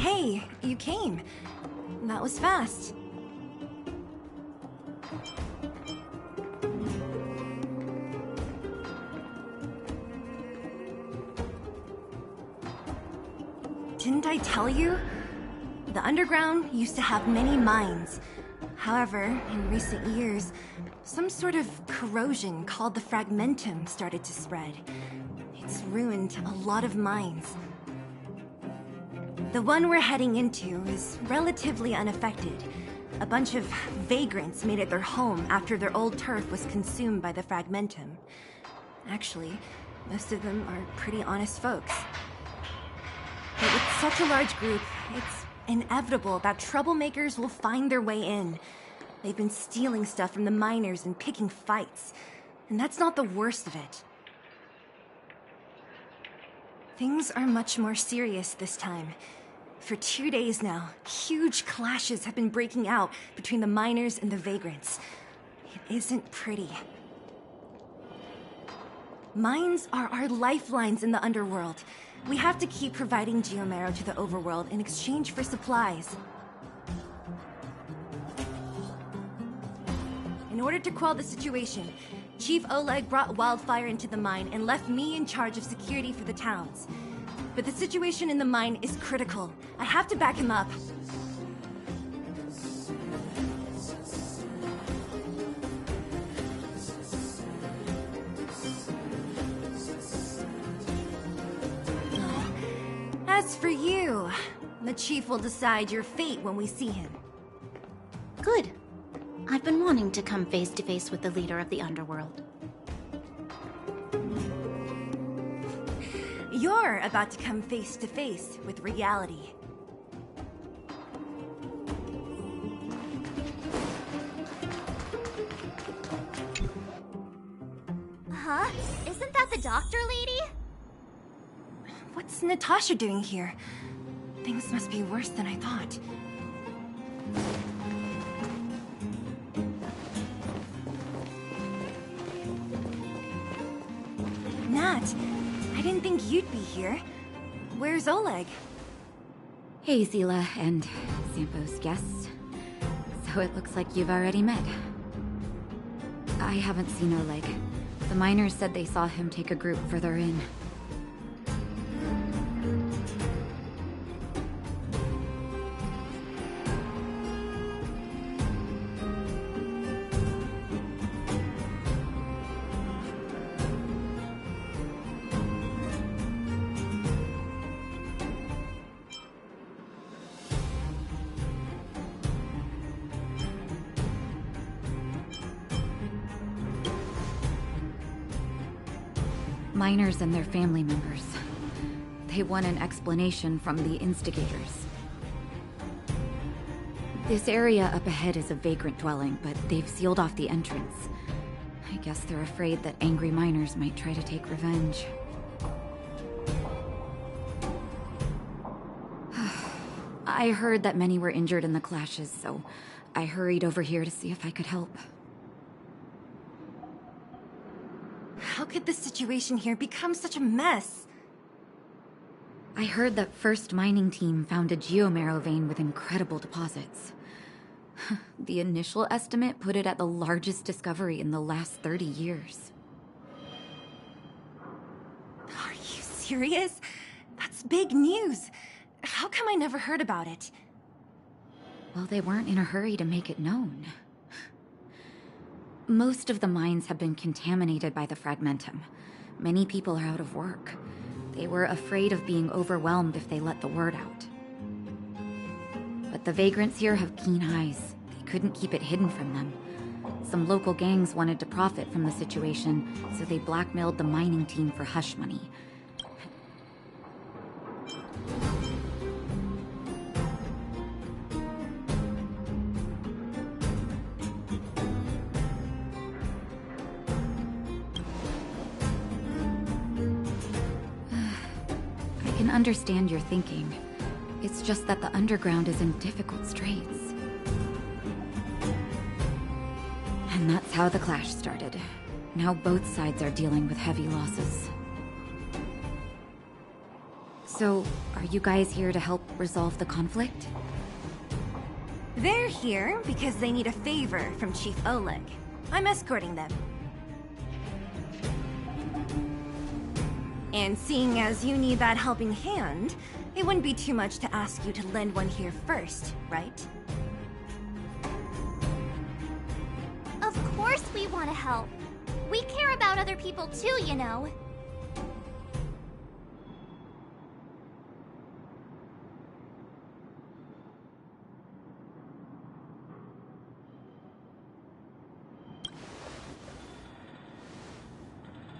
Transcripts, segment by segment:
Hey, you came. That was fast. Didn't I tell you? The underground used to have many mines. However, in recent years, some sort of corrosion called the fragmentum started to spread. It's ruined a lot of mines. The one we're heading into is relatively unaffected. A bunch of vagrants made it their home after their old turf was consumed by the fragmentum. Actually, most of them are pretty honest folks. But with such a large group, it's inevitable that troublemakers will find their way in. They've been stealing stuff from the miners and picking fights. And that's not the worst of it. Things are much more serious this time. For 2 days now, huge clashes have been breaking out between the miners and the vagrants. It isn't pretty. Mines are our lifelines in the underworld. We have to keep providing geomarrow to the overworld in exchange for supplies. In order to quell the situation, Chief Oleg brought wildfire into the mine and left me in charge of security for the towns. But the situation in the mine is critical. I have to back him up. As for you, the Chief will decide your fate when we see him. Good. I've been wanting to come face to face with the leader of the underworld. You're about to come face to face with reality. Huh? Isn't that the doctor lady? What's Natasha doing here? Things must be worse than I thought. Nat, I didn't think you'd be here. Where's Oleg? Hey, Zila and Sampo's guests. So it looks like you've already met. I haven't seen Oleg. The miners said they saw him take a group further in. Miners and their family members. They want an explanation from the instigators. This area up ahead is a vagrant dwelling, but they've sealed off the entrance. I guess they're afraid that angry miners might try to take revenge. I heard that many were injured in the clashes, so I hurried over here to see if I could help. How could the situation here become such a mess? I heard that First Mining Team found a geomarrow vein with incredible deposits. The initial estimate put it at the largest discovery in the last 30 years. Are you serious? That's big news. How come I never heard about it? Well, they weren't in a hurry to make it known. Most of the mines have been contaminated by the fragmentum. Many people are out of work. They were afraid of being overwhelmed if they let the word out. But the vagrants here have keen eyes. They couldn't keep it hidden from them. Some local gangs wanted to profit from the situation, so they blackmailed the mining team for hush money. I can understand your thinking. It's just that the underground is in difficult straits. And that's how the clash started. Now both sides are dealing with heavy losses. So, are you guys here to help resolve the conflict? They're here because they need a favor from Chief Oleg. I'm escorting them. And seeing as you need that helping hand, it wouldn't be too much to ask you to lend one here first, right? Of course we want to help. We care about other people too, you know.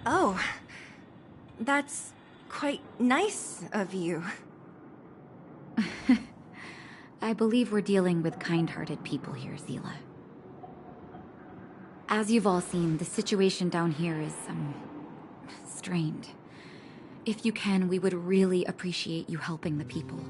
Oh, that's quite nice of you. I believe we're dealing with kind-hearted people here, Zila. As you've all seen, the situation down here is, strained. If you can, we would really appreciate you helping the people.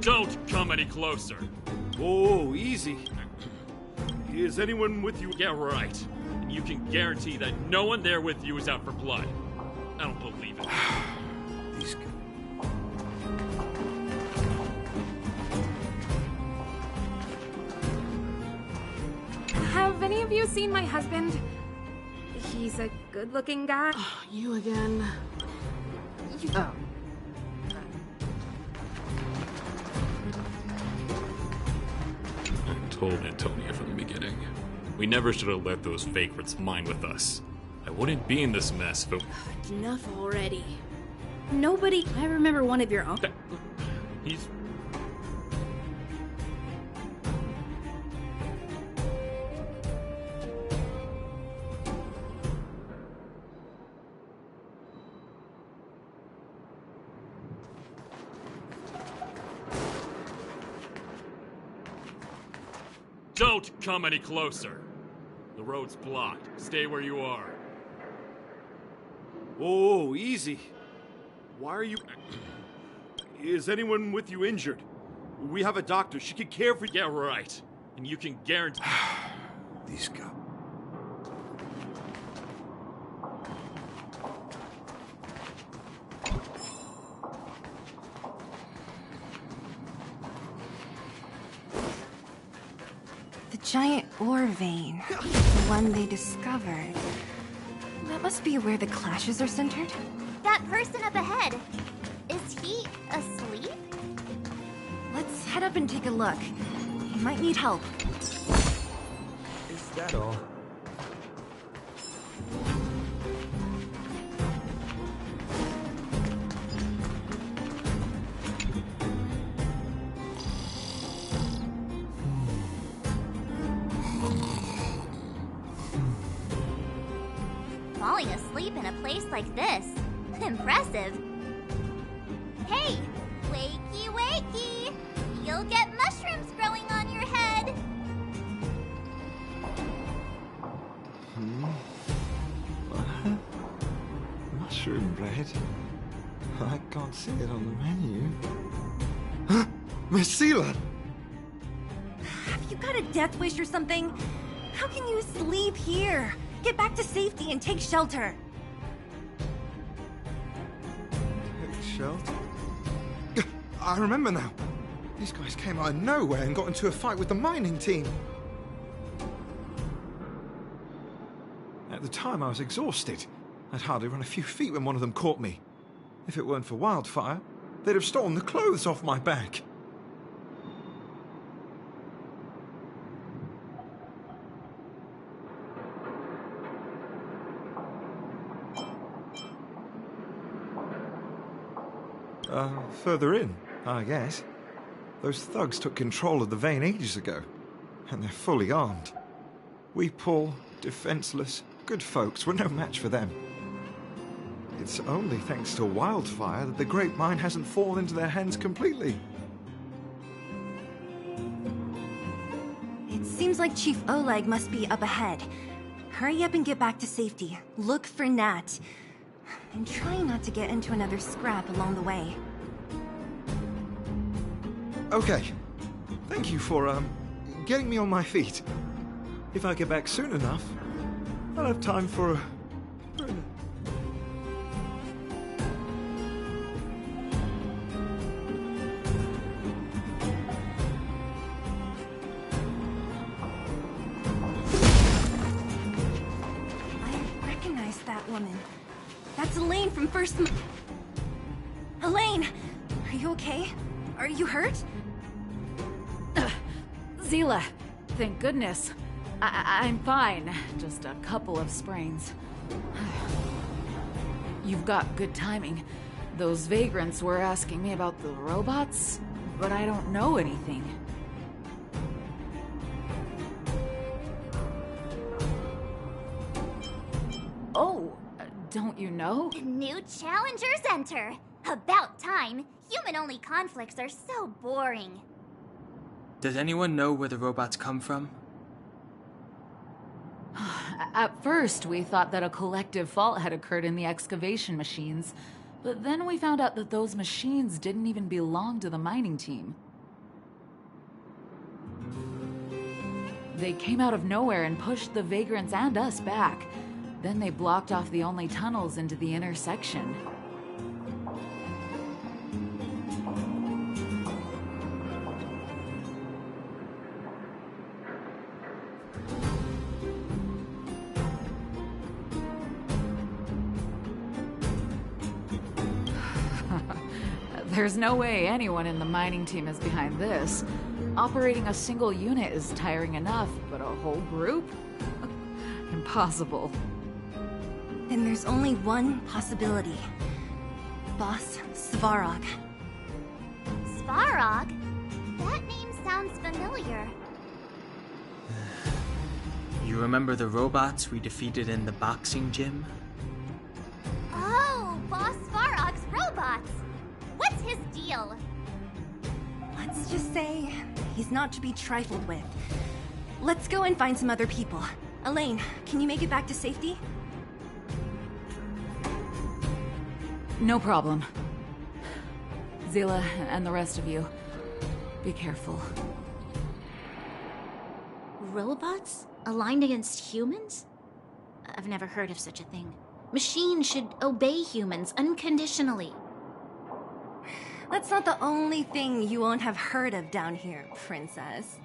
Don't come any closer. Oh, easy. Is anyone with you? Yeah, right. And you can guarantee that no one there with you is out for blood. I don't believe it. These guys. Have any of you seen my husband? He's a good-looking guy. You again. Oh. I told Antonia from the beginning. We never should have let those vagrants mine with us. I wouldn't be in this mess, but... Enough already. Nobody... I remember one of your own. He's... Don't come any closer. The road's blocked. Stay where you are. Oh, easy. Why are you... Is anyone with you injured? We have a doctor. She can care for you. Yeah, right. And you can guarantee... These guys. The giant ore vein. The one they discovered. That must be where the clashes are centered. That person up ahead. Is he asleep? Let's head up and take a look. He might need help. Is that all? just like this. Impressive. Hey, wakey wakey! You'll get mushrooms growing on your head. Mushroom bread? I can't see it on the menu. Miss Seela! Have you got a death wish or something? How can you sleep here? Get back to safety and take shelter. Shelter? I remember now. These guys came out of nowhere and got into a fight with the mining team. At the time, I was exhausted. I'd hardly run a few feet when one of them caught me. If it weren't for Wildfire, they'd have stolen the clothes off my back. Further in, I guess. Those thugs took control of the vein ages ago, and they're fully armed. We poor, defenseless, good folks were no match for them. It's only thanks to Wildfire that the Great Mine hasn't fallen into their hands completely. It seems like Chief Oleg must be up ahead. Hurry up and get back to safety. Look for Nat. And try not to get into another scrap along the way. Okay. Thank you for, getting me on my feet. If I get back soon enough, I'll have time for a... I recognize that woman. That's Elaine from First... Elaine! Are you okay? Are you hurt? Seela, thank goodness. I'm fine. Just a couple of sprains. You've got good timing. Those vagrants were asking me about the robots, but I don't know anything. Oh, don't you know? New challengers enter. About time. Human-only conflicts are so boring. Does anyone know where the robots come from? At first, we thought that a collective fault had occurred in the excavation machines, but then we found out that those machines didn't even belong to the mining team. They came out of nowhere and pushed the vagrants and us back. Then they blocked off the only tunnels into the intersection. There's no way anyone in the mining team is behind this. Operating a single unit is tiring enough, but a whole group? Impossible. Then there's only one possibility. Boss Svarog. Svarog? That name sounds familiar. You remember the robots we defeated in the boxing gym? Oh, Boss Svarog's robots! What's his deal? Let's just say he's not to be trifled with. Let's go and find some other people. Elaine, can you make it back to safety? No problem. Seela and the rest of you, be careful. Robots? Aligned against humans? I've never heard of such a thing. Machines should obey humans unconditionally. That's not the only thing you won't have heard of down here, Princess.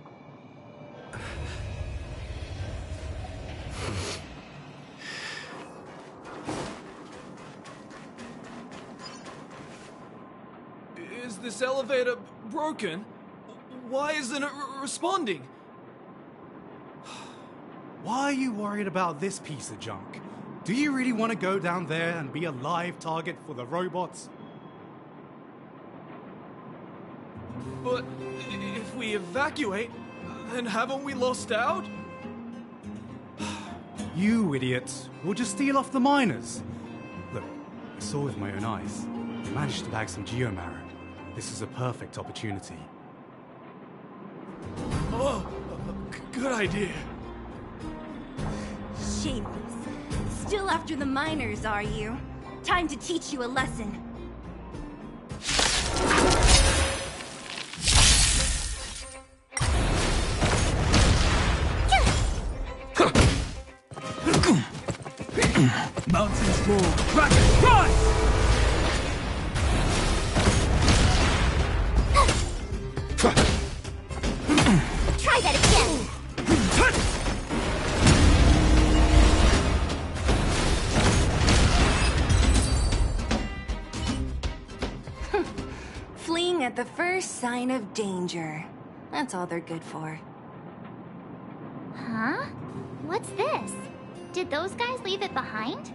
Is this elevator broken? Why isn't it responding? Why are you worried about this piece of junk? Do you really want to go down there and be a live target for the robots? But if we evacuate, then haven't we lost out? You idiots. We'll just steal off the miners. Look, saw with my own eyes. I managed to bag some geomarrow. This is a perfect opportunity. Oh, good idea. Shameless. Still after the miners, are you? Time to teach you a lesson. Mountains move, dragons rise! Try that again! Fleeing at the first sign of danger. That's all they're good for. Huh? What's this? Did those guys leave it behind?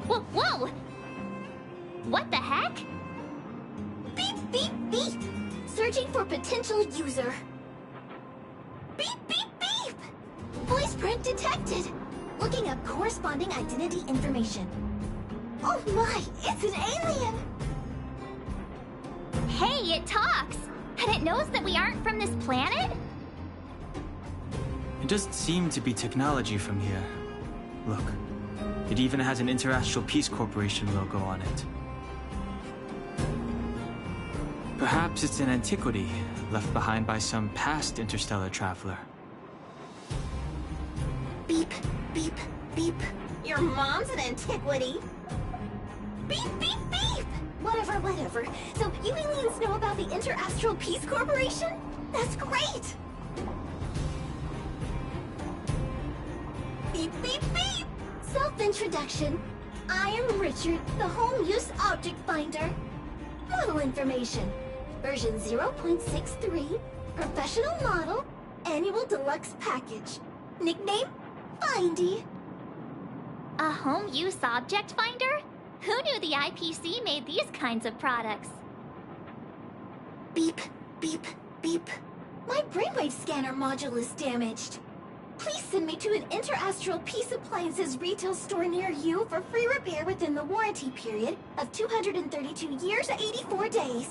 Whoa, whoa! What the heck? Beep, beep, beep! Searching for potential user. Beep, beep, beep! Voice print detected. Looking up corresponding identity information. Oh my, it's an alien! Hey, it talks! And it knows that we aren't from this planet? It doesn't seem to be technology from here. Look, it even has an Interastral Peace Corporation logo on it. Perhaps it's an antiquity left behind by some past interstellar traveler. Beep, beep, beep. Your mom's an antiquity. Beep, beep, beep! Whatever, whatever. So you aliens know about the Interastral Peace Corporation? That's great! Beep, beep, beep! Self-introduction. I am Richard, the Home Use Object Finder. Model information. Version 0.63. Professional model. Annual deluxe package. Nickname? Findy. A home use object finder? Who knew the IPC made these kinds of products? Beep, beep, beep. My brainwave scanner module is damaged. Please send me to an Interastral Peace Appliances retail store near you for free repair within the warranty period of 232 years, 84 days.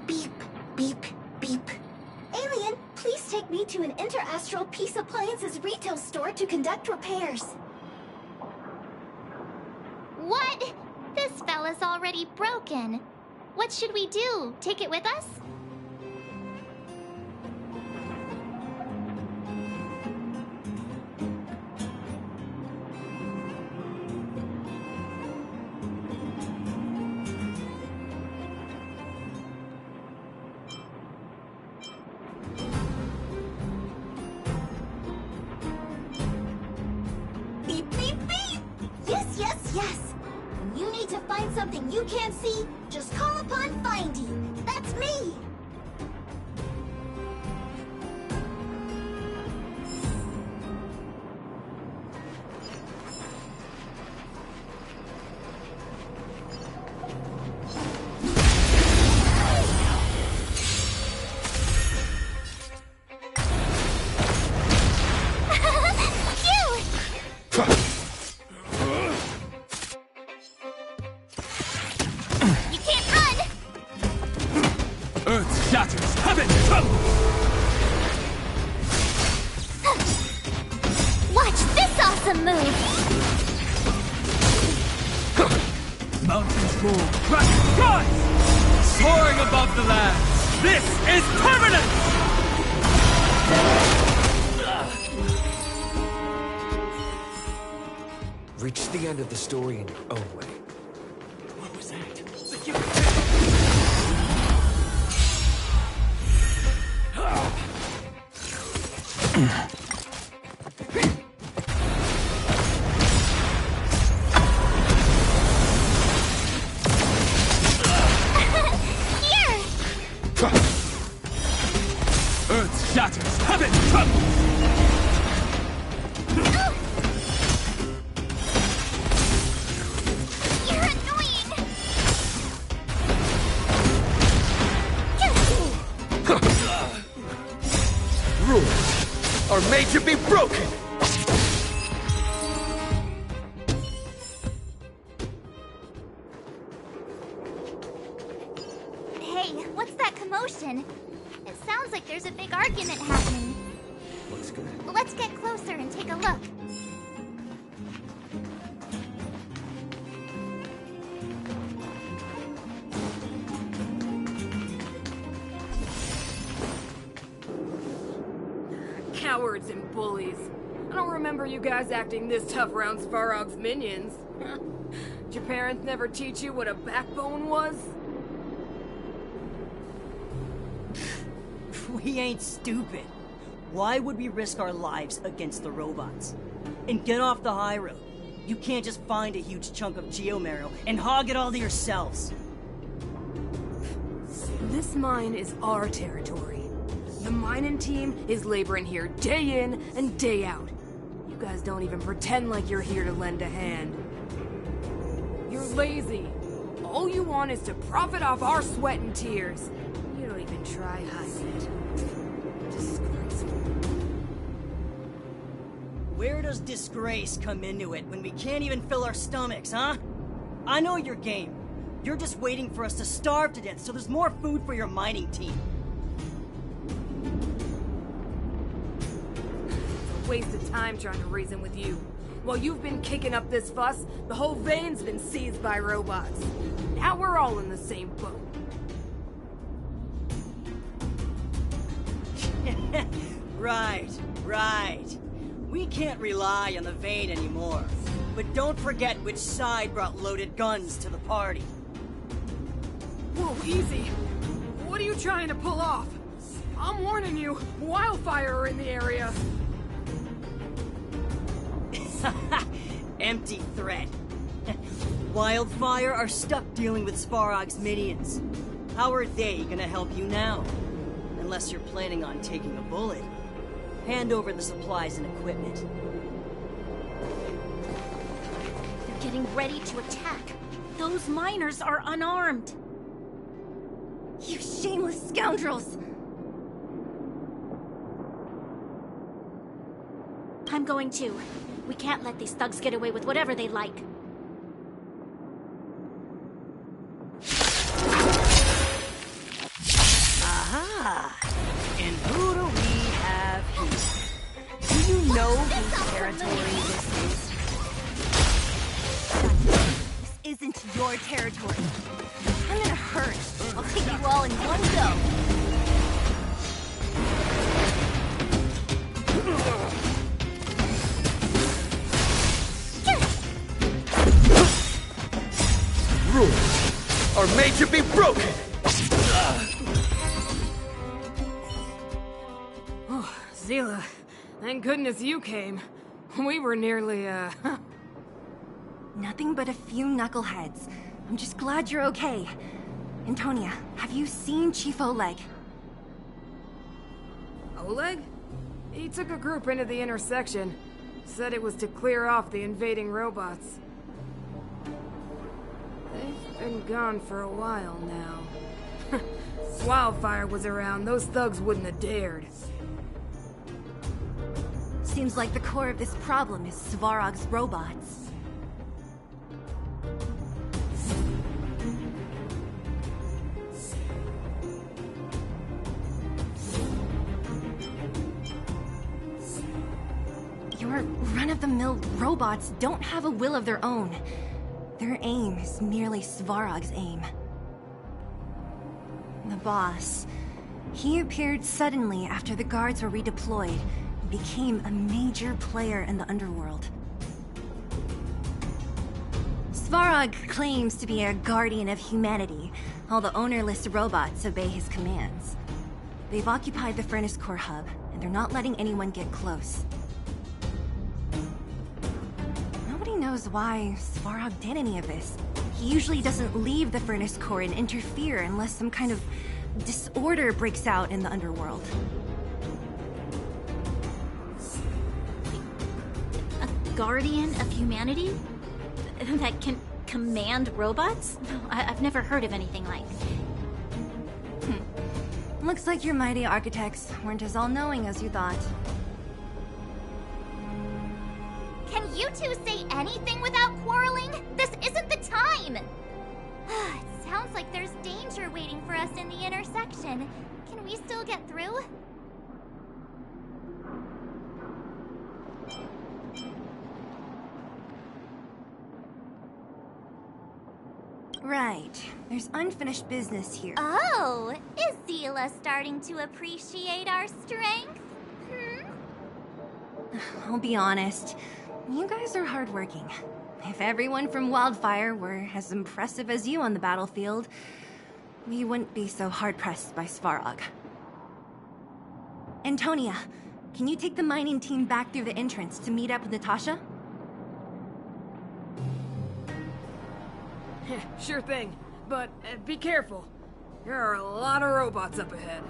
Beep, beep, beep. Alien, please take me to an Interastral Peace Appliances retail store to conduct repairs. What? This fella's already broken. What should we do? Take it with us? Beep, beep, beep! Yes, yes, yes! When you need to find something you can't see, just call upon Findy. That's me! Earth shatters, heaven trembles! Watch this awesome move! Mountains move, dragons rise! Soaring above the lands, this is permanence! Reach the end of the story in your own way. What was that? Earth shatters, heaven trembles! You're annoying! Rules are made to be broken! Hey, what's that commotion? It sounds like there's a big argument happening. Looks good. Let's get closer and take a look. Cowards and bullies. I don't remember you guys acting this tough around Svarog's minions. Did your parents never teach you what a backbone was? We ain't stupid. Why would we risk our lives against the robots? And get off the high road. You can't just find a huge chunk of geomarrow and hog it all to yourselves. This mine is our territory. The mining team is laboring here day in and day out. You guys don't even pretend like you're here to lend a hand. You're lazy. All you want is to profit off our sweat and tears. You don't even try hiding it. Disgraceful. Where does disgrace come into it when we can't even fill our stomachs, huh? I know your game. You're just waiting for us to starve to death so there's more food for your mining team. It's a waste of time trying to reason with you. While you've been kicking up this fuss, the whole vein's been seized by robots. Now we're all in the same boat. Right. We can't rely on the vein anymore. But don't forget which side brought loaded guns to the party. Whoa, easy. What are you trying to pull off? I'm warning you, wildfire are in the area. Empty threat. Wildfire are stuck dealing with Svarog's minions. How are they gonna help you now? Unless you're planning on taking a bullet. Hand over the supplies and equipment. They're getting ready to attack. Those miners are unarmed. You shameless scoundrels! I'm going to. We can't let these thugs get away with whatever they like. Aha! And who do we have here? Do you know whose territory this is? This isn't your territory. I'm gonna hurt. I'll take you all in one go. Rules are made to be broken! Oh, Zila, thank goodness you came. We were nearly, Nothing but a few knuckleheads. I'm just glad you're okay. Antonia, have you seen Chief Oleg? Oleg? He took a group into the intersection. Said it was to clear off the invading robots. They've been gone for a while now. Wildfire was around, those thugs wouldn't have dared. Seems like the core of this problem is Svarog's robots. Your run-of-the-mill robots don't have a will of their own. Their aim is merely Svarog's aim. The boss, he appeared suddenly after the guards were redeployed and became a major player in the underworld. Svarog claims to be a guardian of humanity, while the ownerless robots obey his commands. They've occupied the Furnace Core hub, and they're not letting anyone get close. Nobody knows why Svarog did any of this. He usually doesn't leave the Furnace Core and interfere unless some kind of disorder breaks out in the underworld. A guardian of humanity? That can command robots? No, I've never heard of anything like. Looks like your mighty architects weren't as all-knowing as you thought. Can you two say anything without quarreling? This isn't the time! It sounds like there's danger waiting for us in the malfunction. Can we still get through? Right. There's unfinished business here. Oh, is Zila starting to appreciate our strength? I'll be honest. You guys are hardworking. If everyone from Wildfire were as impressive as you on the battlefield, we wouldn't be so hard-pressed by Svarog. Antonia, can you take the mining team back through the entrance to meet up with Natasha? Sure thing, but be careful. There are a lot of robots up ahead.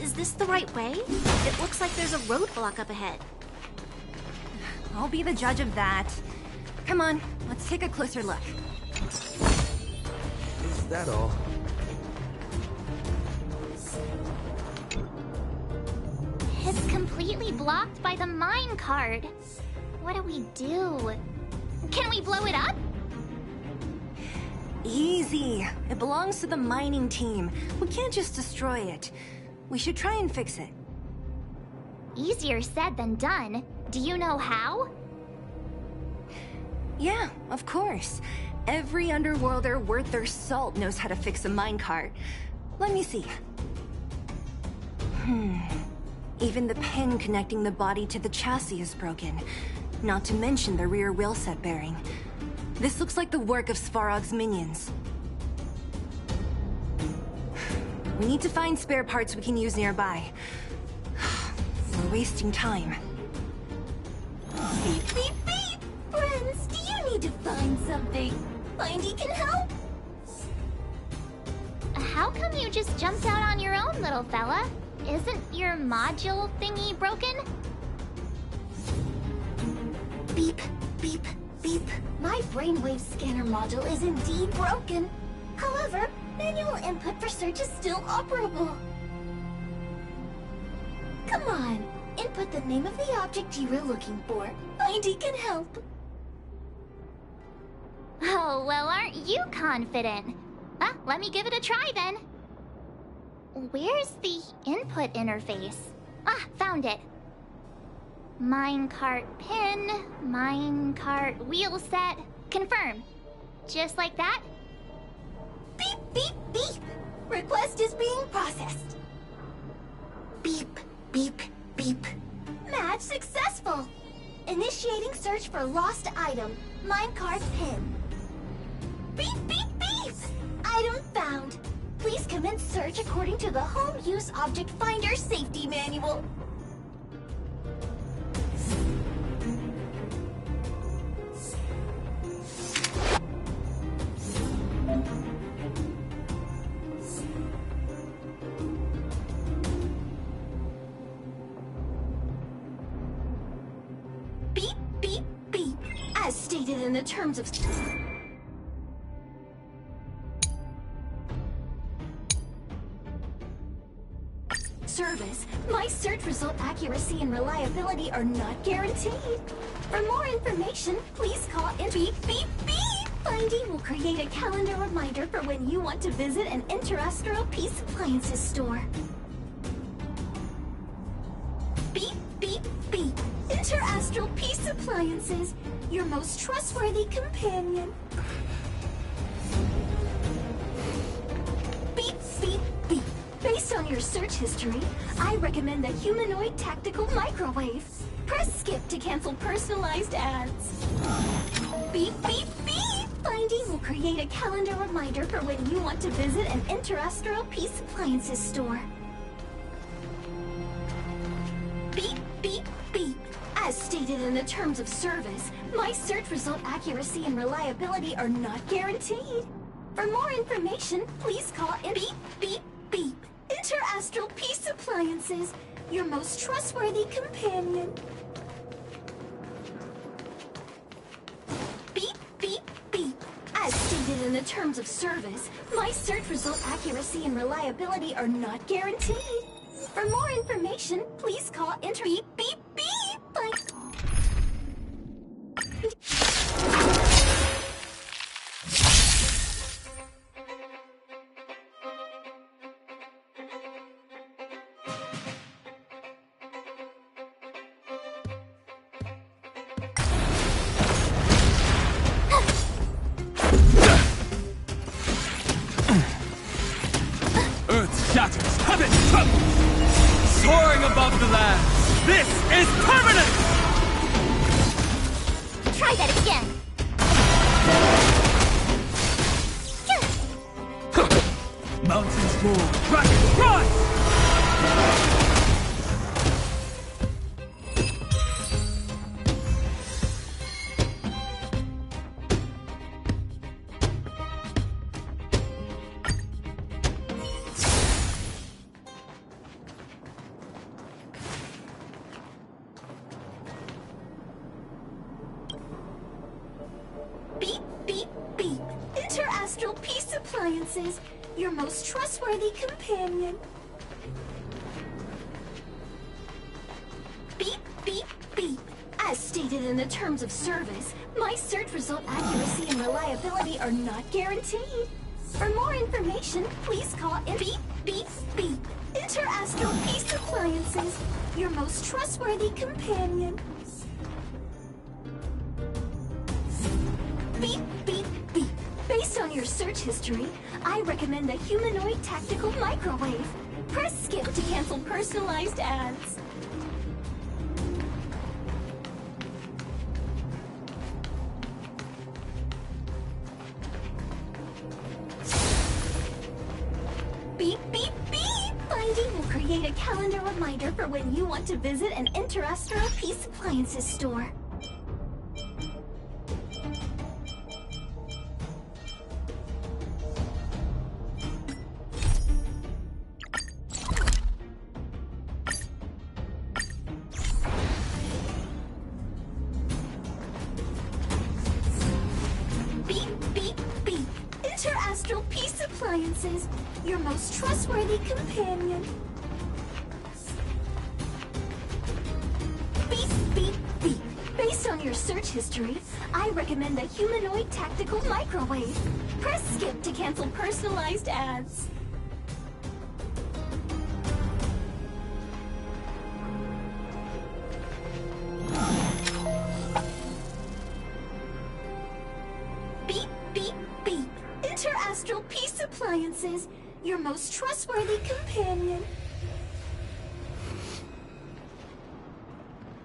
Is this the right way? It looks like there's a roadblock up ahead. I'll be the judge of that. Come on, let's take a closer look. Is that all? It's completely blocked by the mine cart. What do we do? Can we blow it up? Easy. It belongs to the mining team. We can't just destroy it. We should try and fix it. Easier said than done. Do you know how? Yeah, of course. Every underworlder worth their salt knows how to fix a minecart. Let me see. Even the pin connecting the body to the chassis is broken. Not to mention the rear wheel set bearing. This looks like the work of Svarog's minions. We need to find spare parts we can use nearby. We're wasting time. Beep, beep, beep! Friends, do you need to find something? Findy can help? How come you just jumped out on your own, little fella? Isn't your module thingy broken? Beep, beep, beep. My brainwave scanner module is indeed broken. However, manual input for search is still operable. Come on, input the name of the object you were looking for. Findy can help. Oh, well, aren't you confident? Let me give it a try then. Where's the input interface? Found it. Minecart pin, minecart wheel set, confirm. Just like that? Beep, beep, beep. Request is being processed. Beep, beep, beep. Match successful. Initiating search for lost item, minecart pin. Beep, beep, beep. Item found. Please commence search according to the Home Use Object Finder Safety Manual. Beep, beep, beep. As stated in the terms of... service, my search result accuracy and reliability are not guaranteed. For more information, please call in beep beep beep. Findy will create a calendar reminder for when you want to visit an Interastral Peace Appliances store. Beep beep beep. Interastral Peace Appliances, your most trustworthy companion. Beep beep beep. Based on your search history, I recommend the humanoid tactical microwave. Press skip to cancel personalized ads. Beep, beep, beep! Findy will create a calendar reminder for when you want to visit an Interastral Peace Appliances store. Beep, beep, beep. As stated in the terms of service, my search result accuracy and reliability are not guaranteed. For more information, please call in beep, beep, beep. Interastral Peace Appliances, your most trustworthy companion. Beep, beep, beep. As stated in the terms of service, my search result accuracy and reliability are not guaranteed. For more information, please call beep, beep, beep. soaring above the land. This is permanent! Try that again. Mountains move, dragons rise! Beep, beep, beep. Interastral Peace Appliances, your most trustworthy companion. Beep, beep, beep. As stated in the terms of service, my search result accuracy and reliability are not guaranteed. For more information, please call in Beep, beep, beep. Interastral Peace Appliances, your most trustworthy companion. Beep, beep, beep. Based on your search history, I recommend a humanoid tactical microwave. Press skip to cancel personalized ads. Beep, beep, beep! Finding will create a calendar reminder for when you want to visit an Interastral Peace Appliances store. Beep, beep, beep. Interastral Peace Appliances, your most trustworthy companion. Beep, beep, beep. Based on your search history, I recommend a humanoid tactical microwave. Press skip to cancel personalized ads. Beep, beep, beep. Interastral Peace Appliances, your most trustworthy companion.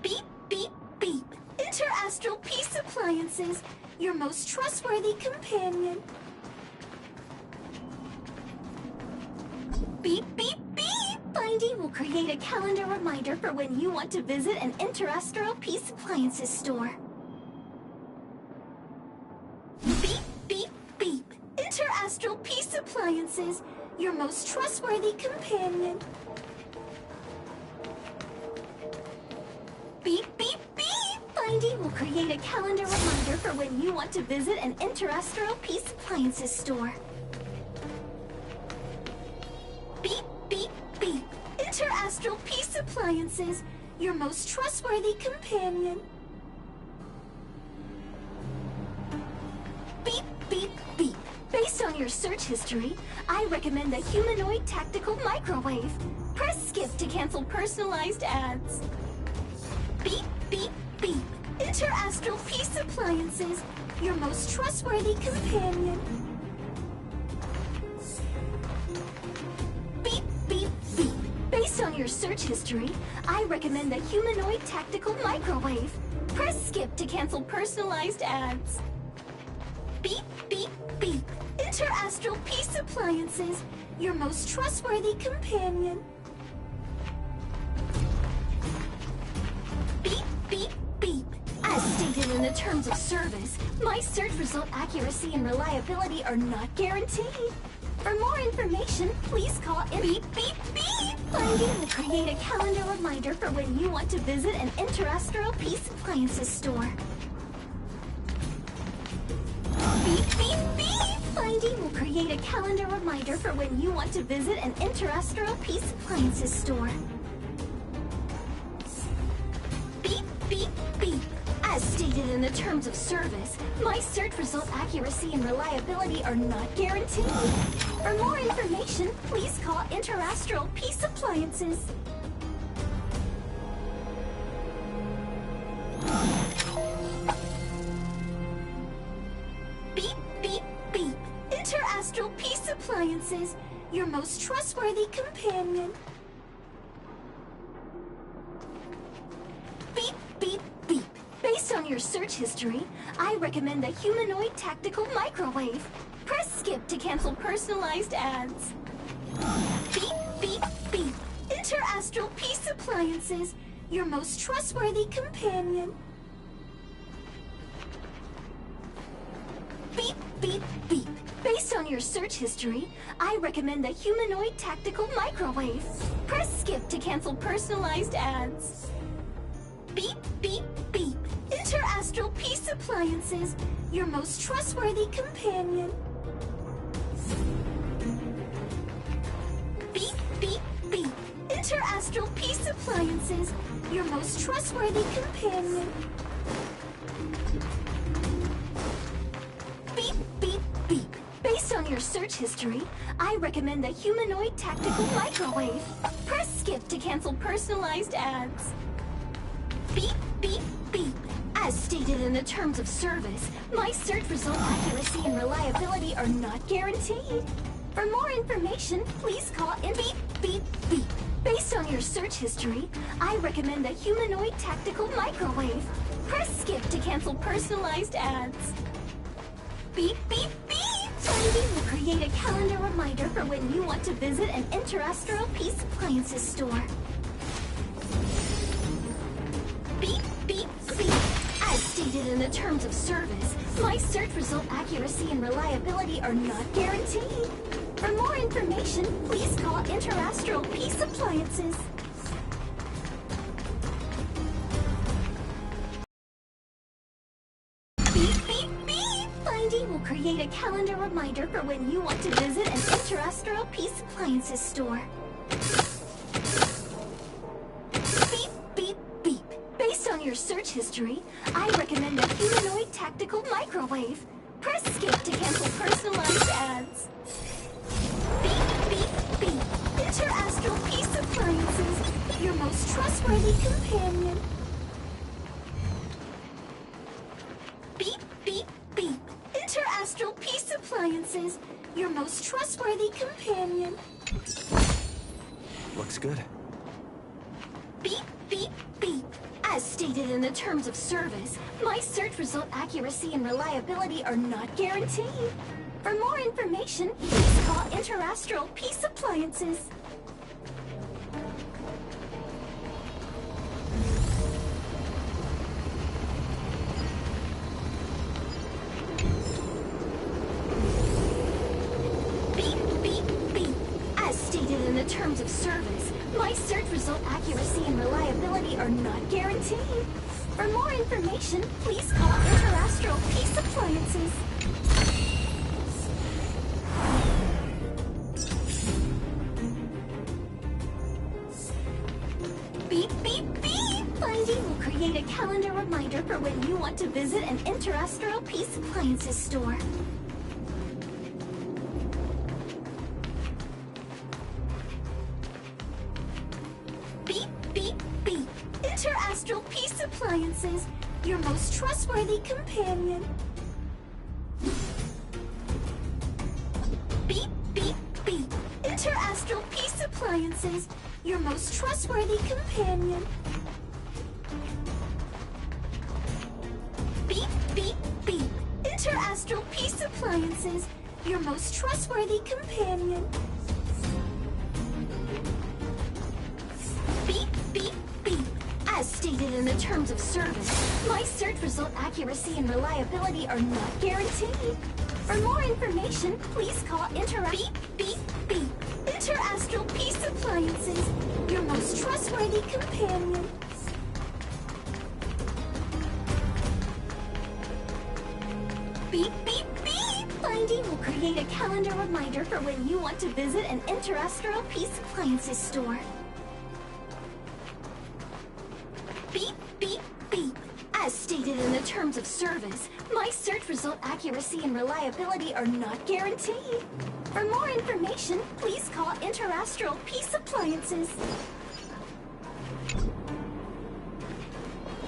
Beep, beep, beep. Interastral Peace Appliances, your most trustworthy companion. Beep, beep, beep. Finding will create a calendar reminder for when you want to visit an Interastral Peace Appliances store. Beep, beep, beep. Interastral Peace Appliances, your most trustworthy companion. Beep, beep, beep. Finding will create a calendar reminder for when you want to visit an Interastral Peace Appliances store. Beep, beep, beep. Interastral Peace Appliances, your most trustworthy companion. Beep, beep, beep. Based on your search history, I recommend a humanoid tactical microwave. Press skip to cancel personalized ads. Beep, beep, beep. Interastral Peace Appliances, your most trustworthy companion. Beep, beep, beep. Based on your search history, I recommend a humanoid tactical microwave. Press skip to cancel personalized ads. Beep, beep, beep. Interastral Peace Appliances, your most trustworthy companion. Beep, beep, beep. As stated in the terms of service, my search result accuracy and reliability are not guaranteed. For more information, please call in Beep, beep, beep. Finding will create a calendar reminder for when you want to visit an Interastral Peace Appliances store. Beep, beep, beep. Finding will create a calendar reminder for when you want to visit an Interastral Peace Appliances store. Beep, beep, beep. As stated in the terms of service, my search result accuracy and reliability are not guaranteed. For more information, please call Interastral Peace Appliances. Beep, beep, beep. Interastral Peace Appliances, your most trustworthy companion. your search history, I recommend the humanoid tactical microwave. Press skip to cancel personalized ads. Beep, beep, beep. Interastral Peace Appliances, your most trustworthy companion. Beep, beep, beep. Based on your search history, I recommend the humanoid tactical microwave. Press skip to cancel personalized ads. Beep, beep, beep. Interastral Peace Appliances, your most trustworthy companion. Beep, beep, beep. Interastral Peace Appliances, your most trustworthy companion. Beep, beep, beep. Based on your search history, I recommend the humanoid tactical microwave. Press skip to cancel personalized ads. Beep, beep, beep. As stated in the terms of service, my search result accuracy and reliability are not guaranteed. For more information, please call in beep, beep, beep. Based on your search history, I recommend the humanoid tactical microwave. Press skip to cancel personalized ads. Beep, beep, beep. Finding will create a calendar reminder for when you want to visit an Interastral Peace Appliances store. Beep, beep, beep. As stated in the terms of service, my search result accuracy and reliability are not guaranteed. For more information, please call Interastral Peace Appliances. Beep, beep, beep. Finding will create a calendar reminder for when you want to visit an Interastral Peace Appliances store. Beep, beep, beep. Based on your search history, I recommend the humanoid tactical microwave. Press skip to cancel personalized ads. Beep, beep, beep. Interastral Peace Appliances, your most trustworthy companion. Beep, beep, beep. Interastral Peace Appliances, your most trustworthy companion. Looks good. Beep, beep, beep. As stated in the terms of service, my search result accuracy and reliability are not guaranteed. For more information, please call Interastral Peace Appliances. Beep, beep, beep. As stated in the terms of service, my search result accuracy and reliability are not guaranteed. For more information, please call Interastral Peace Appliances. Beep, beep, beep! Finding will create a calendar reminder for when you want to visit an Interastral Peace Appliances store. Beep, beep, beep! Interastral Peace Appliances, your most trustworthy companion. Beep, beep, beep! Interastral Peace Appliances, your most trustworthy companion. Beep, beep, beep! Interastral Peace Appliances, your most trustworthy companion. Beep, beep, beep! As stated in the terms of service, my search result accuracy and reliability are not guaranteed. For more information, please call Beep, beep, beep! Interastral Peace Appliances, your most trustworthy companion. Beep, beep, beep! Finding will create a calendar reminder for when you want to visit an Interastral Peace Appliances store. Beep, beep, beep! As stated in the terms of service, my search result accuracy and reliability are not guaranteed. For more information, please call Interastral Peace Appliances.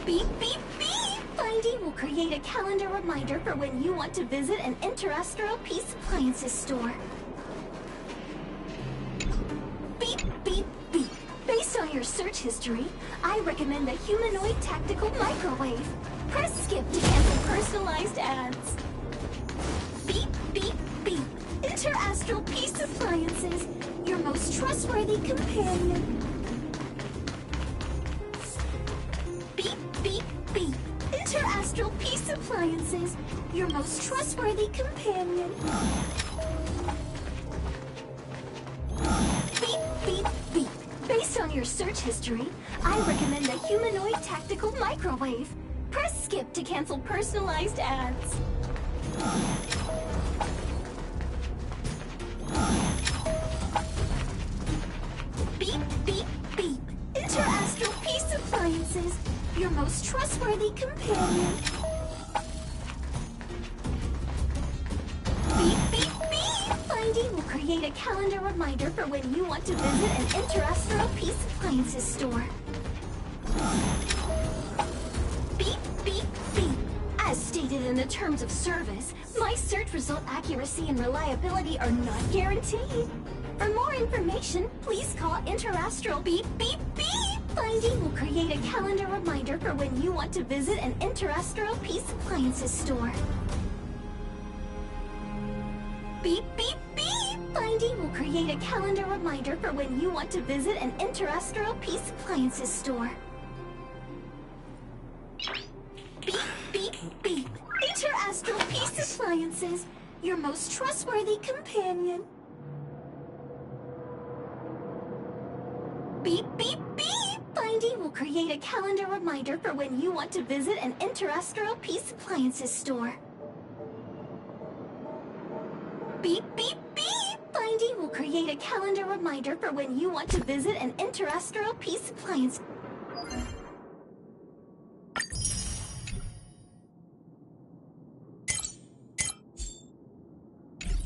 Beep, beep, beep! Finding will create a calendar reminder for when you want to visit an Interastral Peace Appliances store. Beep, beep, beep! Based on your search history, I recommend the humanoid tactical microwave. Press skip to cancel personalized ads. Beep, beep, beep. Interastral Peace Appliances, your most trustworthy companion. Beep, beep, beep. Interastral Peace Appliances, your most trustworthy companion. Beep, beep, beep. Based on your search history, I recommend the humanoid tactical microwave. Press skip to cancel personalized ads. Beep, beep, beep. Interastral Peace Appliances, your most trustworthy companion. Beep, beep, beep. Finding will create a calendar reminder for when you want to visit an Interastral Peace Appliances store. Beep, beep, beep. As stated in the terms of service, my search result accuracy and reliability are not guaranteed. For more information, please call Interastral. Beep, beep, beep. Finding will create a calendar reminder for when you want to visit an Interastral Peace Appliances store. Beep, beep, beep. Finding will create a calendar reminder for when you want to visit an Interastral Peace Appliances store. Beep, beep, beep. Interastral Peace Appliances, your most trustworthy companion. Beep, beep, beep. Finding will create a calendar reminder for when you want to visit an Interastral Peace Appliances store. Beep, beep, beep. Finding will create a calendar reminder for when you want to visit an Interastral Peace Appliance.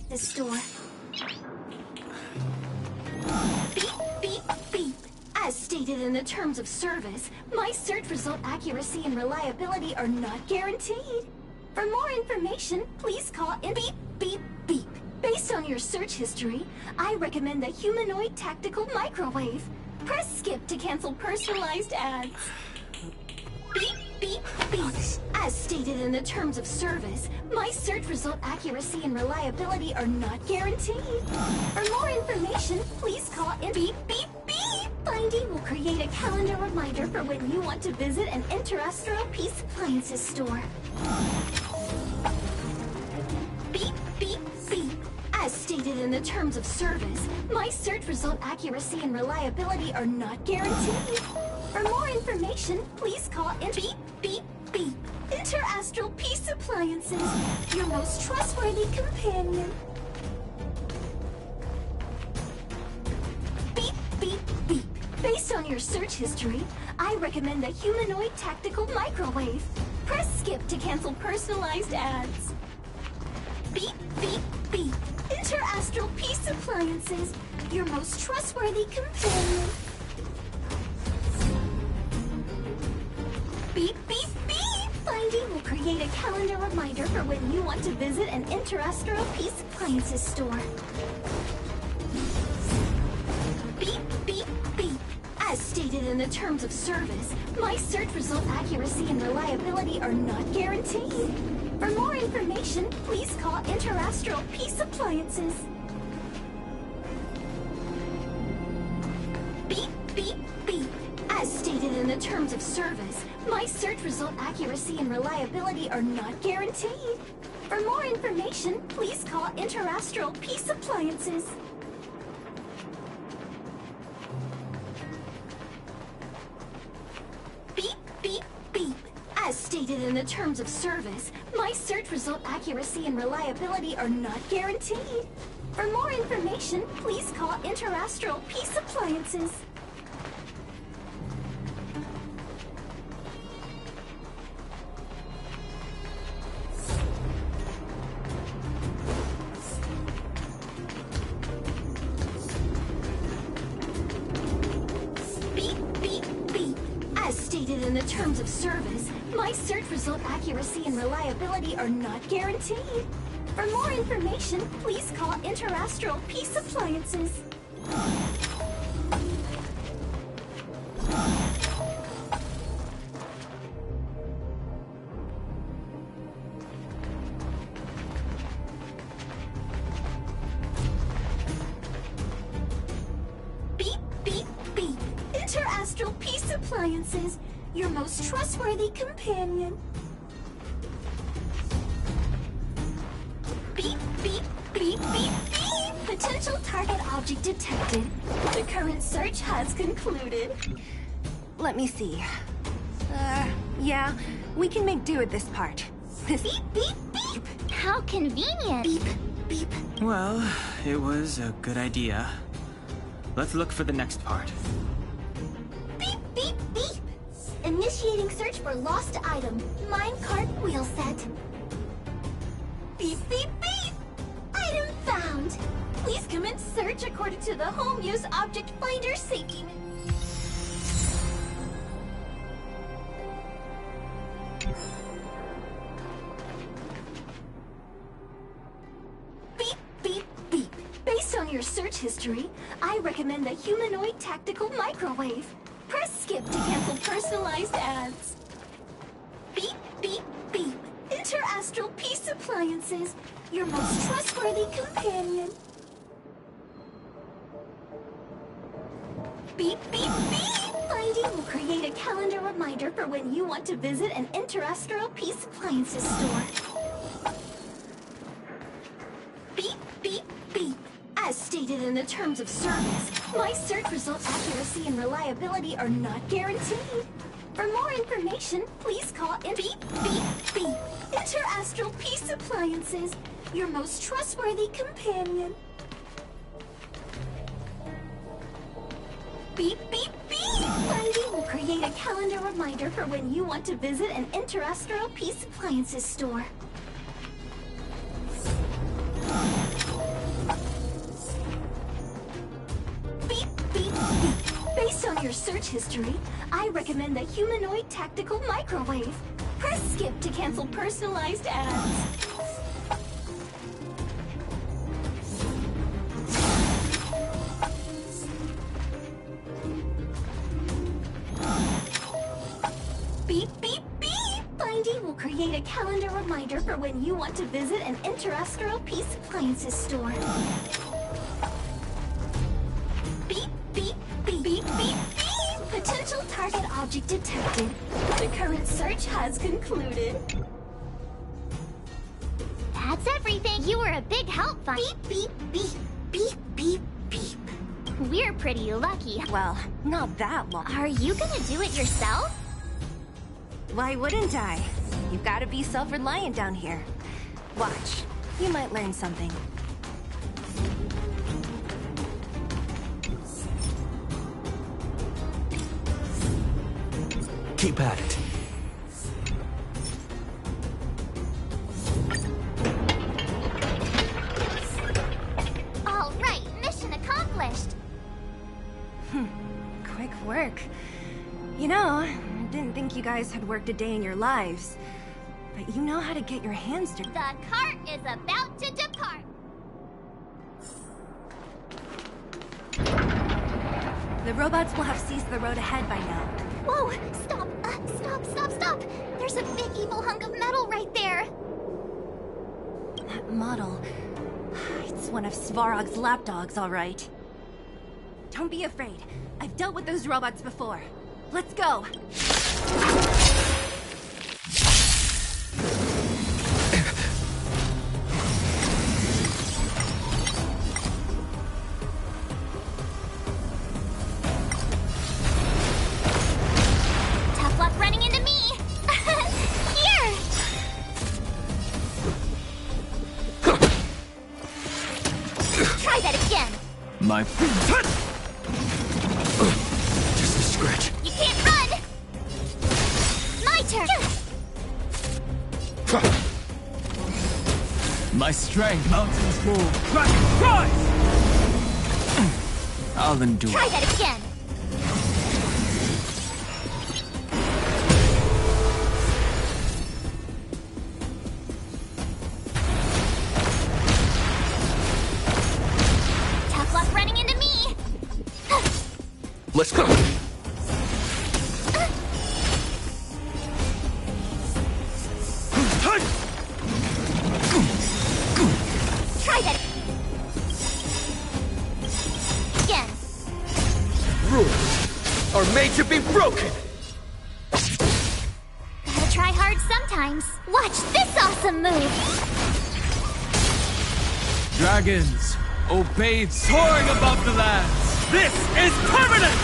The store. Beep, beep, beep. As stated in the terms of service, my search result accuracy and reliability are not guaranteed. For more information, please call in. Beep, beep, beep. Based on your search history, I recommend the humanoid tactical microwave. Press skip to cancel personalized ads. Beep, beep, beep. As stated in the terms of service, my search result accuracy and reliability are not guaranteed. For more information, please call in. Beep, beep, beep. Finding will create a calendar reminder for when you want to visit an Interastral Peace Appliances store. Beep, beep, beep. As stated in the terms of service, my search result accuracy and reliability are not guaranteed. For more information, please call in. Beep, beep, beep. Interastral Peace Appliances, your most trustworthy companion. Beep, beep, beep. Based on your search history, I recommend the humanoid tactical microwave. Press skip to cancel personalized ads. Beep, beep, beep. Interastral Peace Appliances, your most trustworthy companion. Beep, beep, beep. Finding will create a calendar reminder for when you want to visit an Interastral Peace Appliances store. Beep, beep, beep. As stated in the terms of service, my search result accuracy and reliability are not guaranteed. For more information, please call Interastral Peace Appliances. Beep, beep, beep. As stated in the terms of service, my search result accuracy and reliability are not guaranteed. For more information, please call Interastral Peace Appliances. Beep, beep, beep. As stated in the terms of service, my search result accuracy and reliability are not guaranteed. For more information, please call Interastral Peace Appliances. Beep, beep, beep. As stated in the terms of service, my search result accuracy and reliability are not guaranteed. For more information, please call Interastral Peace Appliances. Inter-Astral Peace Appliances, your most trustworthy companion. Beep, beep, beep, beep, beep. Potential target object detected. The current search has concluded. Let me see. Yeah, we can make do with this part. Beep, beep, beep. How convenient. Beep, beep. Well, it was a good idea. Let's look for the next part. Beep, beep, beep. Initiating search for lost item. Minecart wheel set. Beep, beep, beep. Item found. Please commence search according to the Home Use Object Finder safety. Beep, beep, beep. Based on your search history, I recommend the humanoid tactical microwave. Press skip to cancel personalized ads. Beep, beep, beep. Inter-Astral Peace Appliances, your most trustworthy companion. Beep, beep, beep. Finding will create a calendar reminder for when you want to visit an Inter-Astral Peace Appliances store. Beep, beep, beep. As stated in the terms of service, my search result accuracy and reliability are not guaranteed. For more information, please call in Beep, beep, beep. Inter-Astral Peace Appliances, your most trustworthy companion. Beep, beep, beep. Finding will create a calendar reminder for when you want to visit an Inter-Astral Peace Appliances store. Beep, beep, beep. Based on your search history, I recommend the humanoid tactical microwave. Press skip to cancel personalized ads. Beep, beep, beep. Finding will create a calendar reminder for when you want to visit an Inter-Astral Peace Appliances store. Beep, beep, beep, beep, beep, beep. Potential target object detected. The current search has concluded. That's everything. You were a big help, Fun. Beep, beep, beep, beep, beep, beep. We're pretty lucky. Well, not that long. Are you gonna do it yourself? Why wouldn't I? You've got to be self-reliant down here. Watch. You might learn something. Keep at it. All right, mission accomplished. Quick work. You know, I didn't think you guys had worked a day in your lives. But you know how to get your hands dirty. The cart is about to depart. The robots will have seized the road ahead by now. Whoa! Stop! Stop! There's a big evil hunk of metal right there! That model... It's one of Svarog's lapdogs, all right. Don't be afraid. I've dealt with those robots before. Let's go! Tough luck running into me! Here! Try that again! My Just a scratch. You can't run! My turn! My strength. Mountains move. Rise! I'll endure. Try that again! Tough luck running into me! Let's go. Try that again! made to be broken! Gotta try hard sometimes. Watch this awesome move! Dragons, obey soaring above the lands! This is permanent!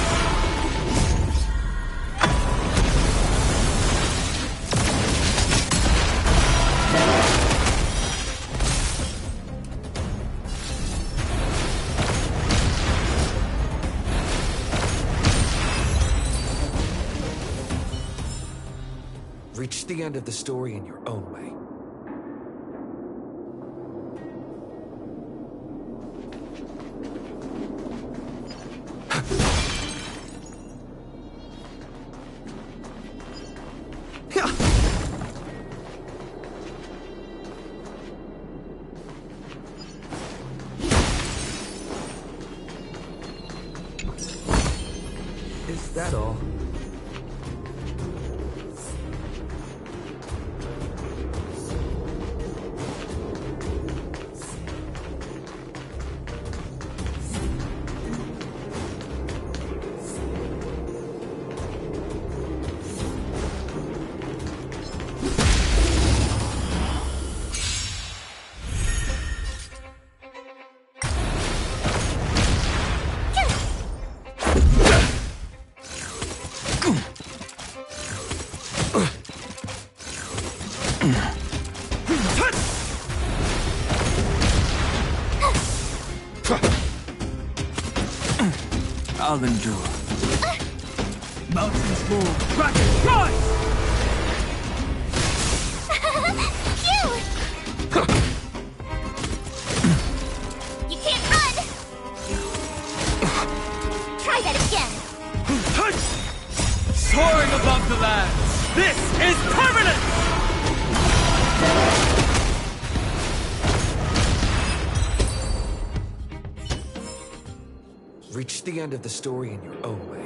Reach the end of the story in your own way. Is that all? I'll endure. Mountains move, Kraken rise! You can't run! Try that again! Soaring above the lands, this is permanent! Reach the end of the story in your own way.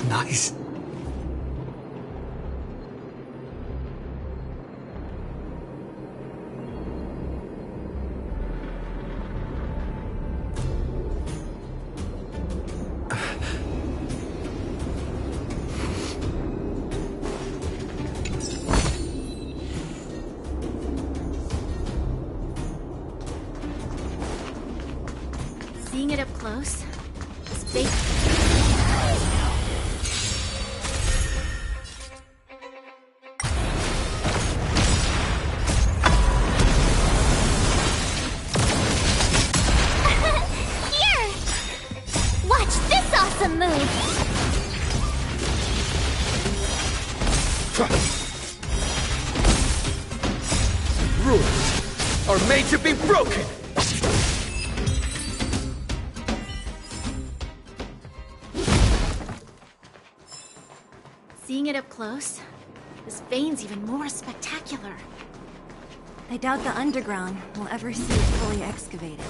Nice. Seeing it up close, this big... Awesome move! Rules are made to be broken! Seeing it up close, this vein's even more spectacular. I doubt the underground will ever see it fully excavated.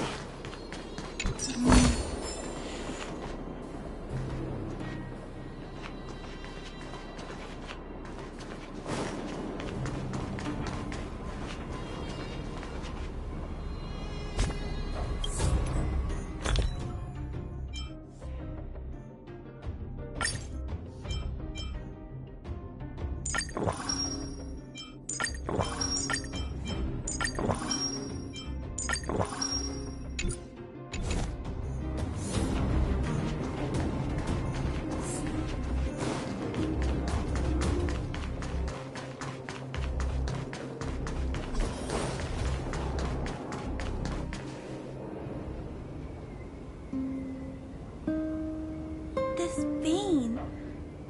this vein.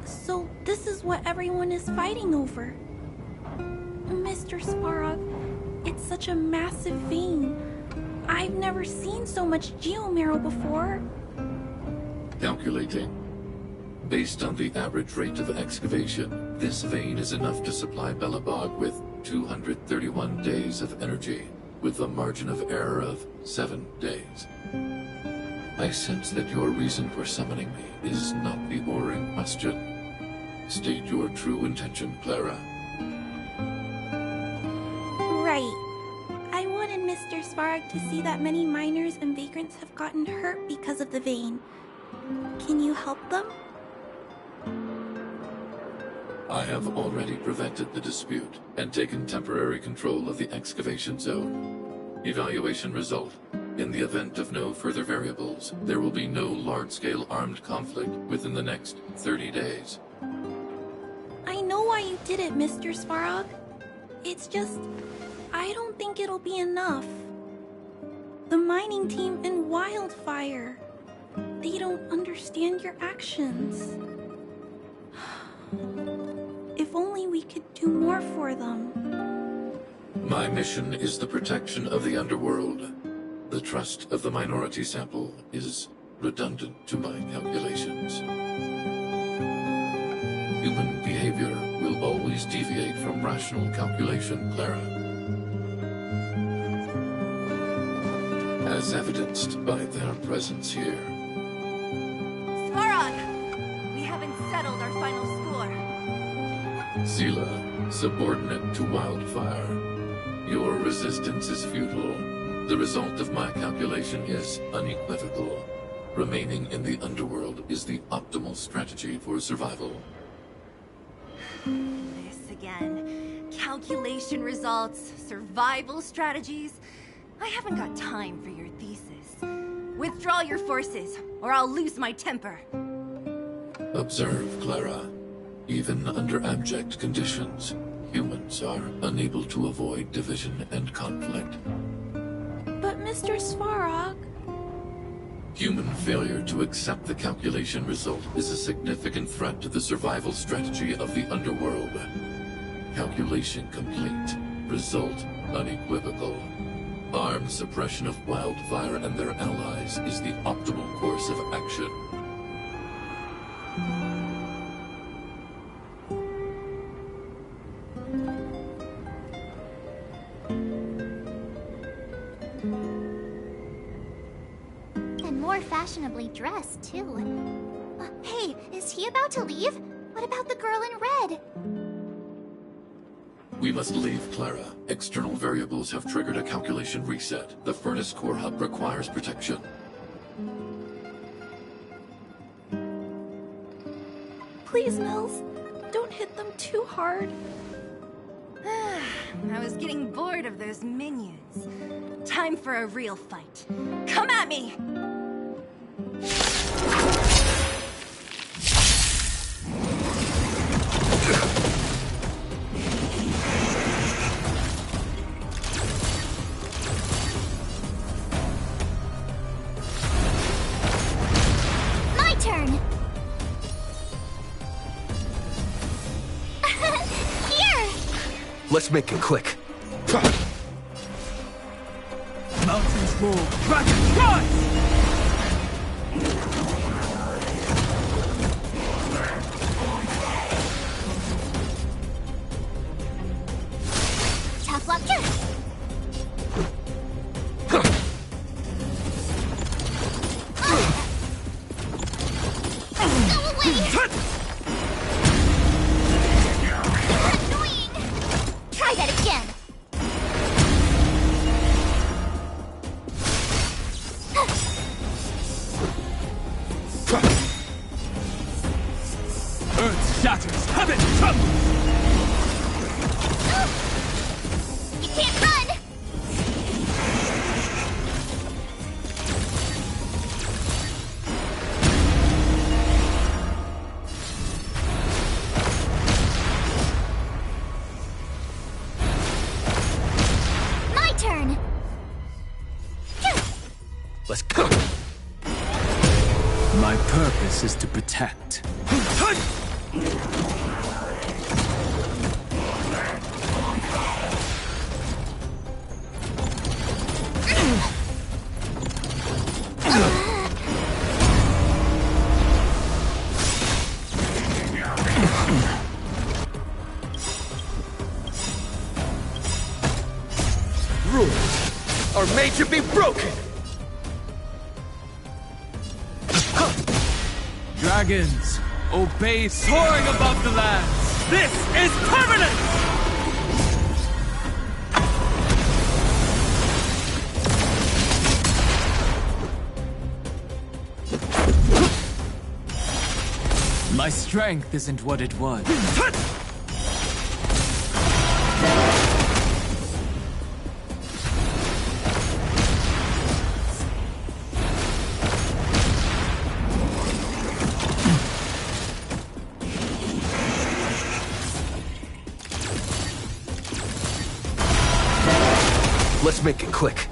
So this is what everyone is fighting over. Mr. Svarog, it's such a massive vein. I've never seen so much geomarrow before. Calculating. Based on the average rate of excavation, this vein is enough to supply Belobog with 231 days of energy, with a margin of error of 7 days. I sense that your reason for summoning me is not the boring question. State your true intention, Clara. Right. I wanted Mr. Svarog to see that many miners and vagrants have gotten hurt because of the vein. Can you help them? I have already prevented the dispute and taken temporary control of the excavation zone. Evaluation result. In the event of no further variables, there will be no large-scale armed conflict within the next 30 days. I know why you did it, Mr. Svarog. It's just, I don't think it'll be enough. The mining team and Wildfire, they don't understand your actions. If only we could do more for them. My mission is the protection of the underworld. The trust of the minority sample is redundant to my calculations. Human behavior will always deviate from rational calculation, Clara. As evidenced by their presence here. Svarog! We haven't settled our final score. Seela, subordinate to Wildfire. Your resistance is futile. The result of my calculation is unequivocal. Remaining in the underworld is the optimal strategy for survival. This again. Calculation results, survival strategies. I haven't got time for your thesis. Withdraw your forces, or I'll lose my temper. Observe, Clara. Even under abject conditions, humans are unable to avoid division and conflict. But Mr. Svarog... Human failure to accept the calculation result is a significant threat to the survival strategy of the underworld. Calculation complete. Result unequivocal. Armed suppression of Wildfire and their allies is the optimal course of action. And more fashionably dressed, too. Hey, is he about to leave? What about the girl in red? We must leave, Clara. External variables have triggered a calculation reset. The furnace core hub requires protection. Please, Nils, don't hit them too hard. I was getting bored of those minions. Time for a real fight. Come at me! My turn! Here! Let's make it quick. Mountains move. Dragon rise! Tough luck. Go away! Annoying! Try that again. Earth shatters, heaven trembles! You can't run! My turn! Let's go. My purpose is to protect. Rules are made to be broken! Dragons, obey soaring above the lands! This is permanent! My strength isn't what it was. Let's make it quick.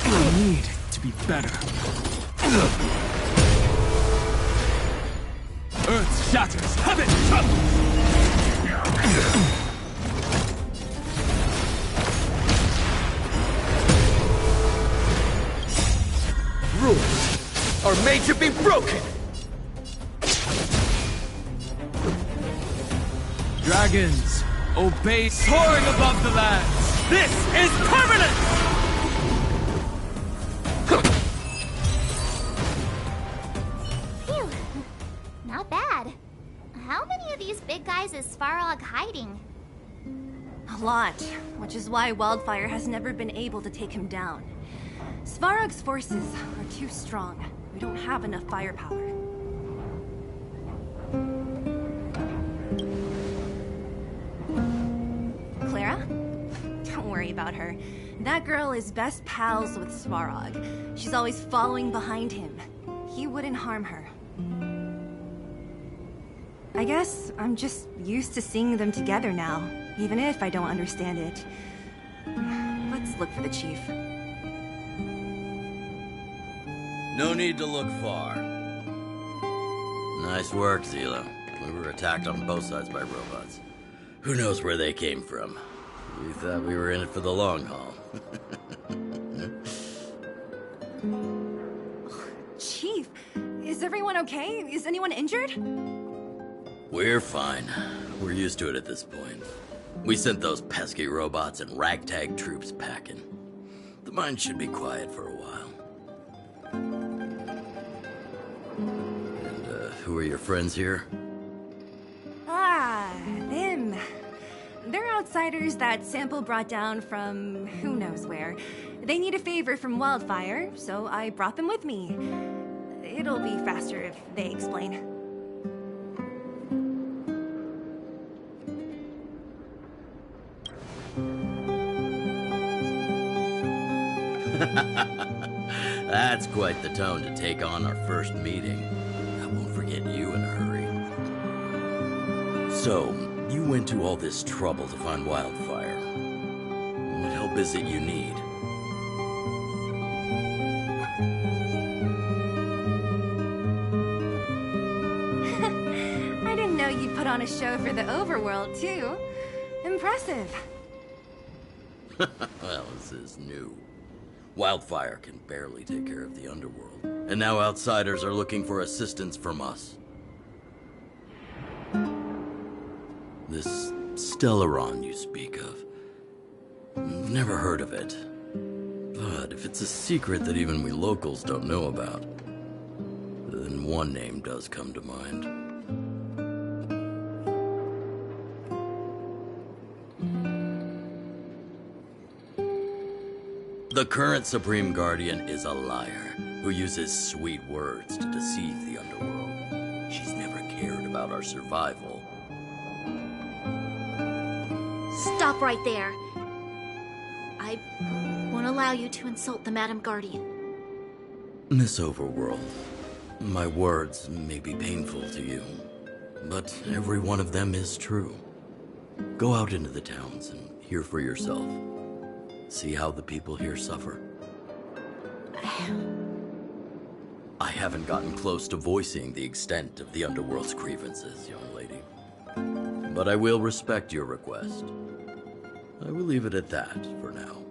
I need to be better. Earth shatters, heaven trembles! Rules are made to be broken! Dragons, obey soaring above the lands! This is permanent! Phew. Not bad. How many of these big guys is Svarog hiding? A lot, which is why Wildfire has never been able to take him down. Svarog's forces are too strong. We don't have enough firepower. Clara? Don't worry about her. That girl is best pals with Svarog. She's always following behind him. He wouldn't harm her. I guess I'm just used to seeing them together now, even if I don't understand it. Let's look for the chief. No need to look far. Nice work, Zilo. We were attacked on both sides by robots. Who knows where they came from? We thought we were in it for the long haul. Chief, is everyone okay? Is anyone injured? We're fine. We're used to it at this point. We sent those pesky robots and ragtag troops packing. The mine should be quiet for a while. And, who are your friends here? Ah, them. They're outsiders that Sample brought down from who knows where. They need a favor from Wildfire, so I brought them with me. It'll be faster if they explain. That's quite the tone to take on our first meeting. I won't forget you in a hurry. So, you went to all this trouble to find Wildfire. What help is it you need? I didn't know you'd put on a show for the overworld, too. Impressive. Well, this is new. Wildfire can barely take care of the underworld, and now outsiders are looking for assistance from us. This Stellaron you speak of, never heard of it. But if it's a secret that even we locals don't know about, then one name does come to mind. The current Supreme Guardian is a liar who uses sweet words to deceive the underworld. She's never cared about our survival. Stop right there. I I won't allow you to insult the Madam Guardian. Miss Overworld, my words may be painful to you, but every one of them is true. Go out into the towns and hear for yourself. See how the people here suffer. I haven't gotten close to voicing the extent of the Underworld's grievances, young lady. But I will respect your request. I will leave it at that for now.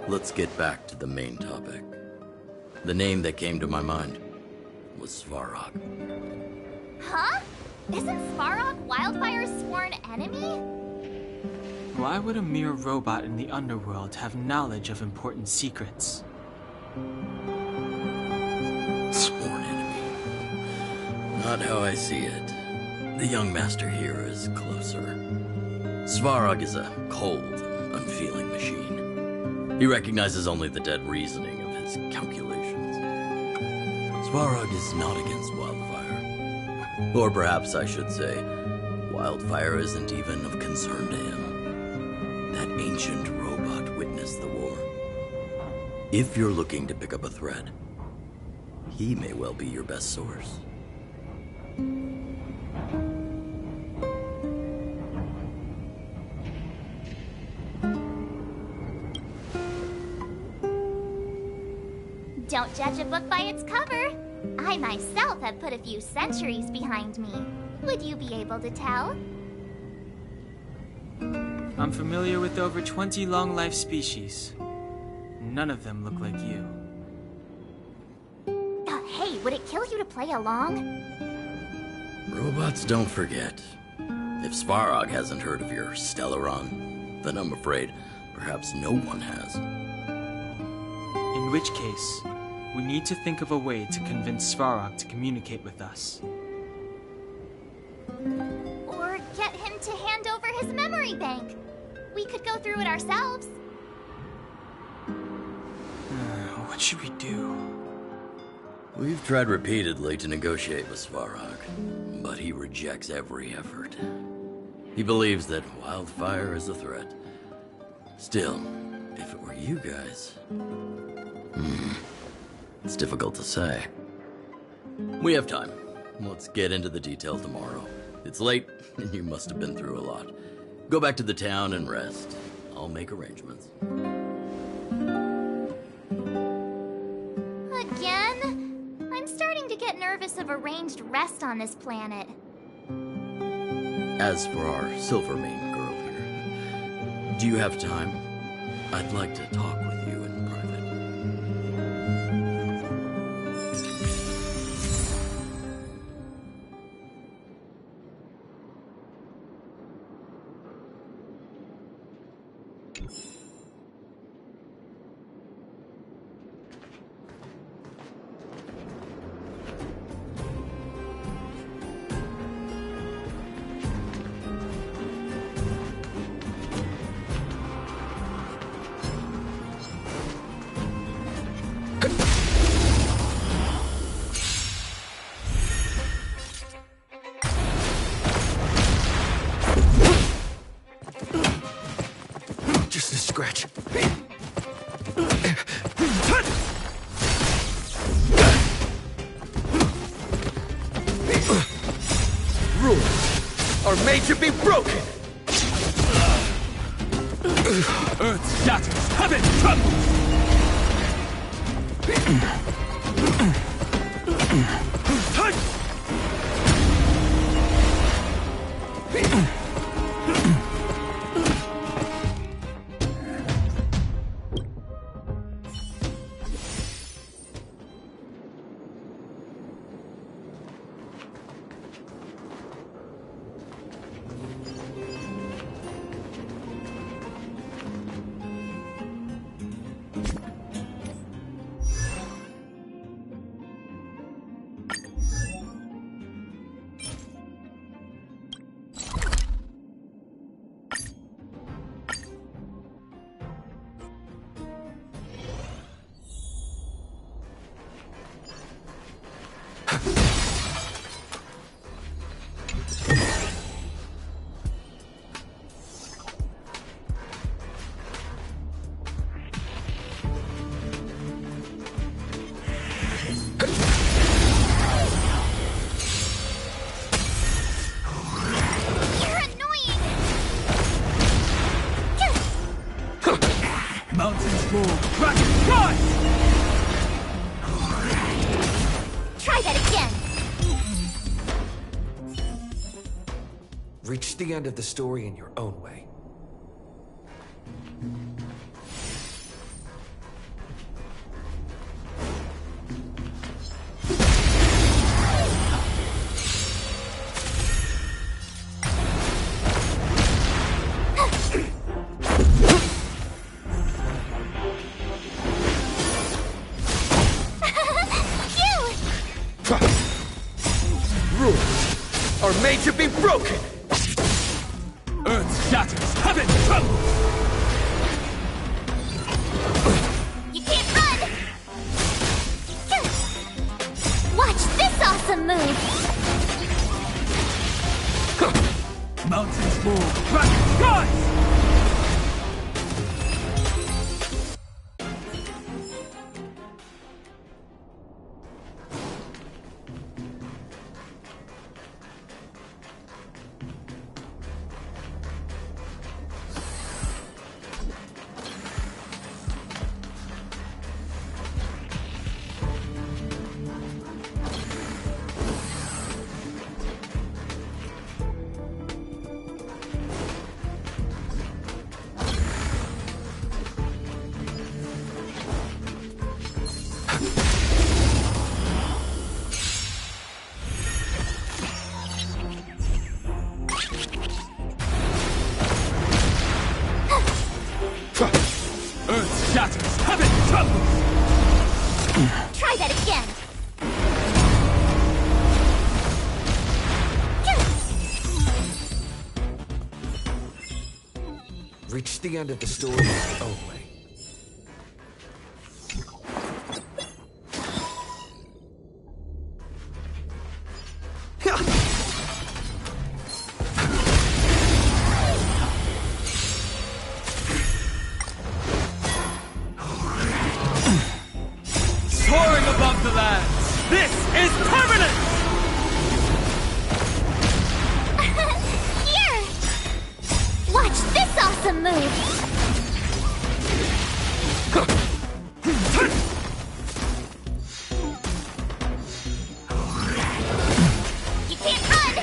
Let's get back to the main topic. The name that came to my mind was Svarog. Huh? Isn't Svarog Wildfire's sworn enemy? Why would a mere robot in the underworld have knowledge of important secrets? Sworn enemy. Not how I see it. The young master here is closer. Svarog is a cold, unfeeling machine. He recognizes only the dead reasoning of his calculations. Svarog is not against Wildfire. Or perhaps I should say, Wildfire isn't even of concern to him. That ancient robot witnessed the war. If you're looking to pick up a thread, he may well be your best source. Don't judge a book by its cover. I myself have put a few centuries behind me. Would you be able to tell? I'm familiar with over 20 long-life species. None of them look like you. Hey, would it kill you to play along? Robots don't forget. If Svarog hasn't heard of your Stellaron, then I'm afraid perhaps no one has. In which case, we need to think of a way to convince Svarog to communicate with us. Or get him to hand over his memory bank. We could go through it ourselves. What should we do? We've tried repeatedly to negotiate with Svarog, but he rejects every effort. He believes that Wildfire is a threat. Still, if it were you guys... it's difficult to say. We have time. Let's get into the details tomorrow. It's late, and you must have been through a lot. Go back to the town and rest. I'll make arrangements. Again? I'm starting to get nervous of arranged rest on this planet. As for our Silvermane girl here, do you have time? I'd like to talk with you in private. Just a scratch. Rules are made to be broken! Earth shatters, heaven trembles! Mountains move. Dragon rise! Try that again! Reach the end of the story in your own way. Rules are made to be broken! Earth shatters, heaven trembles! You can't run! Watch this awesome move! Mountains move, dragon rise! Earth shatters, heaven trembles! Try that again! Reach the end of the story in your own way. Soaring above the lands, this is permanent! Here! Watch this awesome move! You can't run!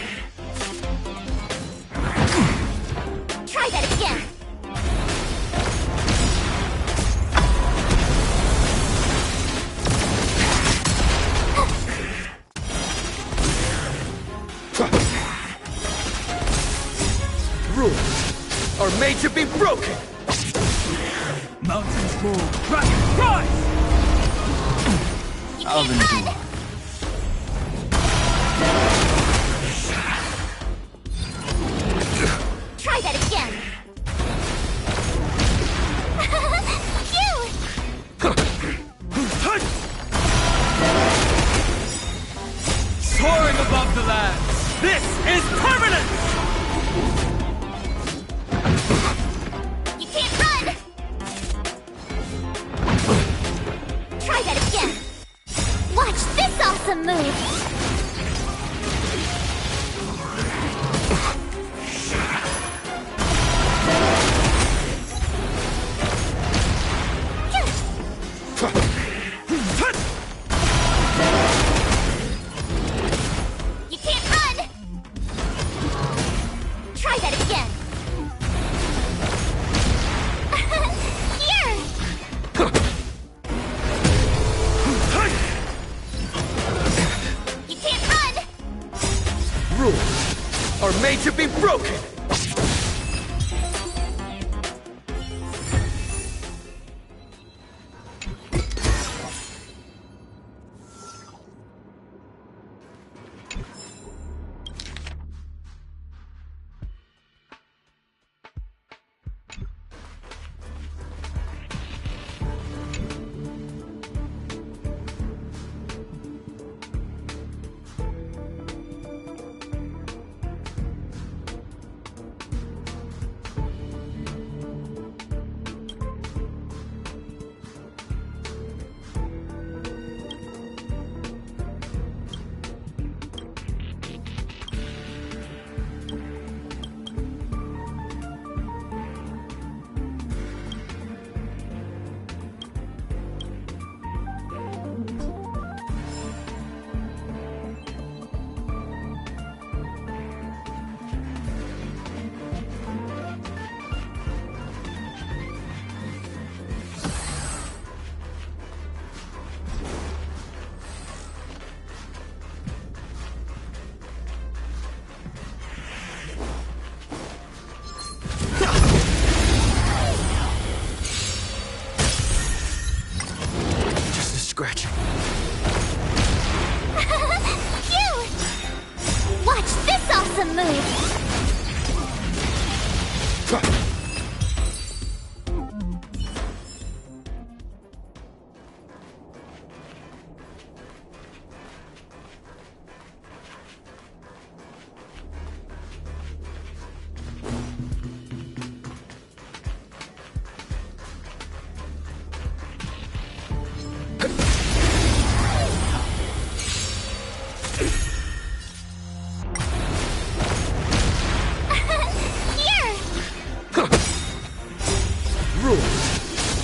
Try that again! Rules are made to be broken! Mountains move, dragon rise! You can't run! Try that again! Soaring above the lands, this is permanent! You can't run! Try that again! Watch this awesome move! You can't run! Try that again! Here! You can't run! Rules are made to be broken!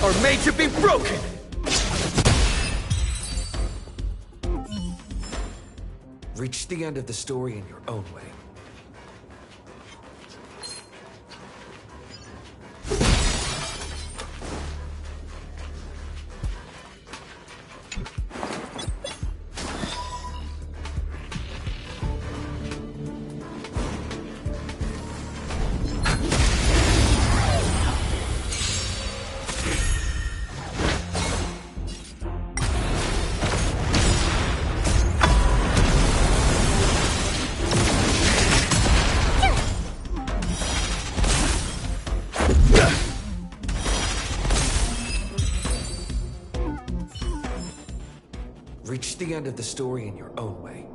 are made to be broken! Reach the end of the story in your own way. Reach the end of the story in your own way.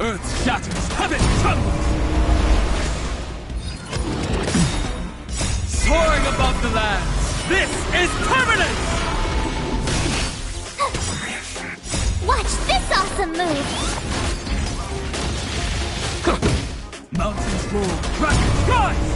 Earth shatters, heaven trembles! Soaring above the lands, this is permanent! Watch this awesome move! Mountains roar, racket skies!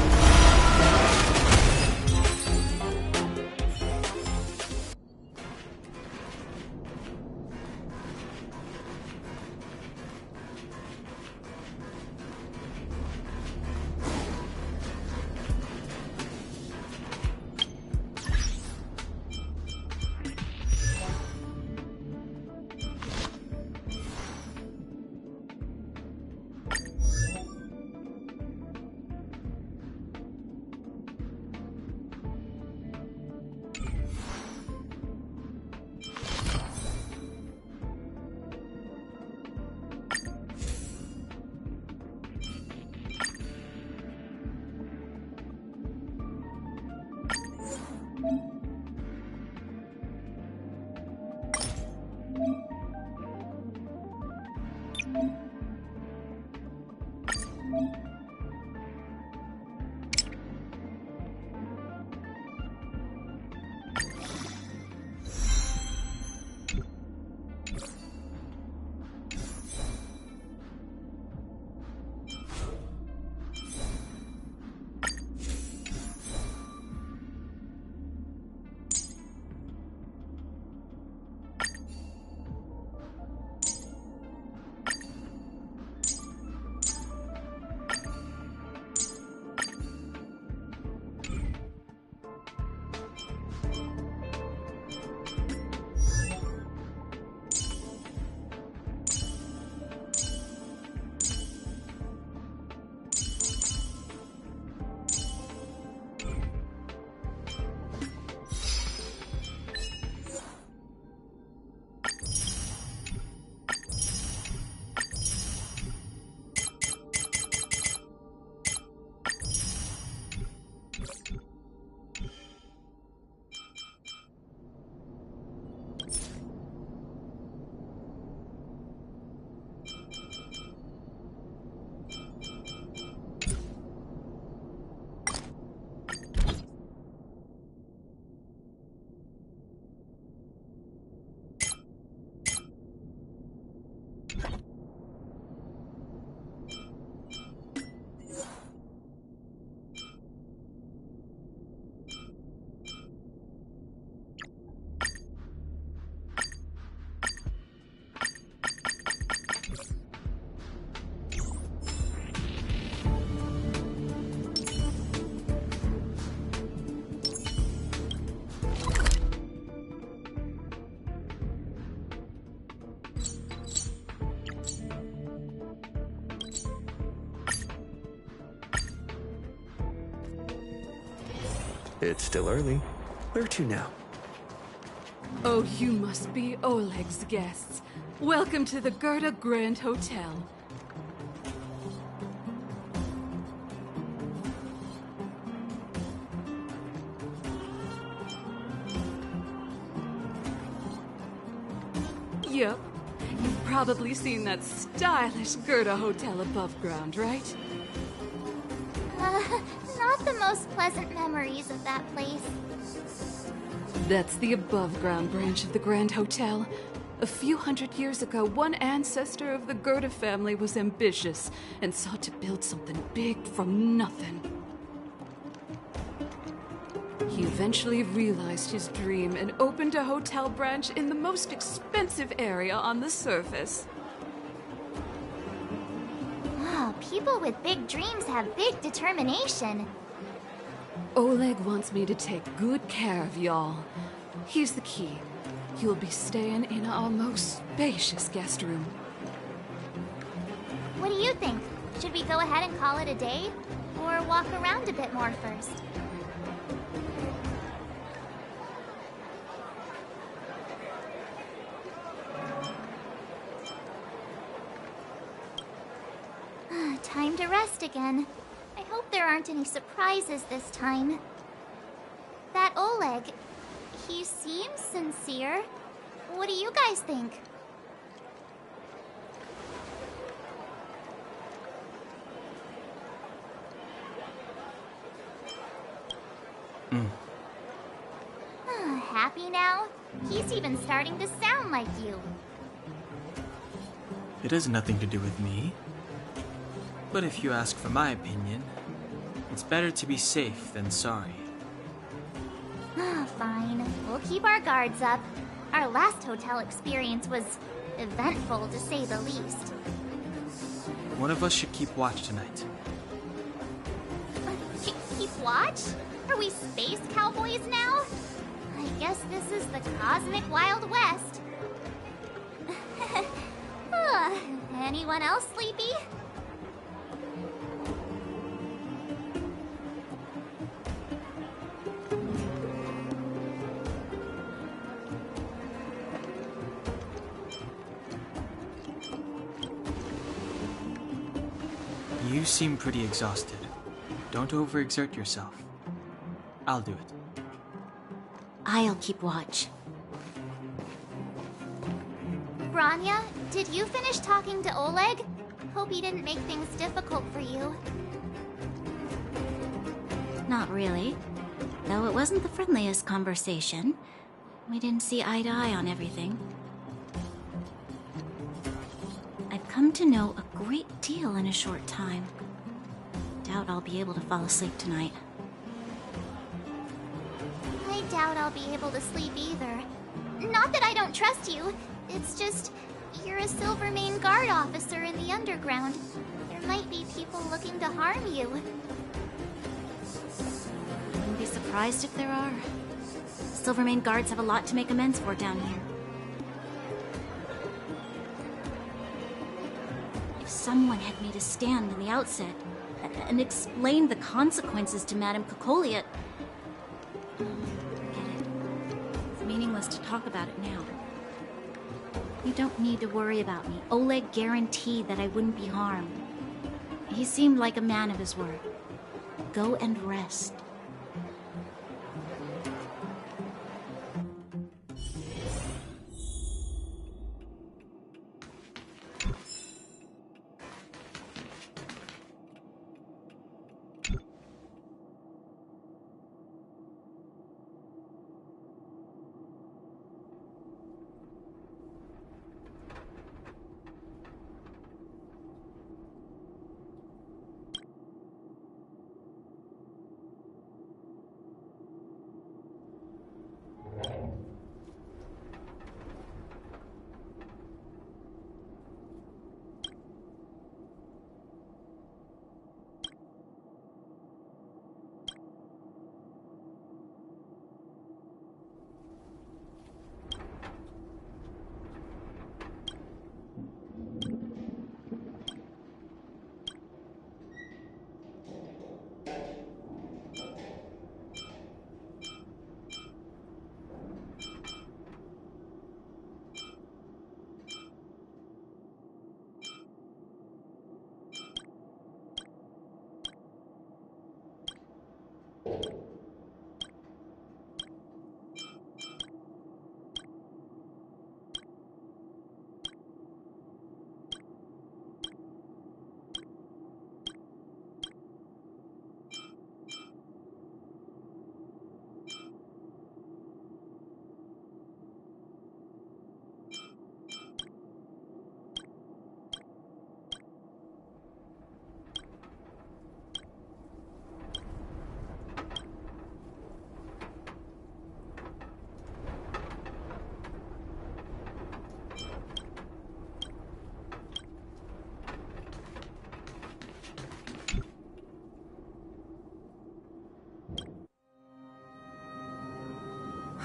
It's still early. Where to now? Oh, you must be Oleg's guests. Welcome to the Gerda Grand Hotel. Yep. You've probably seen that stylish Gerda hotel above ground, right? Not the most pleasant memories of that place. That's the above-ground branch of the Grand Hotel. A few hundred years ago, one ancestor of the Gerda family was ambitious and sought to build something big from nothing. He eventually realized his dream and opened a hotel branch in the most expensive area on the surface. Oh, people with big dreams have big determination. Oleg wants me to take good care of y'all. Here's the key. You'll be staying in our most spacious guest room. What do you think? Should we go ahead and call it a day? Or walk around a bit more first? Time to rest again. I hope there aren't any surprises this time. That Oleg, he seems sincere. What do you guys think? Happy now? He's even starting to sound like you. It has nothing to do with me. But if you ask for my opinion, it's better to be safe than sorry. Fine. We'll keep our guards up. Our last hotel experience was eventful, to say the least. One of us should keep watch tonight. Keep watch? Are we space cowboys now? I guess this is the cosmic Wild West. Anyone else sleepy? You seem pretty exhausted. Don't overexert yourself. I'll do it. I'll keep watch. Branya, did you finish talking to Oleg? Hope he didn't make things difficult for you. Not really. Though it wasn't the friendliest conversation. We didn't see eye to eye on everything. I've come to know a great deal in a short time. Doubt I'll be able to fall asleep tonight. I doubt I'll be able to sleep either. Not that I don't trust you. It's just, you're a Silvermane Guard officer in the underground. There might be people looking to harm you. Wouldn't be surprised if there are. Silvermane Guards have a lot to make amends for down here. If someone had made a stand in the outset and explained the consequences to Madame Kokolia... Forget it. It's meaningless to talk about it now. You don't need to worry about me. Oleg guaranteed that I wouldn't be harmed. He seemed like a man of his word. Go and rest.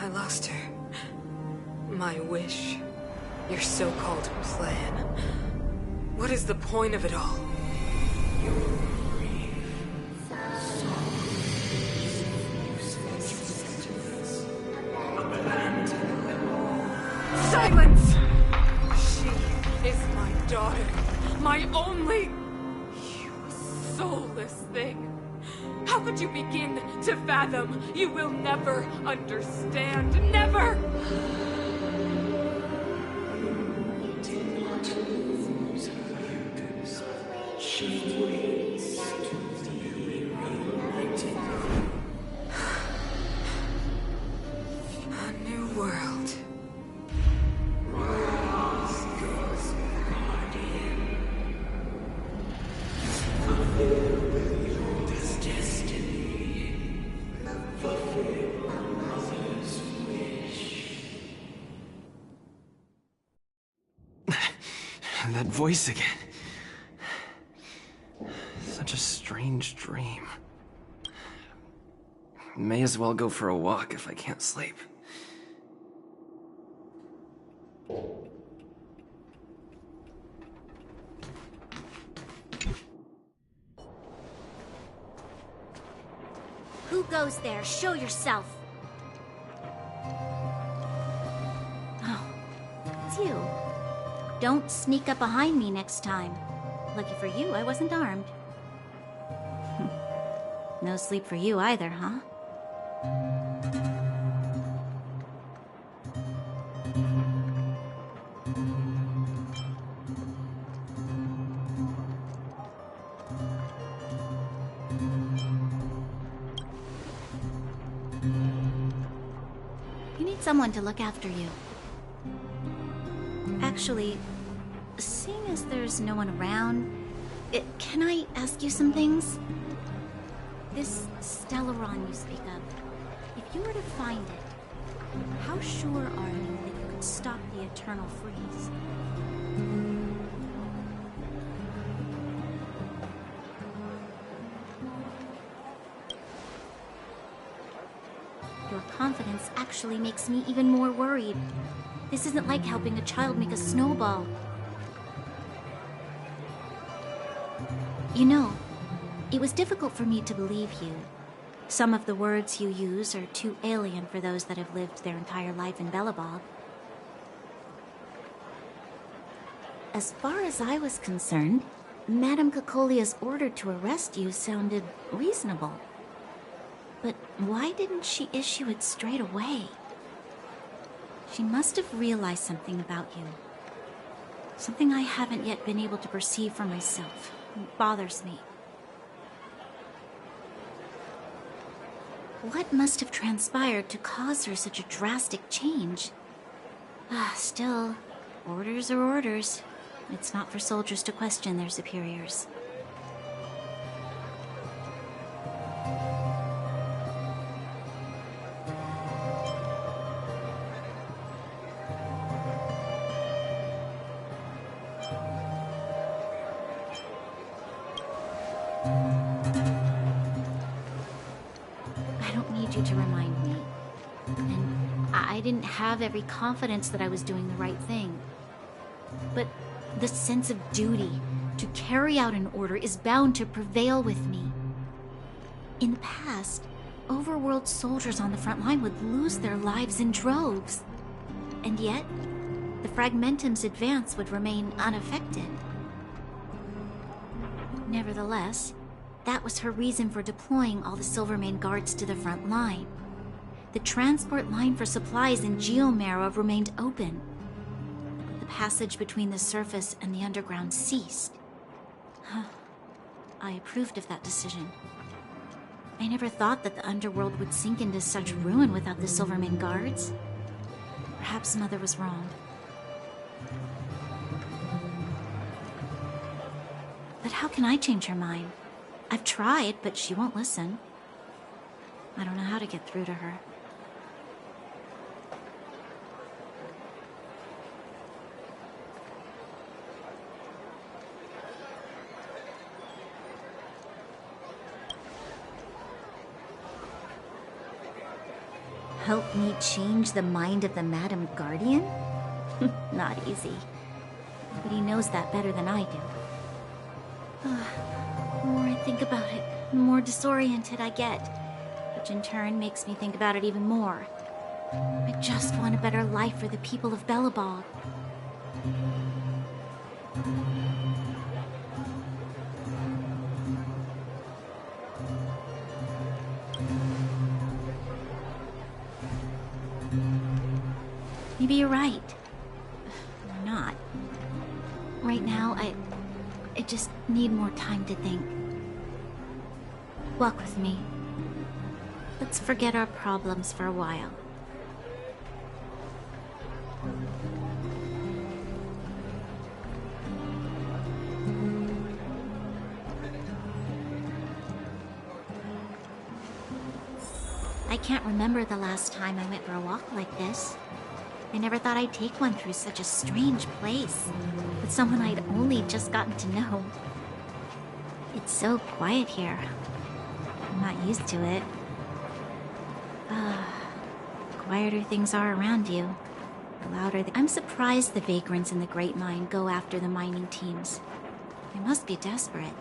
I lost her. My wish. Your so-called plan. What is the point of it all? Silence! She is my daughter. My only... You soulless thing. How could you begin to fathom? You will never understand. Never! A new world. That voice again. Such a strange dream. May as well go for a walk if I can't sleep. Who goes there? Show yourself. Oh, it's you. Don't sneak up behind me next time. Lucky for you, I wasn't armed. No sleep for you either, huh? You need someone to look after you. Actually, seeing as there's no one around, can I ask you some things? This Stellaron you speak of, if you were to find it, how sure are you that you could stop the eternal freeze? Your confidence actually makes me even more worried. This isn't like helping a child make a snowball. You know, it was difficult for me to believe you. Some of the words you use are too alien for those that have lived their entire life in Belobog. As far as I was concerned, Madame Cocolia's order to arrest you sounded reasonable. But why didn't she issue it straight away? She must have realized something about you. Something I haven't yet been able to perceive for myself. It bothers me. What must have transpired to cause her such a drastic change? Still, orders are orders. It's not for soldiers to question their superiors. I don't need you to remind me. And I didn't have every confidence that I was doing the right thing. But the sense of duty to carry out an order is bound to prevail with me. In the past, overworld soldiers on the front line would lose their lives in droves. And yet, the Fragmentum's advance would remain unaffected. Nevertheless, that was her reason for deploying all the Silvermane guards to the front line. The transport line for supplies in Geomera remained open. The passage between the surface and the underground ceased. I approved of that decision. I never thought that the underworld would sink into such ruin without the Silvermane guards. Perhaps Mother was wrong. But how can I change her mind? I've tried, but she won't listen. I don't know how to get through to her. Help me change the mind of the Madam Guardian? Not easy. But he knows that better than I do. The more I think about it, the more disoriented I get. Which in turn makes me think about it even more. I just want a better life for the people of Belobog. Maybe you're right. Or not. Right now, I just need more time to think. Walk with me. Let's forget our problems for a while. I can't remember the last time I went for a walk like this. I never thought I'd take one through such a strange place, with someone I'd only just gotten to know. It's so quiet here. I'm not used to it. Quieter things are around you, the louder I'm surprised the vagrants in the Great Mine go after the mining teams. They must be desperate.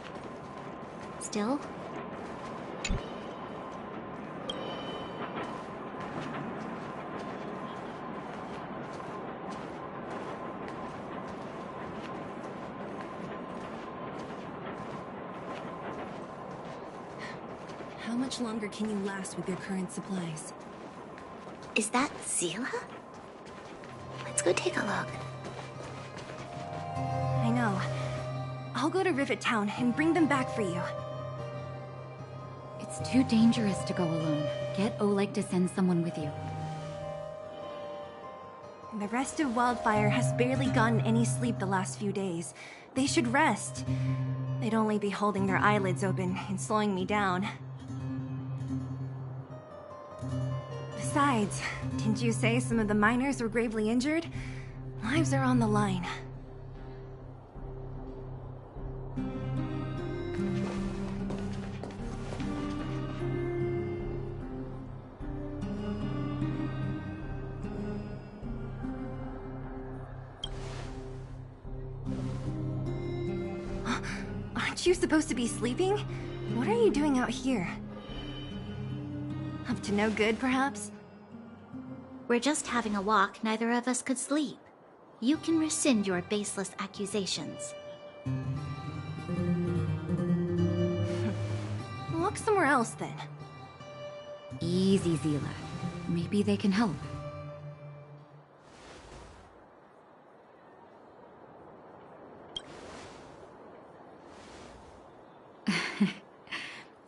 Still, How much longer can you last with your current supplies? is that Zila? Let's go take a look. I know. I'll go to Rivet Town and bring them back for you. It's too dangerous to go alone. Get Oleg to send someone with you. The rest of Wildfire has barely gotten any sleep the last few days. They should rest. They'd only be holding their eyelids open and slowing me down. Besides, didn't you say some of the miners were gravely injured? Lives are on the line. Aren't you supposed to be sleeping? What are you doing out here? Up to no good, perhaps? We're just having a walk. Neither of us could sleep. You can rescind your baseless accusations. Look somewhere else, then. Easy, Zila. Maybe they can help.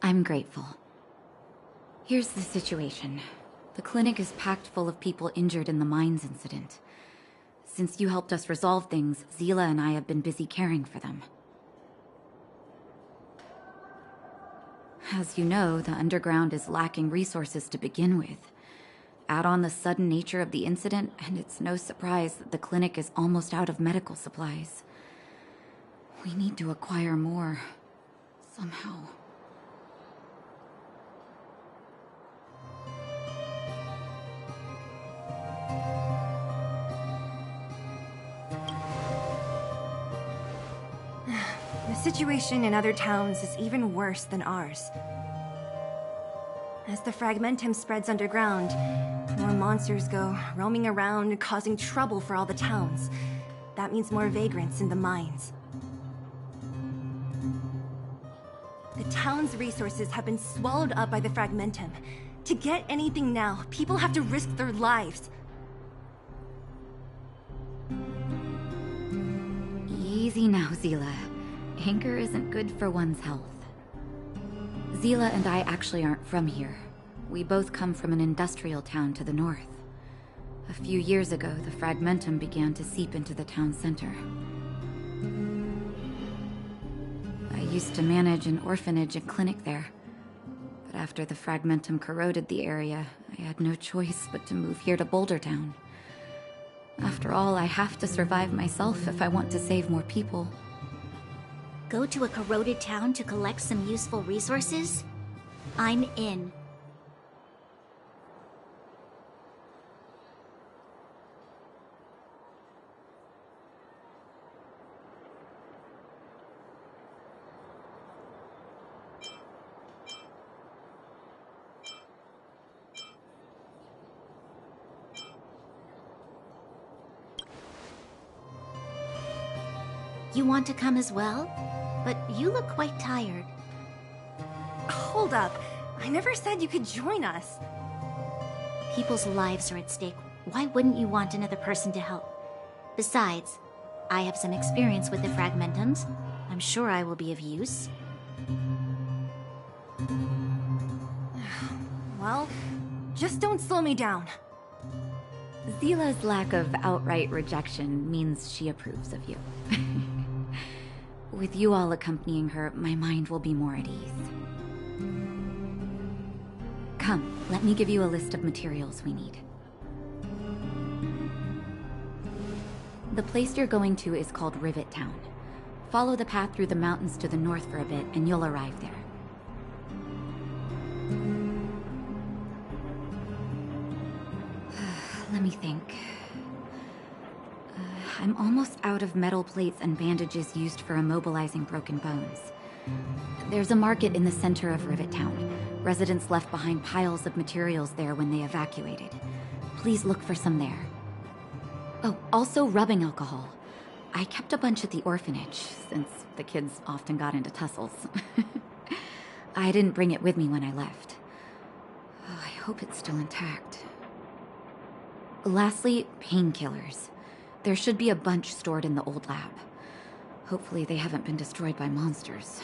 I'm grateful. Here's the situation. The clinic is packed full of people injured in the mines incident. Since you helped us resolve things, Zila and I have been busy caring for them. As you know, the underground is lacking resources to begin with. Add on the sudden nature of the incident, and it's no surprise that the clinic is almost out of medical supplies. We need to acquire more, somehow. The situation in other towns is even worse than ours. As the fragmentum spreads underground, more monsters go roaming around, causing trouble for all the towns. That means more vagrants in the mines. The town's resources have been swallowed up by the fragmentum. To get anything now, people have to risk their lives. Easy now, Zila. Anger isn't good for one's health. Zila and I actually aren't from here. We both come from an industrial town to the north. A few years ago, the fragmentum began to seep into the town center. I used to manage an orphanage and clinic there. But after the fragmentum corroded the area, I had no choice but to move here to Boulder Town. After all, I have to survive myself if I want to save more people. Go to a corroded town to collect some useful resources? I'm in. You want to come as well? But you look quite tired. Hold up. I never said you could join us. People's lives are at stake. Why wouldn't you want another person to help? Besides, I have some experience with the Fragmentums. I'm sure I will be of use. Well, just don't slow me down. Zila's lack of outright rejection means she approves of you. With you all accompanying her, my mind will be more at ease. Come, let me give you a list of materials we need. The place you're going to is called Rivet Town. Follow the path through the mountains to the north for a bit, and you'll arrive there. Let me think. I'm almost out of metal plates and bandages used for immobilizing broken bones. There's a market in the center of Rivet Town. Residents left behind piles of materials there when they evacuated. Please look for some there. Oh, also rubbing alcohol. I kept a bunch at the orphanage, since the kids often got into tussles. I didn't bring it with me when I left. Oh, I hope it's still intact. Lastly, painkillers. There should be a bunch stored in the old lab. Hopefully they haven't been destroyed by monsters.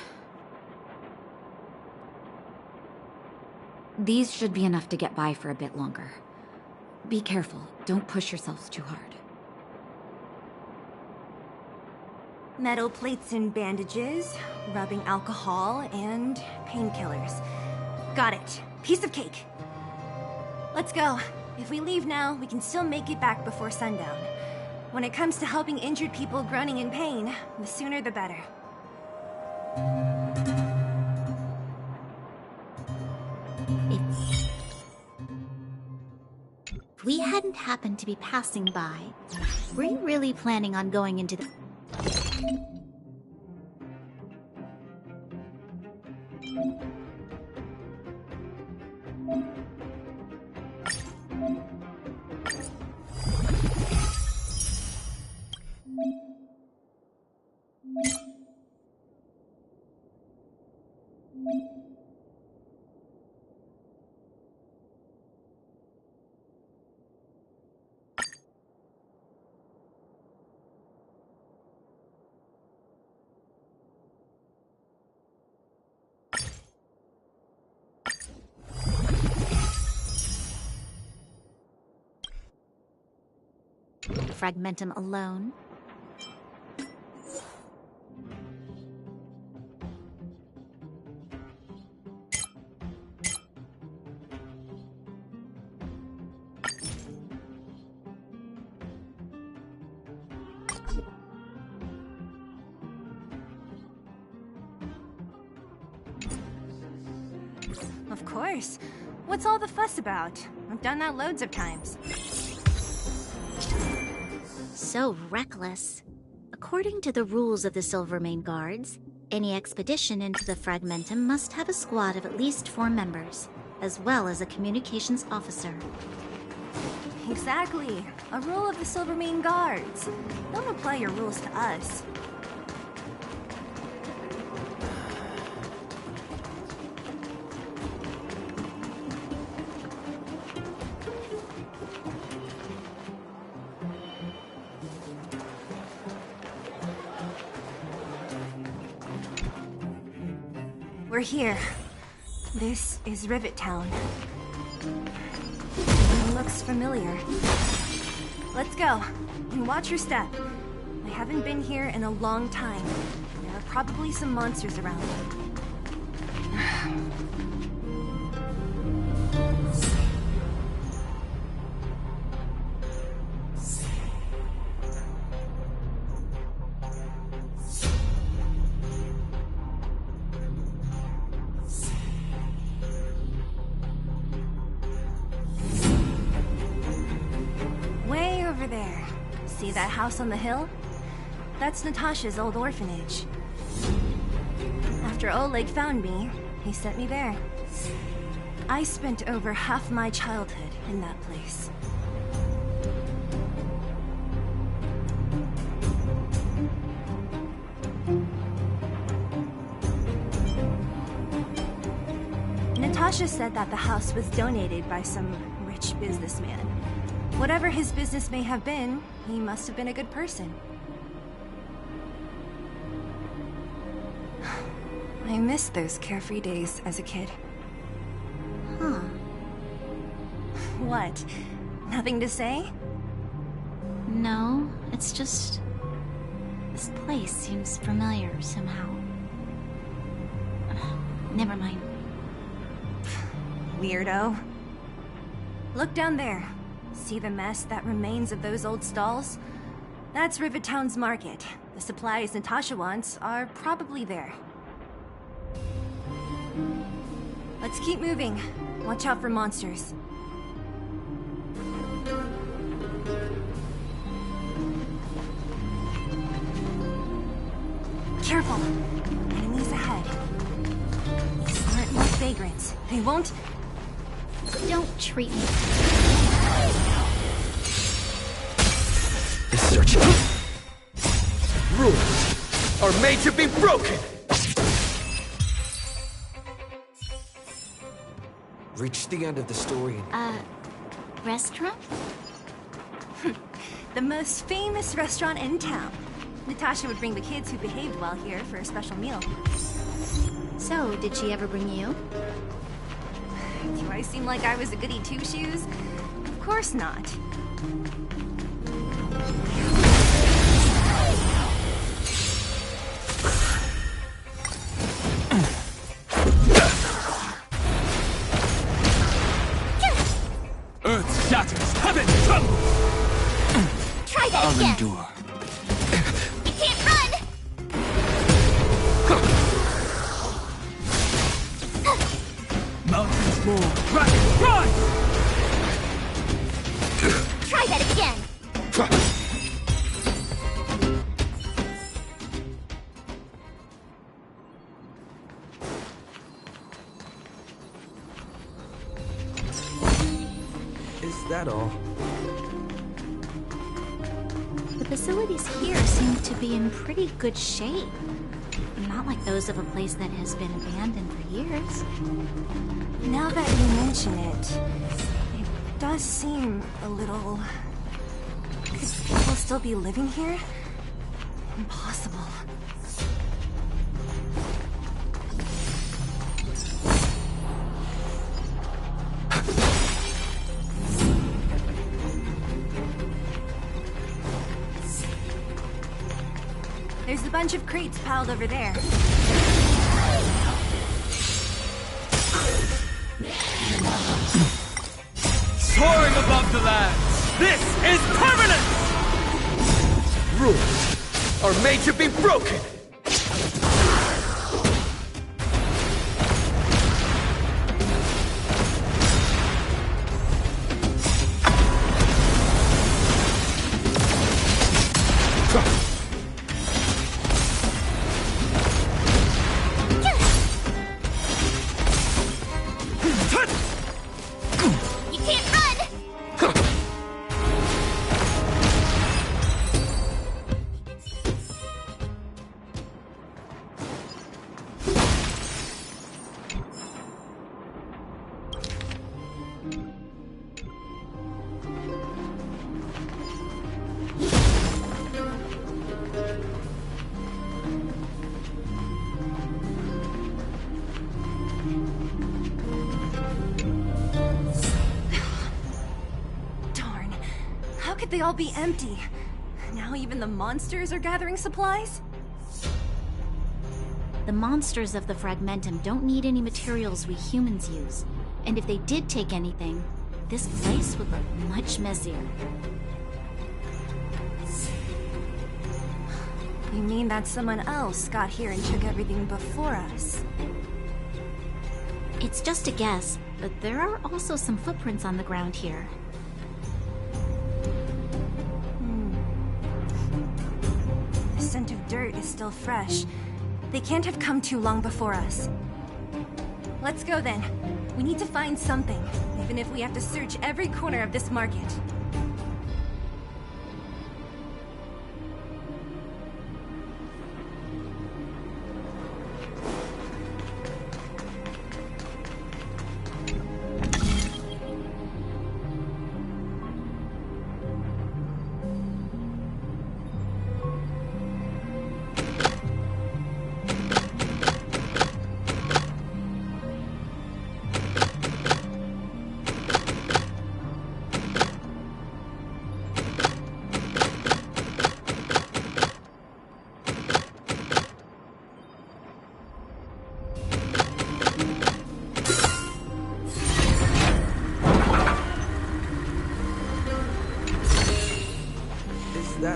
These should be enough to get by for a bit longer. Be careful, don't push yourselves too hard. Metal plates and bandages, rubbing alcohol, and painkillers. Got it. Piece of cake. Let's go. If we leave now, we can still make it back before sundown. When it comes to helping injured people groaning in pain, the sooner the better. If we hadn't happened to be passing by, were you really planning on going into the... Fragmentum alone? Of course. What's all the fuss about? I've done that loads of times. So reckless. According to the rules of the Silvermane Guards, any expedition into the Fragmentum must have a squad of at least 4 members, as well as a communications officer. Exactly. A rule of the Silvermane Guards. Don't apply your rules to us. We're here. This is Rivet Town. It looks familiar. Let's go. And watch your step. I haven't been here in a long time. There are probably some monsters around. See that house on the hill? That's Natasha's old orphanage. After Oleg found me, he sent me there. I spent over half my childhood in that place. Natasha said that the house was donated by some rich businessman. Whatever his business may have been, he must have been a good person. I miss those carefree days as a kid. Huh. What? Nothing to say? No, it's just... this place seems familiar somehow. Never mind. Weirdo. Look down there. See the mess that remains of those old stalls? That's Rivettown's market. The supplies Natasha wants are probably there. Let's keep moving. Watch out for monsters. Careful. Enemies ahead. These aren't no vagrants. They won't... Don't treat me. Is searching. Rules are made to be broken! Reach the end of the story and... Restaurant? The most famous restaurant in town. Natasha would bring the kids who behaved well here for a special meal. So, did she ever bring you? Do I seem like I was a goody two-shoes? Of course not. Earth shatters, heaven trembles! Try that I'll again. endure. You can't run! Mountains roar, dragons rise! Try that again! Is that all? The facilities here seem to be in pretty good shape. Not like those of a place that has been abandoned for years. Now that you mention it, it does seem a little... Could people still be living here? Impossible. There's a bunch of crates piled over there. Soaring above the lands, this is permanent! Rules are made to be broken! You can't run! Darn. How could they all be empty? Now even the monsters are gathering supplies? The monsters of the Fragmentum don't need any materials we humans use. And if they did take anything, this place would look much messier. You mean that someone else got here and took everything before us? It's just a guess, but there are also some footprints on the ground here. The scent of dirt is still fresh. They can't have come too long before us. Let's go then. We need to find something, even if we have to search every corner of this market.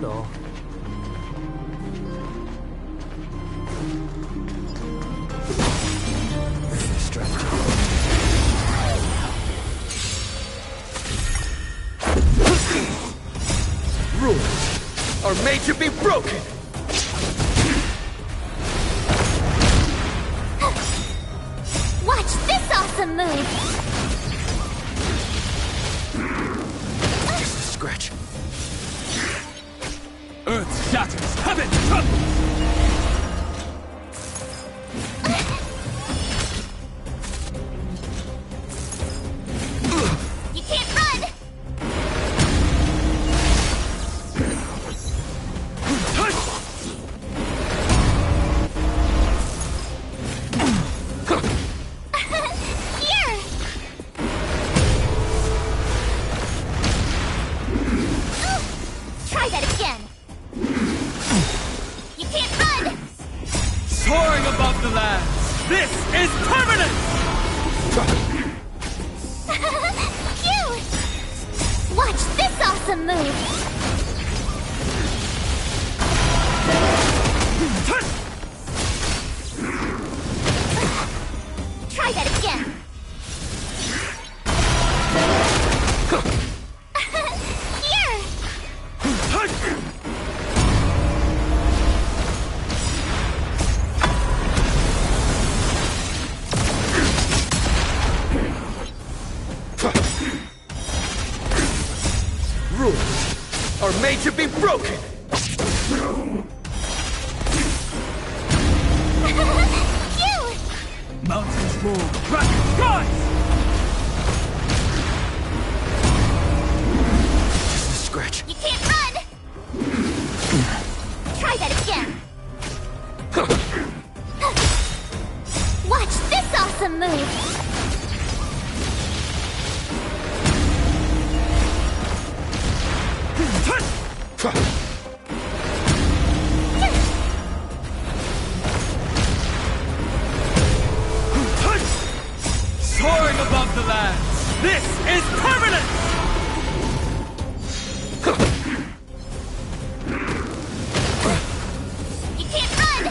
that all? Rules are made to be broken! Watch this awesome move! Just a scratch. Earth shatters, heaven trembles! You can't run! Here! Try that again! You can't run! Soaring above the lands, this is permanent! Cute! Watch this awesome move! Try that again! Here! Rules are made to be broken! Cute! Mountains move, rockets rise! Just a scratch. You can't run! Try that again! Watch this awesome move! Soaring above the lands, this is permanent! You can't run!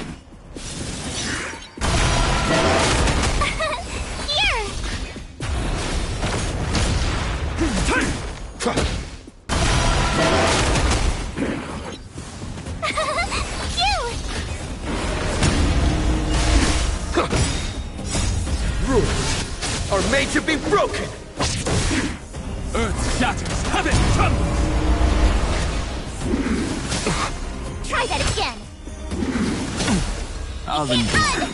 Here! Cute! Rules are made to be broken! Earth shatters, heaven trembles! Try that again! I'll Can't run!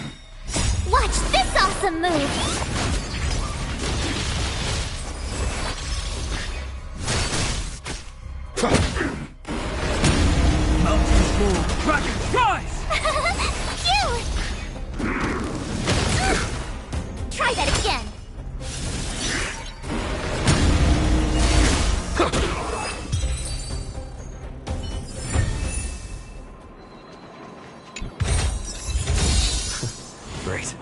Watch this awesome move! Mountains move, rockets rise! Cute! Try that again! Great.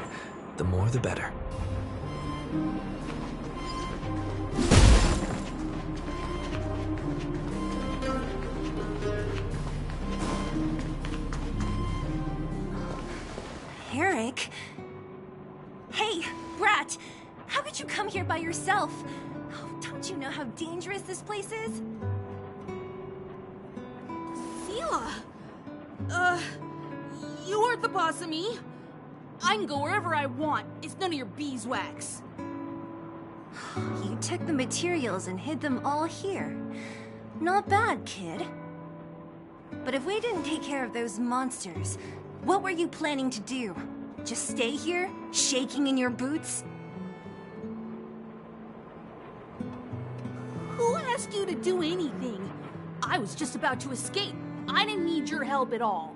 The more the better. Eric? Hey, Brat! How could you come here by yourself? Oh, don't you know how dangerous this place is? Sela! You aren't the boss of me. I can go wherever I want. It's none of your beeswax. You took the materials and hid them all here. Not bad, kid. But if we didn't take care of those monsters, what were you planning to do? Just stay here, shaking in your boots? Who asked you to do anything? I was just about to escape. I didn't need your help at all.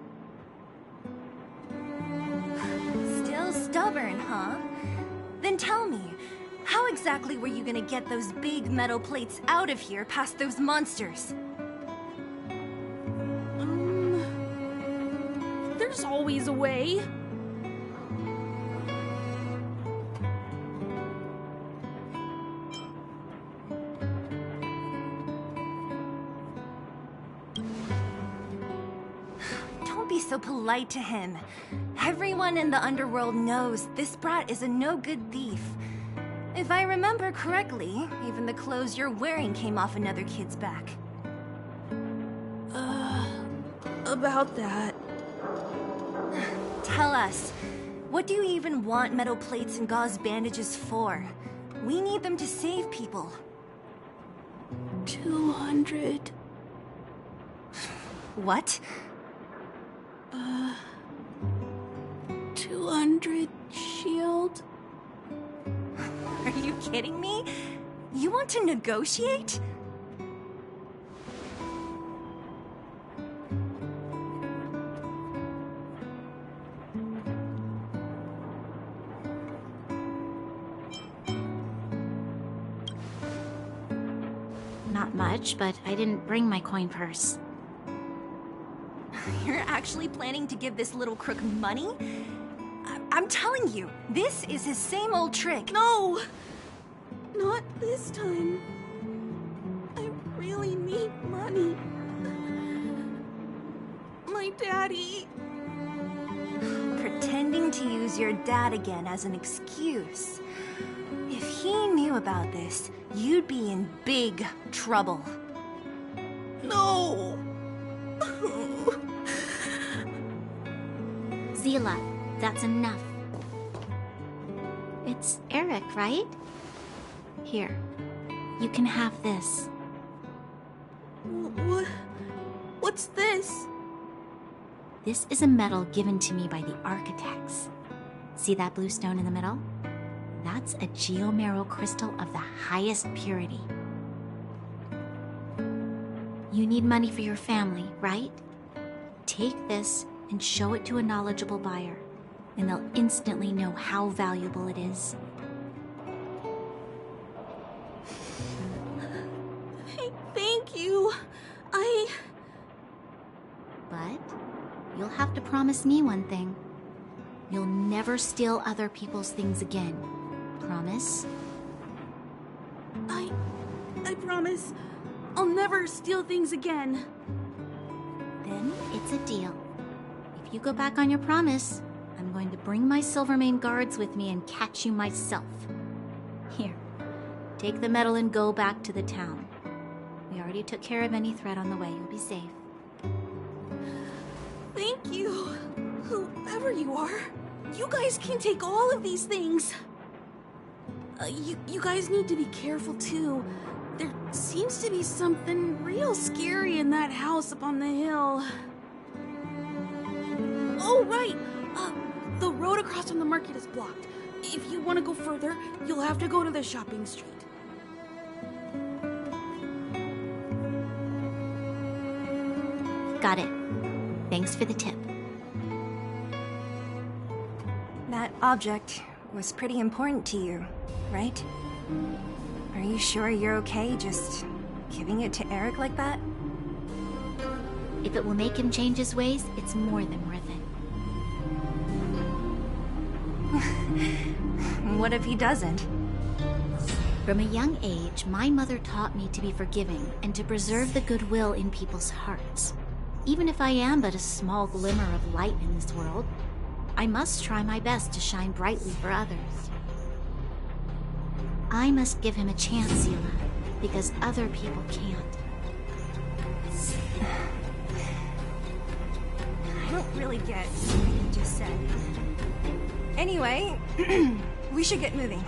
Still stubborn, huh? Then tell me, how exactly were you gonna get those big metal plates out of here past those monsters? There's always a way. so polite to him? Everyone in the underworld knows this brat is a no-good thief. If I remember correctly, even the clothes you're wearing came off another kid's back. About that. Tell us, what do you even want metal plates and gauze bandages for? We need them to save people. 200. What? 200 shield. Are you kidding me? You want to negotiate? Not much, but I didn't bring my coin purse. You're actually planning to give this little crook money? I'm telling you, this is his same old trick. No! Not this time. I really need money. My daddy. Pretending to use your dad again as an excuse. If he knew about this, you'd be in big trouble. No! Zila, that's enough. It's Eric, right? Here, you can have this. What's this? This is a medal given to me by the architects. See that blue stone in the middle? That's a geomerald crystal of the highest purity. You need money for your family, right? Take this and show it to a knowledgeable buyer, and they'll instantly know how valuable it is. Thank you. But you'll have to promise me one thing. You'll never steal other people's things again. Promise? I promise. I'll never steal things again. Then it's a deal. If you go back on your promise, I'm going to bring my Silvermane guards with me and catch you myself. Here, take the medal and go back to the town. We already took care of any threat on the way. You'll be safe. Thank you. Whoever you are, you guys can take all of these things. You guys need to be careful too. There seems to be something real scary in that house up on the hill. Oh, right! The road across from the market is blocked. If you want to go further, you'll have to go to the shopping street. Got it. Thanks for the tip. That object was pretty important to you, right? Are you sure you're okay just giving it to Eric like that? If it will make him change his ways, it's more than worth it. What if he doesn't? From a young age, my mother taught me to be forgiving and to preserve the goodwill in people's hearts. Even if I am but a small glimmer of light in this world, I must try my best to shine brightly for others. I must give him a chance, Zila, because other people can't. I don't really get what you just said. Anyway, we should get moving.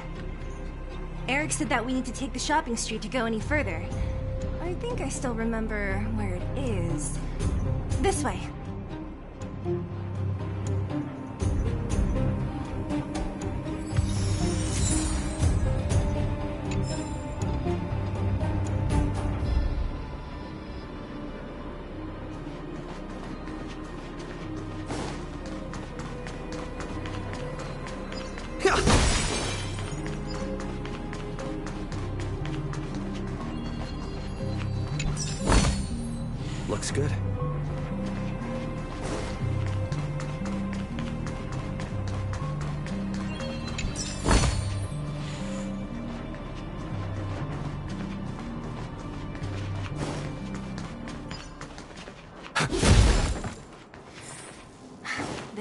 Eric said that we need to take the shopping street to go any further. I think I still remember where it is. This way. Looks good.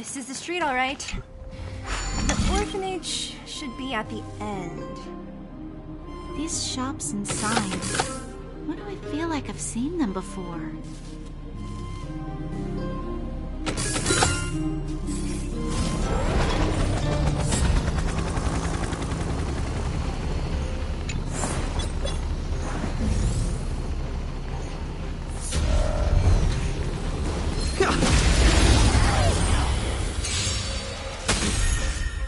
This is the street, all right. The orphanage should be at the end. These shops and signs. Why do I feel like I've seen them before?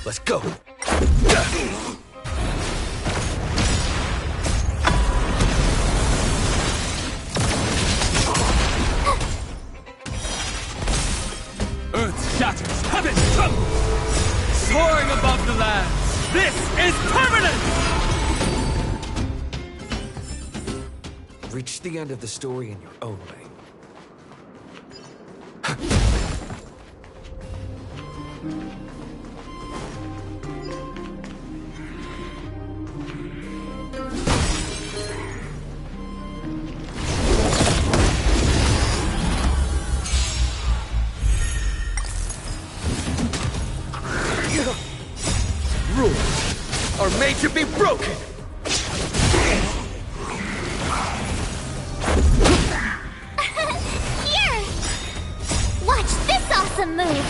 Let's go. Earth shatters, heaven trembles! Soaring above the lands, this is permanent! Reach the end of the story in your own way. Rules are made to be broken! Here! Watch this awesome move!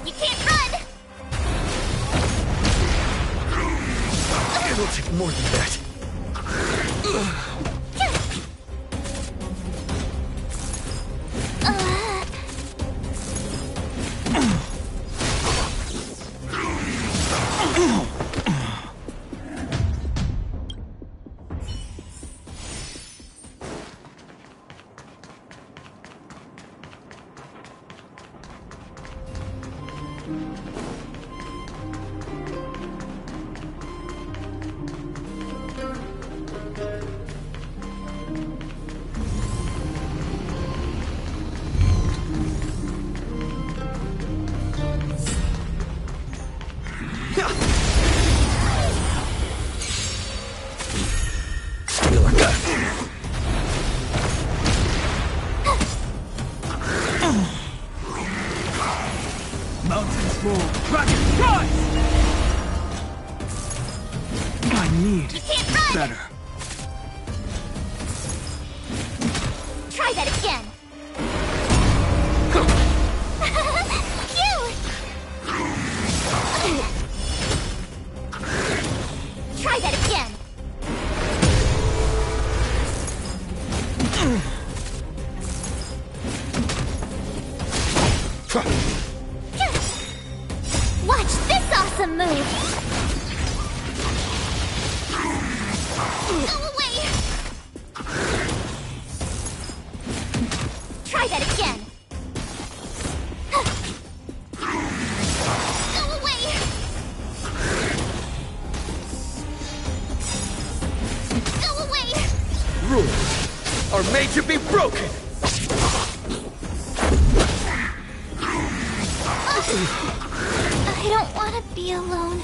You can't run! It'll take more than that. Mountains move, dragons rise! I need better. Try that again! Cute! Try that again! Watch this awesome move! Go away! Try that again! Go away! Go away! Rules are made to be broken! I don't want to be alone.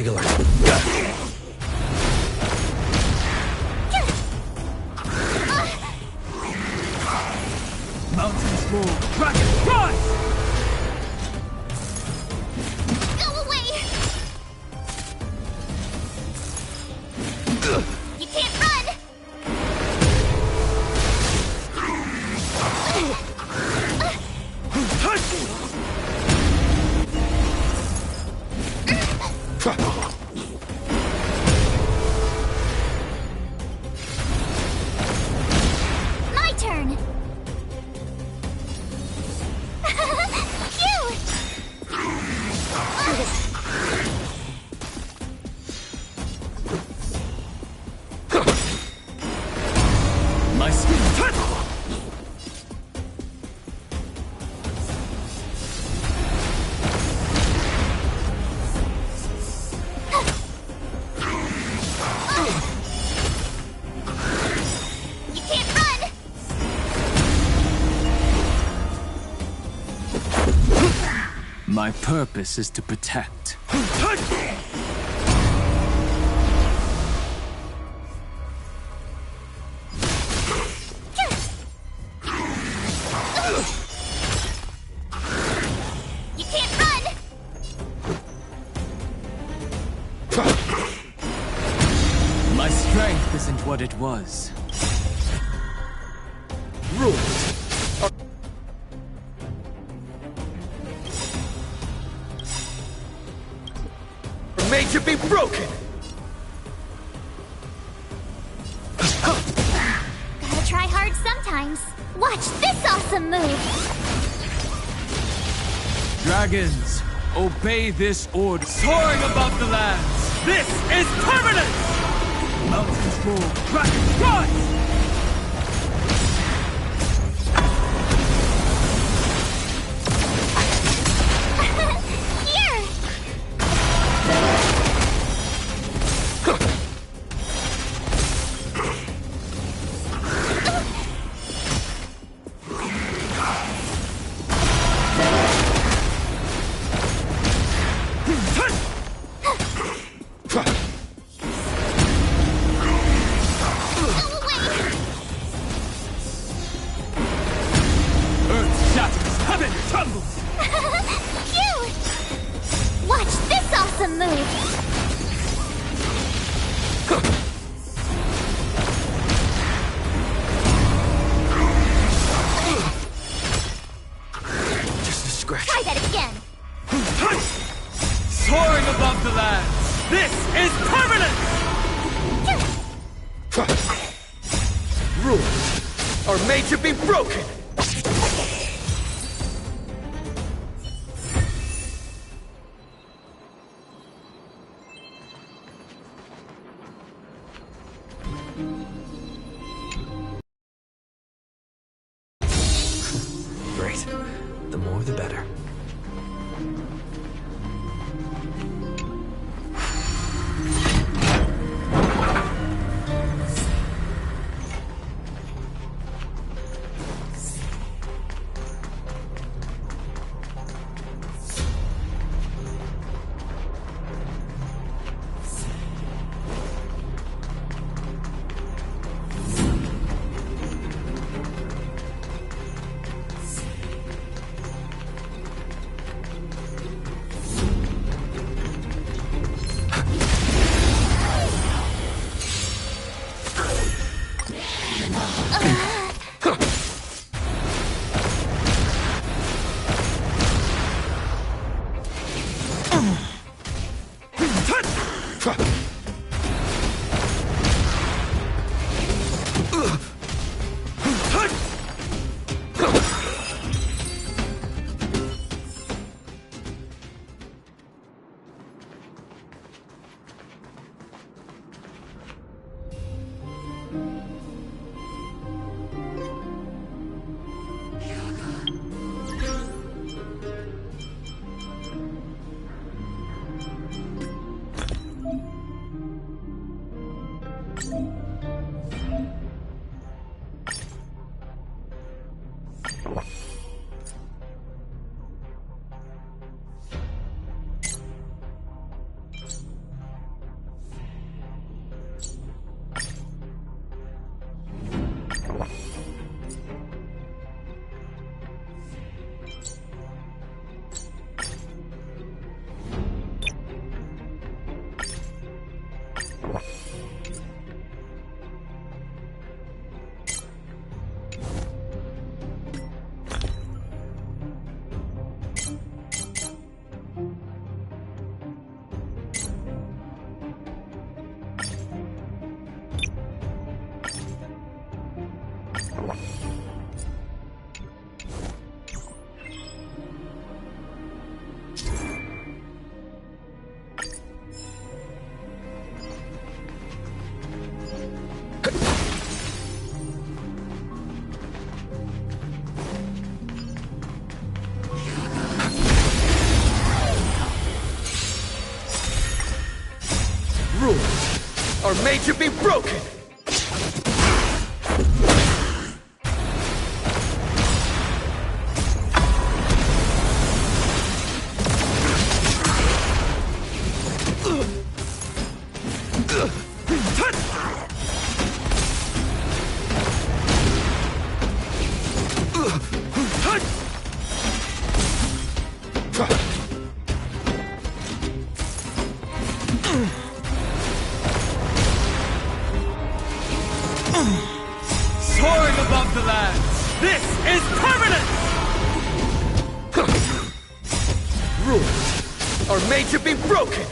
Stay alert. Mountains fall, dragons rise! Go away! You can't run! My turn! My skin You can't run! My purpose is to protect. You can't run! My strength isn't what it was. Rules are made to be broken! Gotta try hard sometimes. Watch this awesome move! Dragons, obey this order. Soaring above the lands, this is permanent! Mountains fall, dragons rise! Here! Earth shatters, heaven trembles! Phew! Watch this awesome move! Just a scratch. Try that again! Soaring above the lands, this is permanent! Rules are made to be broken! Great. The more the better. are made to be broken! Soaring above the lands, this is permanent! Rules are made to be broken!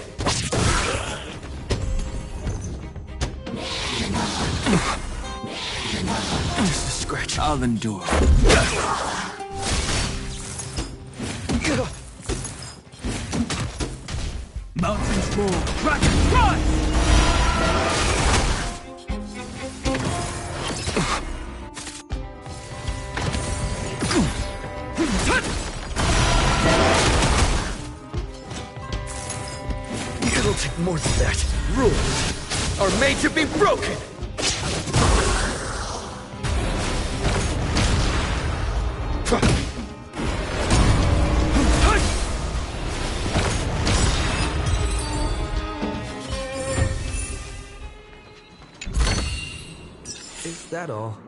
Just a scratch. I'll endure. Mountains roar, dragons rise! It'll take more than that. Rules are made to be broken! Is that all?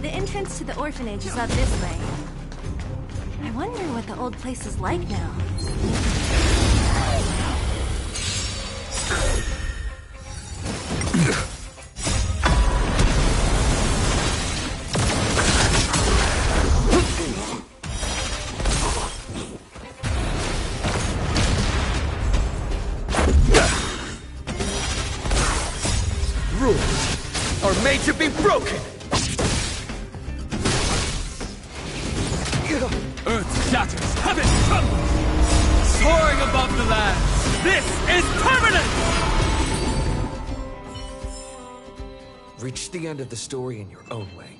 The entrance to the orphanage is up this way. I wonder what the old place is like now. Rules are made to be broken! Earth shatters, heaven trembles! Soaring above the lands, this is permanent! Reach the end of the story in your own way.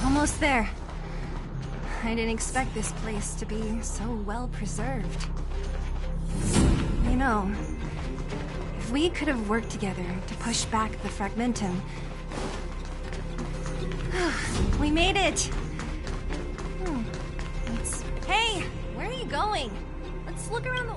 Almost there. I didn't expect this place to be so well preserved. You know, if we could have worked together to push back the Fragmentum... We made it! Hey! Where are you going? Let's look around the...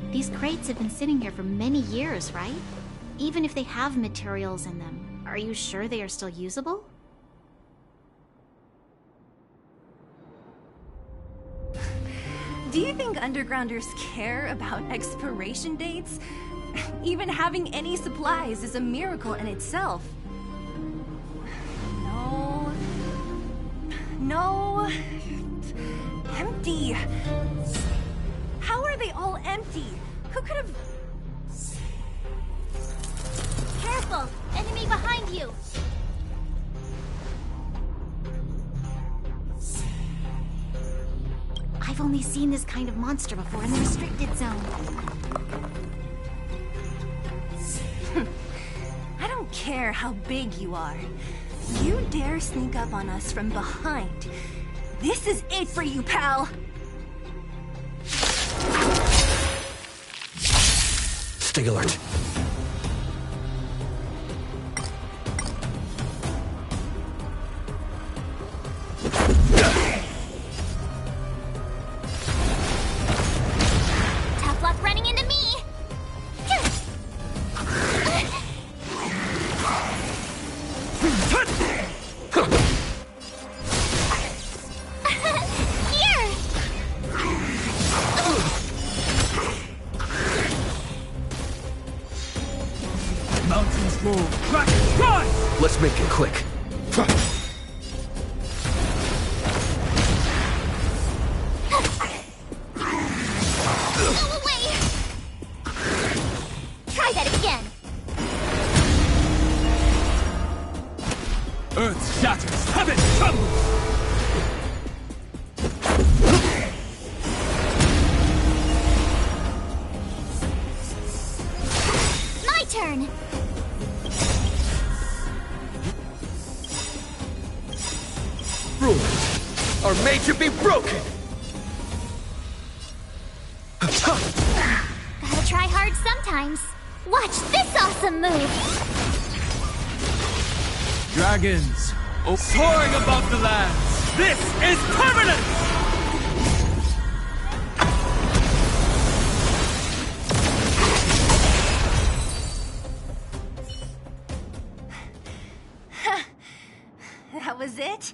These crates have been sitting here for many years, right? Even if they have materials in them, are you sure they are still usable? Do you think undergrounders care about expiration dates? Even having any supplies is a miracle in itself. No. No. Empty. How are they all empty? Who could have... Careful! Enemy behind you! I've only seen this kind of monster before in the restricted zone. I don't care how big you are. You dare sneak up on us from behind. This is it for you, pal! Stay alert. Tough luck running into me! Here! Mountains roll. Crack! Rise! Let's make it quick. Go away! Try that again! Earth shatters. Heaven trembles. My turn! Rules are made to be broken. Gotta try hard sometimes. Watch this awesome move! Dragons, soaring above the lands. This is permanence! That was it?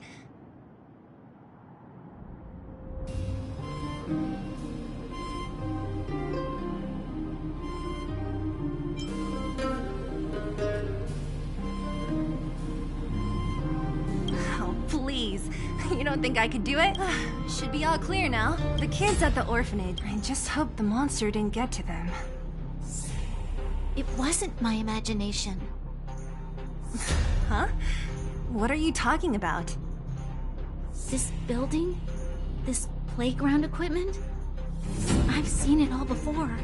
Oh, please. You don't think I could do it? Should be all clear now. The kids at the orphanage. I just hope the monster didn't get to them. It wasn't my imagination. Huh? What are you talking about? This building? This playground equipment? I've seen it all before.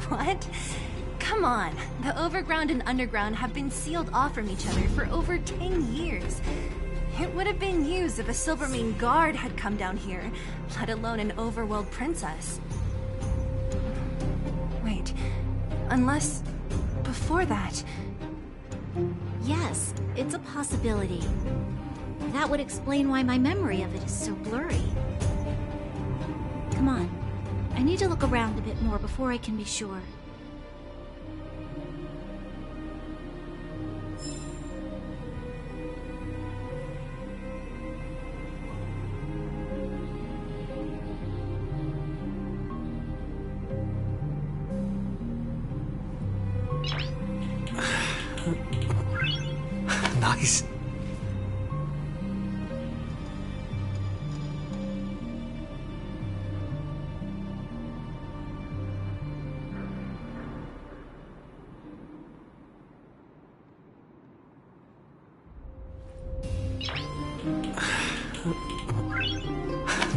What? Come on. The overground and underground have been sealed off from each other for over 10 years. It would have been used if a Silvermane guard had come down here, let alone an overworld princess. Wait, unless before that... Yes, it's a possibility. That would explain why my memory of it is so blurry. Come on. I need to look around a bit more before I can be sure. Nice.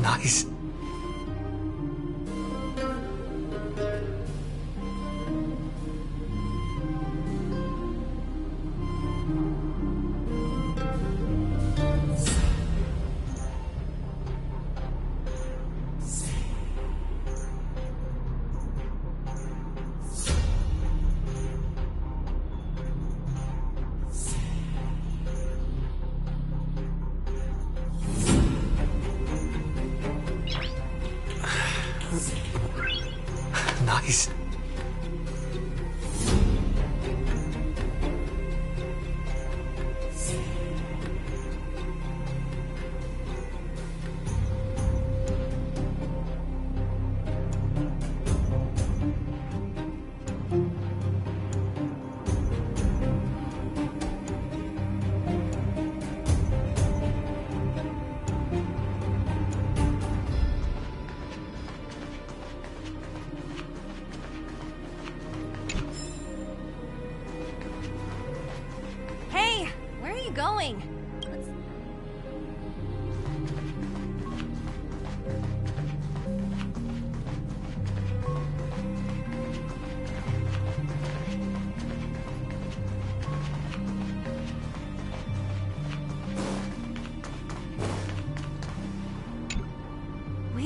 Nice. Nice.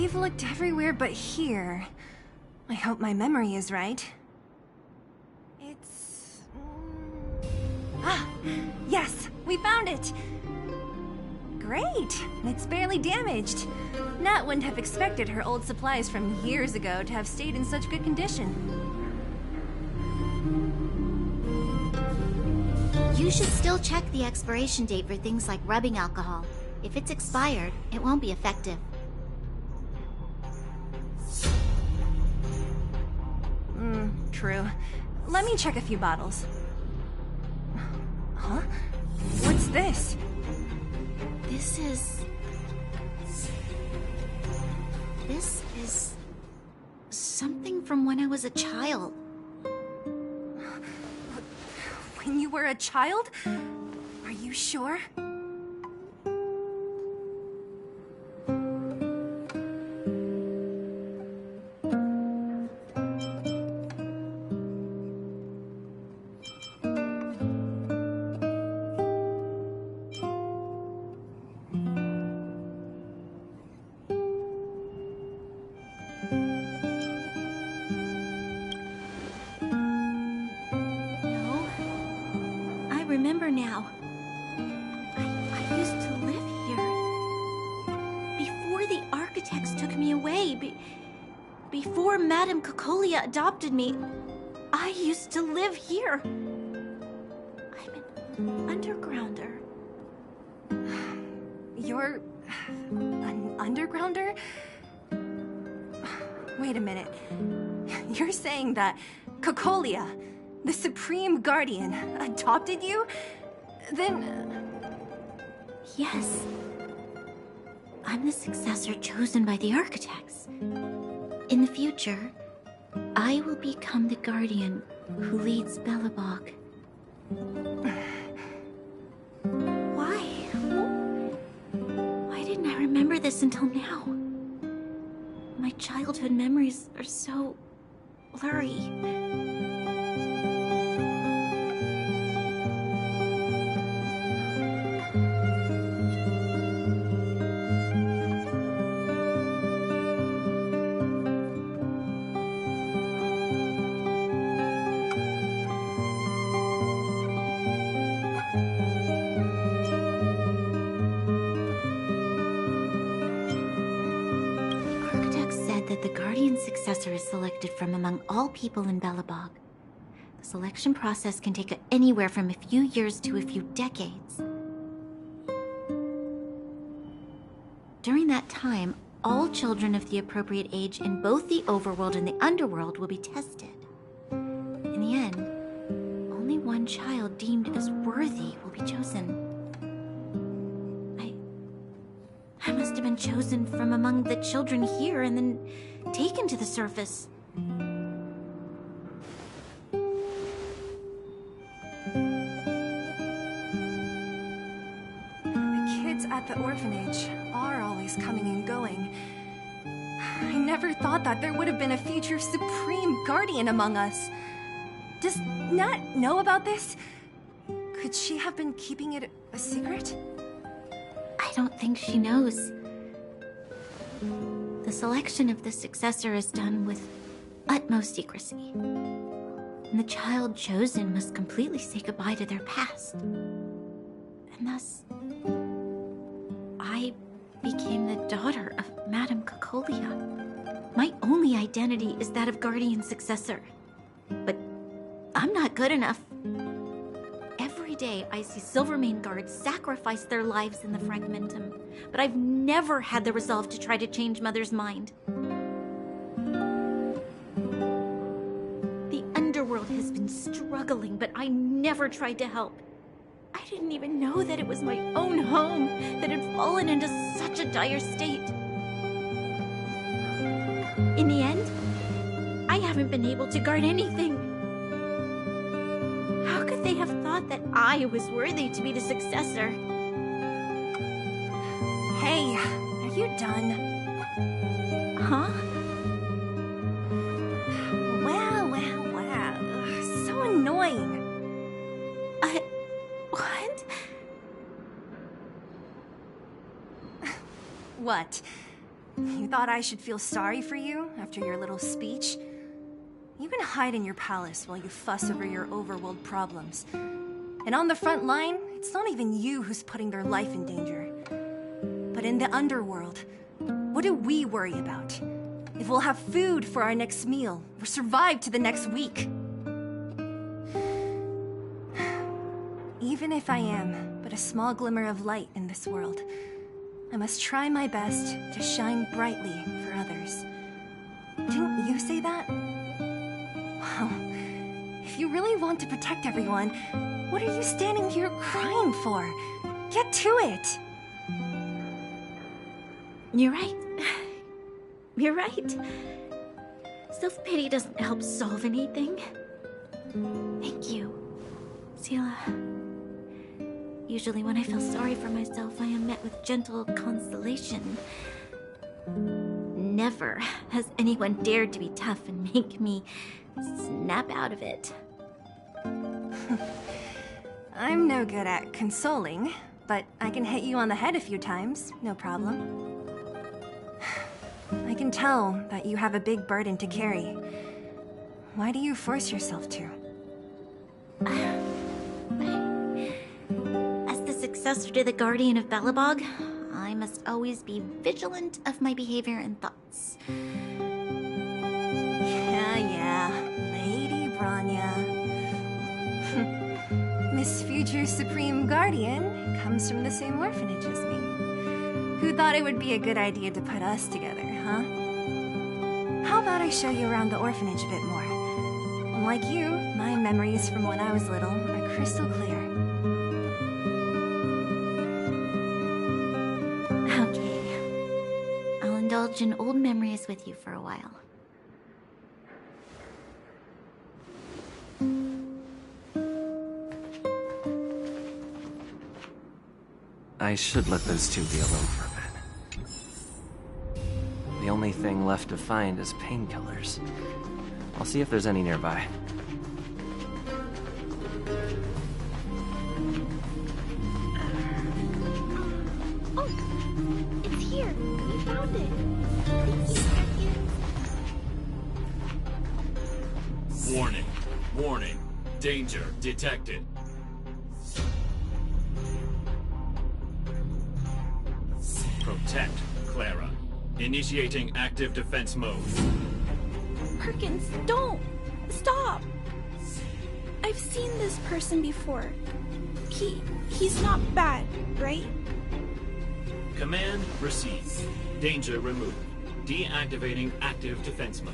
We've looked everywhere but here. I hope my memory is right. It's... Ah! Yes! We found it! Great! It's barely damaged. Nat wouldn't have expected her old supplies from years ago to have stayed in such good condition. You should still check the expiration date for things like rubbing alcohol. If it's expired, it won't be effective. True. Let me check a few bottles. Huh? What's this? This is something from when I was a child. When you were a child? Are you sure? Remember now. I used to live here. Before the architects took me away, before Madame Cocolia adopted me, I used to live here. I'm an undergrounder. You're... an undergrounder? Wait a minute. You're saying that Cocolia, the Supreme Guardian, adopted you? Then... Yes. I'm the successor chosen by the architects. In the future, I will become the Guardian who leads Belobog. Why didn't I remember this until now? My childhood memories are so blurry. The Guardian successor is selected from among all people in Belobog. The selection process can take anywhere from a few years to a few decades. During that time, all children of the appropriate age in both the overworld and the underworld will be tested. In the end, only one child deemed as worthy will be chosen. I must have been chosen from among the children here and then taken to the surface. The kids at the orphanage are always coming and going. I never thought that there would have been a future Supreme Guardian among us. Does Nat know about this? Could she have been keeping it a secret? I don't think she knows. The selection of the successor is done with utmost secrecy. And the child chosen must completely say goodbye to their past. And thus, I became the daughter of Madame Cocolia. My only identity is that of Guardian successor. But I'm not good enough. Every day, I see Silvermane guards sacrifice their lives in the Fragmentum, but I've never had the resolve to try to change Mother's mind. The underworld has been struggling, but I never tried to help. I didn't even know that it was my own home that had fallen into such a dire state. In the end, I haven't been able to guard anything. How could they have thought that I was worthy to be the successor? Hey, are you done? Huh? Wow. So annoying. What? What? You thought I should feel sorry for you after your little speech? You can hide in your palace while you fuss over your overworld problems. And on the front line, it's not even you who's putting their life in danger. But in the underworld, what do we worry about? If we'll have food for our next meal, or survive to the next week. Even if I am but a small glimmer of light in this world, I must try my best to shine brightly for others. Didn't you say that? Well, if you really want to protect everyone, what are you standing here crying for? Get to it! You're right. You're right. Self-pity doesn't help solve anything. Thank you, Zila. Usually when I feel sorry for myself, I am met with gentle consolation. Never has anyone dared to be tough and make me snap out of it. I'm no good at consoling, but I can hit you on the head a few times, no problem. I can tell that you have a big burden to carry. Why do you force yourself to? As the successor to the Guardian of Belobog, I must always be vigilant of my behavior and thoughts. Yeah, Lady Bronya. Miss Future Supreme Guardian comes from the same orphanage as me. Who thought it would be a good idea to put us together, huh? How about I show you around the orphanage a bit more? Unlike you, my memories from when I was little are crystal clear. Okay. I'll indulge in old memories with you for a while. I should let those two be alone for a bit. The only thing left to find is painkillers. I'll see if there's any nearby. Oh, it's here. We found it. Warning. Warning. Danger detected. Protect Clara. Initiating active defense mode. Perkins, don't! Stop! I've seen this person before. He's not bad, right? Command received. Danger removed. Deactivating active defense mode.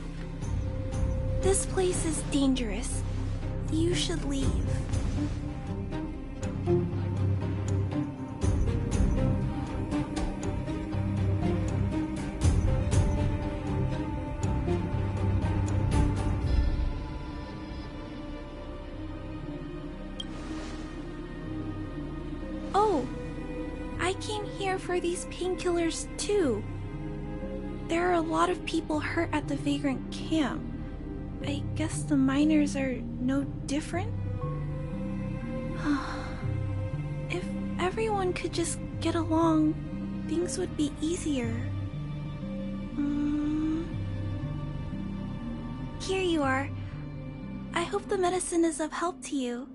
This place is dangerous. You should leave. Oh, I came here for these painkillers too. There are a lot of people hurt at the Vagrant camp. I guess the miners are no different? If everyone could just get along, things would be easier. Here you are. I hope the medicine is of help to you.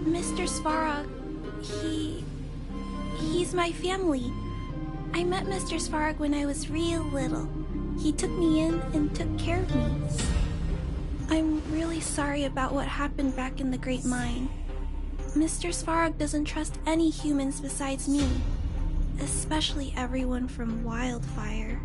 Mr. Svarog, he's my family. I met Mr. Svarog when I was real little. He took me in and took care of me. I'm really sorry about what happened back in the Great Mine. Mr. Svarog doesn't trust any humans besides me, especially everyone from Wildfire.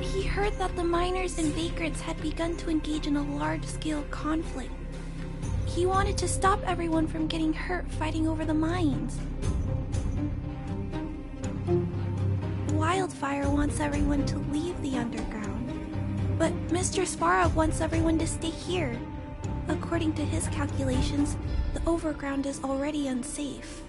He heard that the miners and vagrants had begun to engage in a large-scale conflict. He wanted to stop everyone from getting hurt fighting over the mines. Wildfire wants everyone to leave the underground, but Mr. Svarog wants everyone to stay here. according to his calculations, the overground is already unsafe.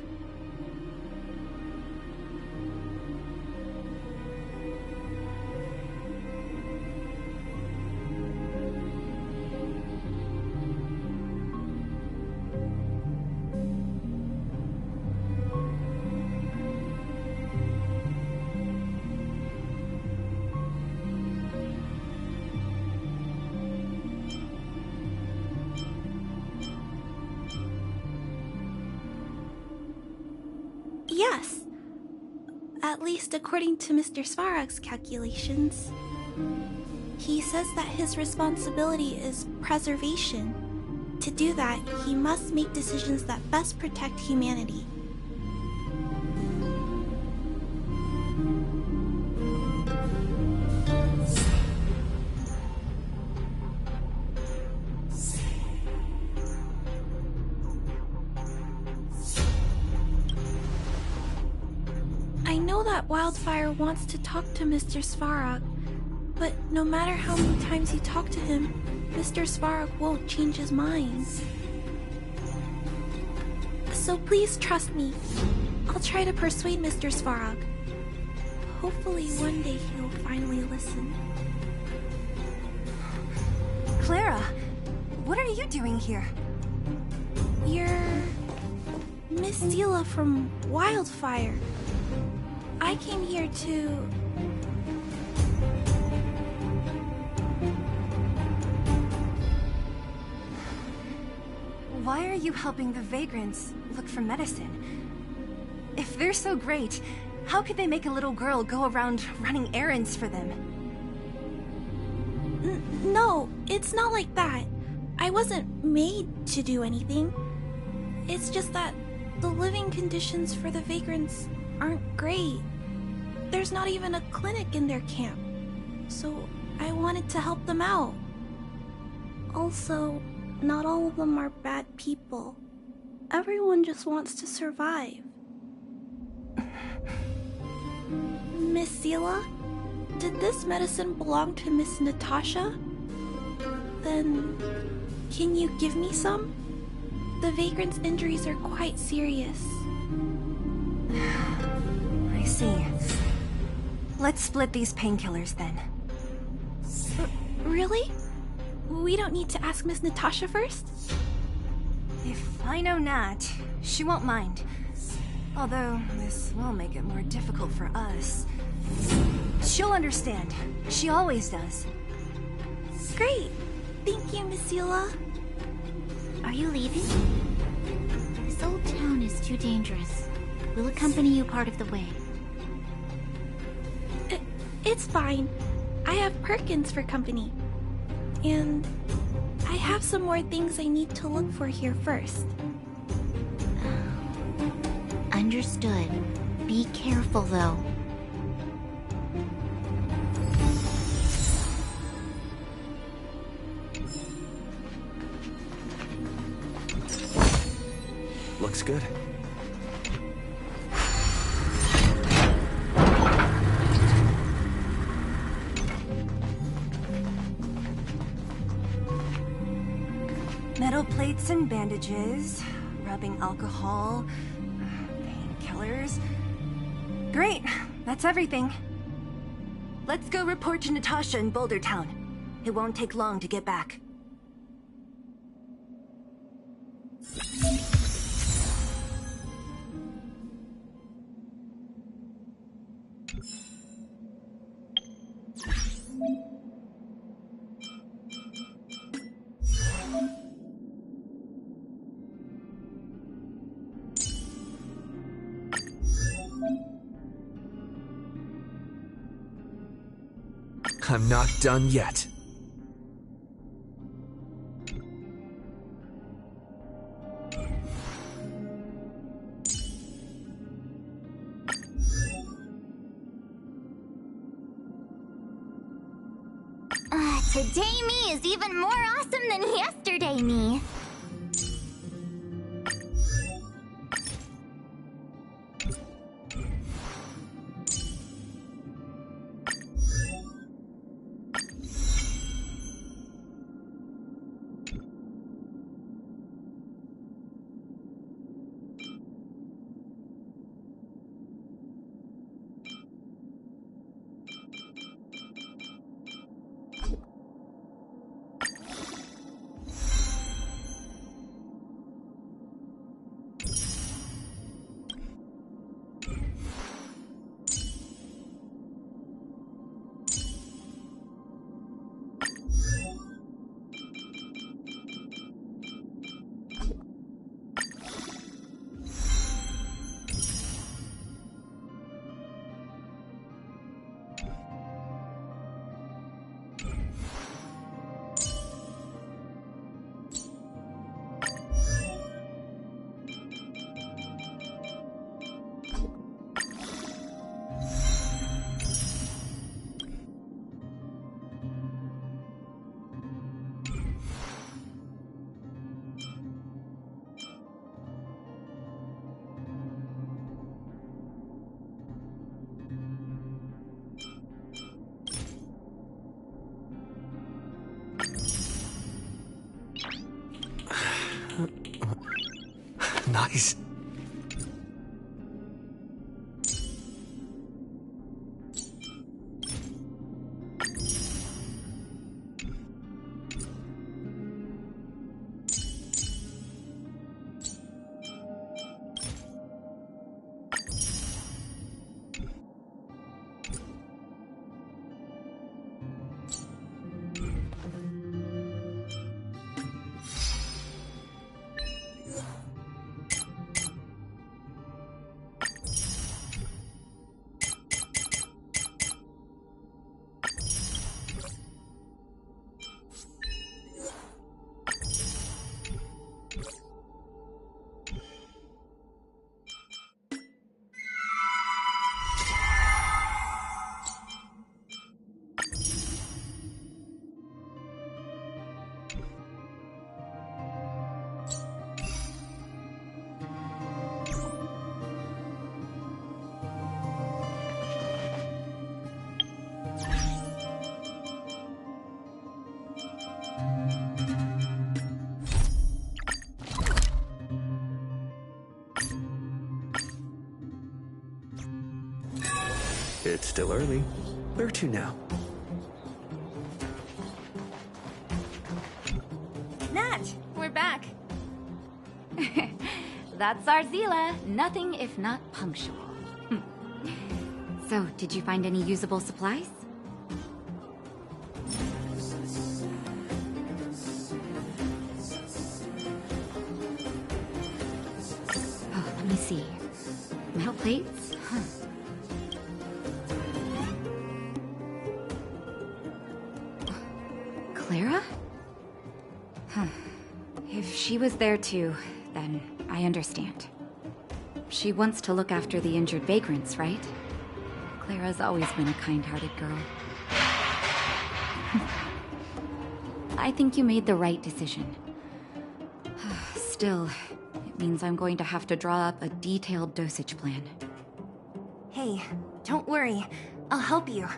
Yes. At least according to Mr. Svarog's calculations. He says that his responsibility is preservation. To do that, he must make decisions that best protect humanity. Wildfire wants to talk to Mr. Svarog, but no matter how many times you talk to him, Mr. Svarog won't change his mind. So please trust me. I'll try to persuade Mr. Svarog. Hopefully one day he'll finally listen. Clara, what are you doing here? You're Miss Zila from Wildfire. I came here to... Why are you helping the vagrants look for medicine? If they're so great, how could they make a little girl go around running errands for them? No, it's not like that. I wasn't made to do anything. It's just that the living conditions for the vagrants aren't great. There's not even a clinic in their camp, so I wanted to help them out. Also, not all of them are bad people. Everyone just wants to survive. Miss Zila, did this medicine belong to Miss Natasha? Then, can you give me some? The vagrant's injuries are quite serious. I see. Let's split these painkillers then. Really? We don't need to ask Miss Natasha first? If I know Nat, she won't mind. Although, this will make it more difficult for us. She'll understand. She always does. Great! Thank you, Miss Zila. Are you leaving? This old town is too dangerous. We'll accompany you part of the way. It's fine. I have Perkins for company. And I have some more things I need to look for here first. Understood. Be careful, though. Looks good. Metal plates and bandages, rubbing alcohol, painkillers. Great, that's everything. Let's go report to Natasha in Boulder Town. It won't take long to get back. I'm not done yet. Today me is even more awesome than yesterday me. Nice. It's still early. Where to now? Nat, we're back. That's our Zila. Nothing if not punctual. So, did you find any usable supplies? Oh, let me see. Metal plates? Huh. Clara? Huh. If she was there too, then I understand. She wants to look after the injured vagrants, right? Clara's always been a kind-hearted girl. I think you made the right decision. Still, it means I'm going to have to draw up a detailed dosage plan. Hey, don't worry. I'll help you.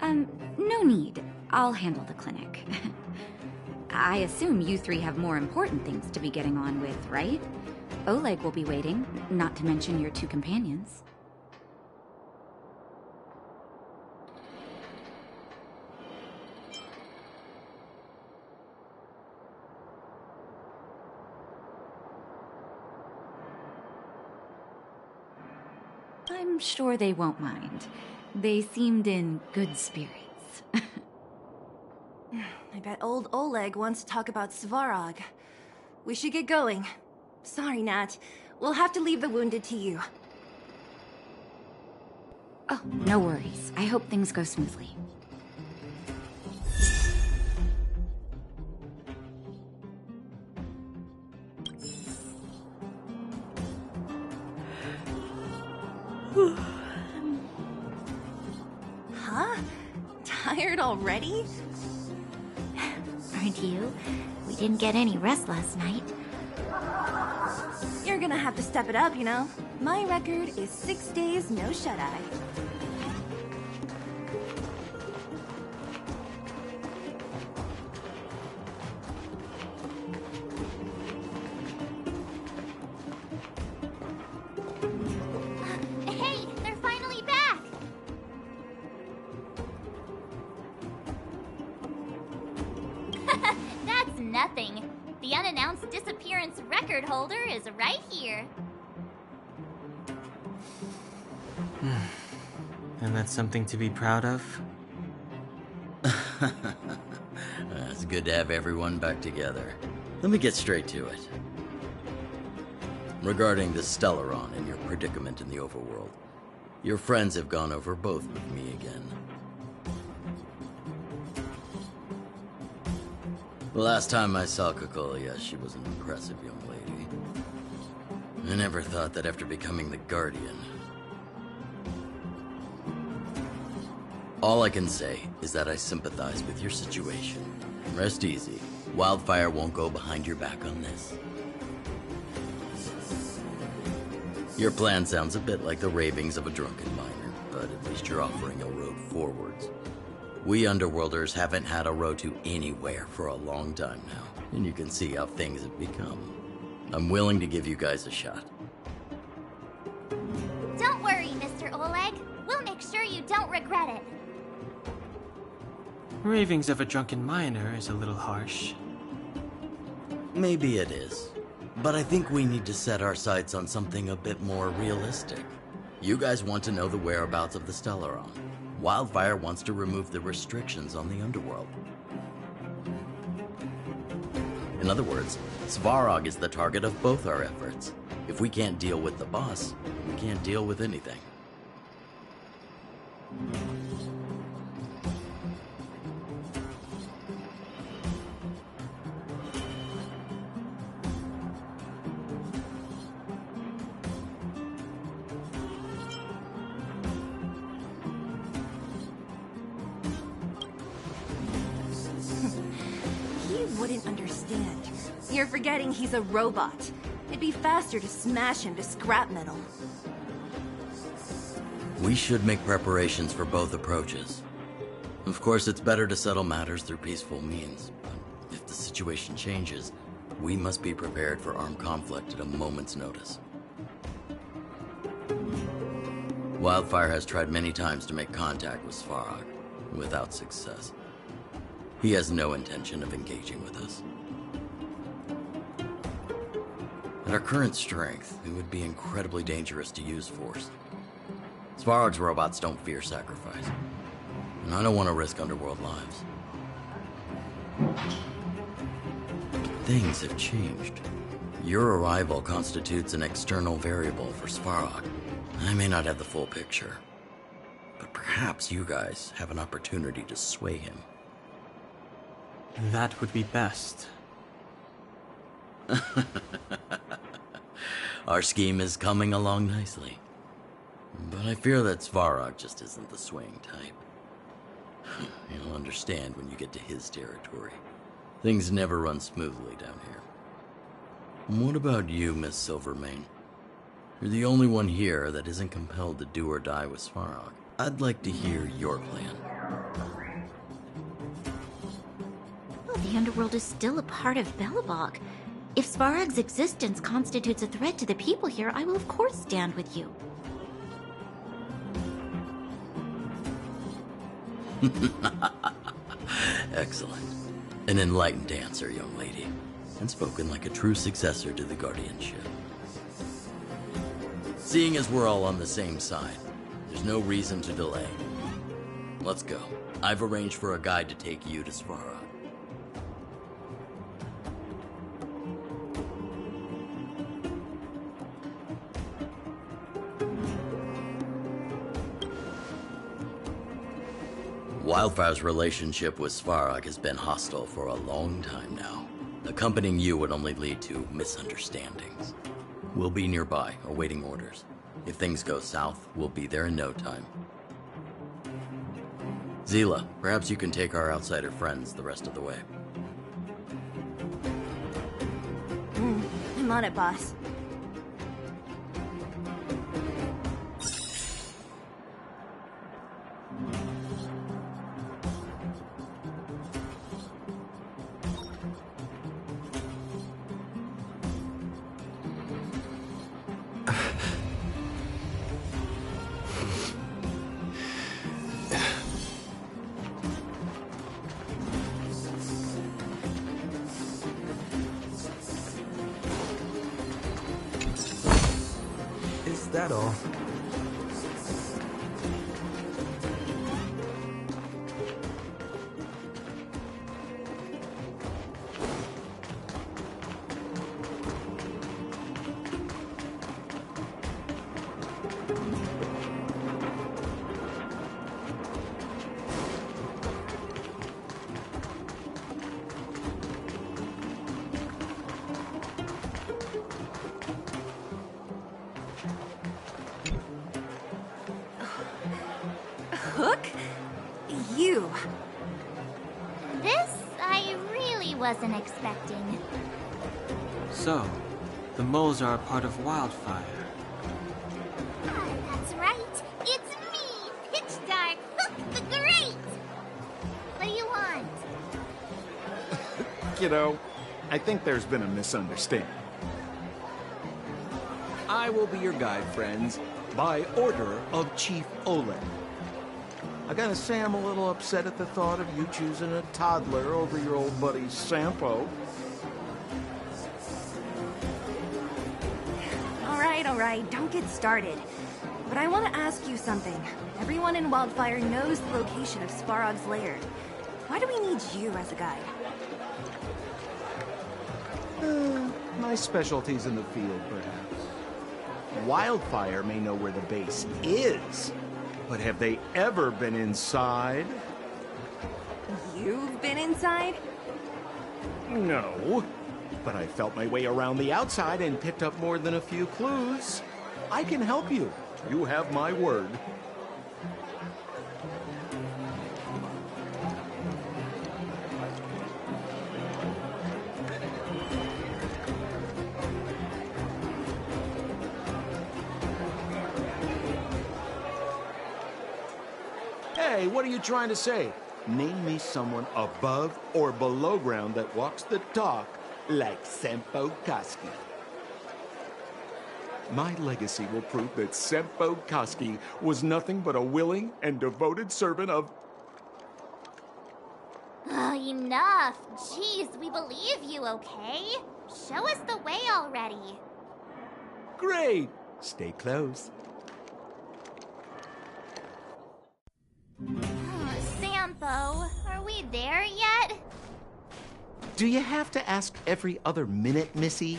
No need. I'll handle the clinic. I assume you three have more important things to be getting on with, right? Oleg will be waiting, not to mention your two companions. I'm sure they won't mind. They seemed in good spirits. I bet old Oleg wants to talk about Svarog. We should get going. Sorry, Nat. We'll have to leave the wounded to you. Oh, no worries. I hope things go smoothly. Huh? Tired already? Aren't you? We didn't get any rest last night. You're gonna have to step it up, you know? My record is 6 days, no shut-eye. Hey, they're finally back! That's nothing. The unannounced disappearance record holder is right here. And that's something to be proud of? It's good to have everyone back together. Let me get straight to it. Regarding the Stellaron and your predicament in the overworld, your friends have gone over both with me again. The last time I saw Kokolia, she was an impressive young lady. I never thought that after becoming the Guardian. All I can say is that I sympathize with your situation. Rest easy. Wildfire won't go behind your back on this. Your plan sounds a bit like the ravings of a drunken miner, but at least you're offering a road forwards. We Underworlders haven't had a road to anywhere for a long time now, and you can see how things have become. I'm willing to give you guys a shot. Don't worry, Mr. Oleg. We'll make sure you don't regret it. Ravings of a drunken miner is a little harsh. Maybe it is. But I think we need to set our sights on something a bit more realistic. You guys want to know the whereabouts of the Stellaron. Wildfire wants to remove the restrictions on the Underworld. In other words, Svarog is the target of both our efforts. If we can't deal with the boss, we can't deal with anything. Wouldn't understand. You're forgetting he's a robot. It'd be faster to smash him to scrap metal. We should make preparations for both approaches. Of course, it's better to settle matters through peaceful means, but if the situation changes, we must be prepared for armed conflict at a moment's notice. Wildfire has tried many times to make contact with Svarog, without success. He has no intention of engaging with us. At our current strength, it would be incredibly dangerous to use force. Svarog's robots don't fear sacrifice, and I don't want to risk Underworld lives. Things have changed. Your arrival constitutes an external variable for Svarog. I may not have the full picture, but perhaps you guys have an opportunity to sway him. That would be best. Our scheme is coming along nicely. But I fear that Svarog just isn't the swaying type. You'll understand when you get to his territory. Things never run smoothly down here. And what about you, Miss Silvermane? You're the only one here that isn't compelled to do or die with Svarog. I'd like to hear your plan. The Underworld is still a part of Belobog. If Svarog's existence constitutes a threat to the people here, I will of course stand with you. Excellent. An enlightened answer, young lady, and spoken like a true successor to the guardianship. Seeing as we're all on the same side, there's no reason to delay. Let's go. I've arranged for a guide to take you to Svarog. Wildfire's relationship with Svarog has been hostile for a long time now. Accompanying you would only lead to misunderstandings. We'll be nearby, awaiting orders. If things go south, we'll be there in no time. Zila, perhaps you can take our outsider friends the rest of the way. I'm on it, boss. Is that all? Hook? You. This I really wasn't expecting. So, the moles are a part of Wildfire. That's right. It's me, Pitch Dark Hook the Great. kiddo. I think there's been a misunderstanding. I will be your guide, friends, by order of Chief Oleg. I gotta say I'm a little upset at the thought of you choosing a toddler over your old buddy Sampo. All right, don't get started. But I want to ask you something. Everyone in Wildfire knows the location of Svarog's lair. Why do we need you as a guide? My specialty's in the field, perhaps. Wildfire may know where the base is, but have they ever been inside? You've been inside? No, but I felt my way around the outside and picked up more than a few clues. I can help you. You have my word. Hey, what are you trying to say? Name me someone above or below ground that walks the talk like Sempo Koski. My legacy will prove that Sempo Koski was nothing but a willing and devoted servant of... Enough! Jeez, we believe you, okay? Show us the way already. Great! Stay close. Sampo, are we there yet? Do you have to ask every other minute, Missy?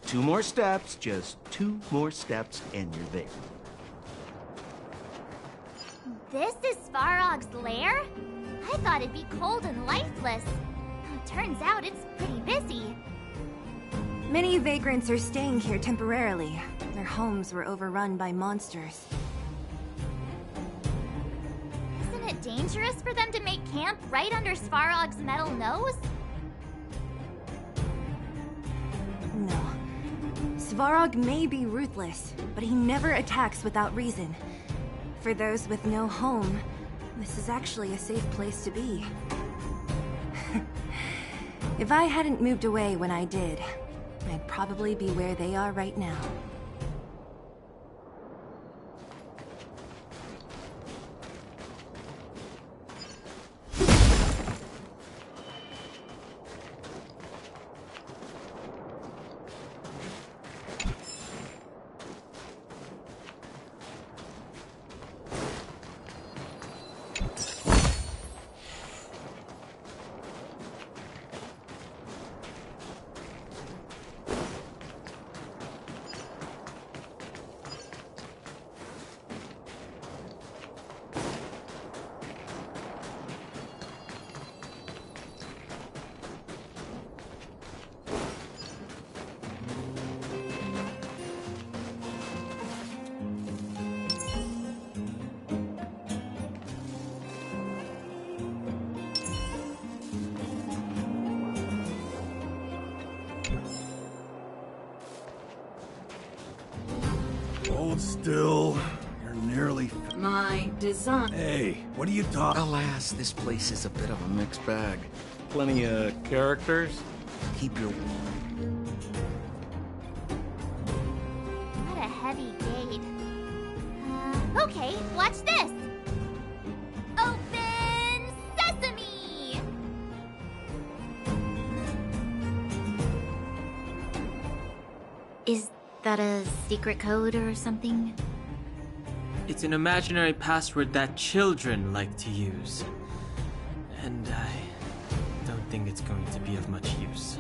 2 more steps, just 2 more steps, and you're there. This is Svarog's lair? I thought it'd be cold and lifeless. Turns out it's pretty busy. Many vagrants are staying here temporarily. Their homes were overrun by monsters. Isn't it dangerous for them to make camp right under Svarog's metal nose? No. Svarog may be ruthless, but he never attacks without reason. For those with no home, this is actually a safe place to be. If I hadn't moved away when I did, I'd probably be where they are right now. Hold still. You're nearly... My design... Hey, what are you talking... Alas, this place is a bit of a mixed bag. Plenty of characters. Keep your... What a heavy gate. Okay, watch this! Open sesame! Is that a secret code or something? It's an imaginary password that children like to use. And I don't think it's going to be of much use.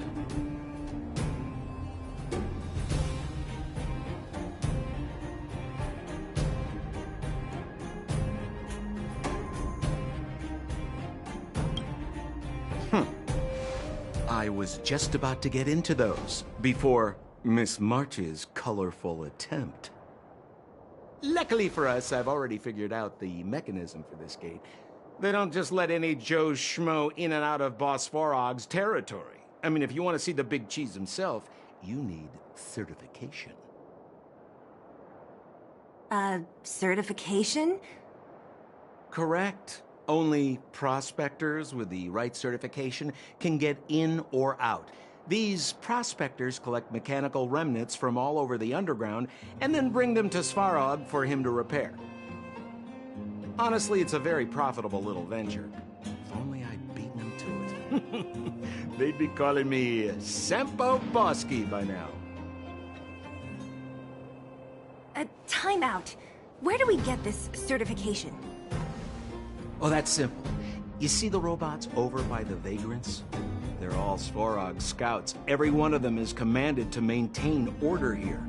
I was just about to get into those before Miss March's colorful attempt. Luckily for us, I've already figured out the mechanism for this gate. They don't just let any Joe Schmo in and out of Boss Svarog's territory. I mean, if you want to see the big cheese himself, you need certification. Certification? Correct. Only prospectors with the right certification can get in or out. These prospectors collect mechanical remnants from all over the underground and then bring them to Svarog for him to repair. Honestly, it's a very profitable little venture. If only I'd beaten him to it. They'd be calling me Sempo Bosky by now. Time out. Where do we get this certification? Oh, that's simple. You see the robots over by the Vagrants? They're all Svarog scouts. Every one of them is commanded to maintain order here.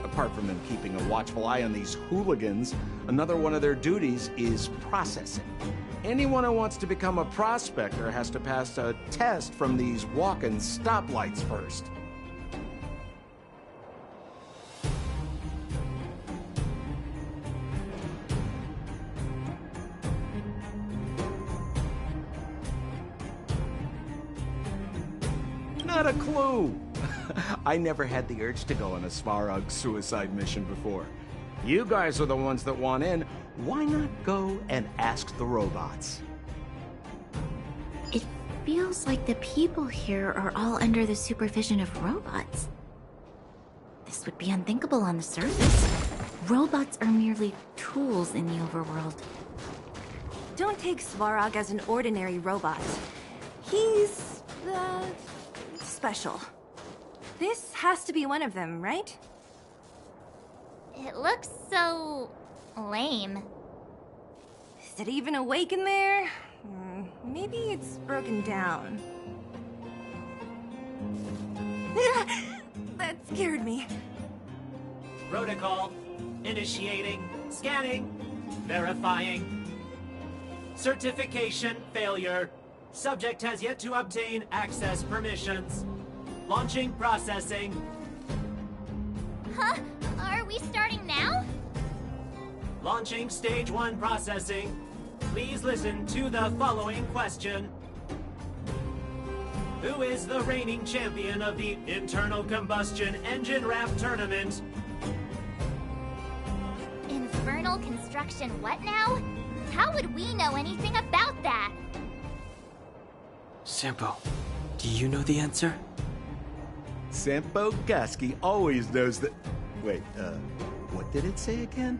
Apart from them keeping a watchful eye on these hooligans, another one of their duties is processing. Anyone who wants to become a prospector has to pass a test from these walking stoplights first. Not a clue. I never had the urge to go on a Svarog suicide mission before. You guys are the ones that want in. Why not go and ask the robots? It feels like the people here are all under the supervision of robots. This would be unthinkable on the surface. Robots are merely tools in the overworld. Don't take Svarog as an ordinary robot. He's, special. This has to be one of them, right? It looks so... lame. Is it even awake in there? Maybe it's broken down. That scared me. Protocol. Initiating. Scanning. Verifying. Certification failure. Subject has yet to obtain access permissions. Launching processing. Huh? Are we starting now? Launching stage 1 processing. Please listen to the following question. Who is the reigning champion of the internal combustion engine wrap tournament? Infernal construction what now? How would we know anything about that? Sempo, do you know the answer? Sempo Bosky always knows that... Wait, what did it say again?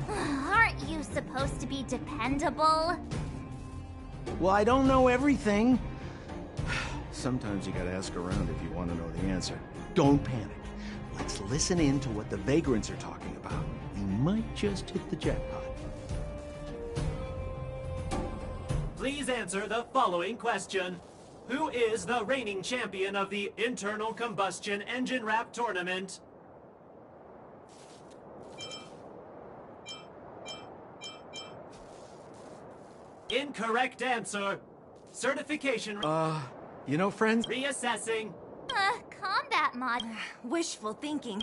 Aren't you supposed to be dependable? Well, I don't know everything. Sometimes you gotta ask around if you want to know the answer. Don't panic. Let's listen in to what the Vagrants are talking about. You might just hit the jackpot. Please answer the following question. Who is the reigning champion of the internal combustion engine wrap tournament? Incorrect answer. Certification. You know, friends? Reassessing. Combat mod. Wishful thinking.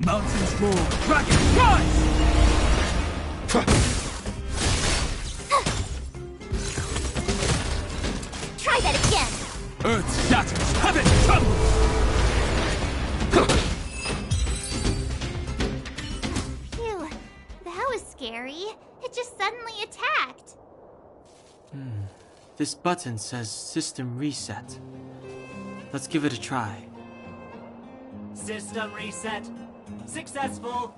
Mountains roar, dragons rise! Try that again! Earth shatters, heaven trembles! Phew, that was scary. It just suddenly attacked. This button says system reset. Let's give it a try. System reset. Successful.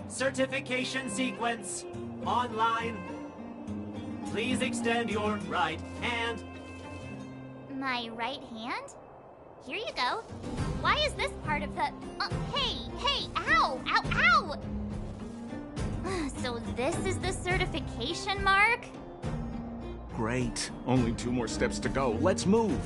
Certification sequence. Online. Please extend your right hand. My right hand? Here you go. Why is this part of the... hey, ow, ow, ow! So this is the certification mark? Great. Only 2 more steps to go. Let's move.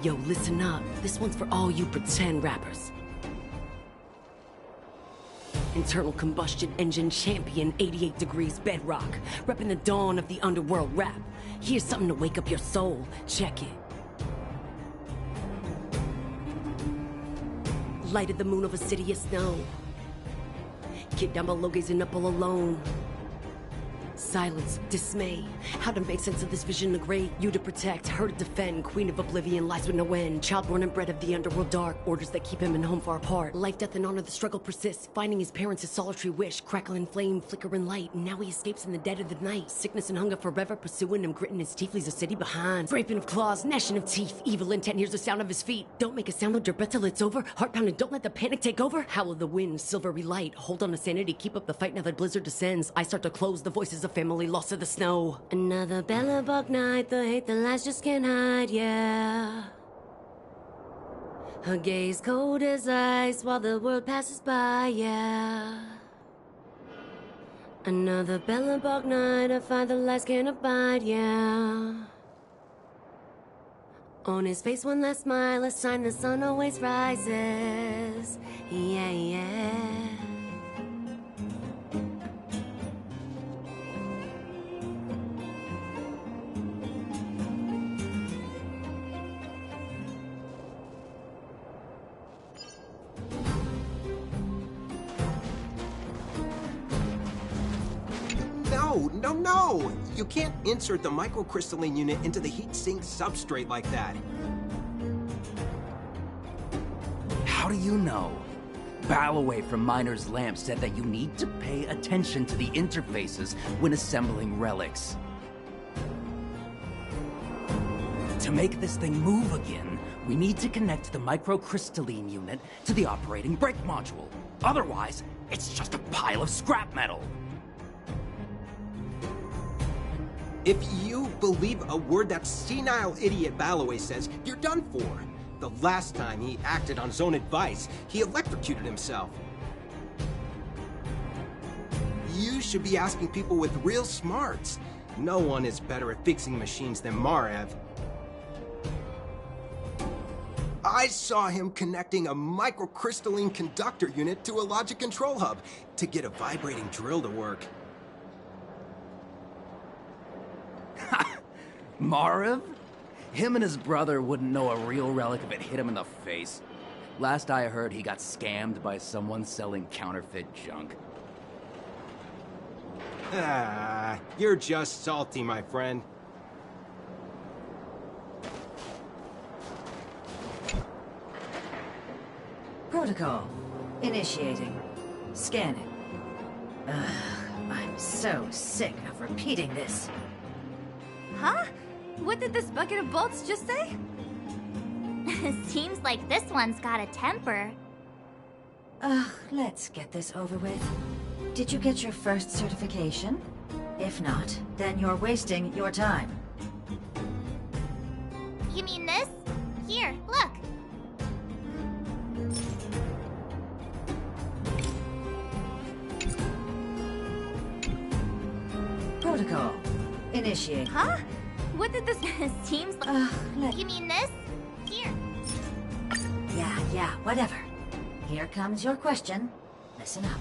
Yo, listen up. This one's for all you pretend rappers. Internal combustion engine champion, 88 degrees bedrock, repping the dawn of the underworld rap. Here's something to wake up your soul. Check it. Light of the moon over city of snow. Kid down below gazing up all alone. Silence, dismay. How to make sense of this vision of great? You to protect, her to defend. Queen of oblivion lies with no end. Child born and bred of the underworld dark. Orders that keep him and home far apart. Life, death, and honor, the struggle persists. Finding his parents, his solitary wish. Crackling flame, flickering light. And now he escapes in the dead of the night. Sickness and hunger forever pursuing him. Gritting his teeth, leaves a city behind. Scraping of claws, gnashing of teeth. Evil intent hears the sound of his feet. Don't make a sound, hold your breath till it's over. Heart pounding, don't let the panic take over. Howl of the wind, silvery light. Hold on to sanity, keep up the fight now that blizzard descends. I start to close, the voices of family lost to the snow. Another Bellabog night, the hate, the lies just can't hide, yeah. Her gaze cold as ice while the world passes by, yeah. Another Bellabog night, I find the lies can't abide, yeah. On his face one last smile, a sign the sun always rises, yeah, yeah. No! You can't insert the microcrystalline unit into the heat sink substrate like that. How do you know? Balloway from Miner's Lamp said that you need to pay attention to the interfaces when assembling relics. To make this thing move again, we need to connect the microcrystalline unit to the operating brake module. Otherwise, it's just a pile of scrap metal. If you believe a word that senile idiot Balloway says, you're done for. The last time he acted on his own advice, he electrocuted himself. You should be asking people with real smarts. No one is better at fixing machines than Marev. I saw him connecting a microcrystalline conductor unit to a logic control hub to get a vibrating drill to work. Marev? Him and his brother wouldn't know a real relic if it hit him in the face. Last I heard, he got scammed by someone selling counterfeit junk. Ah, you're just salty, my friend. Protocol. Initiating. Scanning. Ugh, I'm so sick of repeating this. Huh? What did this bucket of bolts just say? Seems like this one's got a temper. Ugh, let's get this over with. Did you get your first certification? If not, then you're wasting your time. You mean this? Here, look. Protocol. Initiate. Huh? What did this... Seems like... You mean this? Here. Yeah, whatever. Here comes your question. Listen up.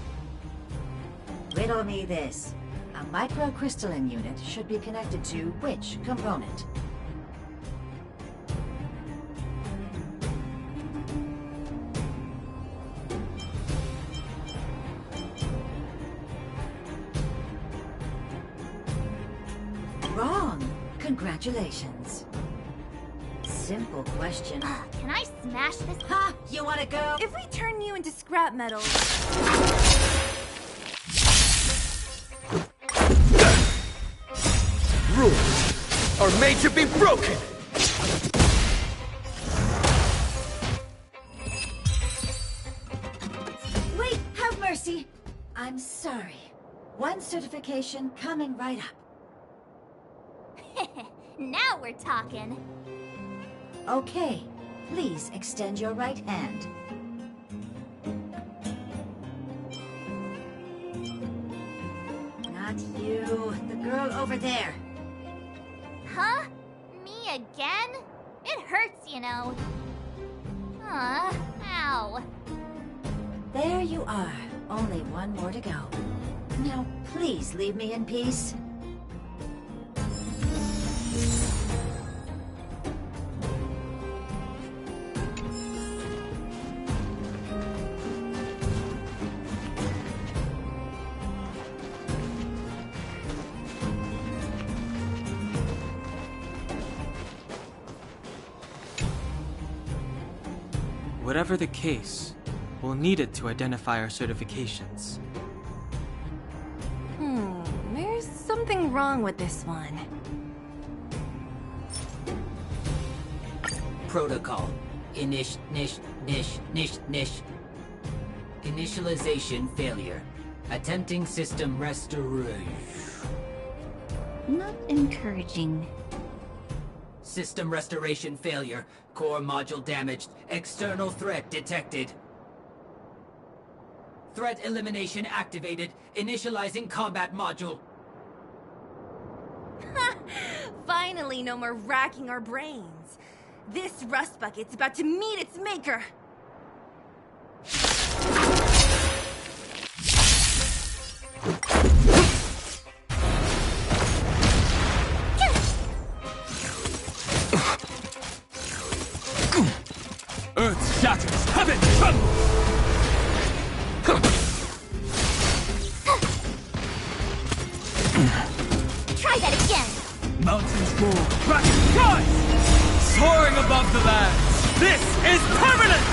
Riddle me this. A microcrystalline unit should be connected to which component? Wrong. Congratulations. Simple question. Can I smash this? Ha! You wanna go? If we turn you into scrap metal... Rules are made to be broken! Wait, have mercy! I'm sorry. One certification coming right up. Now we're talking. Okay, please extend your right hand. Not you, the girl over there. Huh? Me again? It hurts, you know. Ow. There you are. Only one more to go. Now, please leave me in peace. Whatever the case, we'll need it to identify our certifications. There's something wrong with this one. Protocol. Initialization failure. Attempting system restoration. Not encouraging. System restoration failure. Core module damaged. External threat detected. Threat elimination activated. Initializing combat module. Finally, no more racking our brains. This rust bucket's about to meet its maker. Earth shatters, heaven trembles! Try that again! Mountains roar, dragons rise! Soaring above the lands, this is permanent!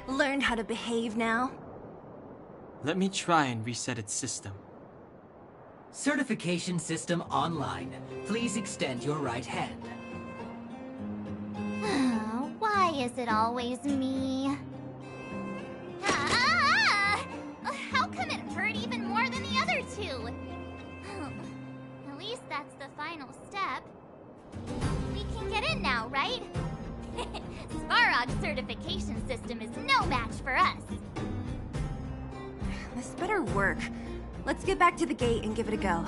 Learn how to behave now? Let me try and reset its system. Certification system online. Please extend your right hand. Why is it always me? How come it hurt even more than the other two? At least that's the final step. We can get in now, right? Svarog's certification system is no match for us. This better work. Let's get back to the gate and give it a go.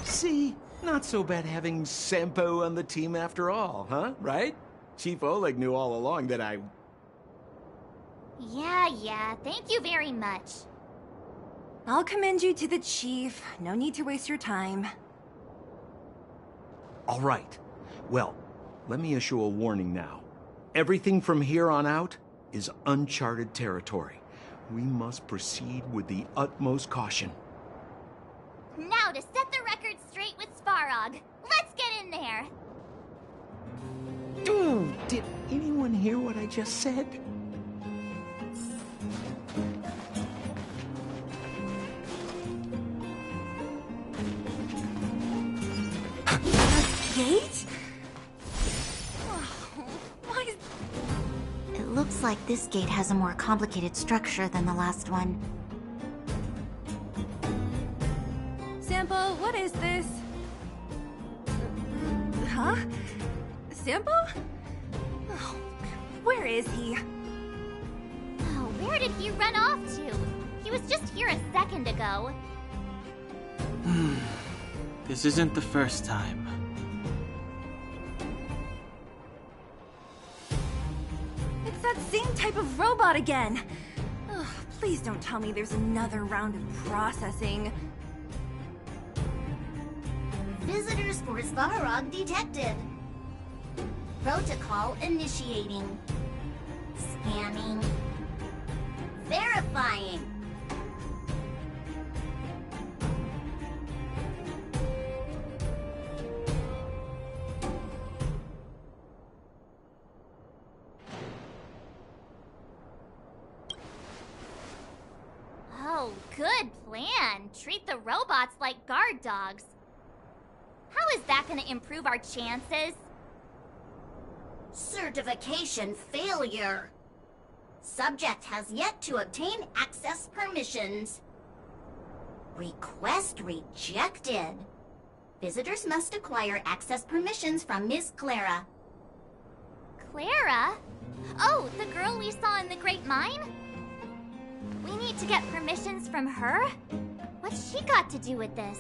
See? Not so bad having Sampo on the team after all, huh? Right? Chief Oleg knew all along that I... Yeah, thank you very much. I'll commend you to the chief. No need to waste your time. All right. Well, let me issue a warning now. Everything from here on out is uncharted territory. We must proceed with the utmost caution. Now to set the record straight with Svarog. Let's get in there! Ooh, did anyone hear what I just said? Gate? Why? It looks like this gate has a more complicated structure than the last one. Sampo, what is this? Huh? Sampo? Oh, where is he? Oh, where did he run off to? He was just here a second ago. This isn't the first time. It's that same type of robot again. Ugh, please don't tell me there's another round of processing. Visitors for Svarog detected. Protocol initiating. Scanning. Verifying. Oh, good plan. Treat the robots like guard dogs. How is that gonna improve our chances? Certification failure. Subject has yet to obtain access permissions. Request rejected. Visitors must acquire access permissions from Miss Clara. Clara? Oh, the girl we saw in the Great Mine? We need to get permissions from her? What's she got to do with this?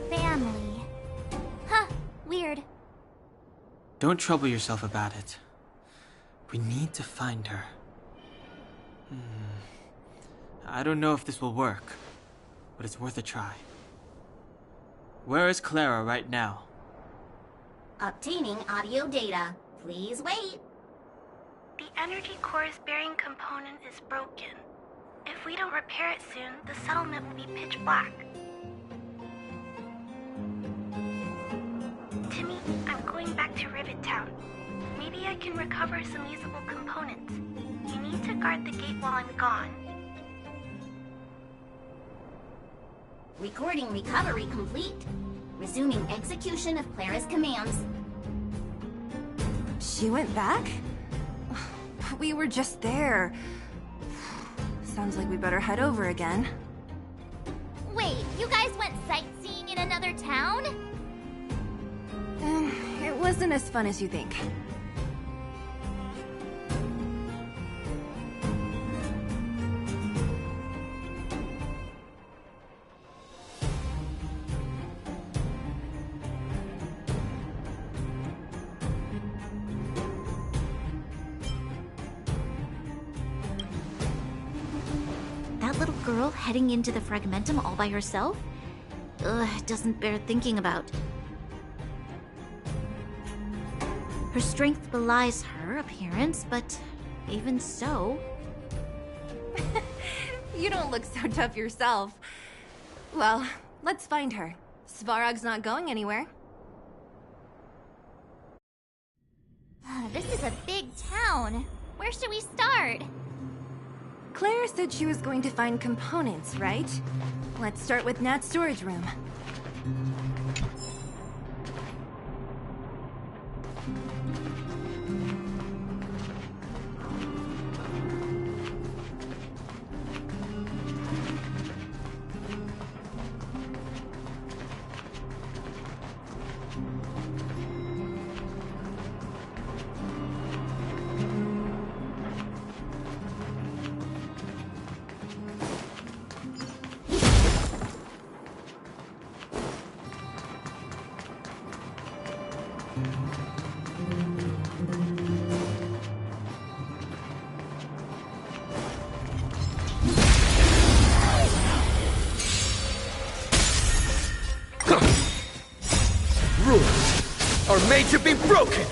Family. Huh, weird. Don't trouble yourself about it. We need to find her. I don't know if this will work, but it's worth a try. Where is Clara right now? Obtaining audio data. Please wait. The energy core's bearing component is broken. If we don't repair it soon, the settlement will be pitch black. Timmy, I'm going back to Rivet Town. Maybe I can recover some usable components. You need to guard the gate while I'm gone. Recording recovery complete. Resuming execution of Clara's commands. She went back? We were just there. Sounds like we better head over again. Wait, you guys went sightseeing in another town? It wasn't as fun as you think. That little girl heading into the Fragmentum all by herself? Ugh, it doesn't bear thinking about. Her strength belies her appearance, but even so... You don't look so tough yourself. Well, let's find her. Svarog's not going anywhere. This is a big town. Where should we start? Claire said she was going to find components, right? Let's start with Nat's storage room. Rules are made to be broken!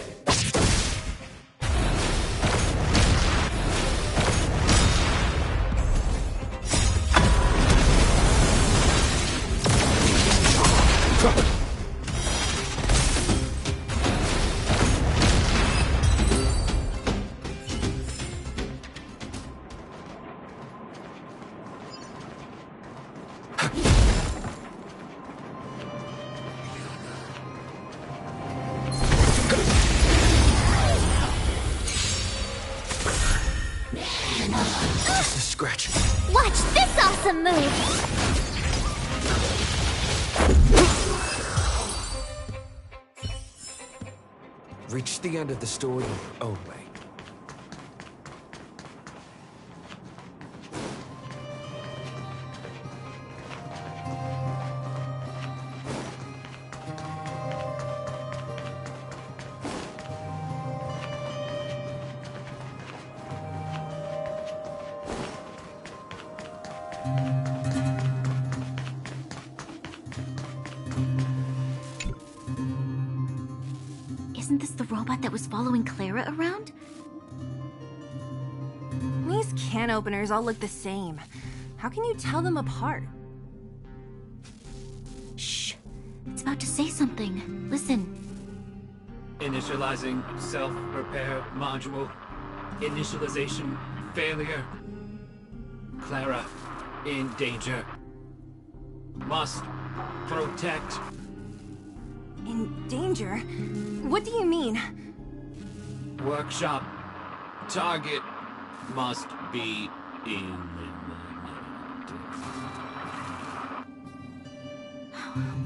Just a scratch. Watch this awesome move! Reach the end of the story in your own way. Isn't this the robot that was following Clara around? These can openers all look the same. How can you tell them apart? Shh. It's about to say something. Listen. Initializing self-repair module. Initialization failure. Clara in danger. Must protect. In danger? What do you mean? Workshop. Target must be eliminated.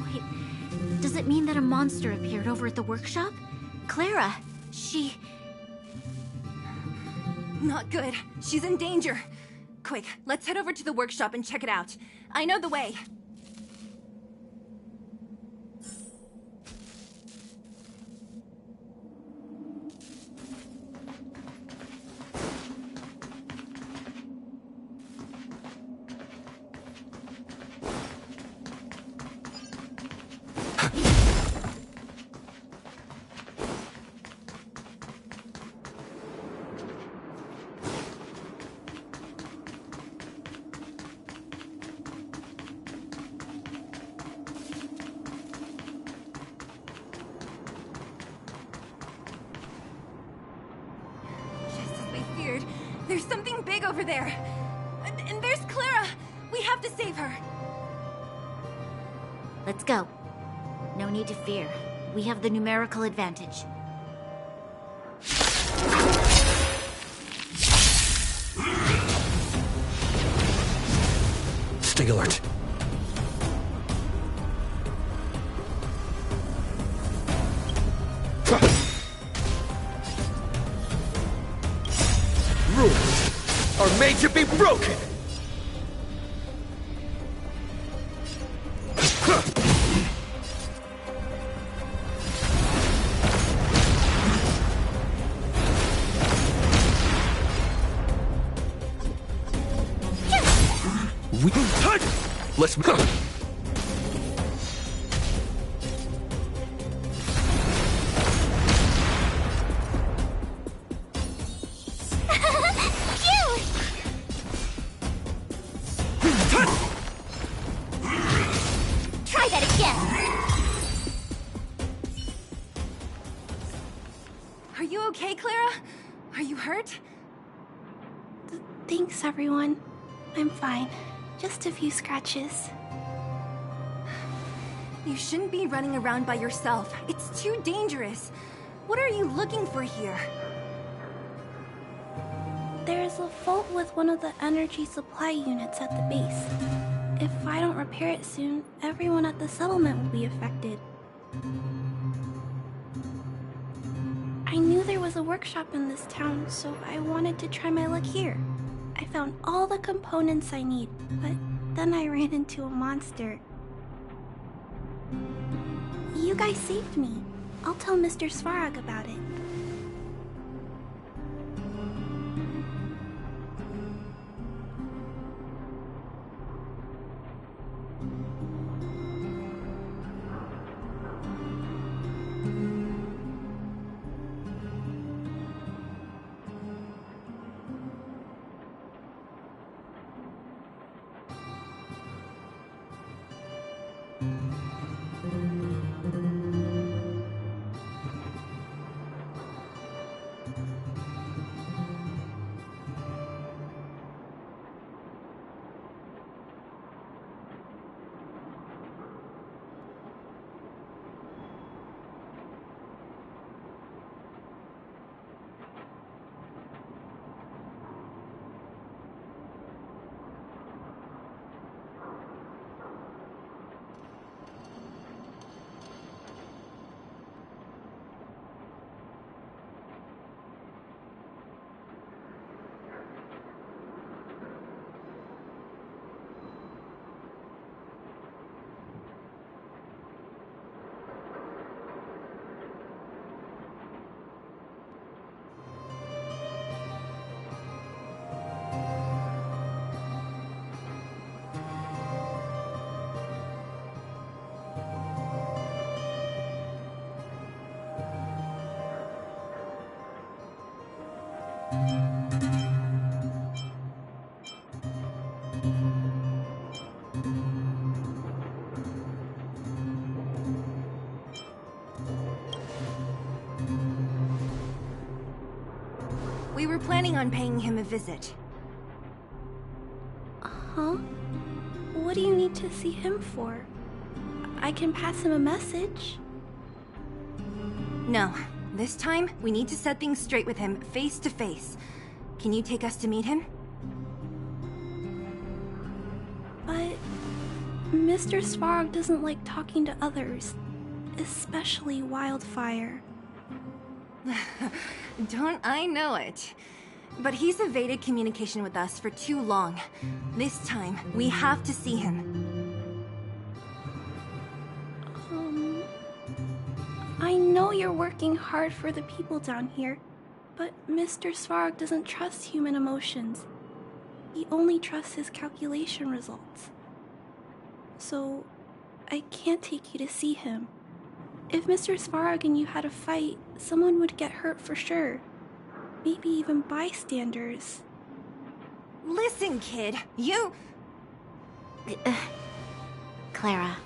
Wait, does it mean that a monster appeared over at the workshop? Clara, she... Not good. She's in danger. Quick, let's head over to the workshop and check it out. I know the way. There's something big over there. And there's Clara. We have to save her. Let's go. No need to fear. We have the numerical advantage. Stay alert. Rules are made to be broken! Let's go. Try that again. Are you okay, Clara? Are you hurt? Thanks, everyone. I'm fine. Just a few scratches. You shouldn't be running around by yourself. It's too dangerous. What are you looking for here? There's a fault with one of the energy supply units at the base. If I don't repair it soon, everyone at the settlement will be affected. I knew there was a workshop in this town, so I wanted to try my luck here. I found all the components I need, but then I ran into a monster. You guys saved me. I'll tell Mr. Svarog about it. planning on paying him a visit. Huh? What do you need to see him for? I can pass him a message. No. This time, we need to set things straight with him, face to face. Can you take us to meet him? But Mr. Svarog doesn't like talking to others, especially Wildfire. Don't I know it? But he's evaded communication with us for too long. This time, we have to see him. I know you're working hard for the people down here, but Mr. Svarog doesn't trust human emotions. He only trusts his calculation results. So, I can't take you to see him. If Mr. Svarog and you had a fight, someone would get hurt for sure. Maybe even bystanders. Listen, kid, you... Clara,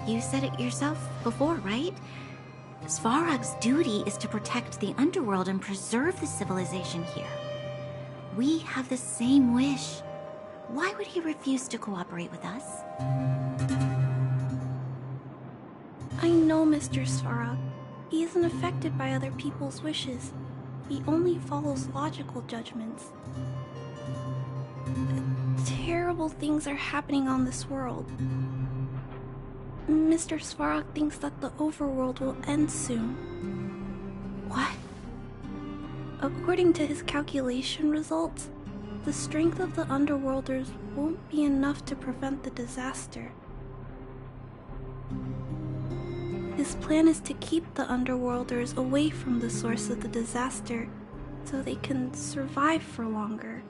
you said it yourself before, right? Svarog's duty is to protect the underworld and preserve the civilization here. We have the same wish. Why would he refuse to cooperate with us? I know Mr. Svarog. He isn't affected by other people's wishes. He only follows logical judgments. Terrible things are happening on this world. Mr. Svarog thinks that the overworld will end soon. What? According to his calculation results, the strength of the Underworlders won't be enough to prevent the disaster. His plan is to keep the Underworlders away from the source of the disaster so they can survive for longer.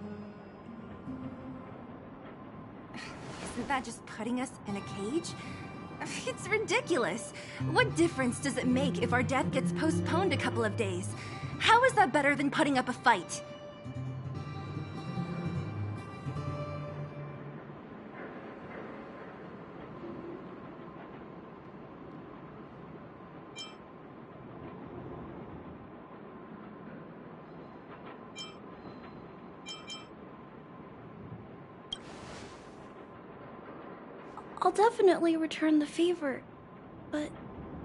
Isn't that just putting us in a cage? It's ridiculous. What difference does it make if our death gets postponed a couple of days? How is that better than putting up a fight? I'll definitely return the favor, but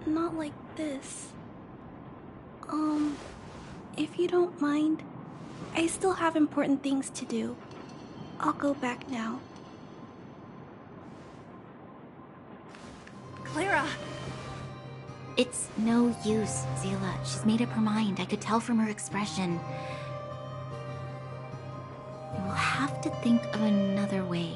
not like this. If you don't mind, I still have important things to do. I'll go back now. Clara! It's no use, Zila. She's made up her mind. I could tell from her expression. We'll have to think of another way.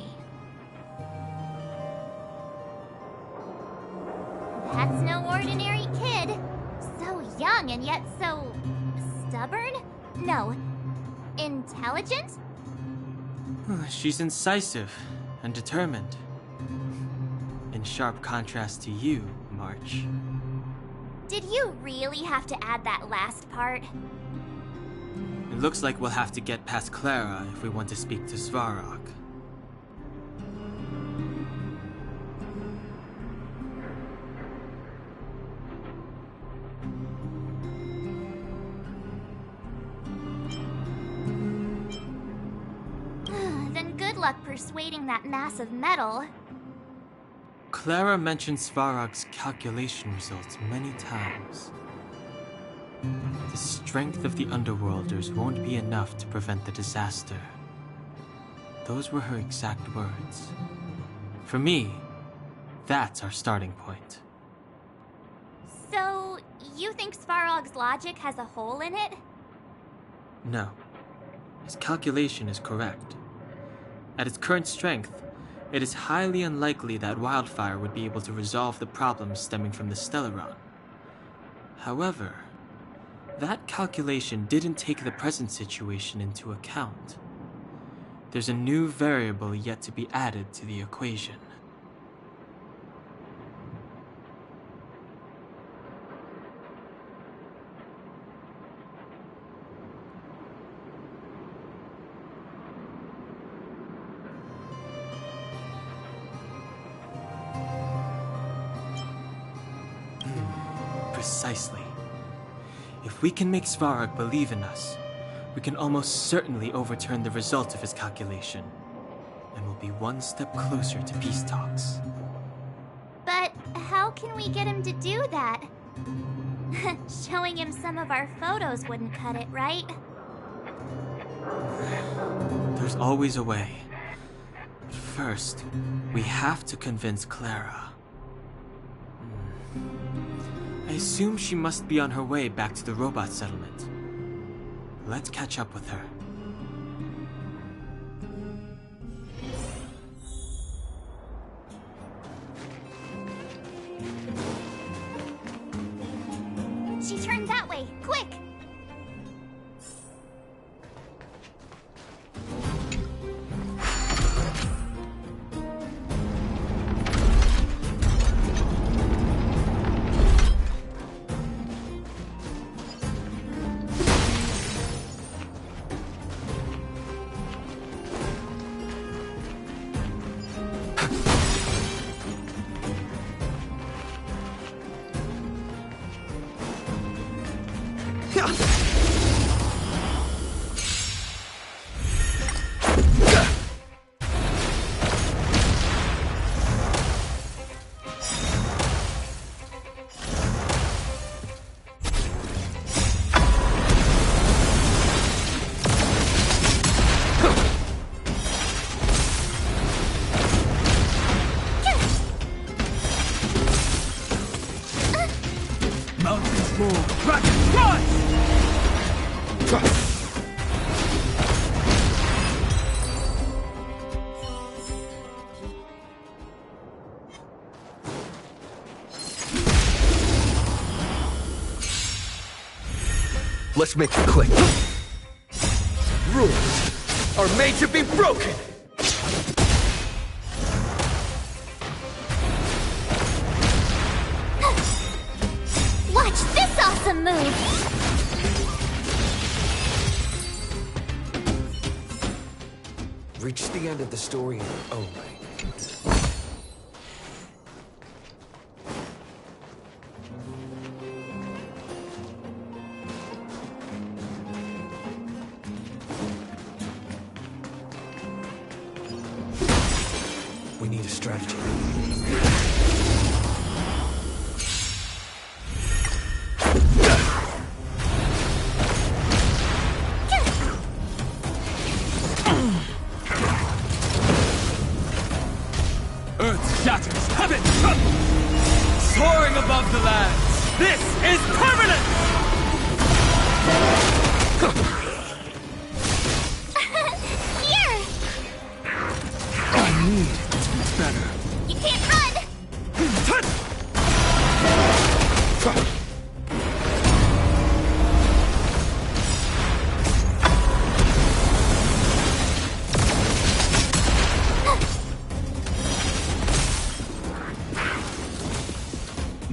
That's no ordinary kid. So young and yet so... stubborn? No. Intelligent? She's incisive and determined. In sharp contrast to you, March. Did you really have to add that last part? It looks like we'll have to get past Clara if we want to speak to Svarog. Then good luck persuading that mass of metal. Clara mentioned Svarog's calculation results many times. The strength of the Underworlders won't be enough to prevent the disaster. Those were her exact words. For me, that's our starting point. So, you think Svarog's logic has a hole in it? No. His calculation is correct. At its current strength, it is highly unlikely that Wildfire would be able to resolve the problems stemming from the Stellaron. However, that calculation didn't take the present situation into account. There's a new variable yet to be added to the equation. Precisely. If we can make Svarog believe in us, we can almost certainly overturn the result of his calculation, and we'll be one step closer to peace talks. But how can we get him to do that? Showing him some of our photos wouldn't cut it, right? There's always a way. But first, we have to convince Clara. I assume she must be on her way back to the robot settlement. Let's catch up with her. She turned that way! Quick! Let's make it quick. Rules are made to be broken! Watch this awesome move! Reach the end of the story in your own way. We need a strategy. Earth shatters, heaven trembles! Soaring above the lands, this is permanent! Here! I need to be better. You can't run!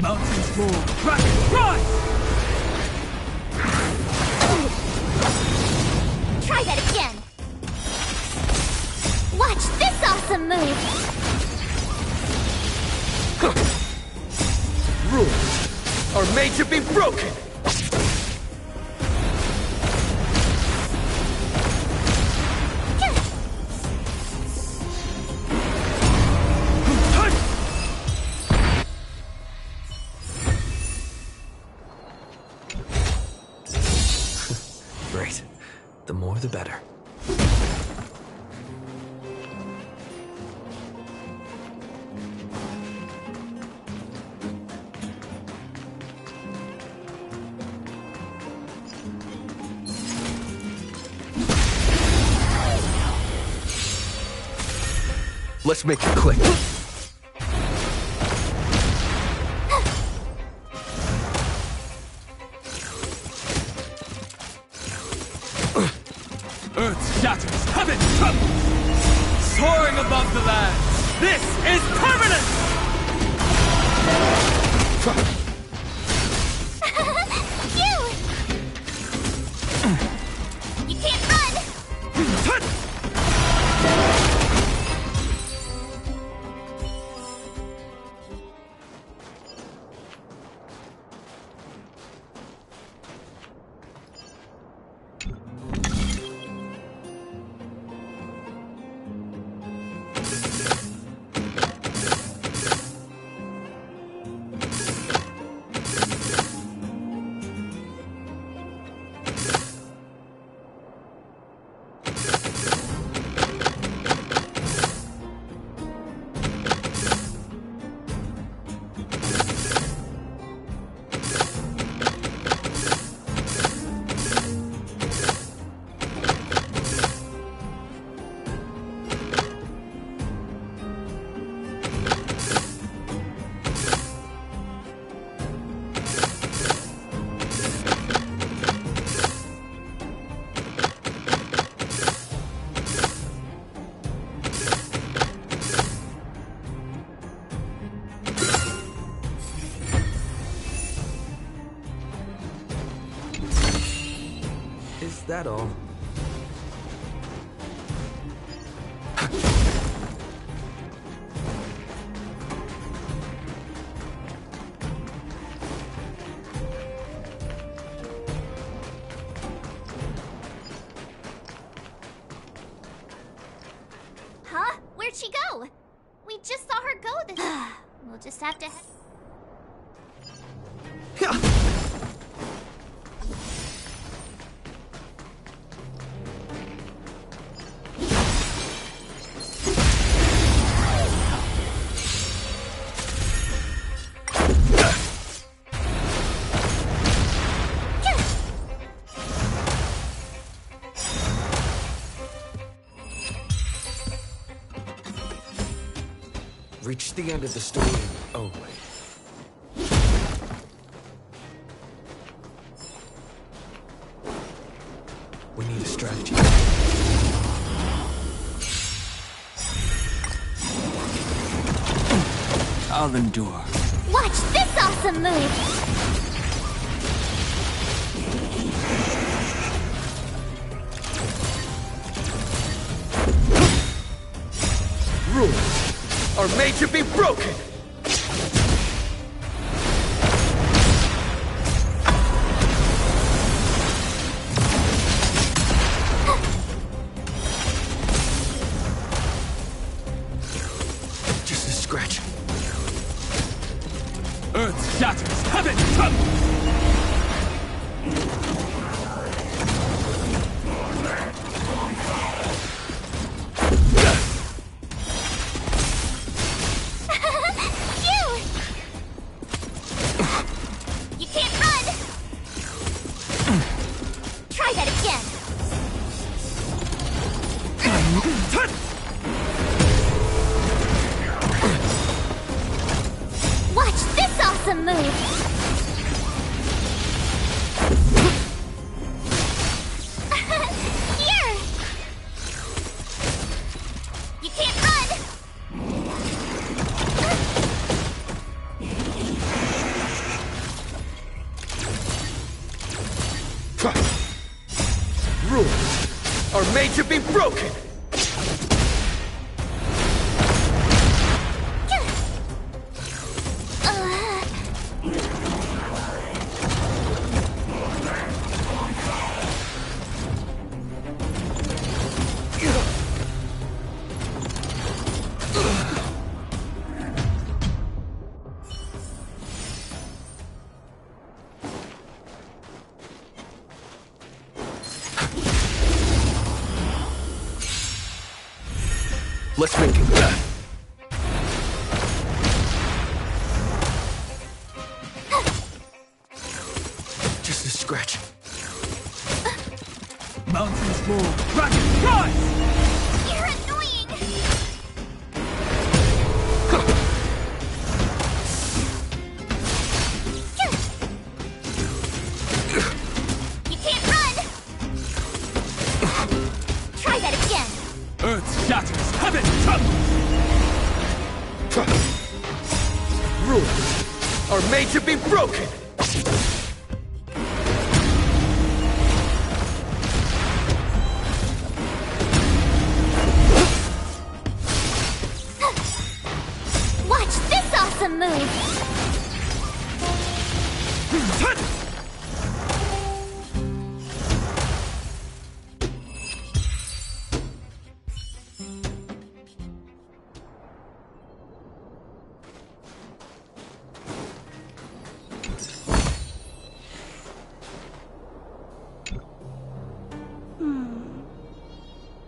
Mountains roar, dragons rise! Try that again! Watch this awesome move! Rules are made to be broken! Great. The more the better. Let's make it quick. Earth shatters, heaven trembles! Soaring above the lands, this is permanent! You can't run! that all? Huh? Where'd she go? We just saw her go this... We'll just have to... Reach the end of the story. Oh, wait. We need a strategy. I'll endure. Watch this awesome move! Rules are made to be broken! Just a scratch. Earth shatters, heaven trembles! You can't run! Try that again! Watch this awesome move! Here! You can't run! Rules are made to be broken! Let's make it. Just a scratch. Mountains move, dragons rise! You're annoying! You can't run! Try that again! Earth shatters, heaven trembles! Rules are made to be broken! Watch this awesome move!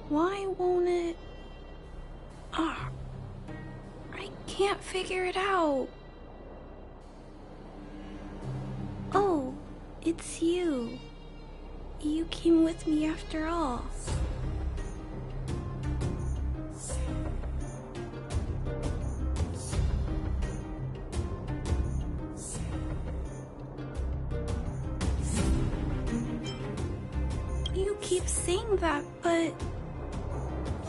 Why won't it... Ah, I can't figure it out. Oh, it's you. You came with me after all. You keep saying that, but...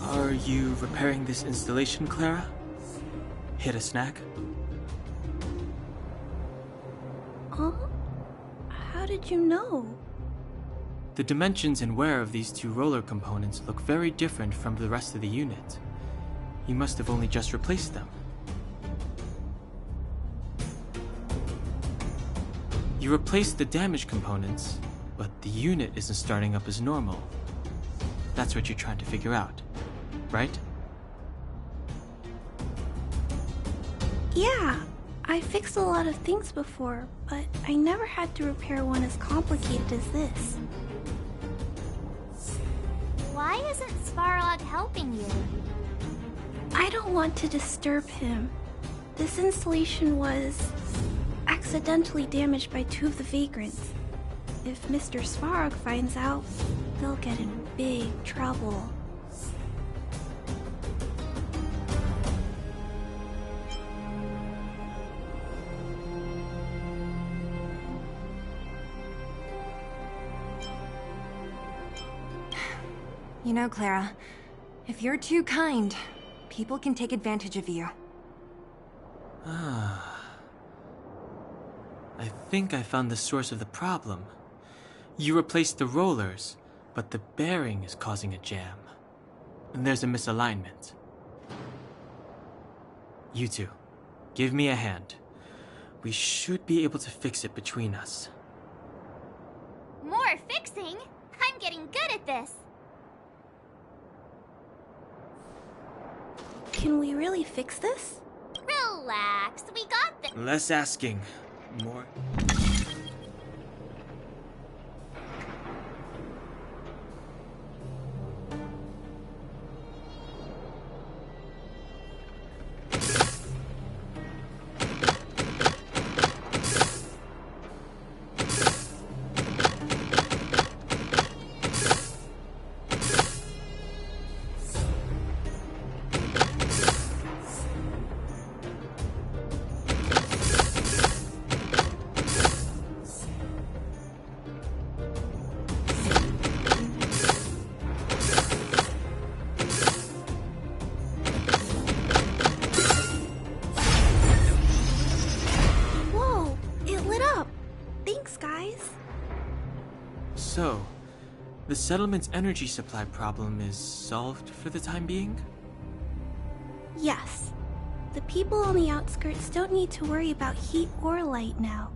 Are you repairing this installation, Clara? Hit a snack? Huh? How did you know? The dimensions and wear of these two roller components look very different from the rest of the unit. You must have only just replaced them. You replaced the damaged components, but the unit isn't starting up as normal. That's what you're trying to figure out, right? Yeah, I fixed a lot of things before, but I never had to repair one as complicated as this. Why isn't Svarog helping you? I don't want to disturb him. This installation was accidentally damaged by two of the vagrants. If Mr. Svarog finds out, they'll get in big trouble. You know, Clara, if you're too kind, people can take advantage of you. I think I found the source of the problem. You replaced the rollers, but the bearing is causing a jam. And there's a misalignment. You two, give me a hand. We should be able to fix it between us. More fixing? I'm getting good at this. Can we really fix this? Relax, we got this. Less asking, more. So, the settlement's energy supply problem is solved for the time being? Yes. The people on the outskirts don't need to worry about heat or light now.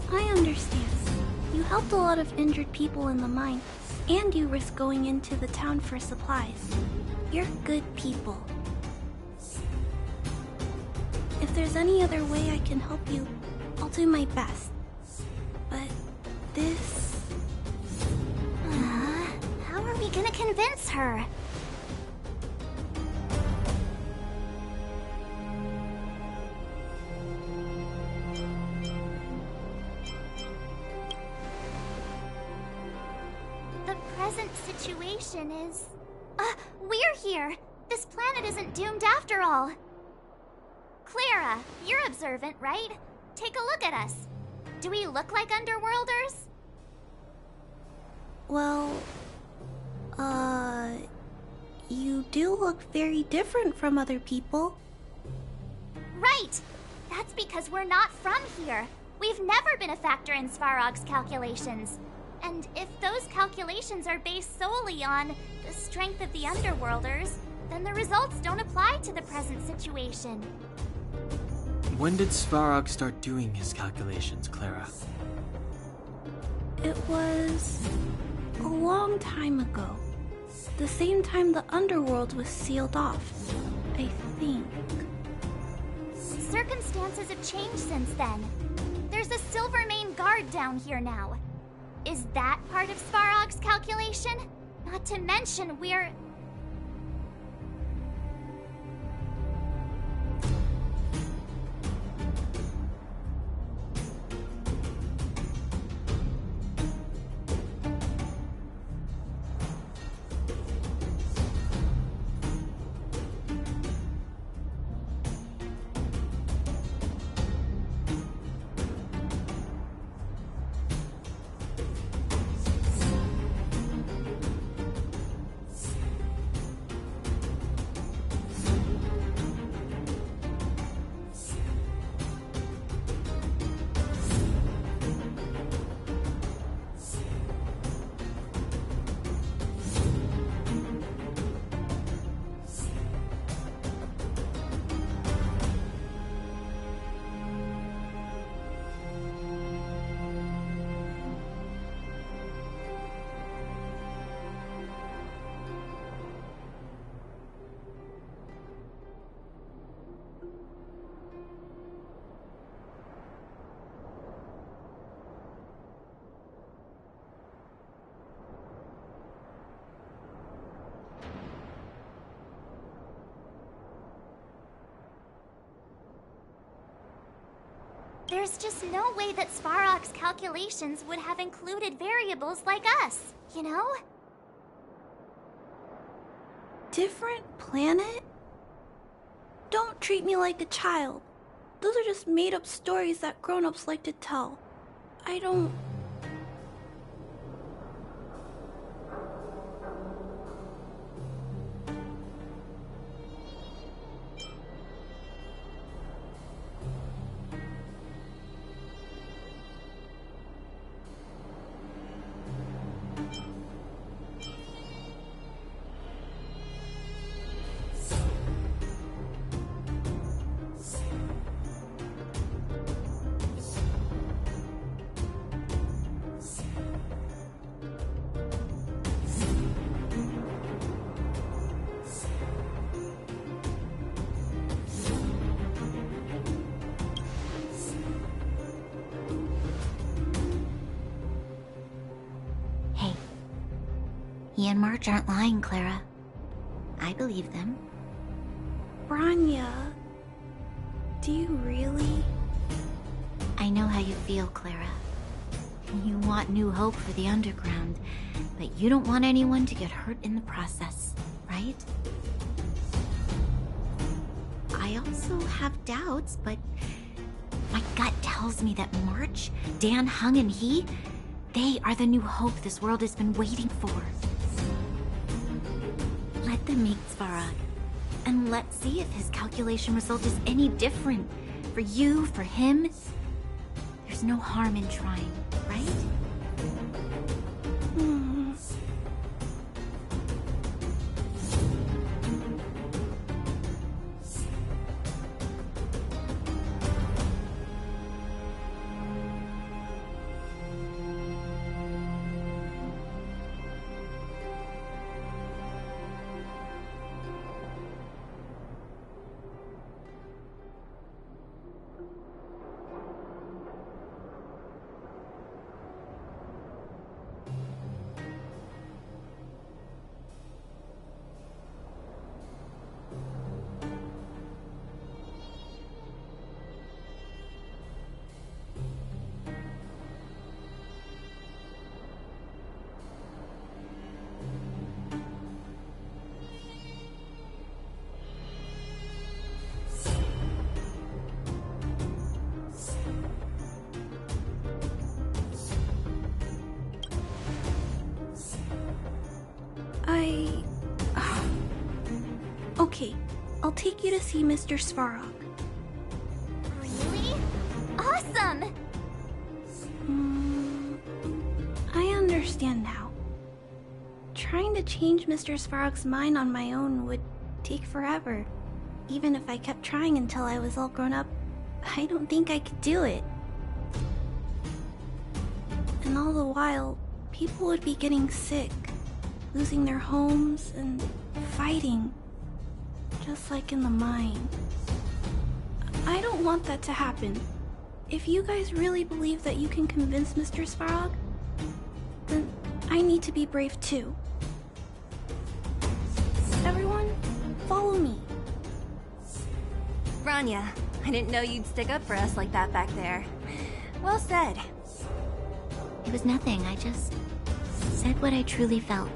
I understand. You helped a lot of injured people in the mine, and you risked going into the town for supplies. You're good people. If there's any other way I can help you, I'll do my best. But this... How are we gonna convince her? The present situation is... we're here! This planet isn't doomed after all! Clara, you're observant, right? Take a look at us. Do we look like underworlders? Well... You do look very different from other people. Right! That's because we're not from here. We've never been a factor in Svarog's calculations. And if those calculations are based solely on the strength of the Underworlders, then the results don't apply to the present situation. When did Svarog start doing his calculations, Clara? It was... a long time ago. The same time the Underworld was sealed off, I think. Circumstances have changed since then. There's a Silvermane guard down here now. Is that part of Svarog's calculation? Not to mention we're... There's just no way that Svarog's calculations would have included variables like us, you know? Different planet? Don't treat me like a child. Those are just made-up stories that grown-ups like to tell. I don't... He and March aren't lying, Clara. I believe them. Branya... Do you really? I know how you feel, Clara. You want new hope for the underground, but you don't want anyone to get hurt in the process, right? I also have doubts, but my gut tells me that March, Dan Hung, and they are the new hope this world has been waiting for. Let them meet Svarog, and let's see if his calculation result is any different. For you, for him, there's no harm in trying, right? Okay, I'll take you to see Mr. Svarog. Really? Awesome! I understand now. Trying to change Mr. Svarog's mind on my own would take forever. Even if I kept trying until I was all grown up, I don't think I could do it. And all the while, people would be getting sick, losing their homes, and fighting. Just like in the mine. I don't want that to happen. If you guys really believe that you can convince Mr. Svarog, then I need to be brave too. Everyone, follow me. Branya, I didn't know you'd stick up for us like that back there. Well said. It was nothing, I just said what I truly felt.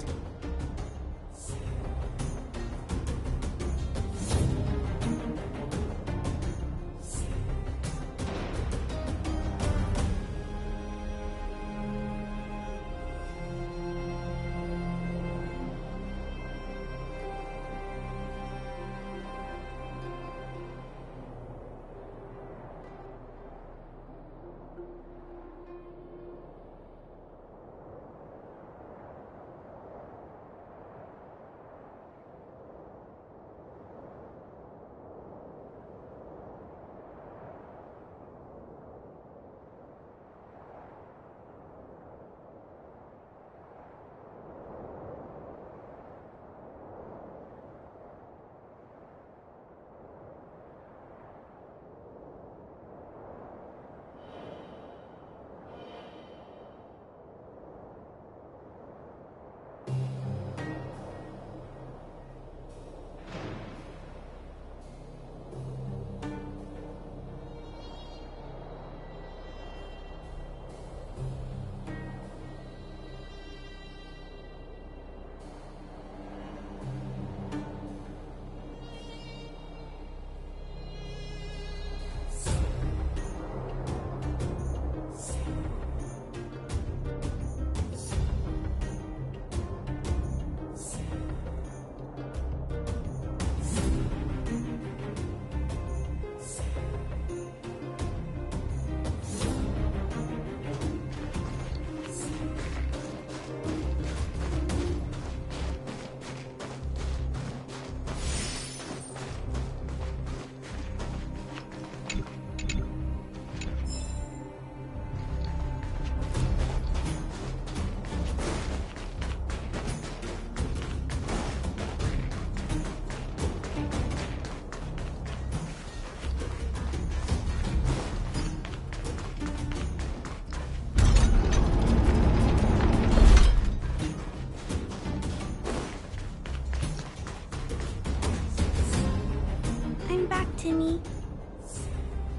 Timmy.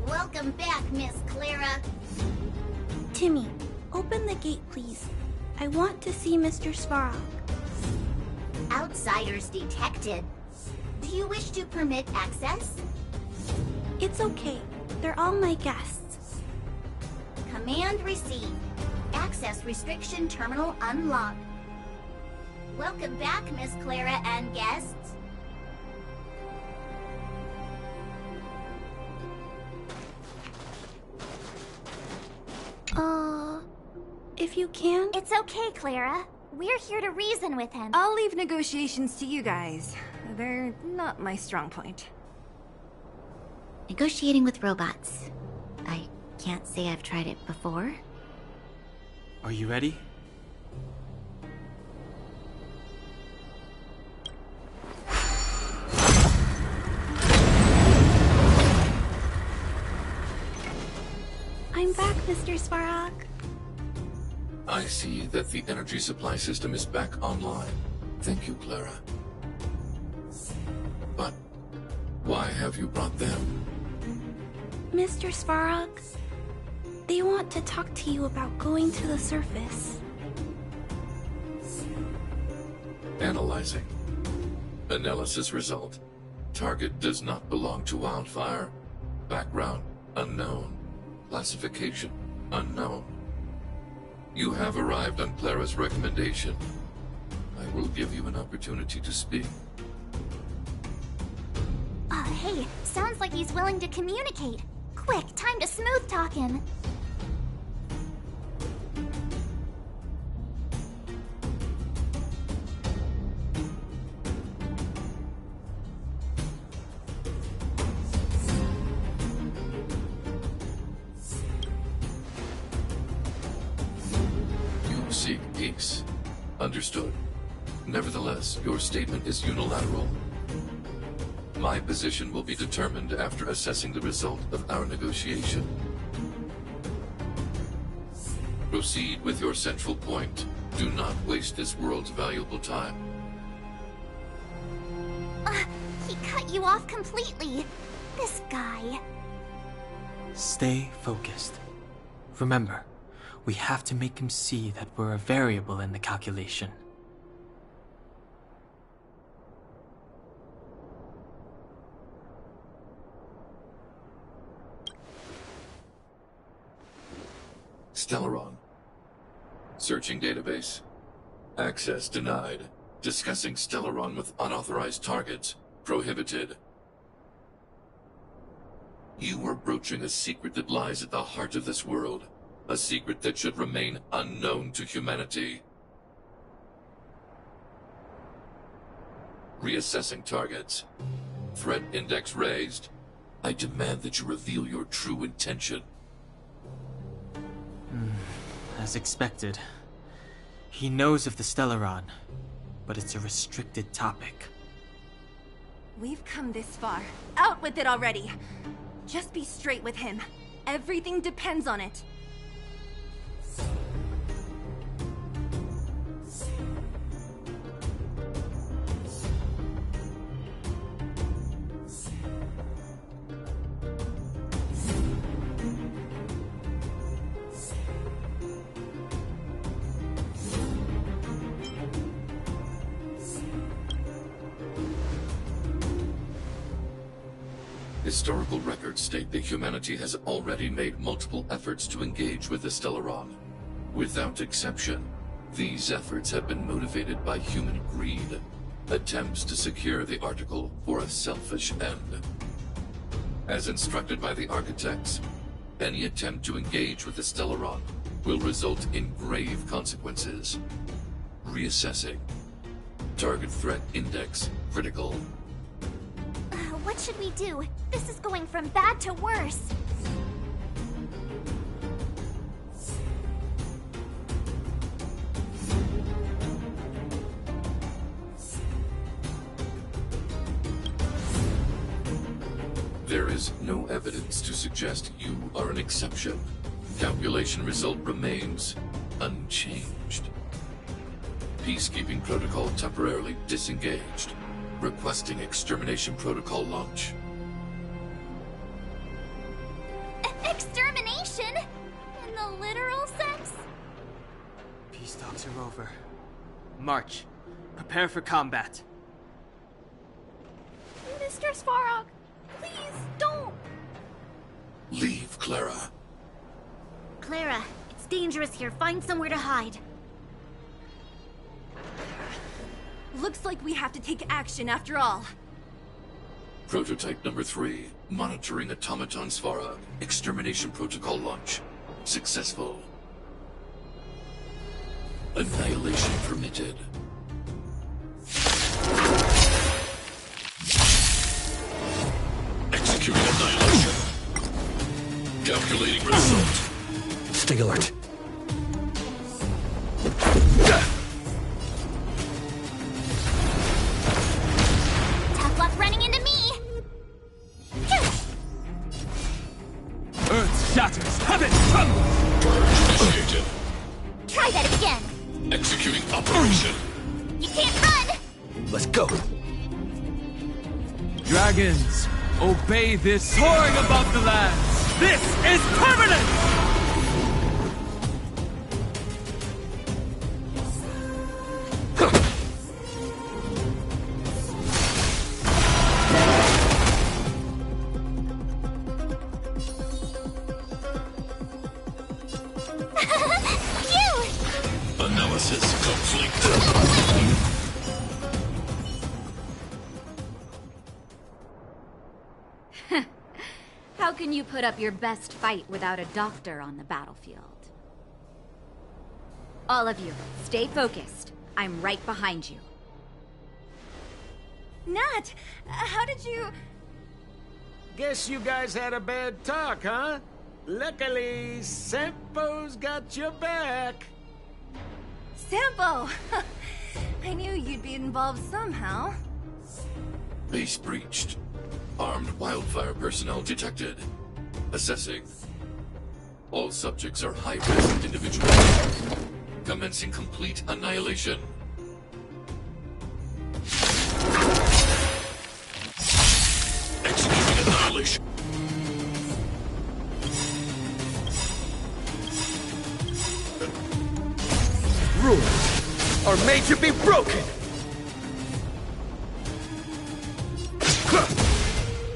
Welcome back, Miss Clara. Timmy, open the gate, please. I want to see Mr. Svarog. Outsiders detected. Do you wish to permit access? It's okay. They're all my guests. Command received. Access restriction terminal unlocked. Welcome back, Miss Clara and guests. If you can... It's okay, Clara. We're here to reason with him. I'll leave negotiations to you guys. They're not my strong point. Negotiating with robots. I can't say I've tried it before. Are you ready? I'm back, Mr. Svarog. I see that the energy supply system is back online. Thank you, Clara. But why have you brought them? Mr. Svarog, they want to talk to you about going to the surface. Analyzing. Analysis result. Target does not belong to Wildfire. Background unknown. Classification unknown. You have arrived on Clara's recommendation. I will give you an opportunity to speak. Hey, sounds like he's willing to communicate. Quick, time to smooth talk him. Seek peace. Understood. Nevertheless, your statement is unilateral. My position will be determined after assessing the result of our negotiation. Proceed with your central point. Do not waste this world's valuable time. He cut you off completely. This guy. Stay focused. Remember, we have to make him see that we're a variable in the calculation. Stellaron. Searching database. Access denied. Discussing Stellaron with unauthorized targets. Prohibited. You are broaching a secret that lies at the heart of this world. A secret that should remain unknown to humanity. Reassessing targets. Threat index raised. I demand that you reveal your true intention. As expected. He knows of the Stellaron, but it's a restricted topic. We've come this far. Out with it already! Just be straight with him. Everything depends on it. Historical records state that humanity has already made multiple efforts to engage with the Stellaron. Without exception, these efforts have been motivated by human greed, attempts to secure the article for a selfish end. As instructed by the architects, any attempt to engage with the Stellaron will result in grave consequences. Reassessing. Target threat index critical. What should we do? This is going from bad to worse. There is no evidence to suggest you are an exception. Calculation result remains unchanged. Peacekeeping protocol temporarily disengaged. Requesting extermination protocol launch. fights are over. March. Prepare for combat. Mr. Svarog, please don't! Leave, Clara. Clara, it's dangerous here. Find somewhere to hide. Looks like we have to take action after all. Prototype number 3. Monitoring Automaton Svarog. Extermination protocol launch. Successful. Annihilation permitted. Executing annihilation. Calculating result. Stay alert. Tough luck running into me! Earth shatters, heaven trembles! Initiated. Try that again! Executing operation. You can't run! Let's go. Dragons, obey this soaring above the lands! This is permanent! Analysis complete. How can you put up your best fight without a doctor on the battlefield? All of you, stay focused. I'm right behind you. Nat, how did you... Guess you guys had a bad talk, huh? Luckily, Sempo's got your back. Sampo! I knew you'd be involved somehow. Base breached. Armed wildfire personnel detected. Assessing. All subjects are high-risk individuals. Commencing complete annihilation. Executing annihilation. Rules are made to be broken!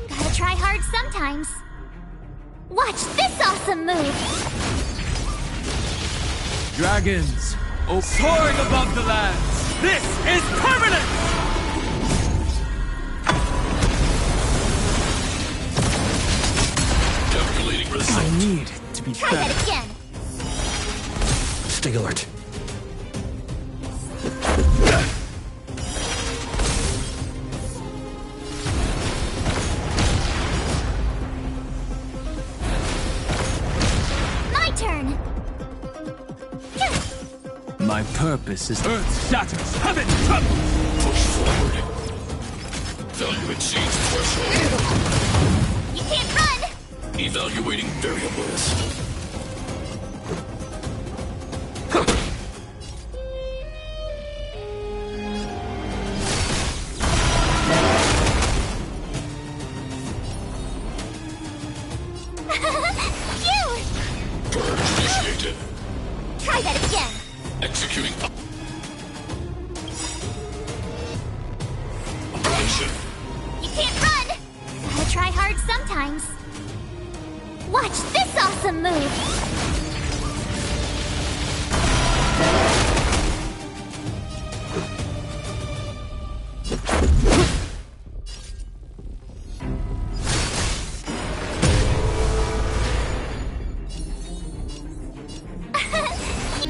Gotta try hard sometimes. Watch this awesome move! Dragons, soaring above the lands! This is permanent! Calculating result. I need to be Try better. that again! Stay alert. My turn! My purpose is Earth shatters, heaven trembles! Push forward. Value exceeds threshold. You can't run! Evaluating variables. You! Purge initiated. Try that again! Executing operation. You can't run! Gotta try hard sometimes. Watch this awesome move!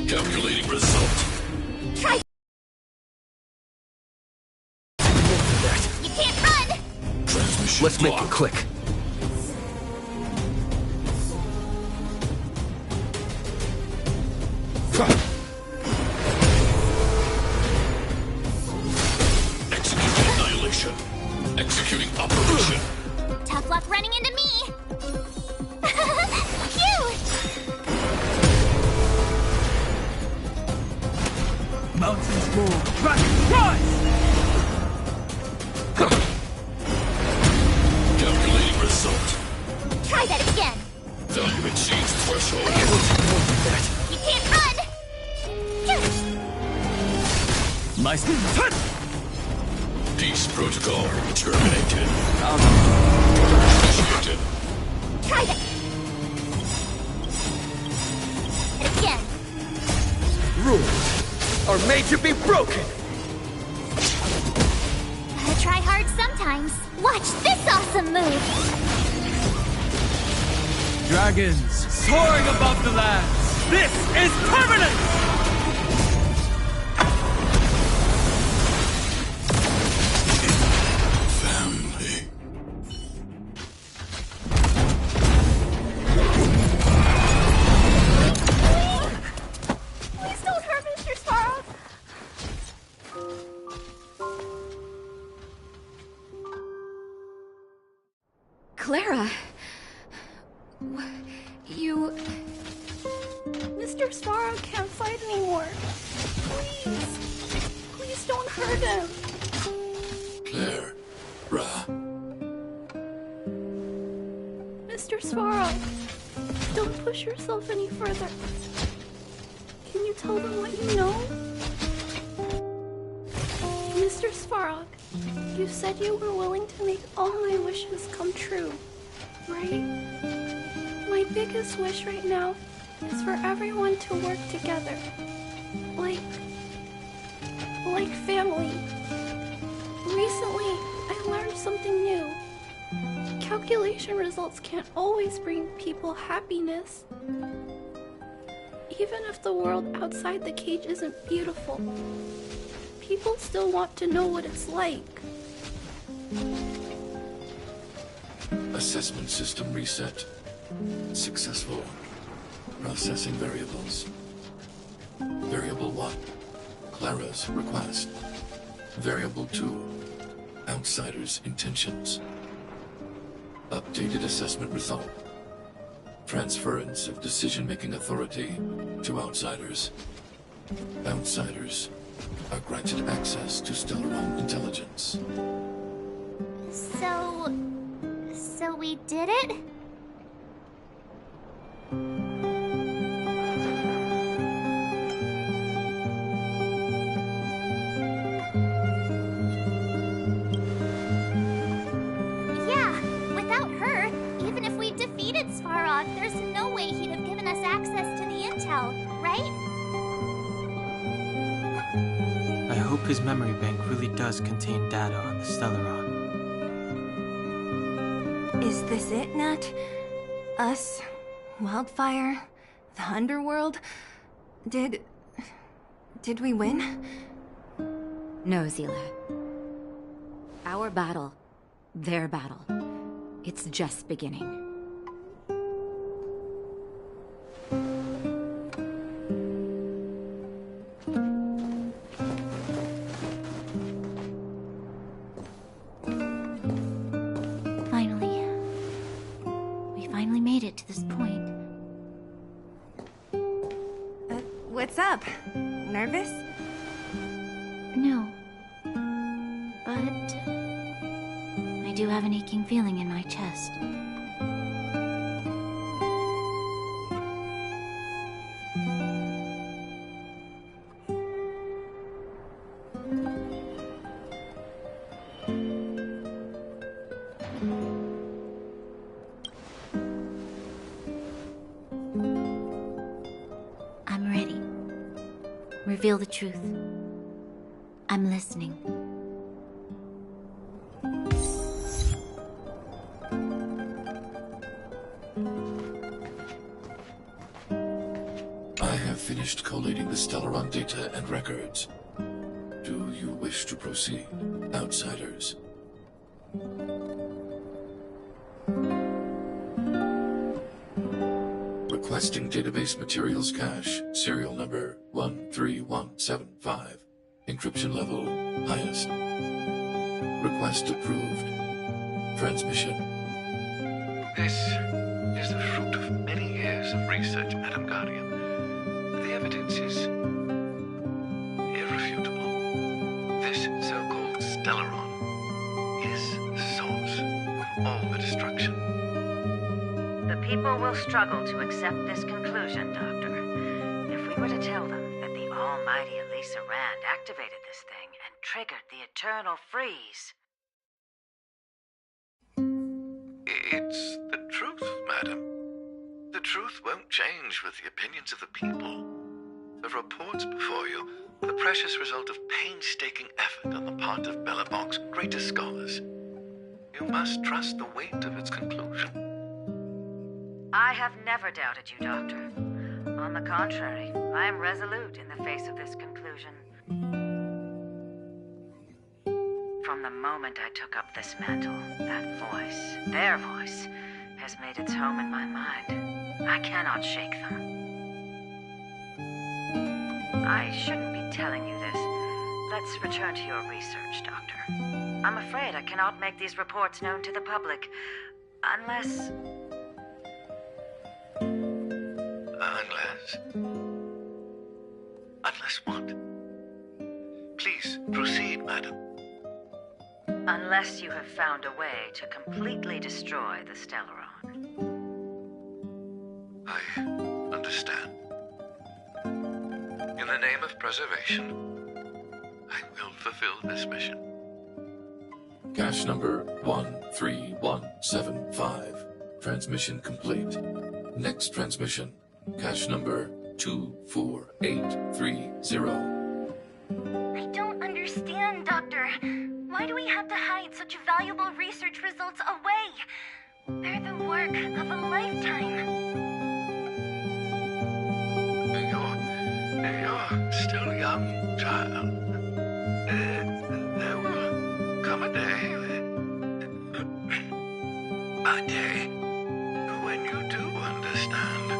Calculating result. Try. You can't run! Transmission Let's make it blocked. quick. Executing annihilation. Executing operation. Tough luck running into me! You! Mountains roar, dragons rise! Calculating result. Try that again! Value exceeds threshold. You can't run! My Peace protocol terminated. Initiated. Try that! Again! Rules are made to be broken! Gotta try hard sometimes. Watch this awesome move! Dragons soaring above the lands. This is permanent! Please don't hurt Mr. Svarog! Clara. You... Mr. Svarog can't fight anymore. Please. Please don't hurt him. Claire. Mr. Svarog, don't push yourself any further. Can you tell them what you know? Mr. Svarog, you said you were willing to make all my wishes come true, right? My biggest wish right now is for everyone to work together. Like family. Recently, I learned something new. Calculation results can't always bring people happiness. Even if the world outside the cage isn't beautiful, people still want to know what it's like. Assessment system reset. Successful. Processing variables. Variable 1. Clara's request. Variable 2. Outsider's intentions. Updated assessment result. Transference of decision-making authority to outsiders. Outsiders are granted access to Stellaron intelligence. So we did it? Yeah, without her, even if we defeated Svarog, there's no way he'd have given us access to the intel, right? I hope his memory bank really does contain data on the Stellaron. Is this it, Nat? Us? Wildfire? The Underworld? Did we win? No, Zila. Our battle, their battle, it's just beginning. We made it to this point. What's up? Nervous? No. But I do have an aching feeling in my chest. I'm ready. Reveal the truth. I'm listening. I have finished collating the Stellaron data and records. Do you wish to proceed, outsiders? Requesting database materials cache, serial number 13175. Encryption level, highest. Request approved. Transmission. This is the fruit of many years of research, Madam Guardian. The evidence is irrefutable. This so-called Stellaron is the source of all the destruction. The people will struggle to accept this conclusion, Doctor. If we were to tell them that the almighty Elisa Rand activated this thing, triggered the eternal freeze. It's the truth, madam. The truth won't change with the opinions of the people. The reports before you are the precious result of painstaking effort on the part of Belobog's greatest scholars. You must trust the weight of its conclusion. I have never doubted you, Doctor. On the contrary, I am resolute in the face of this conclusion. From the moment I took up this mantle, that voice, their voice, has made its home in my mind. I cannot shake them. I shouldn't be telling you this. Let's return to your research, Doctor. I'm afraid I cannot make these reports known to the public, unless... Unless what? Please, proceed, madam. Unless you have found a way to completely destroy the Stellaron. I understand. In the name of preservation, I will fulfill this mission. Cache number 13175. Transmission complete. Next transmission. Cache number 24830. I don't understand, Doctor. Why do we have to hide such valuable research results away? They're the work of a lifetime. You're still young, child. There will come a day when you do understand.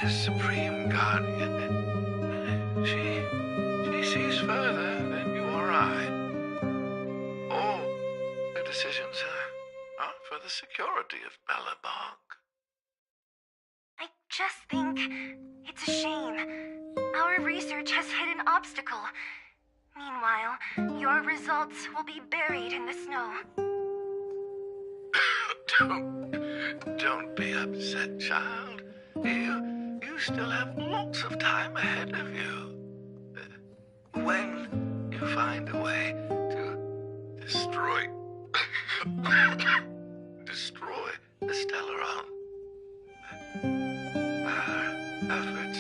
This Supreme Guardian, she sees further than you or I. All her decisions are for the security of Belobog. I just think it's a shame. Our research has hit an obstacle. Meanwhile, your results will be buried in the snow. Don't be upset, child. You still have lots of time ahead of you. When you find a way to destroy the Stellaron, our efforts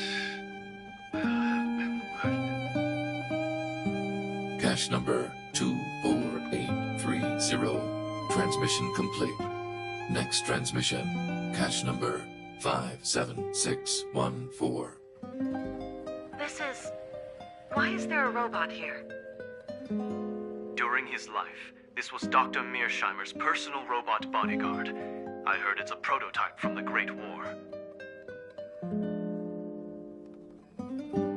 will have been worth it. Cache number 24830. Transmission complete. Next transmission. Cache number 57614. Why is there a robot here? During his life, this was Dr. Mearsheimer's personal robot bodyguard. I heard it's a prototype from the Great War.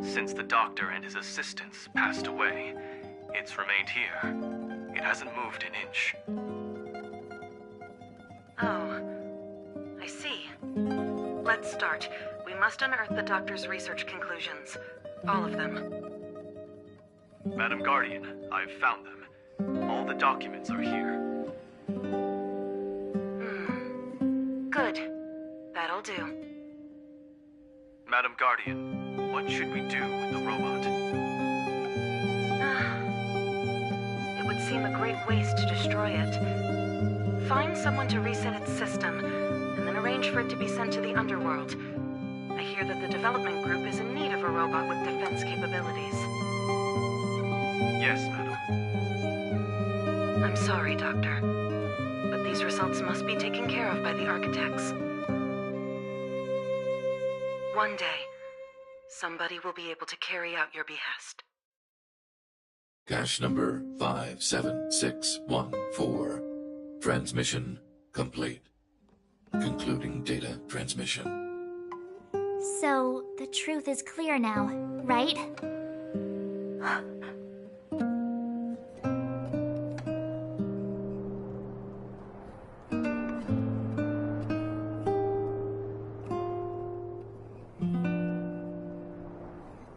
Since the doctor and his assistants passed away, it's remained here. It hasn't moved an inch. Oh, I see. Let's start. We must unearth the doctor's research conclusions. All of them. Madam Guardian, I've found them. All the documents are here. Good. That'll do. Madam Guardian, what should we do with the robot? It would seem a great waste to destroy it. Find someone to reset its system, and then arrange for it to be sent to the underworld. I hear that the development group is in need of a robot with defense capabilities. Yes, madam. I'm sorry, Doctor, but these results must be taken care of by the architects. One day, somebody will be able to carry out your behest. Cache number 57614. Transmission complete. Concluding data transmission. So, the truth is clear now, right?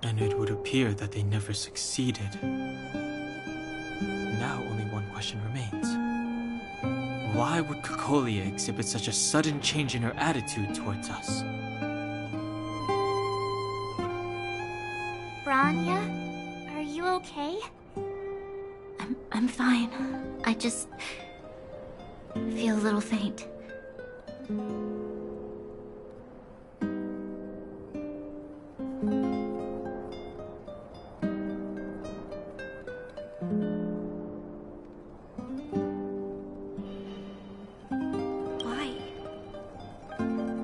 And it would appear that they never succeeded. Now only one question remains. Why would Cocolia exhibit such a sudden change in her attitude towards us? Branya, are you okay? fine. I just feel a little faint.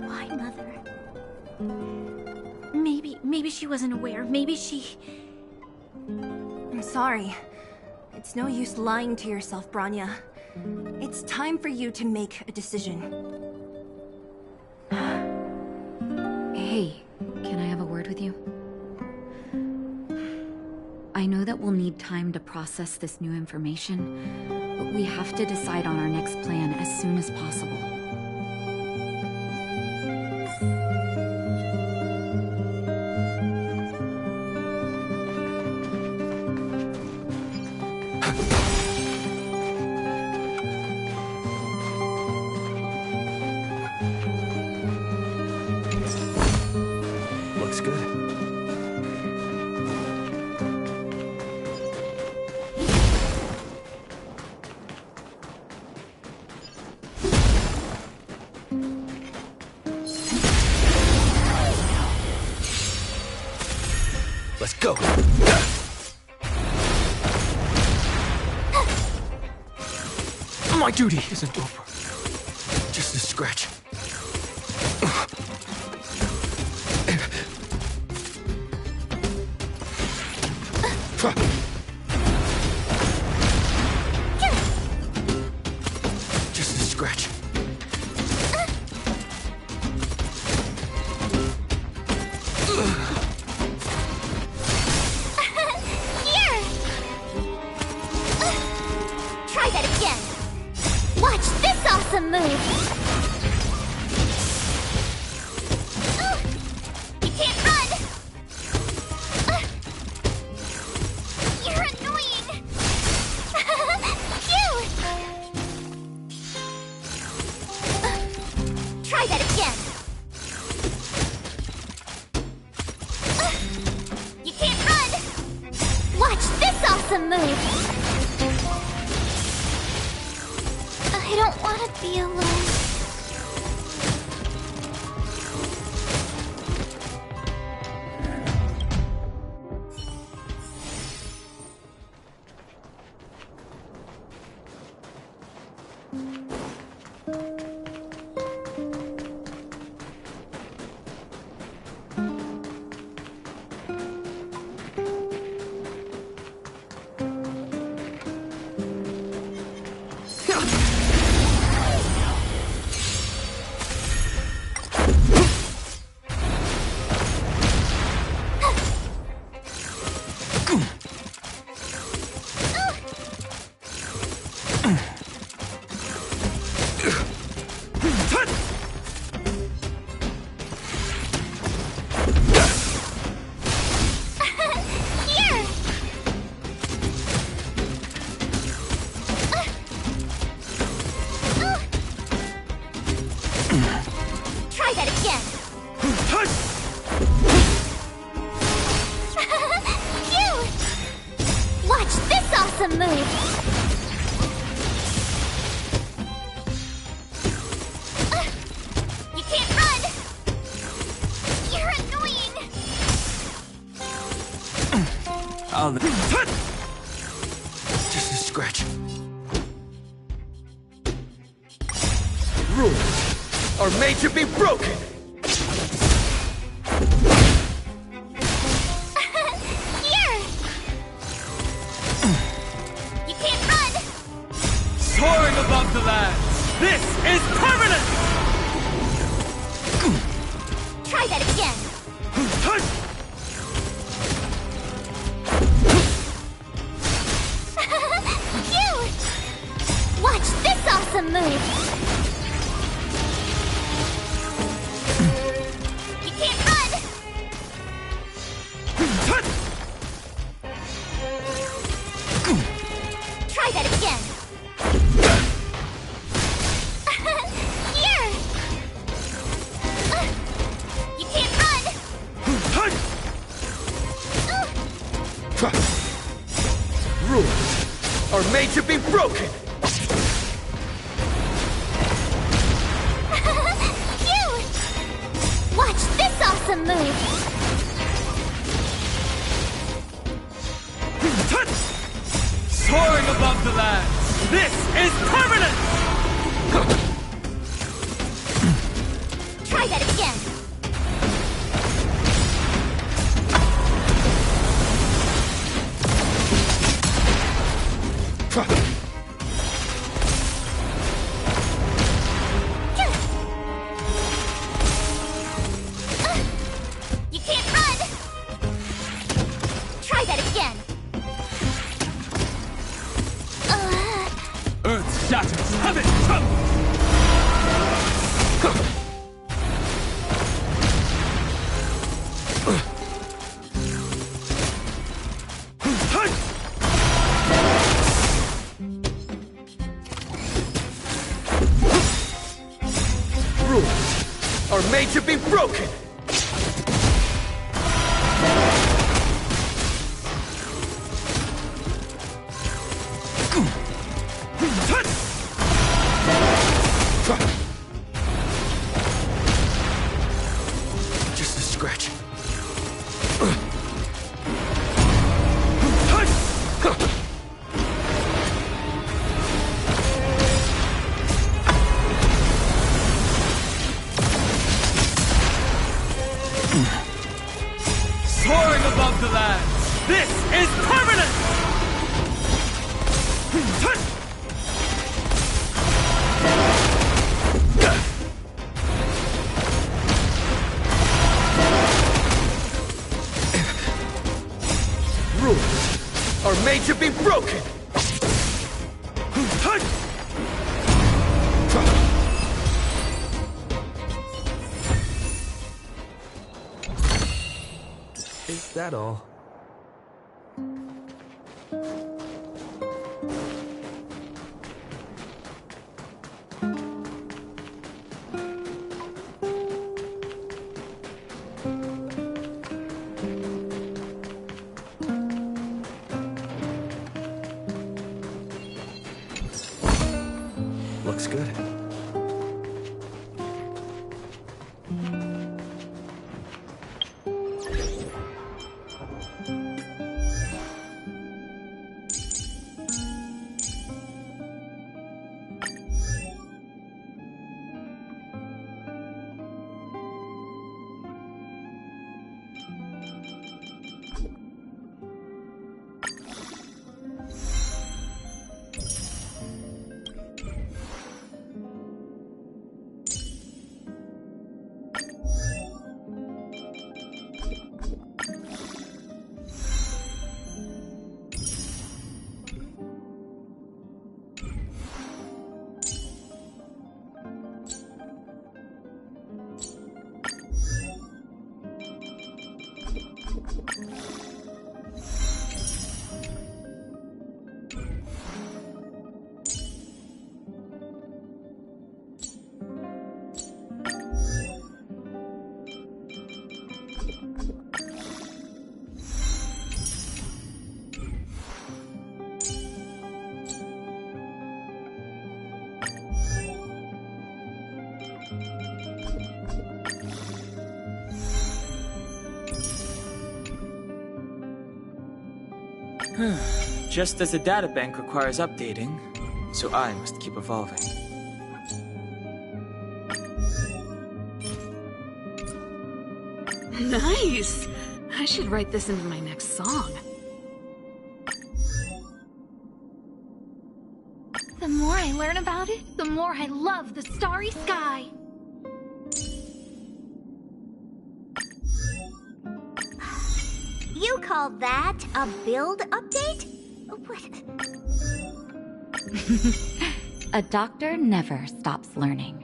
Why, Mother? Maybe she wasn't aware. Maybe she... I'm sorry. It's no use lying to yourself, Branya. It's time for you to make a decision. Hey, can I have a word with you? I know that we'll need time to process this new information, but we have to decide on our next plan as soon as possible. Looks good. Let's go. My duty isn't over. Just a scratch. Just a scratch. Here! Try that again. Watch this awesome move. You can't run. You're annoying. Phew! Try that again. You can't run. Watch this awesome move. I don't want to be alone. Here! Try that again. Phew! Watch this awesome move. You can't run. You're annoying. Just a scratch. Rules are made to be broken. Here! You can't run. Soaring above the lands! This is permanent! Try that again. Phew! Watch this awesome move. You can't run. Try that again. Here! You can't run. Rules are made to be broken! Cute! Watch this awesome move! Soaring above the lands, this is permanent! Try that again! You can't run! Try that again! Earth shatters, heaven trembles! Rules are made to be broken! Just a scratch. Soaring above the lands, this is permanent! Rules are made to be broken! Is that all? Looks good. Just as the databank requires updating, so I must keep evolving. Nice! I should write this into my next song. The more I learn about it, the more I love the starry sky. You call that a build update? A doctor never stops learning.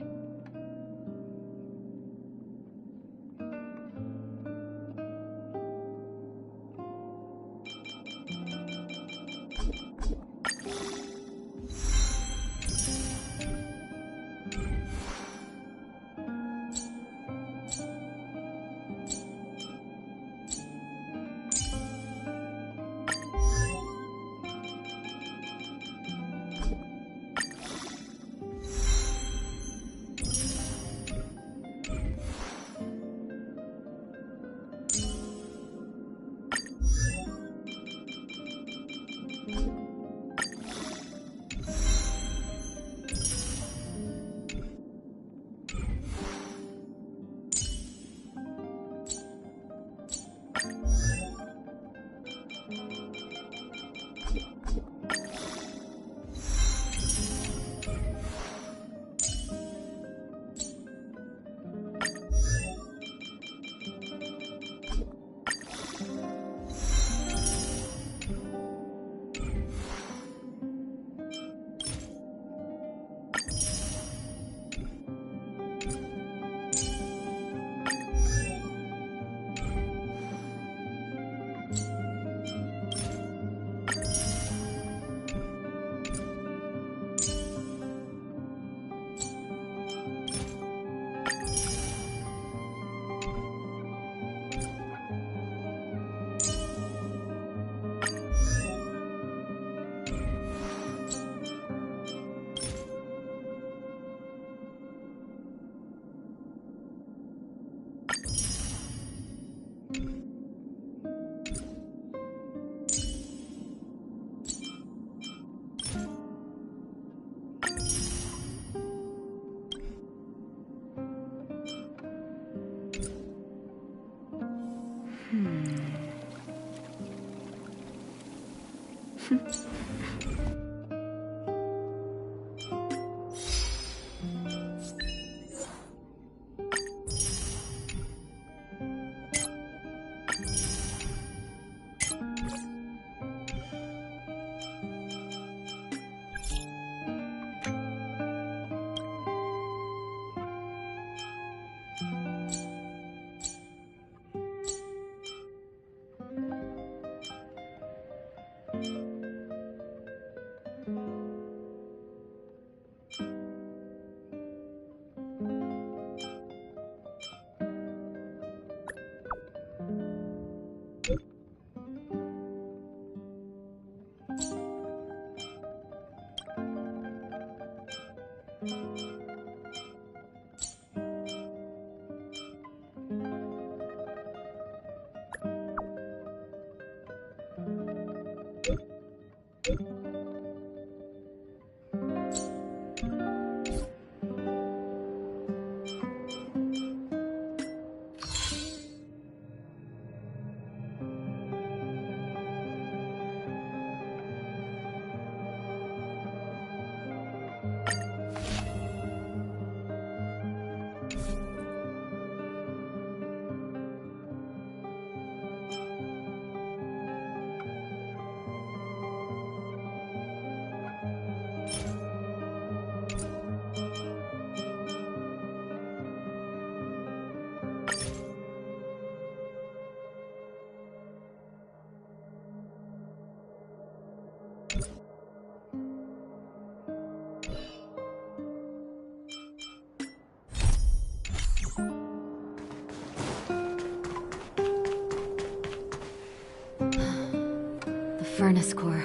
Furnace Core.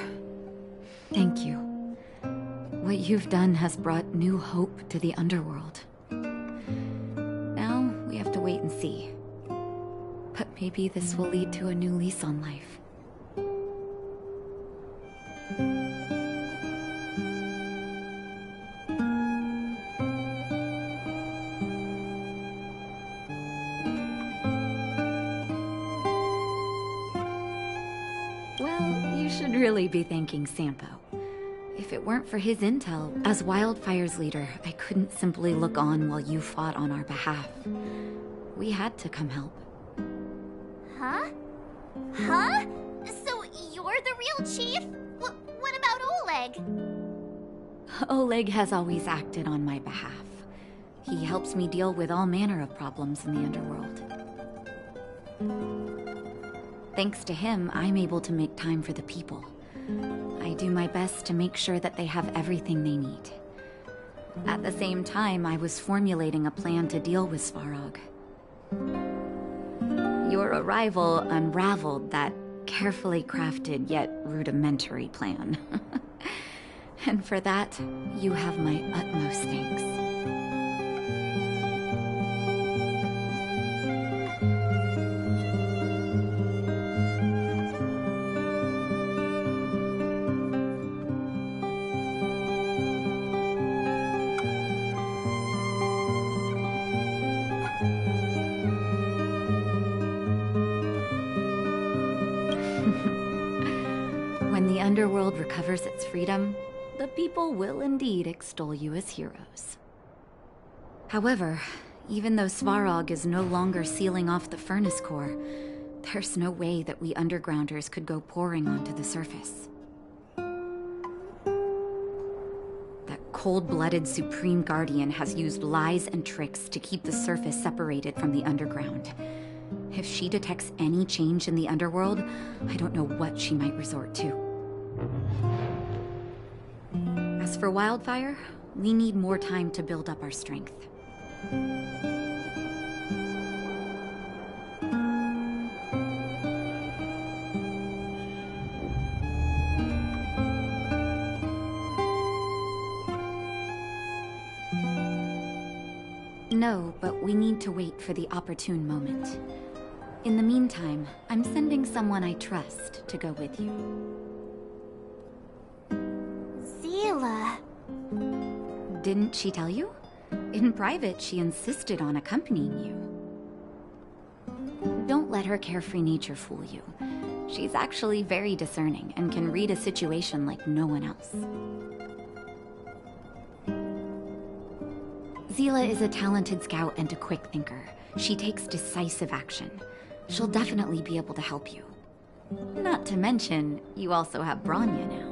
Thank you. What you've done has brought new hope to the underworld. Now, we have to wait and see. But maybe this will lead to a new lease on life. Really be thanking Sampo. If it weren't for his intel, as Wildfire's leader, I couldn't simply look on while you fought on our behalf. We had to come help. Huh? Huh? So you're the real chief? What about Oleg? Oleg has always acted on my behalf. He helps me deal with all manner of problems in the underworld. Thanks to him, I'm able to make time for the people. I do my best to make sure that they have everything they need. At the same time, I was formulating a plan to deal with Svarog. Your arrival unraveled that carefully crafted yet rudimentary plan. And for that, you have my utmost thanks. When the underworld recovers its freedom, the people will indeed extol you as heroes. However, even though Svarog is no longer sealing off the Furnace Core, there's no way that we undergrounders could go pouring onto the surface. That cold-blooded Supreme Guardian has used lies and tricks to keep the surface separated from the underground. If she detects any change in the underworld, I don't know what she might resort to. As for Wildfire, we need more time to build up our strength. No, but we need to wait for the opportune moment. In the meantime, I'm sending someone I trust to go with you. Zila. Didn't she tell you? In private, she insisted on accompanying you. Don't let her carefree nature fool you. She's actually very discerning and can read a situation like no one else. Zila is a talented scout and a quick thinker. She takes decisive action. She'll definitely be able to help you. Not to mention, you also have Branya now.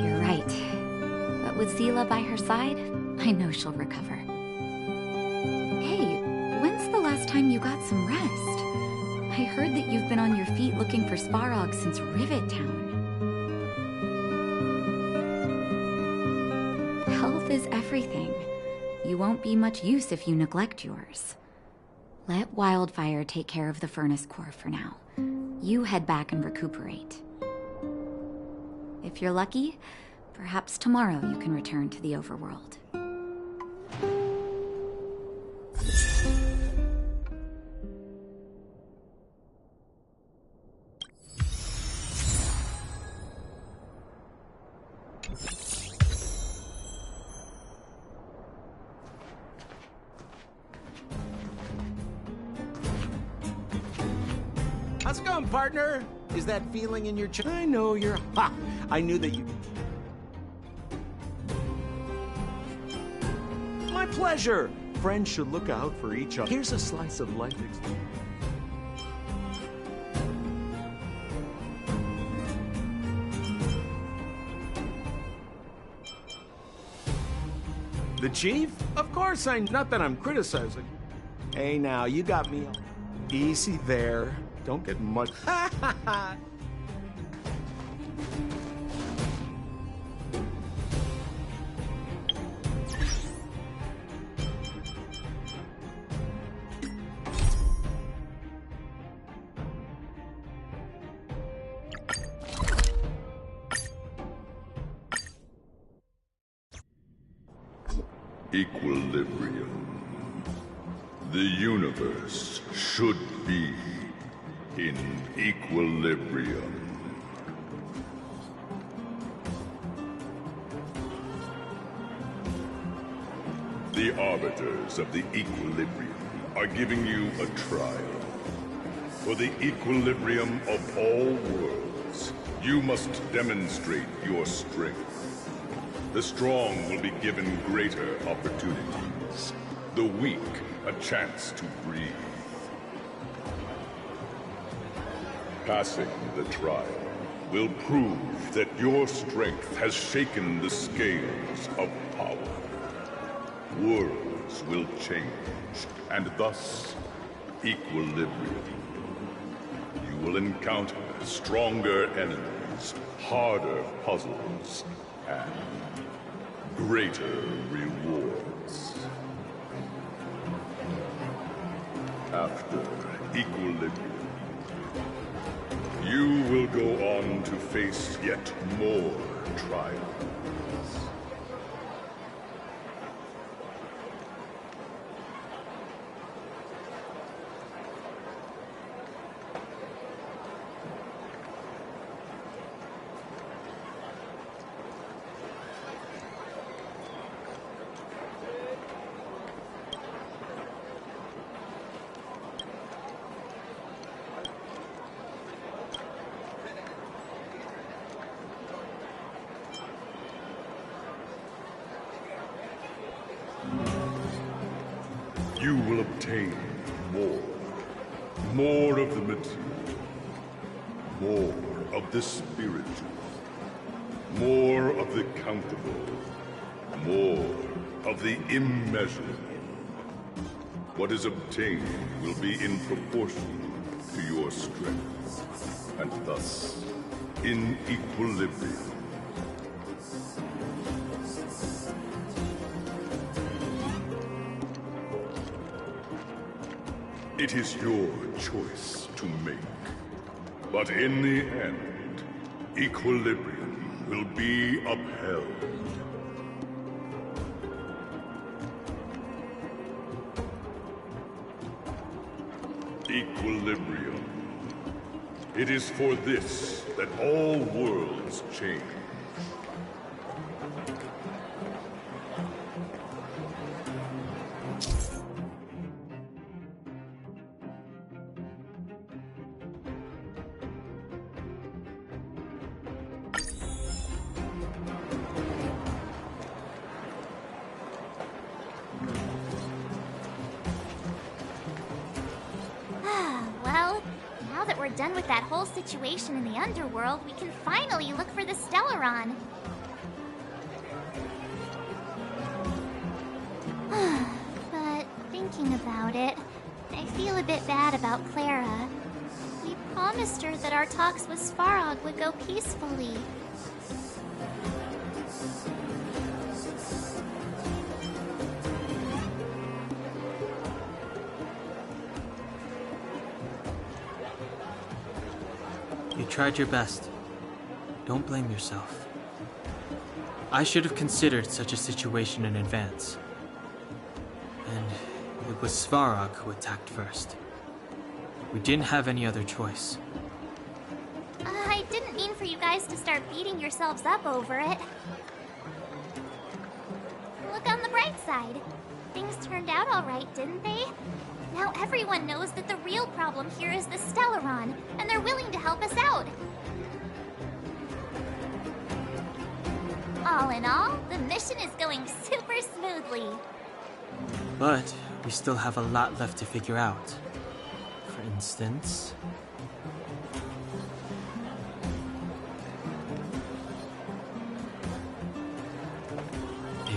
You're right. But with Zila by her side, I know she'll recover. Hey, when's the last time you got some rest? I heard that you've been on your feet looking for Svarog since Rivet Town. Health is everything. You won't be much use if you neglect yours. Let Wildfire take care of the furnace core for now. You head back and recuperate. If you're lucky, perhaps tomorrow you can return to the overworld. How's it going, partner? Is that feeling in your chest? I know you're... Ha! I knew that you... My pleasure! Friends should look out for each other. Here's a slice of life experience. The chief? Of course not that I'm criticizing. Hey now, you got me. Easy there. Don't get much. Equilibrium. The universe should be in equilibrium. The arbiters of the equilibrium are giving you a trial. For the equilibrium of all worlds, you must demonstrate your strength. The strong will be given greater opportunities. The weak, a chance to breathe. Passing the trial will prove that your strength has shaken the scales of power. Worlds will change, and thus, equilibrium. You will encounter stronger enemies, harder puzzles, and greater rewards. After equilibrium, you will go on to face yet more trials. You will obtain more of the material, more of the spiritual, more of the countable, more of the immeasurable. What is obtained will be in proportion to your strength, and thus in equilibrium. It is your choice to make. But in the end, equilibrium will be upheld. equilibrium. It is for this that all worlds change. Well, now that we're done with that whole situation in the underworld, we can finally look for the Stellaron. But thinking about it, I feel a bit bad about Clara. We promised her that our talks with Svarog would go peacefully. You tried your best. Don't blame yourself. I should have considered such a situation in advance. And it was Svarog who attacked first. We didn't have any other choice. I didn't mean for you guys to start beating yourselves up over it. Look on the bright side. Things turned out all right, didn't they? Now everyone knows that the real problem here is the Stellaron, and they're willing to help us out. All in all, the mission is going super smoothly. But we still have a lot left to figure out. For instance...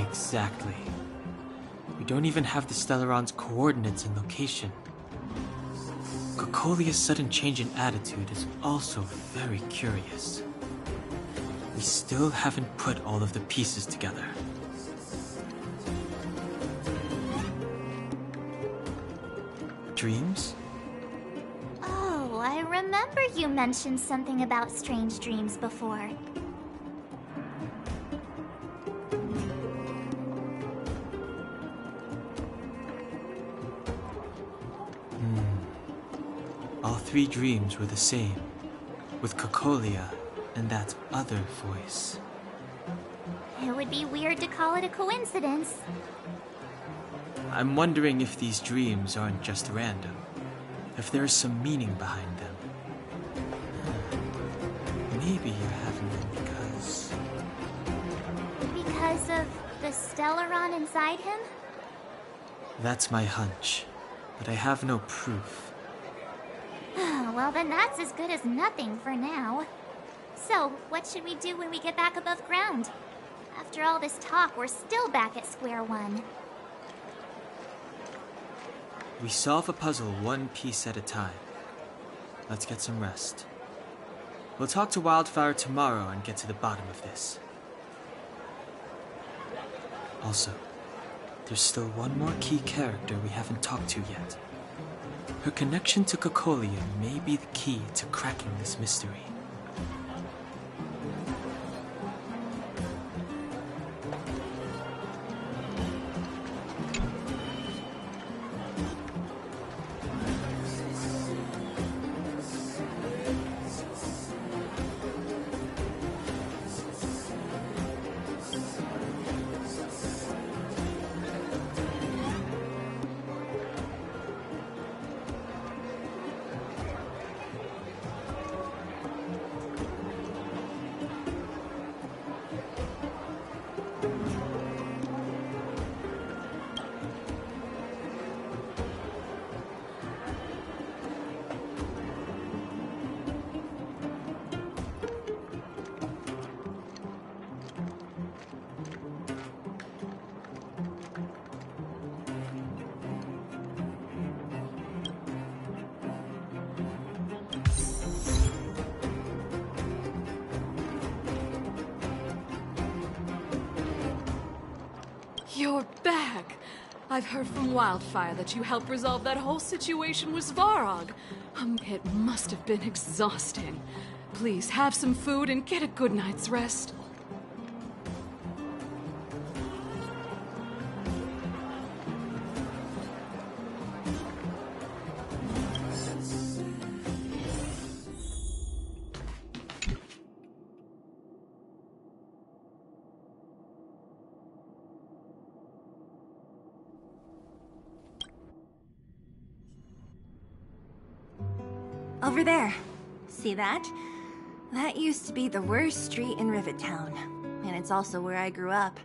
Exactly. We don't even have the Stellaron's coordinates and location. Cocolia's sudden change in attitude is also very curious. We still haven't put all of the pieces together. Dreams? Oh, I remember you mentioned something about strange dreams before. All three dreams were the same, with Cocolia and that other voice. It would be weird to call it a coincidence. I'm wondering if these dreams aren't just random, if there is some meaning behind them. Maybe you're having them because... Because of the Stellaron inside him? That's my hunch, but I have no proof. Well, then that's as good as nothing for now. So, what should we do when we get back above ground? After all this talk, we're still back at square one. We solve a puzzle one piece at a time. Let's get some rest. We'll talk to Wildfire tomorrow and get to the bottom of this. Also, there's still one more key character we haven't talked to yet. Her connection to Cocolia may be the key to cracking this mystery. You're back! I've heard from Wildfire that you helped resolve that whole situation with Svarog. It must have been exhausting. Please have some food and get a good night's rest. Over there. See that? That used to be the worst street in Rivet Town. And it's also where I grew up.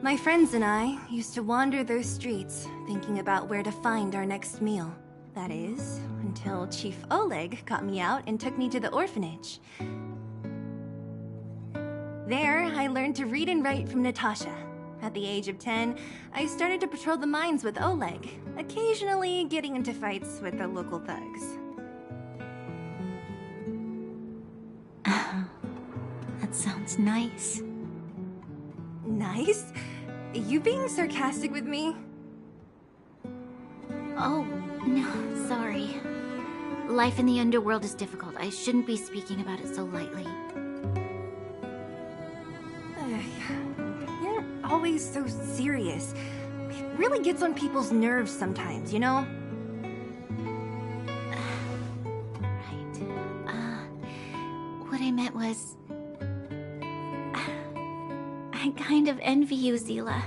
My friends and I used to wander those streets, thinking about where to find our next meal. That is, until Chief Oleg got me out and took me to the orphanage. There, I learned to read and write from Natasha. At the age of 10, I started to patrol the mines with Oleg, occasionally getting into fights with the local thugs. That sounds nice. Nice? You being sarcastic with me? Oh, no, sorry. Life in the underworld is difficult. I shouldn't be speaking about it so lightly. You're always so serious. It really gets on people's nerves sometimes, you know? What I meant was... I kind of envy you, Zila.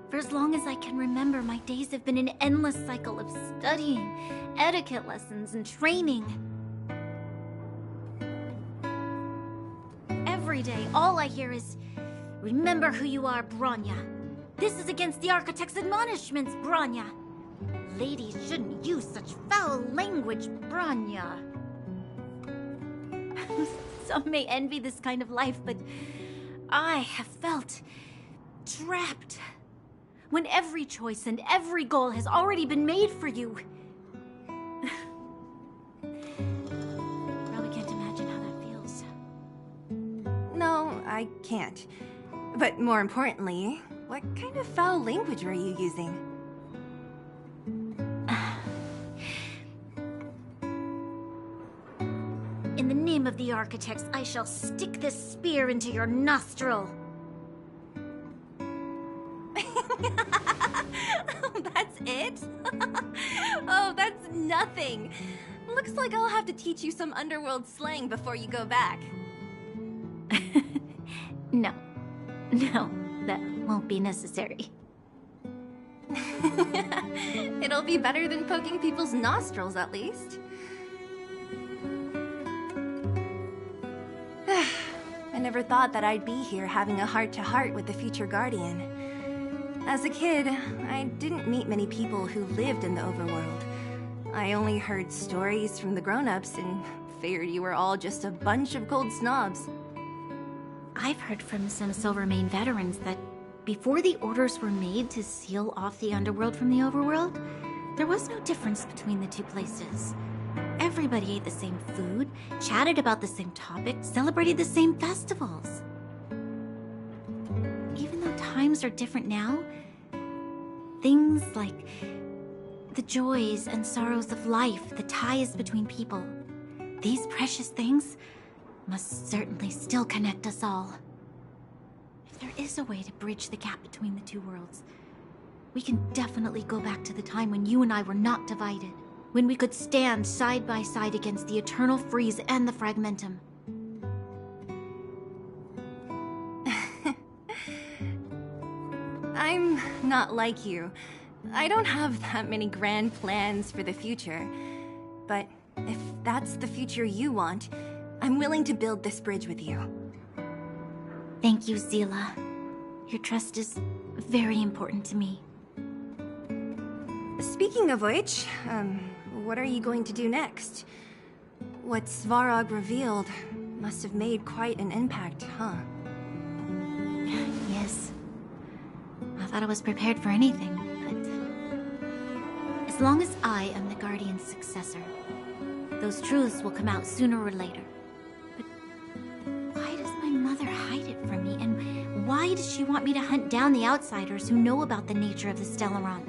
For as long as I can remember, my days have been an endless cycle of studying, etiquette lessons, and training. Every day, all I hear is, "Remember who you are, Bronya. This is against the Architect's admonishments, Bronya. Ladies shouldn't use such foul language, Bronya." Some may envy this kind of life, but I have felt trapped. When every choice and every goal has already been made for you. Probably can't imagine how that feels. No, I can't. But more importantly, what kind of foul language were you using? In the name of the Architects, I shall stick this spear into your nostril. That's it? Oh, that's nothing. Looks like I'll have to teach you some underworld slang before you go back. No, that won't be necessary. It'll be better than poking people's nostrils, at least. I never thought that I'd be here having a heart-to-heart with the future Guardian. As a kid, I didn't meet many people who lived in the overworld. I only heard stories from the grown-ups and figured you were all just a bunch of cold snobs. I've heard from some Silvermane veterans that before the orders were made to seal off the underworld from the overworld, there was no difference between the two places. Everybody ate the same food, chatted about the same topics, celebrated the same festivals. Even though times are different now, things like the joys and sorrows of life, the ties between people, these precious things must certainly still connect us all. If there is a way to bridge the gap between the two worlds, we can definitely go back to the time when you and I were not divided. When we could stand side by side against the Eternal Freeze and the Fragmentum. I'm not like you. I don't have that many grand plans for the future. But if that's the future you want, I'm willing to build this bridge with you. Thank you, Zila. Your trust is very important to me. Speaking of which, what are you going to do next? What Svarog revealed must have made quite an impact, huh? Yes. I thought I was prepared for anything, but... as long as I am the Guardian's successor, those truths will come out sooner or later. But why does my mother hide it from me, and why does she want me to hunt down the outsiders who know about the nature of the Stellaron?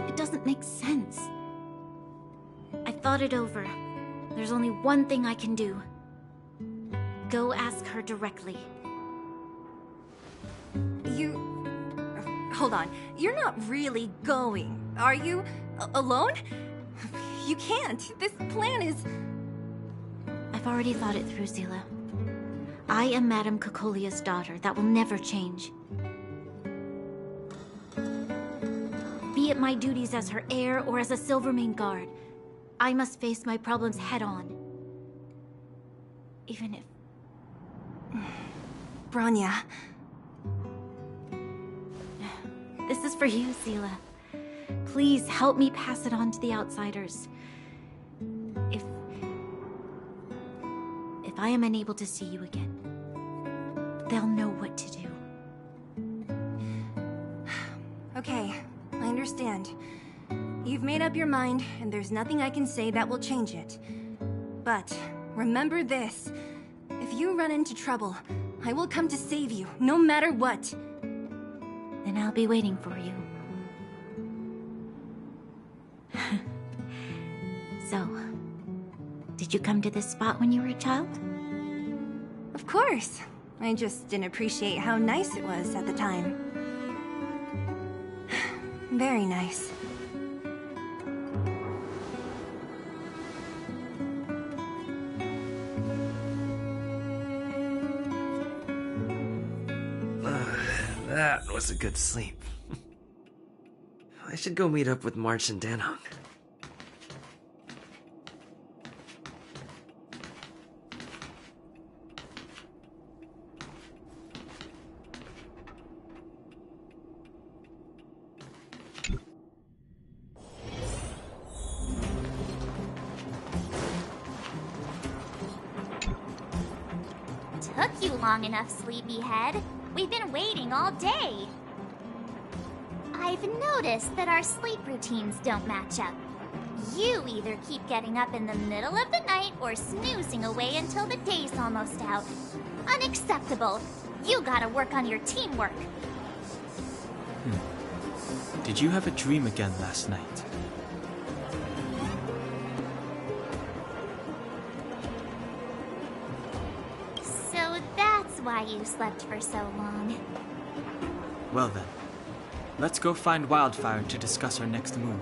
It doesn't make sense. I thought it over. There's only one thing I can do. Go ask her directly. Hold on. You're not really going, are you? Alone? You can't. This plan is... I've already thought it through, Zila. I am Madame Kokolia's daughter. That will never change. Be be it my duties as her heir or as a Silvermane guard, I must face my problems head-on. Even if... Branya. This is for you, Seela. Please help me pass it on to the outsiders. If I am unable to see you again, they'll know what to do. Okay, I understand. You've made up your mind, and there's nothing I can say that will change it. But remember this. If you run into trouble, I will come to save you, no matter what. Then I'll be waiting for you. So, did you come to this spot when you were a child? Of course. I just didn't appreciate how nice it was at the time. Very nice. That was a good sleep. I should go meet up with March and Danhong. Took you long enough, sleepyhead. We've been waiting all day. I've noticed that our sleep routines don't match up. You either keep getting up in the middle of the night or snoozing away until the day's almost out. Unacceptable. You gotta work on your teamwork. Did you have a dream again last night? So that's why you slept for so long. Well then, let's go find Wildfire to discuss our next move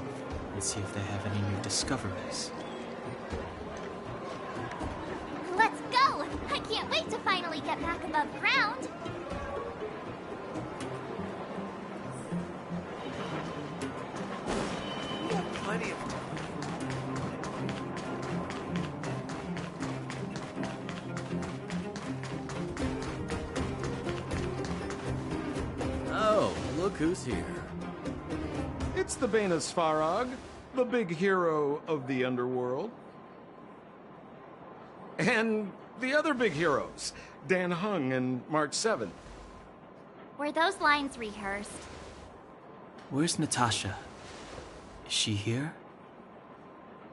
and see if they have any new discoveries. Let's go! I can't wait to finally get back above ground. Plenty of time. Oh, look who's here. It's the Bane of Svarog, the big hero of the underworld. And the other big heroes, Dan Hung and March 7th. Were those lines rehearsed? Where's Natasha? Is she here?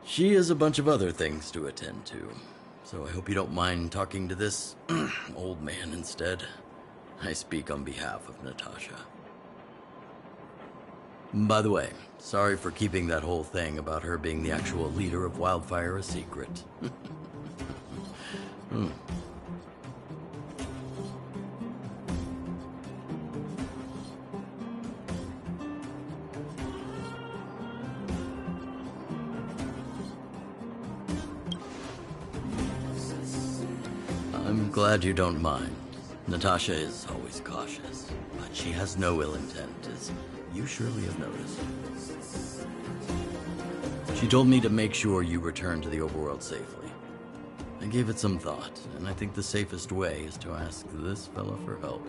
She has a bunch of other things to attend to, so I hope you don't mind talking to this old man instead. I speak on behalf of Natasha. By the way, sorry for keeping that whole thing about her being the actual leader of Wildfire a secret. I'm glad you don't mind. Natasha is always cautious, but she has no ill intent, as you surely have noticed. She told me to make sure you return to the overworld safely. I gave it some thought, and I think the safest way is to ask this fella for help.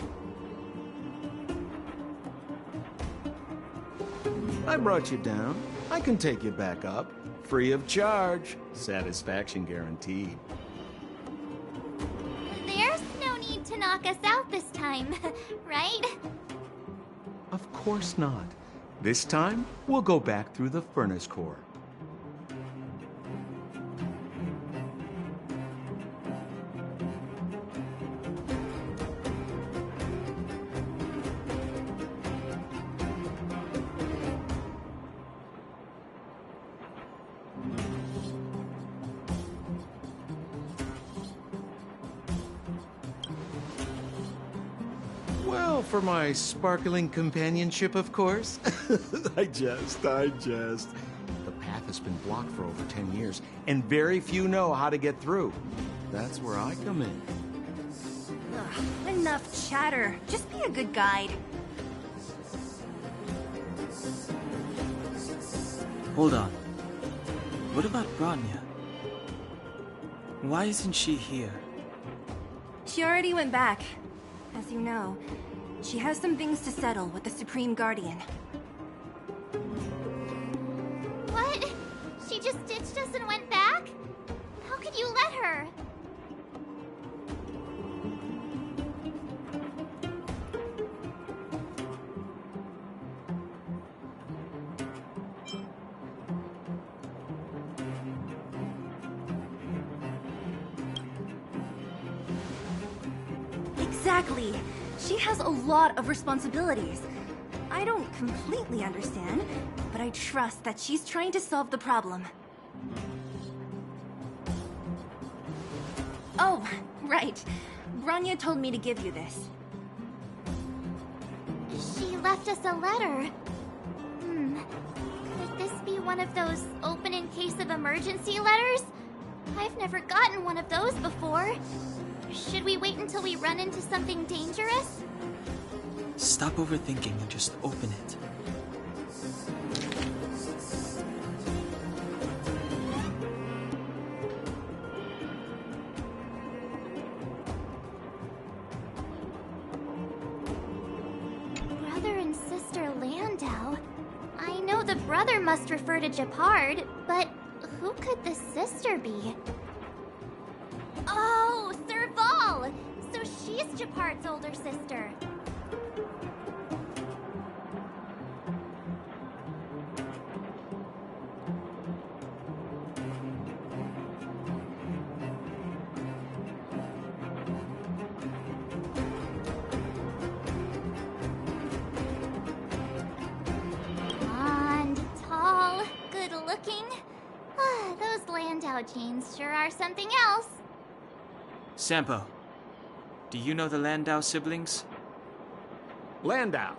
I brought you down. I can take you back up. Free of charge. Satisfaction guaranteed. There's no need to knock us out this time, right? Of course not. This time, we'll go back through the furnace core. Well, for my sparkling companionship, of course. I jest. The path has been blocked for over 10 years, and very few know how to get through. That's where I come in. Ugh, enough chatter. Just be a good guide. Hold on. What about Branya? Why isn't she here? She already went back. As you know, she has some things to settle with the Supreme Guardian. What? She just ditched us and went back? How could you let her? Exactly. She has a lot of responsibilities. I don't completely understand, but I trust that she's trying to solve the problem. Oh, right. Branya told me to give you this. She left us a letter. Could this be one of those open in case of emergency letters? I've never gotten one of those before. Should we wait until we run into something dangerous? Stop overthinking and just open it. Brother and sister Landau. I know the brother must refer to Gepard, but who could the sister be? Oh, Serval! So she's Gepard's older sister. Blonde, tall, good-looking. Those Landau genes sure are something else. Sampo, do you know the Landau siblings? Landau?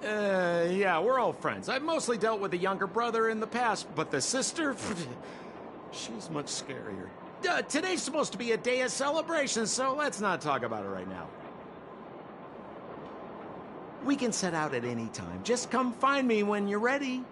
Yeah, we're all friends. I've mostly dealt with the younger brother in the past, but the sister? She's much scarier. Today's supposed to be a day of celebration, so let's not talk about it right now. We can set out at any time. Just come find me when you're ready.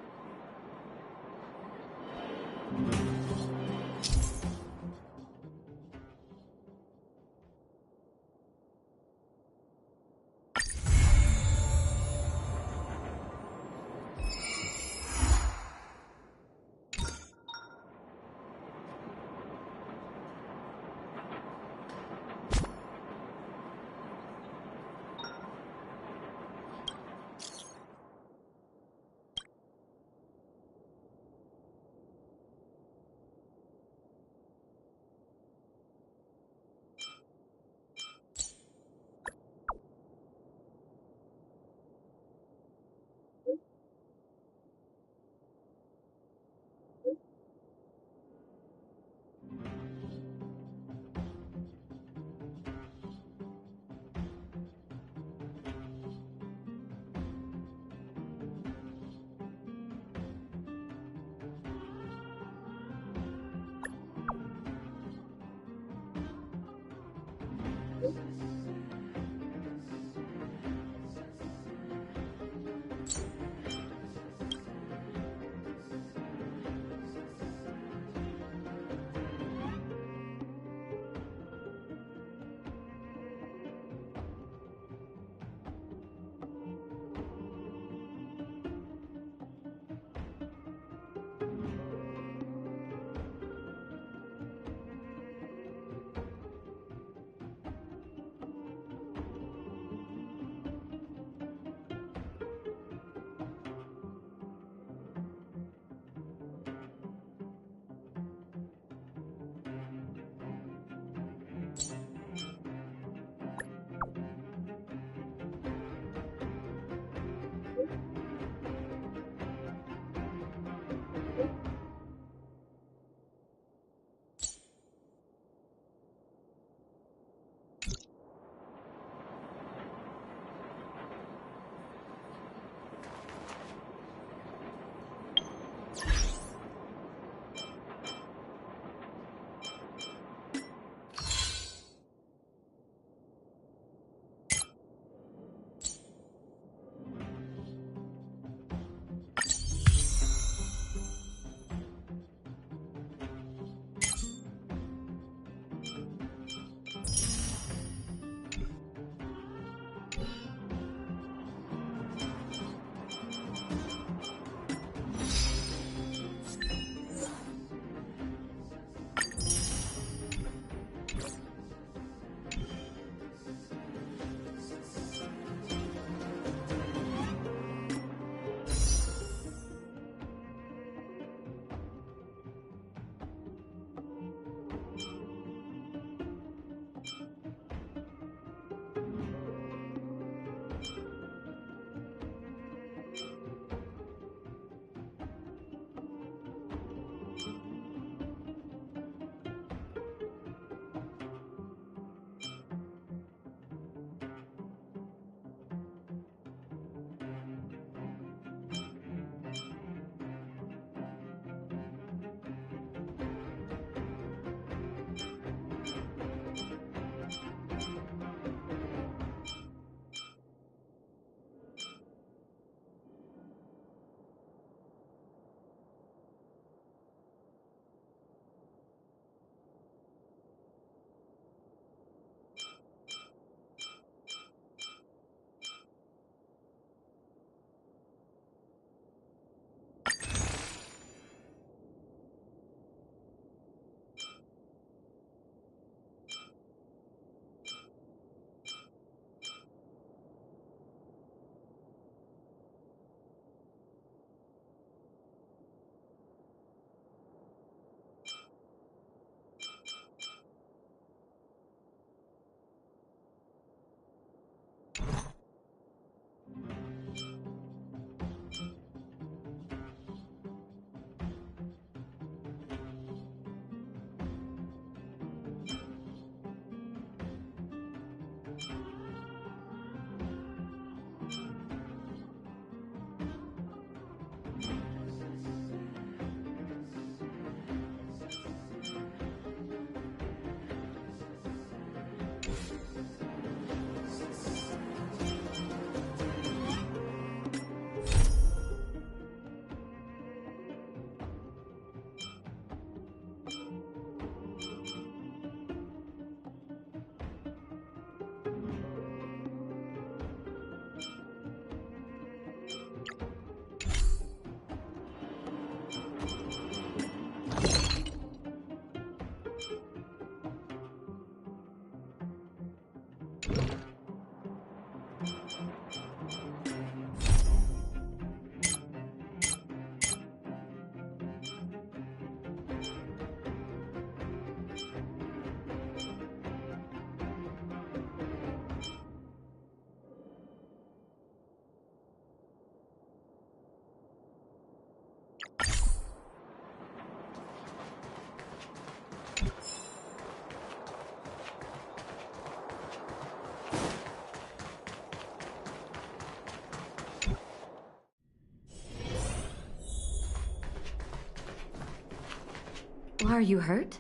Are you hurt?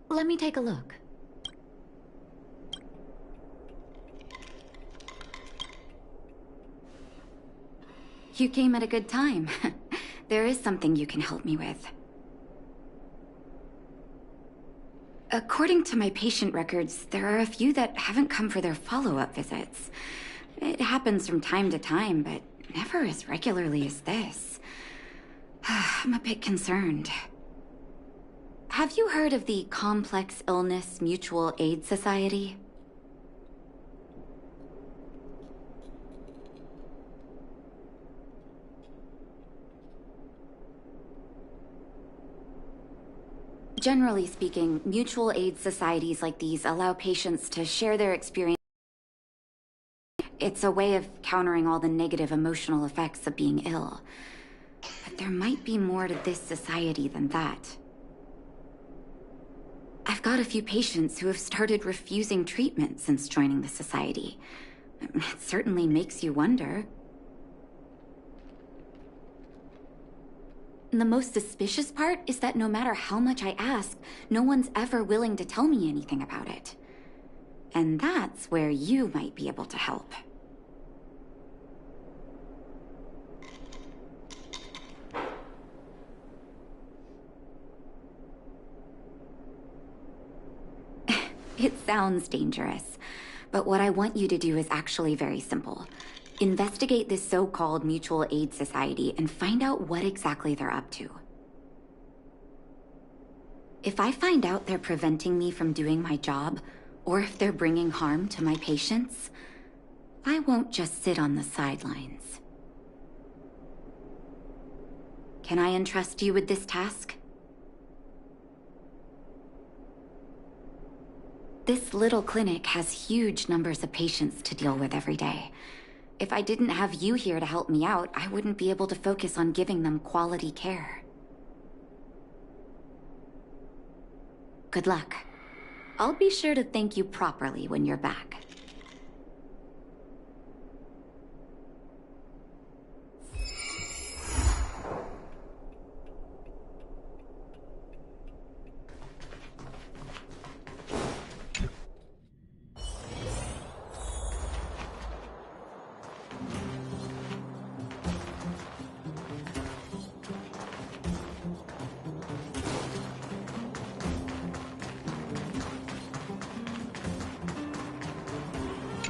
Let me take a look. You came at a good time. There is something you can help me with. According to my patient records, there are a few that haven't come for their follow-up visits. It happens from time to time, but never as regularly as this. I'm a bit concerned. Have you heard of the Complex Illness Mutual Aid Society? Generally speaking, mutual aid societies like these allow patients to share their experience. It's a way of countering all the negative emotional effects of being ill. But there might be more to this society than that. I've got a few patients who have started refusing treatment since joining the society. It certainly makes you wonder. And the most suspicious part is that no matter how much I ask, no one's ever willing to tell me anything about it. And that's where you might be able to help. It sounds dangerous, but what I want you to do is actually very simple. Investigate this so-called mutual aid society and find out what exactly they're up to. If I find out they're preventing me from doing my job, or if they're bringing harm to my patients, I won't just sit on the sidelines. Can I entrust you with this task? This little clinic has huge numbers of patients to deal with every day. If I didn't have you here to help me out, I wouldn't be able to focus on giving them quality care. Good luck. I'll be sure to thank you properly when you're back.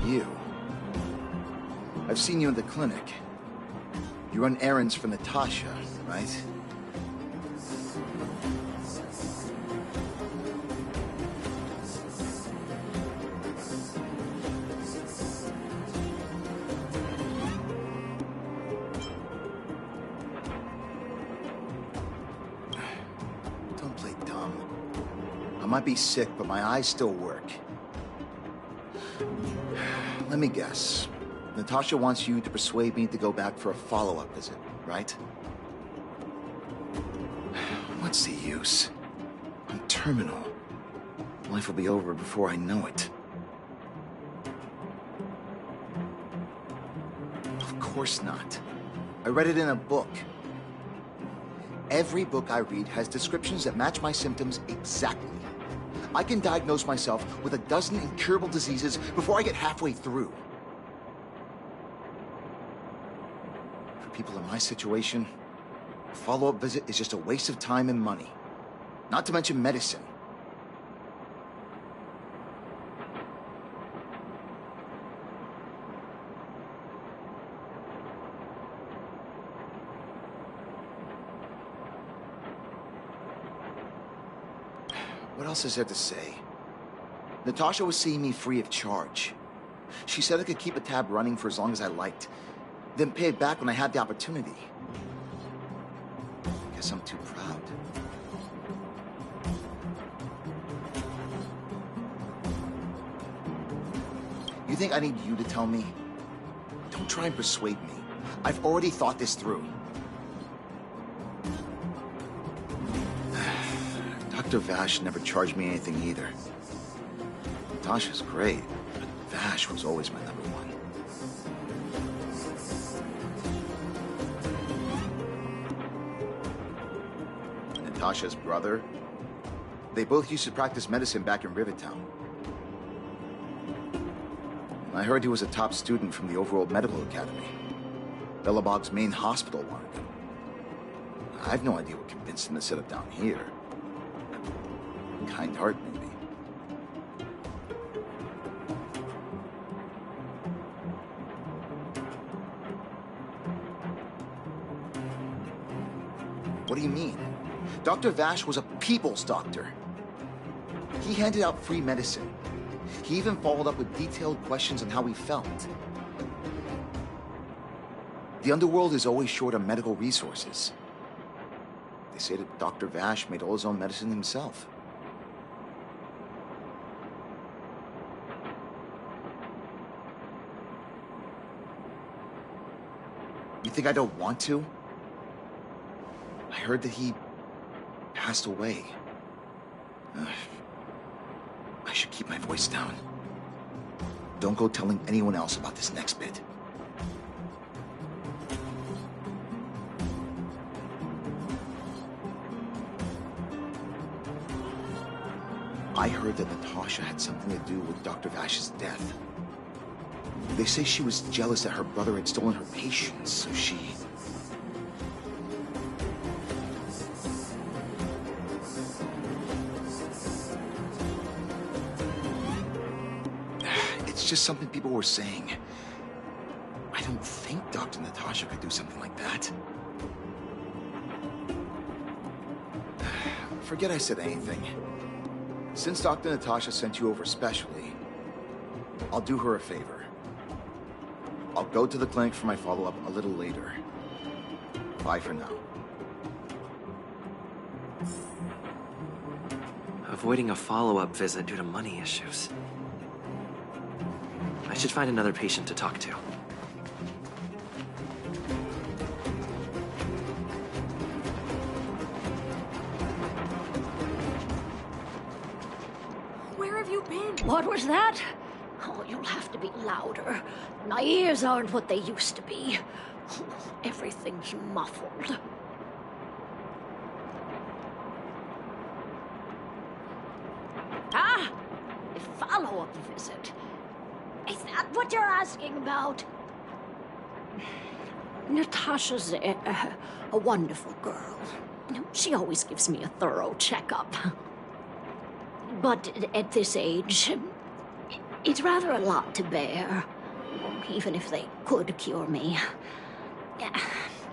You. I've seen you in the clinic. You run errands for Natasha, right? Don't play dumb. I might be sick, but my eyes still work. Let me guess. Natasha wants you to persuade me to go back for a follow-up visit, right? What's the use? I'm terminal. Life will be over before I know it. Of course not. I read it in a book. Every book I read has descriptions that match my symptoms exactly. I can diagnose myself with a dozen incurable diseases before I get halfway through. For people in my situation, a follow-up visit is just a waste of time and money. Not to mention medicine. What else is there to say? Natasha was seeing me free of charge. She said I could keep a tab running for as long as I liked, then pay it back when I had the opportunity. Guess I'm too proud. You think I need you to tell me? Don't try and persuade me. I've already thought this through. Dr. Vash never charged me anything either. Natasha's great, but Vash was always my number one. Natasha's brother? They both used to practice medicine back in Rivertown. I heard he was a top student from the Overworld Medical Academy. Belobog's main hospital wanted him. I have no idea what convinced him to set up down here. Kind heart, maybe. What do you mean? Dr. Vash was a people's doctor. He handed out free medicine. He even followed up with detailed questions on how he felt. The underworld is always short on medical resources. They say that Dr. Vash made all his own medicine himself. You think I don't want to? I heard that he passed away. I should keep my voice down. Don't go telling anyone else about this next bit. I heard that Natasha had something to do with Dr. Vash's death. They say she was jealous that her brother had stolen her patients, so she... It's just something people were saying. I don't think Dr. Natasha could do something like that. Forget I said anything. Since Dr. Natasha sent you over specially, I'll do her a favor. I'll go to the clinic for my follow-up a little later. Bye for now. Avoiding a follow-up visit due to money issues. I should find another patient to talk to. Where have you been? What was that? Oh, you'll have to be louder. My ears aren't what they used to be. Everything's muffled. Ah! A follow-up visit. Is that what you're asking about? Natasha's a wonderful girl. She always gives me a thorough checkup. But at this age, it's rather a lot to bear. Even if they could cure me.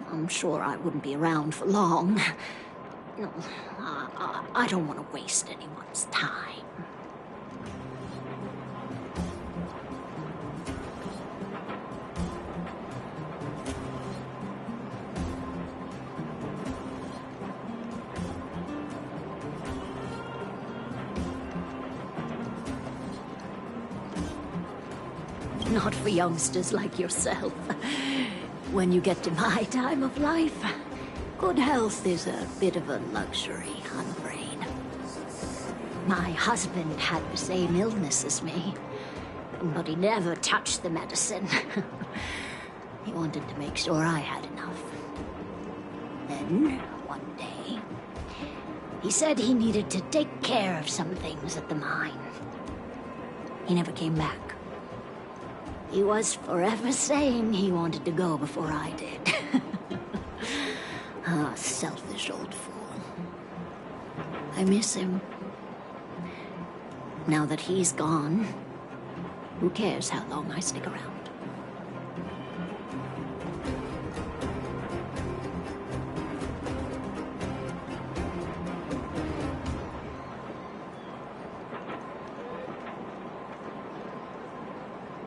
I'm sure I wouldn't be around for long. No, I don't want to waste anyone's time. Not for youngsters like yourself. When you get to my time of life, good health is a bit of a luxury, I'm afraid. My husband had the same illness as me, but he never touched the medicine. He wanted to make sure I had enough. Then, one day, he said he needed to take care of some things at the mine. He never came back. He was forever saying he wanted to go before I did. Ah, selfish old fool. I miss him. Now that he's gone, who cares how long I stick around?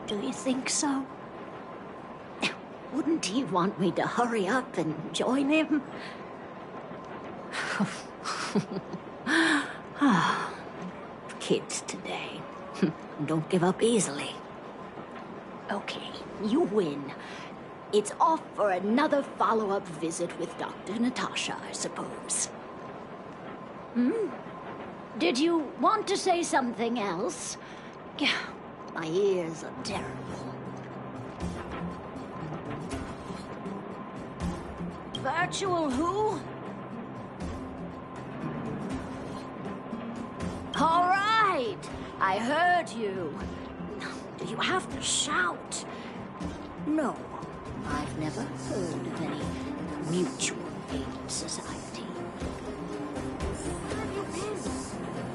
Do you think so? Wouldn't he want me to hurry up and join him? Kids today. Don't give up easily. Okay, you win. It's off for another follow-up visit with Dr. Natasha, I suppose. Did you want to say something else? My ears are terrible. Virtual who? All right! I heard you. Do you have to shout? No, I've never heard of any mutual aid society. Where have you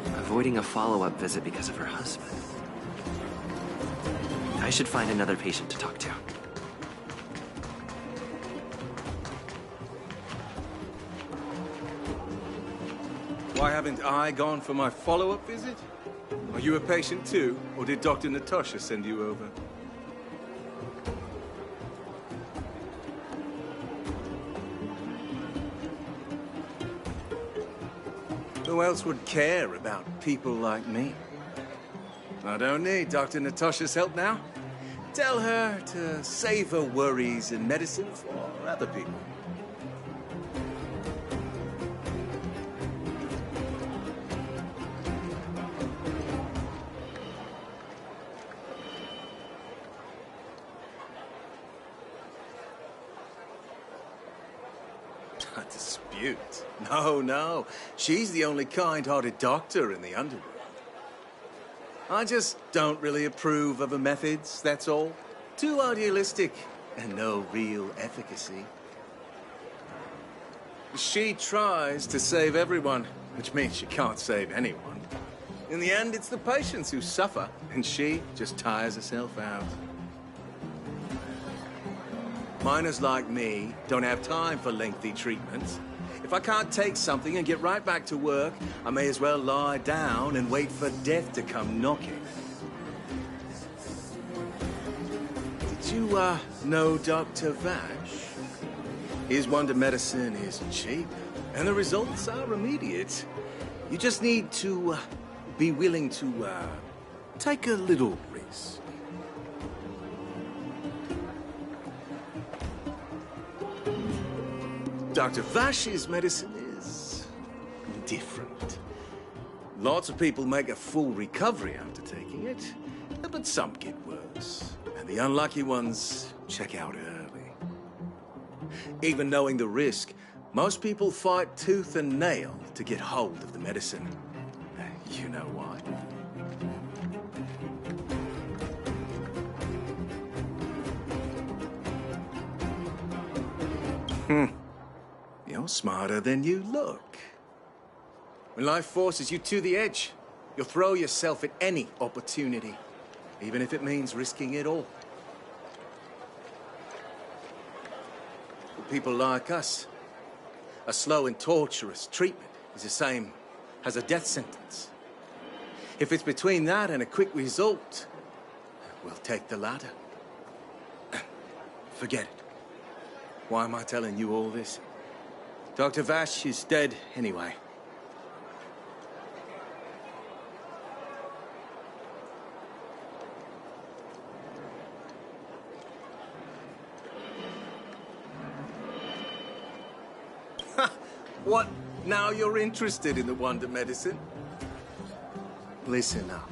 been? Avoiding a follow-up visit because of her husband. I should find another patient to talk to. Why haven't I gone for my follow-up visit? Are you a patient too, or did Dr. Natasha send you over? Who else would care about people like me? I don't need Dr. Natasha's help now. Tell her to save her worries and medicine for other people. A dispute? No. She's the only kind-hearted doctor in the underworld. I just don't really approve of her methods, that's all. Too idealistic and no real efficacy. She tries to save everyone, which means she can't save anyone. In the end, it's the patients who suffer, and she just tires herself out. Miners like me don't have time for lengthy treatments. If I can't take something and get right back to work, I may as well lie down and wait for death to come knocking. Did you, know Dr. Vash? His wonder medicine is cheap, and the results are immediate. You just need to, be willing to, take a little risk. Dr. Vash's medicine is different. Lots of people make a full recovery after taking it, but some get worse. And the unlucky ones check out early. Even knowing the risk, most people fight tooth and nail to get hold of the medicine. You know why? You're smarter than you look. When life forces you to the edge, you'll throw yourself at any opportunity, even if it means risking it all. For people like us, a slow and torturous treatment is the same as a death sentence. If it's between that and a quick result, we'll take the latter. Forget it. Why am I telling you all this? Dr. Vash is dead anyway. What? Now you're interested in the wonder medicine? Listen up.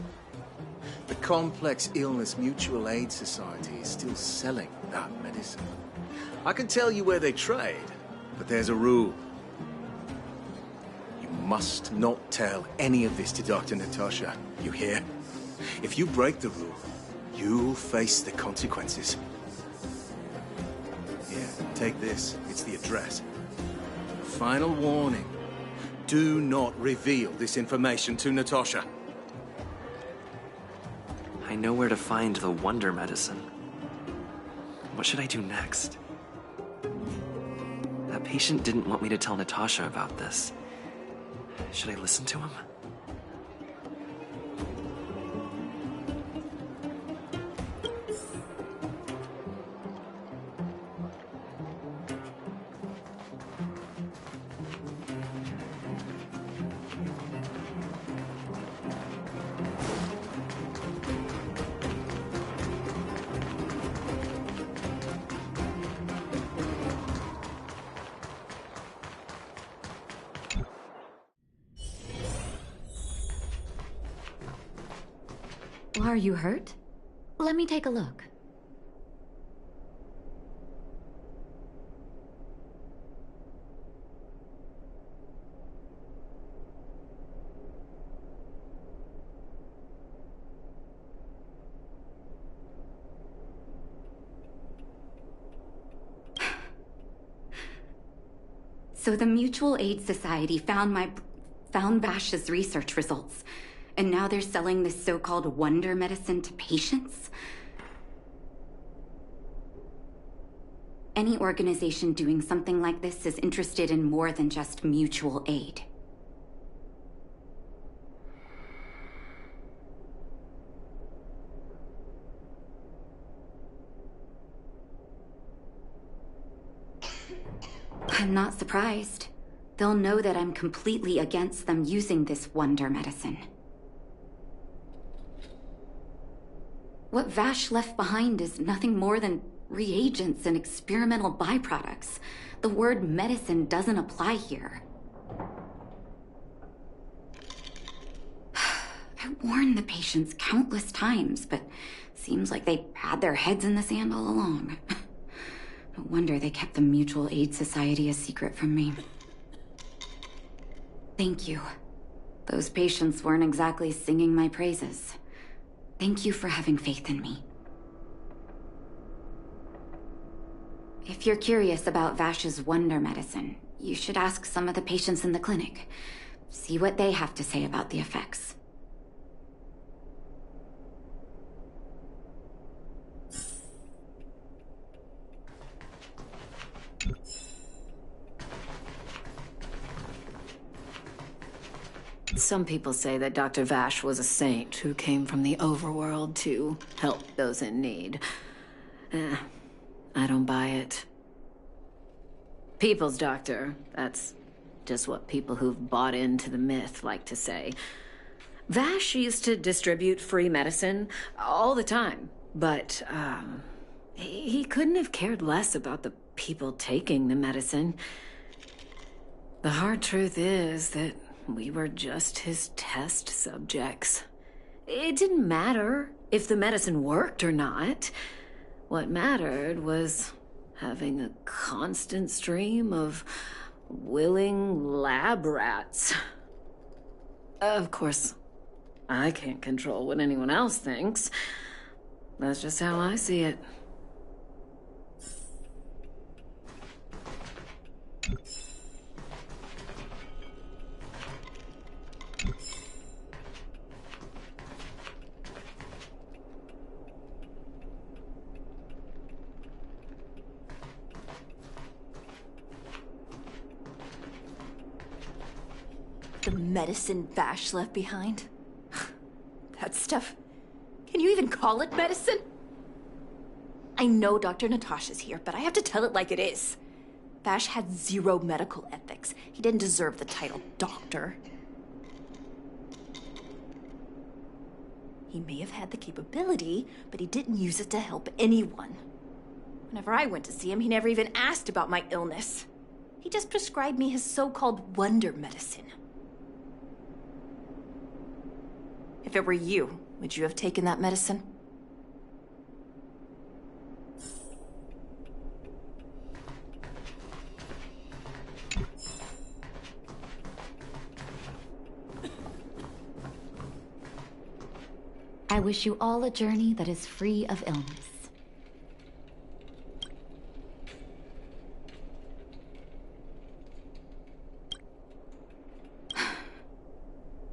The Complex Illness Mutual Aid Society is still selling that medicine. I can tell you where they trade, but there's a rule. You must not tell any of this to Dr. Natasha, you hear? If you break the rule, you'll face the consequences. Here, take this. It's the address. Final warning. Do not reveal this information to Natasha. I know where to find the wonder medicine. What should I do next? That patient didn't want me to tell Natasha about this. Should I listen to him? Are you hurt? Let me take a look. So the Mutual Aid Society found Vash's research results, and now they're selling this so-called wonder medicine to patients? Any organization doing something like this is interested in more than just mutual aid. I'm not surprised. They'll know that I'm completely against them using this wonder medicine. What Vash left behind is nothing more than reagents and experimental byproducts. The word medicine doesn't apply here. I warned the patients countless times, but seems like they had their heads in the sand all along. No wonder they kept the Mutual Aid Society a secret from me. Thank you. Those patients weren't exactly singing my praises. Thank you for having faith in me. If you're curious about Vash's wonder medicine, you should ask some of the patients in the clinic. See what they have to say about the effects. Some people say that Dr. Vash was a saint who came from the overworld to help those in need. I don't buy it. People's doctor, that's just what people who've bought into the myth like to say. Vash used to distribute free medicine all the time, but he couldn't have cared less about the people taking the medicine. The hard truth is that we were just his test subjects. It didn't matter if the medicine worked or not. What mattered was having a constant stream of willing lab rats. Of course, I can't control what anyone else thinks. That's just how I see it. The medicine Vash left behind? That stuff... Can you even call it medicine? I know Dr. Natasha's here, but I have to tell it like it is. Vash had zero medical ethics. He didn't deserve the title doctor. He may have had the capability, but he didn't use it to help anyone. Whenever I went to see him, he never even asked about my illness. He just prescribed me his so-called wonder medicine. If it were you, would you have taken that medicine? I wish you all a journey that is free of illness.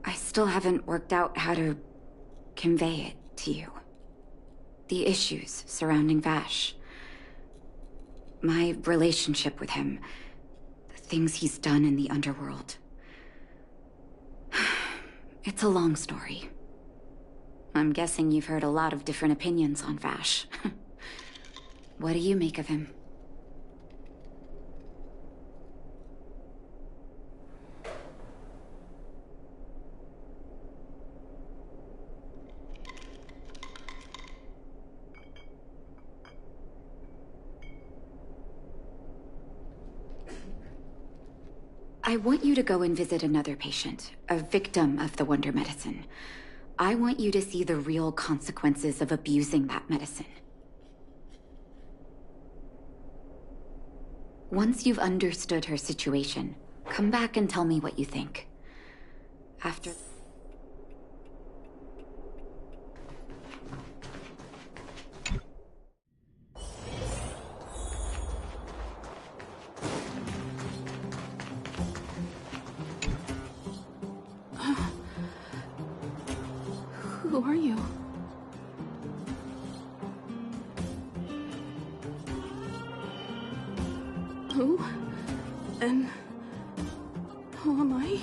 I still haven't worked out how to convey it to you. The issues surrounding Vash. My relationship with him. The things he's done in the underworld. It's a long story. I'm guessing you've heard a lot of different opinions on Vash. What do you make of him? I want you to go and visit another patient, a victim of the wonder medicine. I want you to see the real consequences of abusing that medicine. Once you've understood her situation, come back and tell me what you think. After... Who? And who am I?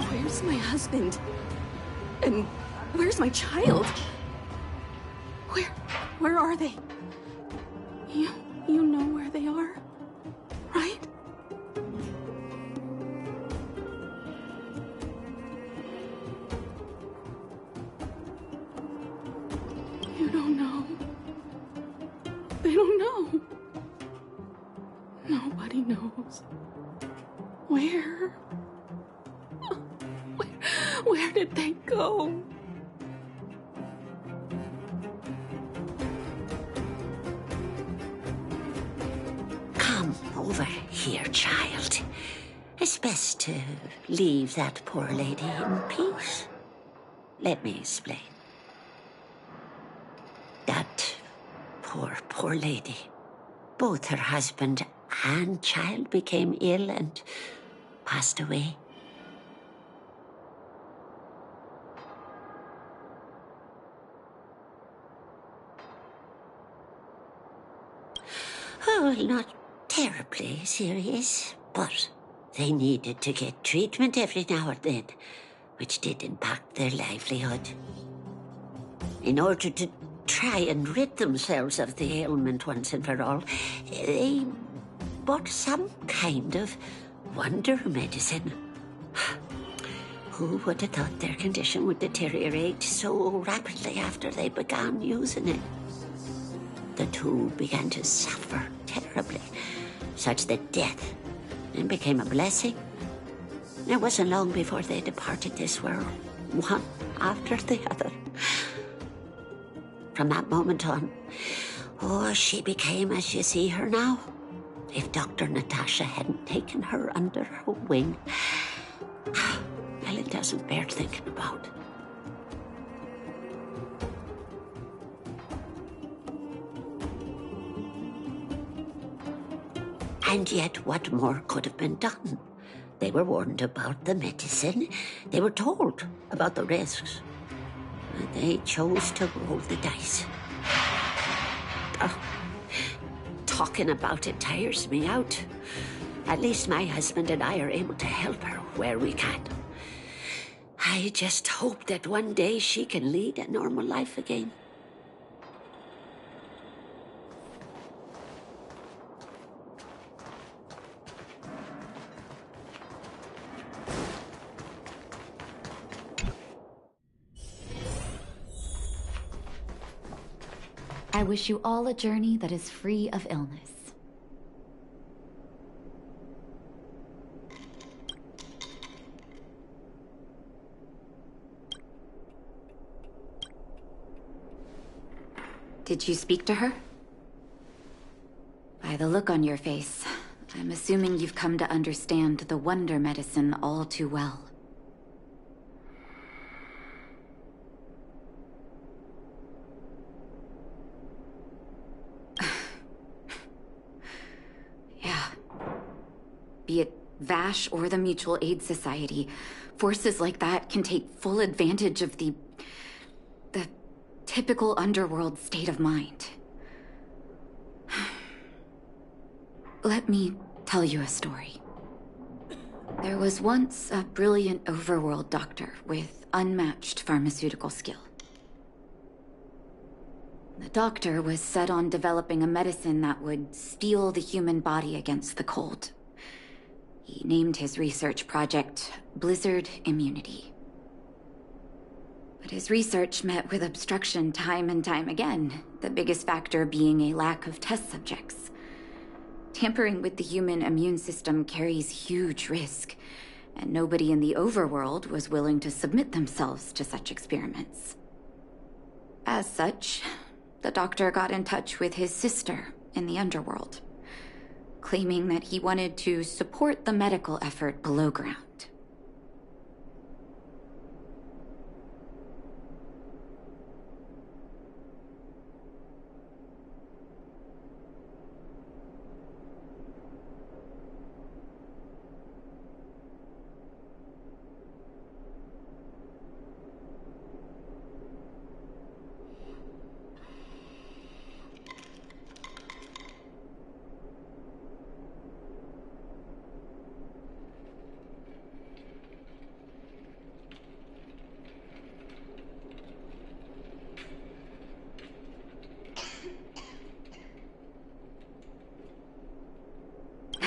Where's my husband? And where's my child? Where are they? You know where they are, right? You don't know. They don't know. Nobody knows. Where? Where did they go? Come over here, child. It's best to leave that poor lady in peace. Let me explain. That poor lady. Both her husband and child became ill and passed away. Oh, not terribly serious, but they needed to get treatment every now and then, which did impact their livelihood. In order to try and rid themselves of the ailment once and for all, they bought some kind of wonder medicine. Who would have thought their condition would deteriorate so rapidly after they began using it? The two began to suffer terribly, such that death then became a blessing. It wasn't long before they departed this world, one after the other. From that moment on, she became as you see her now. If Dr. Natasha hadn't taken her under her wing, well, it doesn't bear thinking about. And yet, what more could have been done? They were warned about the medicine. They were told about the risks. And they chose to roll the dice. Talking about it tires me out. At least my husband and I are able to help her where we can. I just hope that one day she can lead a normal life again. I wish you all a journey that is free of illness. Did you speak to her? By the look on your face, I'm assuming you've come to understand the wonder medicine all too well. Yeah. Be it Vash or the Mutual Aid Society, forces like that can take full advantage of the typical underworld state of mind. Let me tell you a story. There was once a brilliant overworld doctor with unmatched pharmaceutical skill. The doctor was set on developing a medicine that would steel the human body against the cold. He named his research project Blizzard Immunity. But his research met with obstruction time and time again, the biggest factor being a lack of test subjects. Tampering with the human immune system carries huge risk, and nobody in the overworld was willing to submit themselves to such experiments. As such, the doctor got in touch with his sister in the underworld, claiming that he wanted to support the medical effort below ground.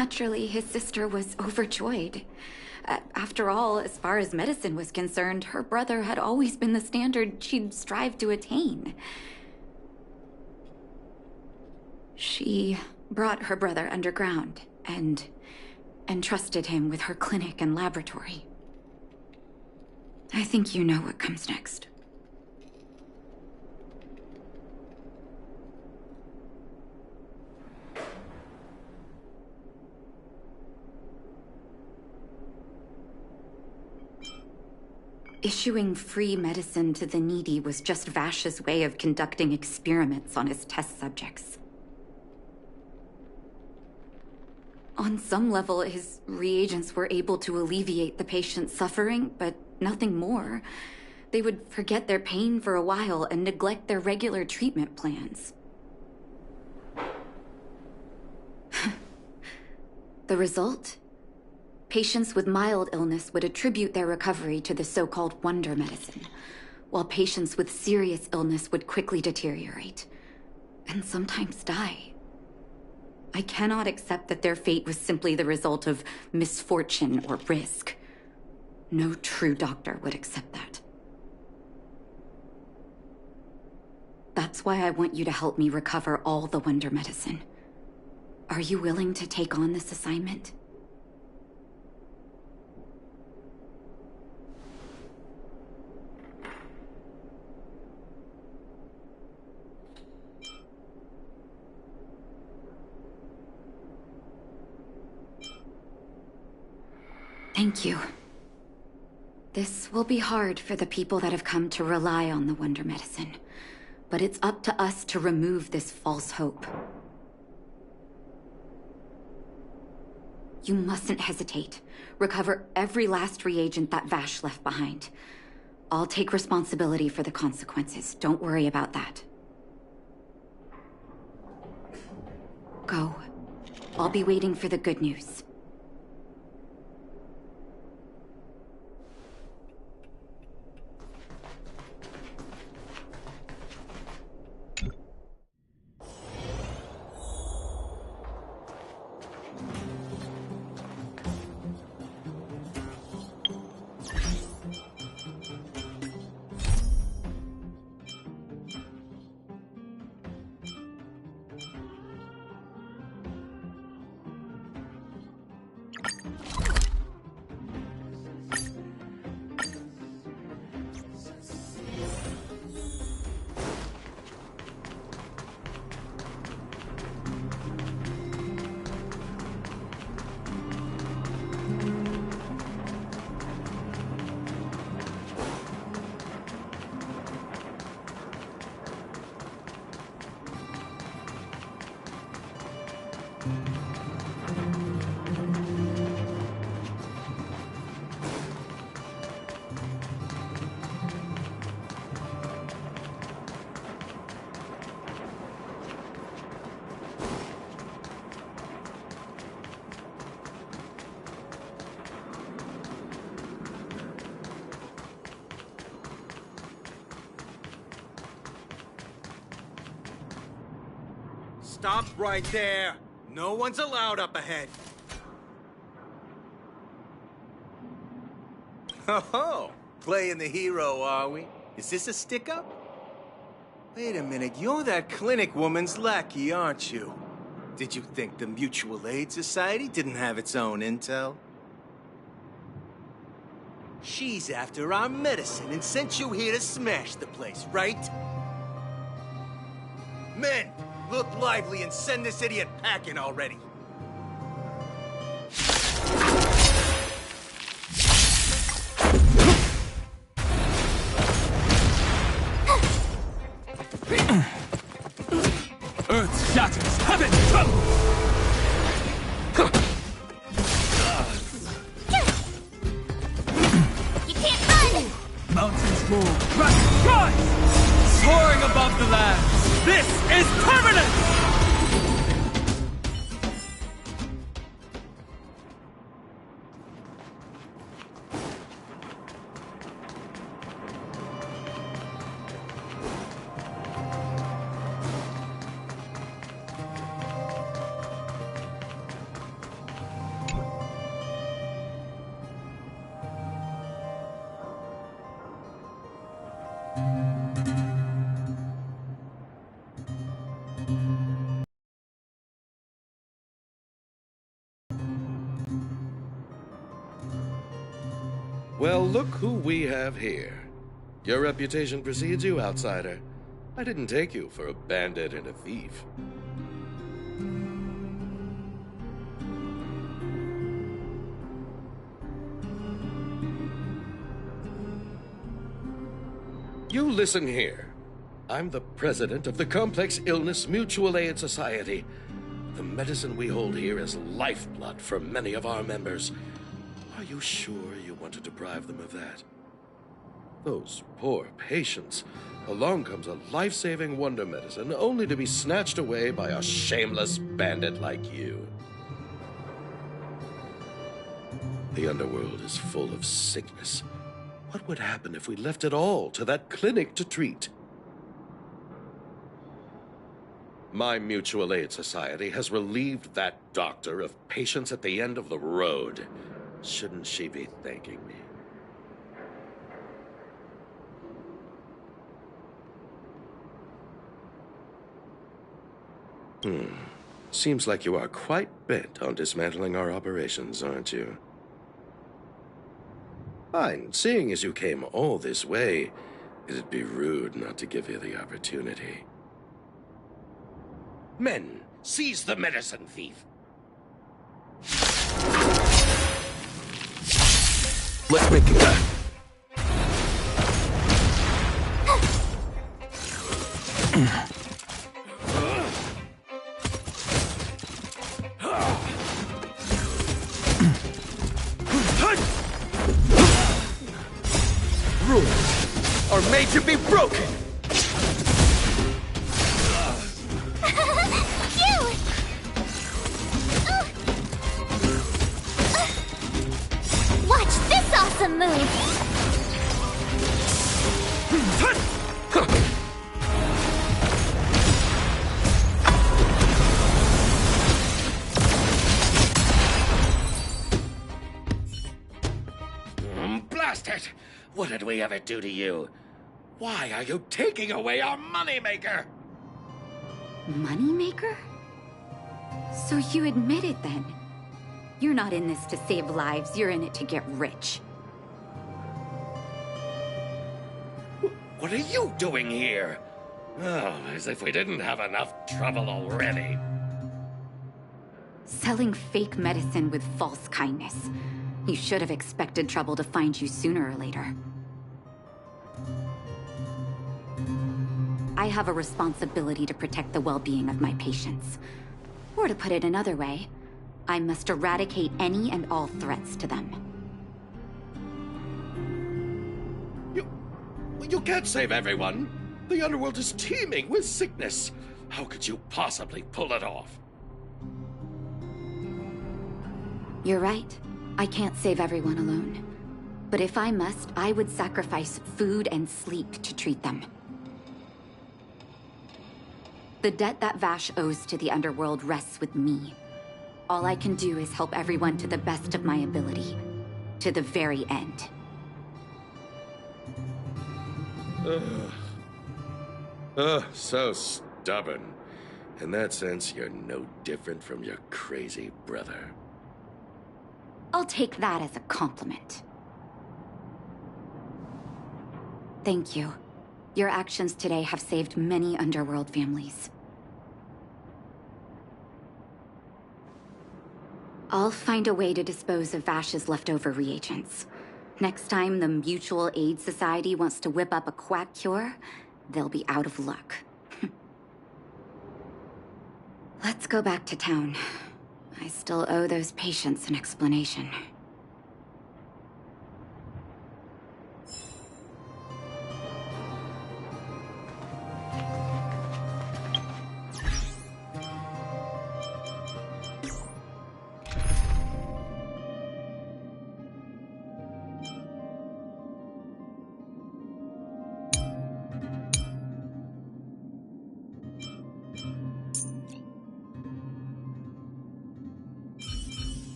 Naturally, his sister was overjoyed. After all, as far as medicine was concerned, her brother had always been the standard she'd strive to attain. She brought her brother underground and entrusted him with her clinic and laboratory. I think you know what comes next. Issuing free medicine to the needy was just Vash's way of conducting experiments on his test subjects. On some level, his reagents were able to alleviate the patient's suffering, but nothing more. They would forget their pain for a while and neglect their regular treatment plans. The result? Patients with mild illness would attribute their recovery to the so-called wonder medicine, while patients with serious illness would quickly deteriorate, and sometimes die. I cannot accept that their fate was simply the result of misfortune or risk. No true doctor would accept that. That's why I want you to help me recover all the wonder medicine. Are you willing to take on this assignment? Thank you. This will be hard for the people that have come to rely on the wonder medicine, but it's up to us to remove this false hope. You mustn't hesitate. Recover every last reagent that Vash left behind. I'll take responsibility for the consequences. Don't worry about that. Go. I'll be waiting for the good news. Stop right there! No one's allowed up ahead! Ho-ho! Playing the hero, are we? Is this a stick-up? Wait a minute, you're that clinic woman's lackey, aren't you? Did you think the Mutual Aid Society didn't have its own intel? She's after our medicine and sent you here to smash the place, right? Men! Look lively and send this idiot packing already. Earth shatters, heaven trembles! You can't run! Mountains move, crash, rise! Soaring above the lands, this is permanent! Well, look who we have here. Your reputation precedes you, outsider. I didn't take you for a bandit and a thief. You listen here. I'm the president of the Complex Illness Mutual Aid Society. The medicine we hold here is lifeblood for many of our members. Are you sure you want to deprive them of that? Those poor patients. Along comes a life-saving wonder medicine only to be snatched away by a shameless bandit like you. The underworld is full of sickness. What would happen if we left it all to that clinic to treat? My mutual aid society has relieved that doctor of patients at the end of the road. Shouldn't she be thanking me? Seems like you are quite bent on dismantling our operations, aren't you? Fine. Seeing as you came all this way, it'd be rude not to give you the opportunity. Men, seize the medicine thief. Let's make it back. Rules are made to be broken. Watch this awesome move! Blast it! What did we ever do to you? Why are you taking away our moneymaker? Moneymaker? So you admit it then? You're not in this to save lives, you're in it to get rich. What are you doing here? Oh, as if we didn't have enough trouble already. Selling fake medicine with false kindness. You should have expected trouble to find you sooner or later. I have a responsibility to protect the well-being of my patients. Or to put it another way, I must eradicate any and all threats to them. You can't save everyone. The underworld is teeming with sickness. How could you possibly pull it off? You're right. I can't save everyone alone. But if I must, I would sacrifice food and sleep to treat them. The debt that Vash owes to the underworld rests with me. All I can do is help everyone to the best of my ability. To the very end. So stubborn. In that sense, you're no different from your crazy brother. I'll take that as a compliment. Thank you. Your actions today have saved many underworld families. I'll find a way to dispose of Vash's leftover reagents. Next time the Mutual Aid Society wants to whip up a quack cure, they'll be out of luck. Let's go back to town. I still owe those patients an explanation.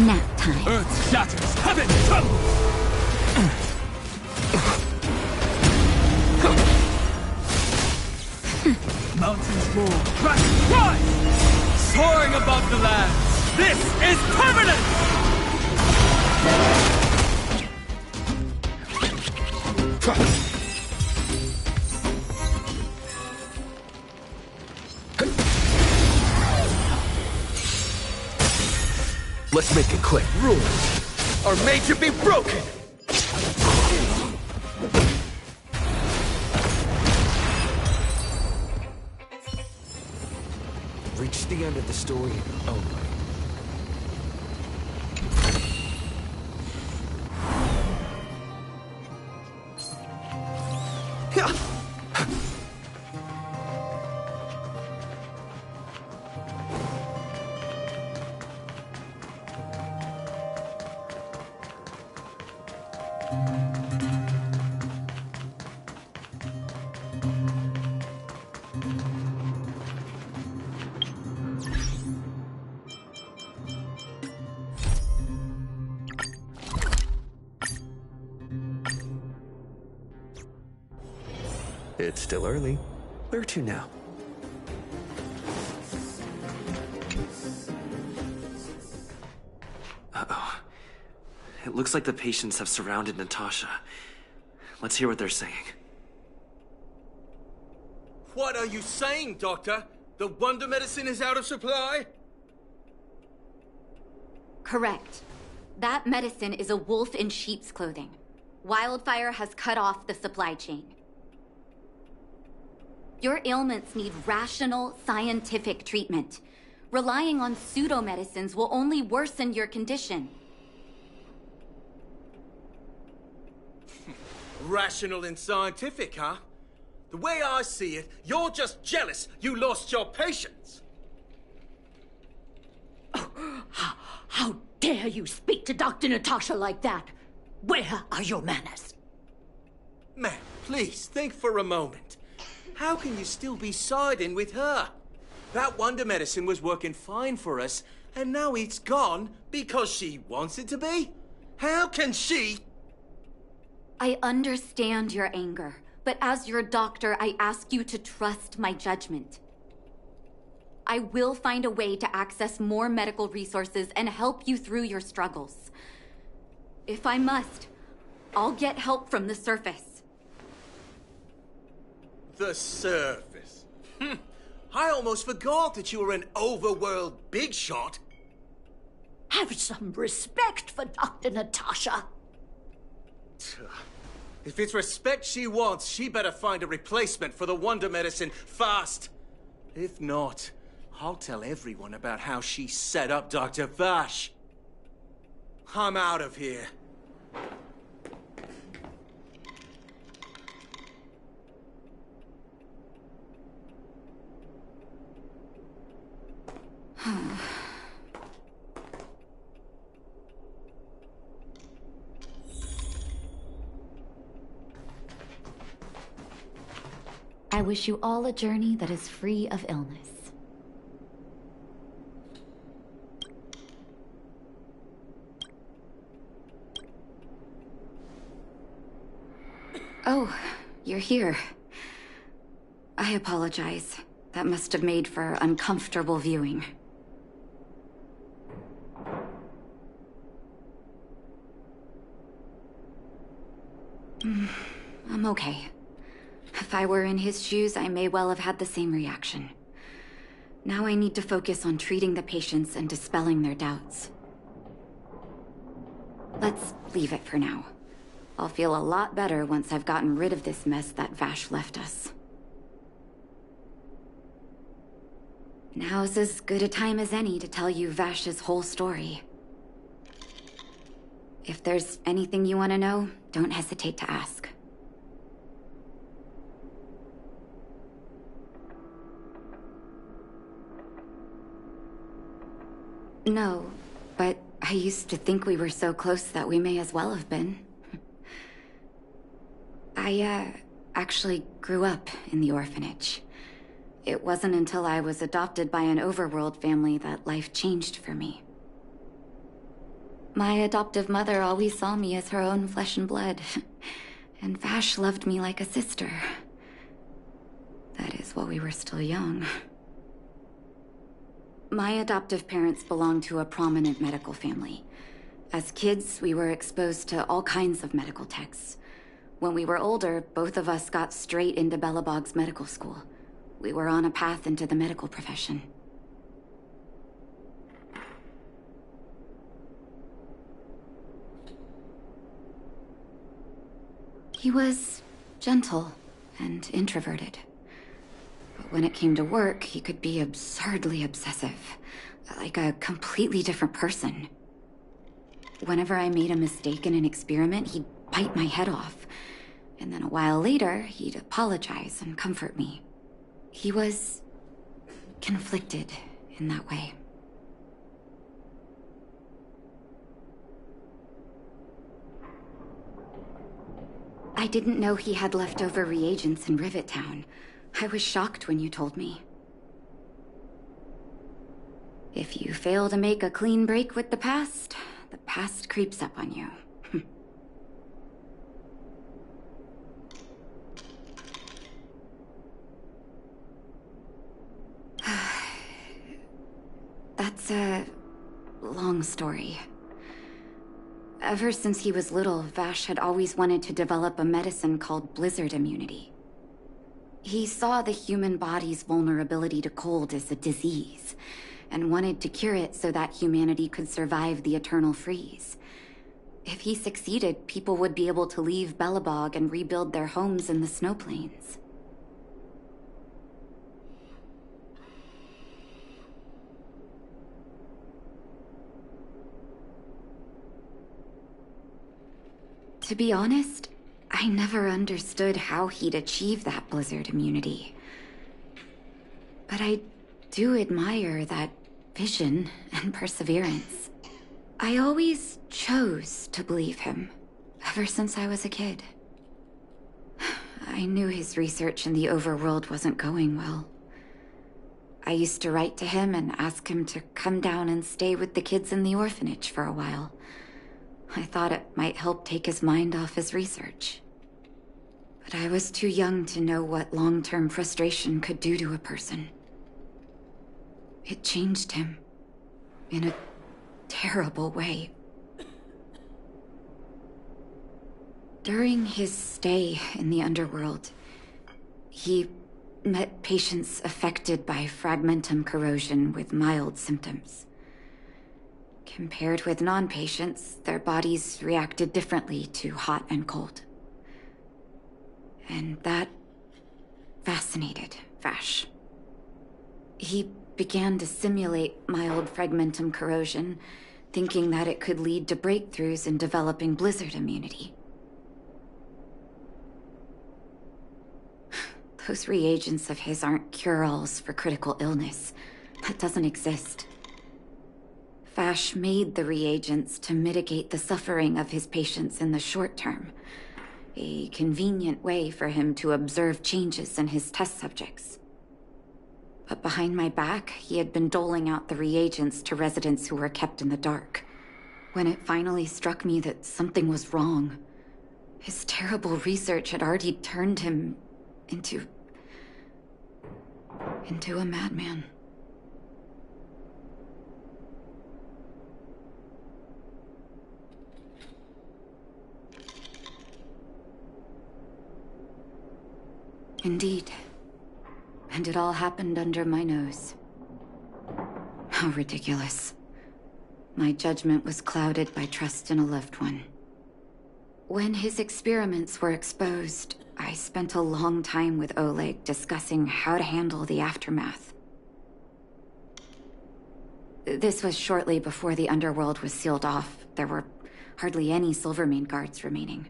Nap time. Earth shatters, heaven trembles! Mountains roar, dragons rise! Soaring above the land, this is permanence! Let's make it quick. Rules are made to be broken! Reach the end of the story only. It's still early. Where to now? Uh-oh. It looks like the patients have surrounded Natasha. Let's hear what they're saying. What are you saying, Doctor? The wonder medicine is out of supply? Correct. That medicine is a wolf in sheep's clothing. Wildfire has cut off the supply chain. Your ailments need rational, scientific treatment. Relying on pseudo-medicines will only worsen your condition. Rational and scientific, huh? The way I see it, you're just jealous you lost your patients. How dare you speak to Dr. Natasha like that? Where are your manners? Man, please, think for a moment. How can you still be siding with her? That wonder medicine was working fine for us, and now it's gone because she wants it to be? How can she? I understand your anger, but as your doctor, I ask you to trust my judgment. I will find a way to access more medical resources and help you through your struggles. If I must, I'll get help from the surface. The surface. I almost forgot that you were an overworld big shot. Have some respect for Dr. Natasha. If it's respect she wants, she better find a replacement for the wonder medicine fast. If not, I'll tell everyone about how she set up Dr. Vash. I'm out of here. I wish you all a journey that is free of illness. Oh, you're here. I apologize. That must have made for uncomfortable viewing. I'm okay. If I were in his shoes, I may well have had the same reaction. Now I need to focus on treating the patients and dispelling their doubts. Let's leave it for now. I'll feel a lot better once I've gotten rid of this mess that Vash left us. Now's as good a time as any to tell you Vash's whole story. If there's anything you want to know, don't hesitate to ask. No, but I used to think we were so close that we may as well have been. I, actually grew up in the orphanage. It wasn't until I was adopted by an overworld family that life changed for me. My adoptive mother always saw me as her own flesh and blood. And Vash loved me like a sister. That is, while we were still young. My adoptive parents belonged to a prominent medical family. As kids, we were exposed to all kinds of medical texts. When we were older, both of us got straight into Belobog's medical school. We were on a path into the medical profession. He was gentle and introverted. But when it came to work, he could be absurdly obsessive, like a completely different person. Whenever I made a mistake in an experiment, he'd bite my head off. And then a while later, he'd apologize and comfort me. He was conflicted in that way. I didn't know he had leftover reagents in Rivet Town. I was shocked when you told me. If you fail to make a clean break with the past creeps up on you. That's a long story. Ever since he was little, Vash had always wanted to develop a medicine called blizzard immunity. He saw the human body's vulnerability to cold as a disease, and wanted to cure it so that humanity could survive the eternal freeze. If he succeeded, people would be able to leave Belobog and rebuild their homes in the snow plains. To be honest, I never understood how he'd achieve that blizzard immunity. But I do admire that vision and perseverance. I always chose to believe him, ever since I was a kid. I knew his research in the overworld wasn't going well. I used to write to him and ask him to come down and stay with the kids in the orphanage for a while. I thought it might help take his mind off his research. But I was too young to know what long-term frustration could do to a person. It changed him in a terrible way. During his stay in the underworld, he met patients affected by fragmentum corrosion with mild symptoms. Compared with non-patients, their bodies reacted differently to hot and cold. And that fascinated Vash. He began to simulate mild fragmentum corrosion, thinking that it could lead to breakthroughs in developing blizzard immunity. Those reagents of his aren't cure-alls for critical illness. That doesn't exist. Vash made the reagents to mitigate the suffering of his patients in the short term. A convenient way for him to observe changes in his test subjects. But behind my back, he had been doling out the reagents to residents who were kept in the dark. When it finally struck me that something was wrong, his terrible research had already turned him into a madman. Indeed. And it all happened under my nose. How ridiculous. My judgment was clouded by trust in a loved one. When his experiments were exposed, I spent a long time with Oleg discussing how to handle the aftermath. This was shortly before the underworld was sealed off. There were hardly any Silvermane guards remaining.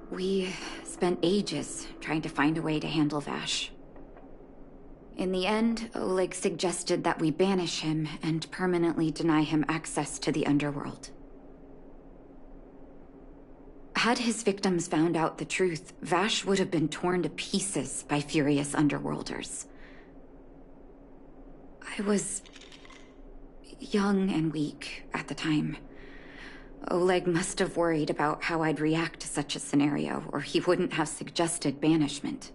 We spent ages trying to find a way to handle Vash. In the end, Oleg suggested that we banish him and permanently deny him access to the underworld. Had his victims found out the truth, Vash would have been torn to pieces by furious underworlders. I was young and weak at the time. Oleg must have worried about how I'd react to such a scenario, or he wouldn't have suggested banishment.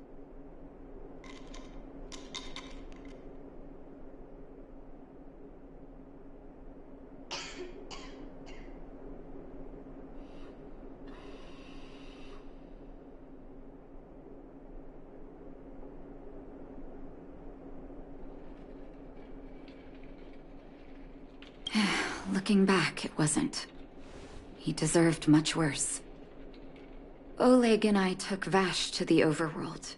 Looking back, it wasn't. He deserved much worse. Oleg and I took Vash to the overworld.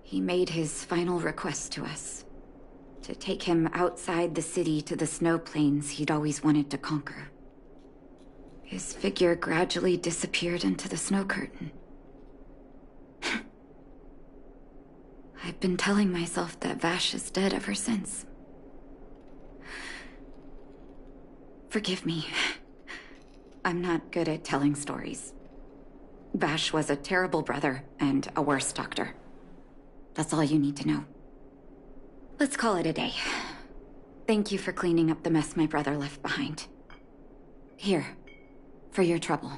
He made his final request to us. To take him outside the city to the snow plains he'd always wanted to conquer. His figure gradually disappeared into the snow curtain. I've been telling myself that Vash is dead ever since. Forgive me. I'm not good at telling stories. Vash was a terrible brother and a worse doctor. That's all you need to know. Let's call it a day. Thank you for cleaning up the mess my brother left behind. Here, for your trouble.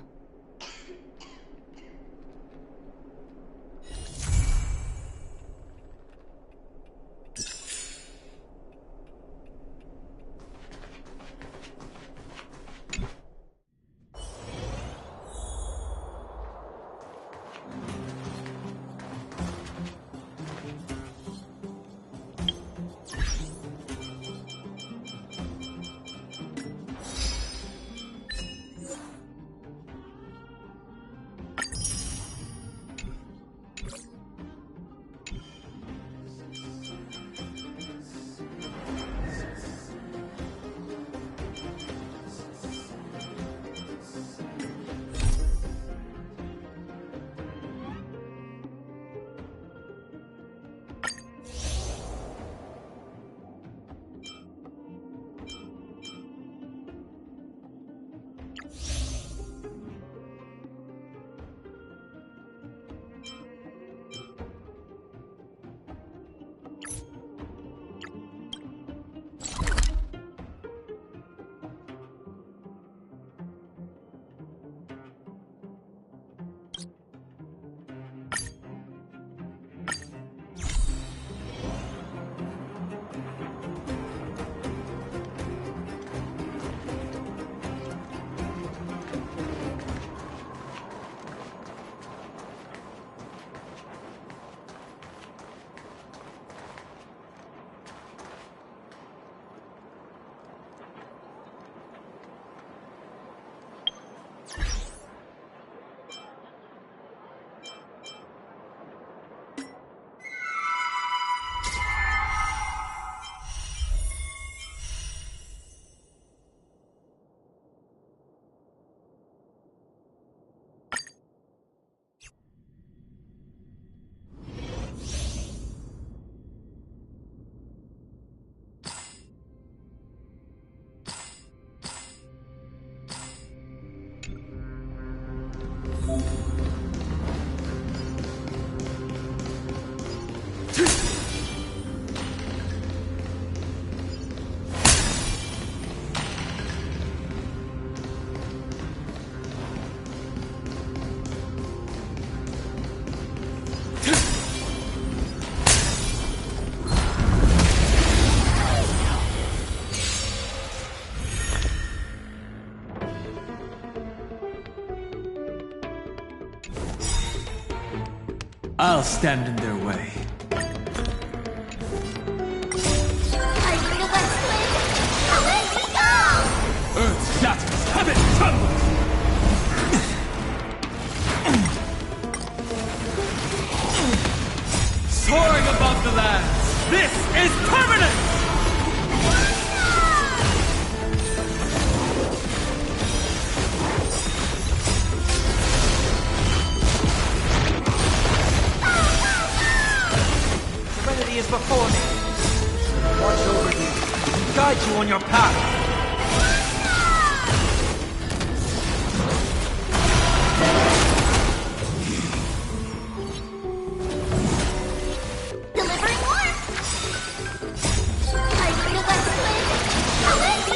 I'll stand in their way. Earth shatters, heaven trembles! Soaring above the lands, this is permanent! Serenity is before me. Watch over you, guide you on your path. Delivering warmth! I feel like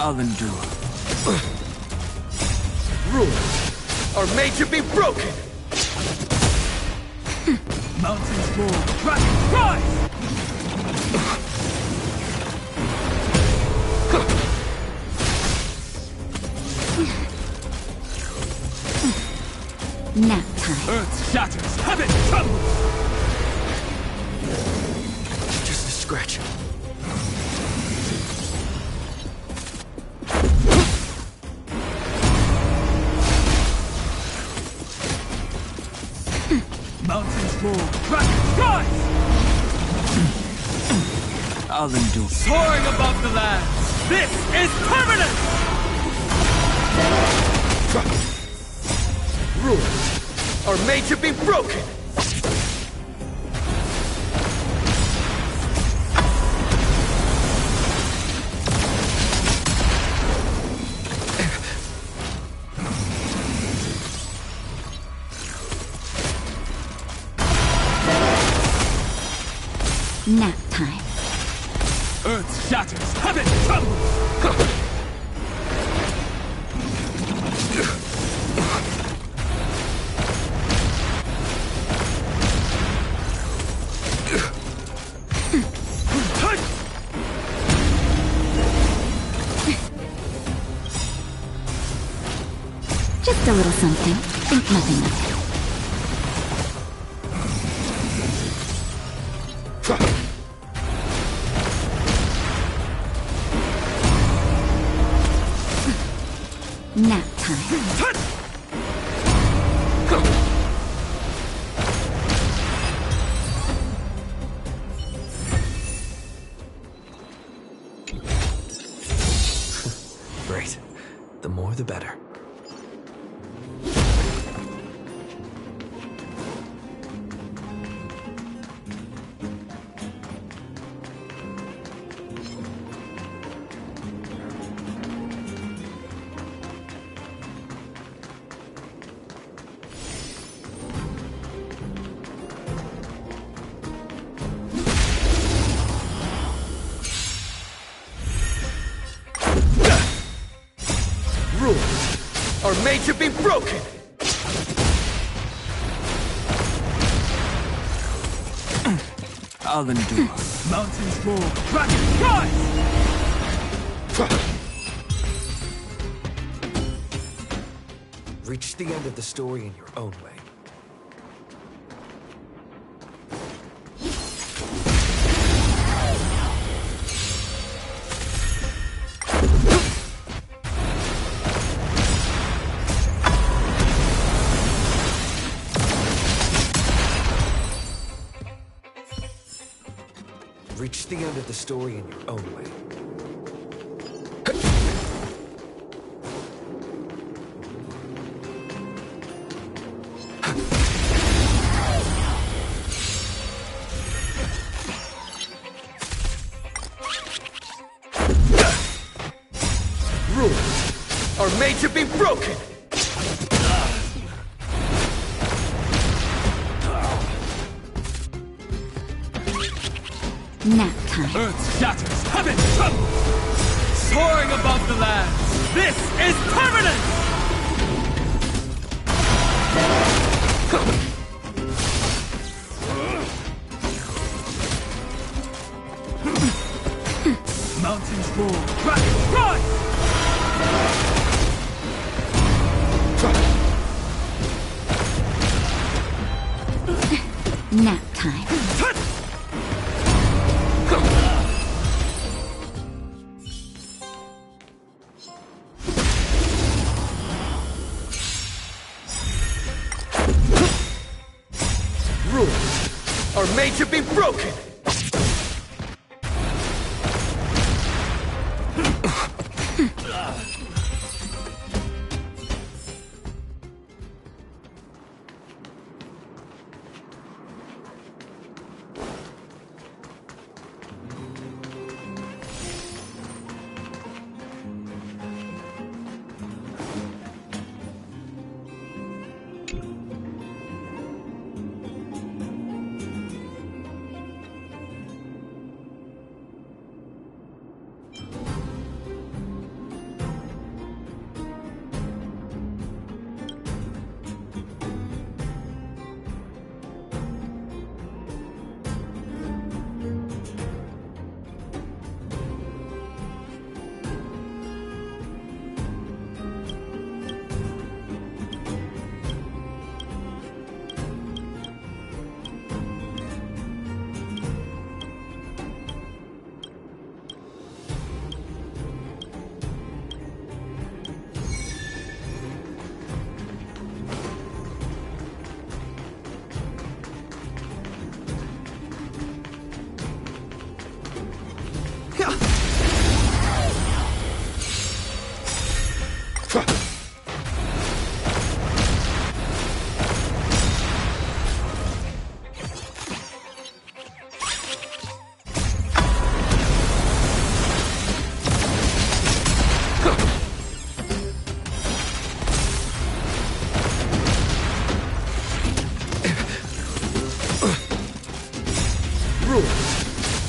I'll endure. Rules are made to be broken! Mountains fall, dragons rise! Nap time. Earth shatters, heaven trembles! Just a scratch. Mountains fall, dragons rise! I'll endure. Soaring above the lands, this is permanent! Rules are made to be broken! Nap time. Earth shatters, heaven trembles! Just a little something. Think nothing of it. Nap time. Great. The more the better. Rules are made to be broken! I'll endure. Mountains fall, dragons rise! Reach the end of the story in your own way. Reach the end of the story in your own way. Rules are made to be broken! Nap time. Earth shatters, heaven trembles! Soaring above the lands, this is permanent! Mountains fall, dragons rise! Nap time. Rules are made to be broken!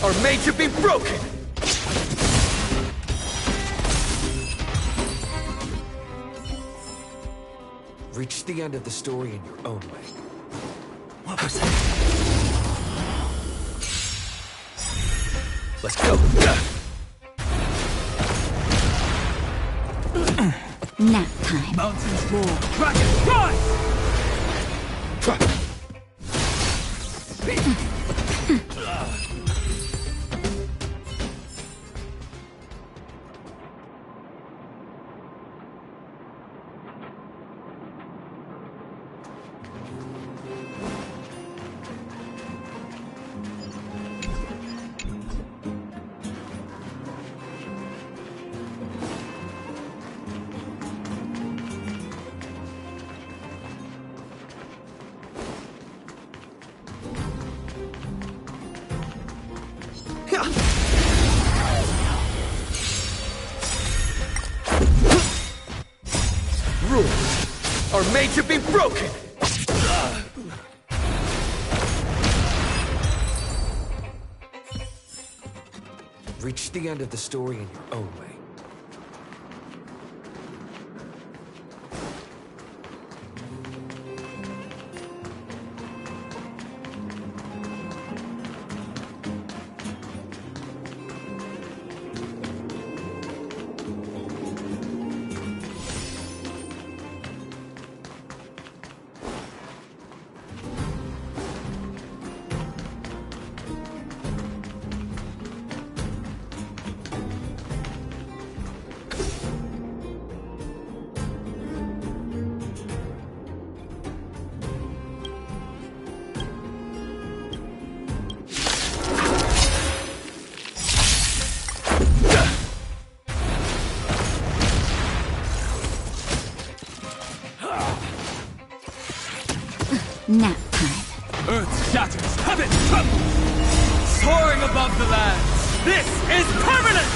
are made to be broken! Reach the end of the story in your own way. What was that? Let's go! Nap time. Mountains fall. Dragon, rise! Rules are made to be broken! Reach the end of the story in your own way. Nap time. Earth shatters, heaven trembles! Soaring above the lands, this is permanent!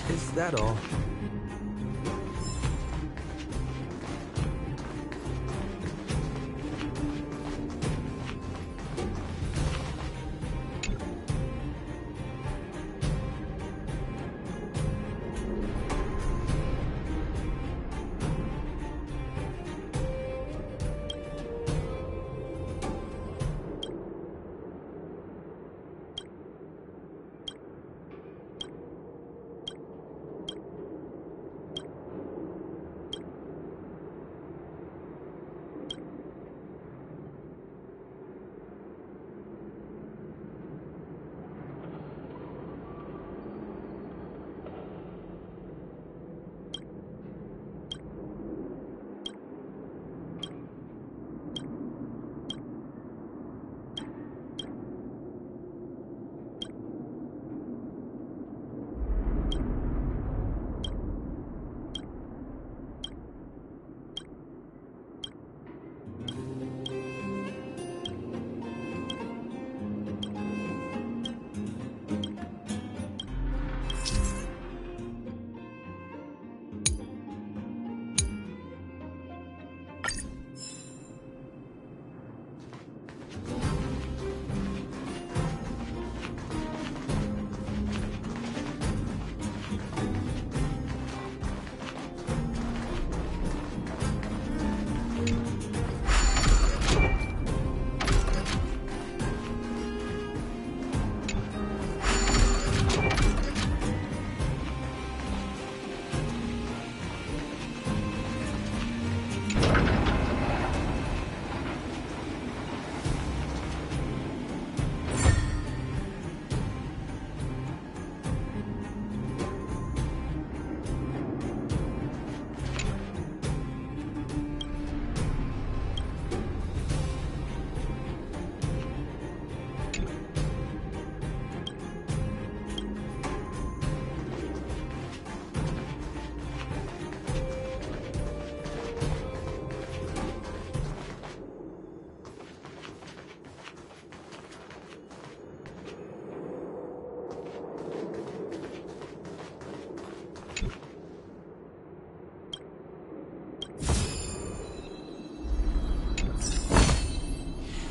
Is that all?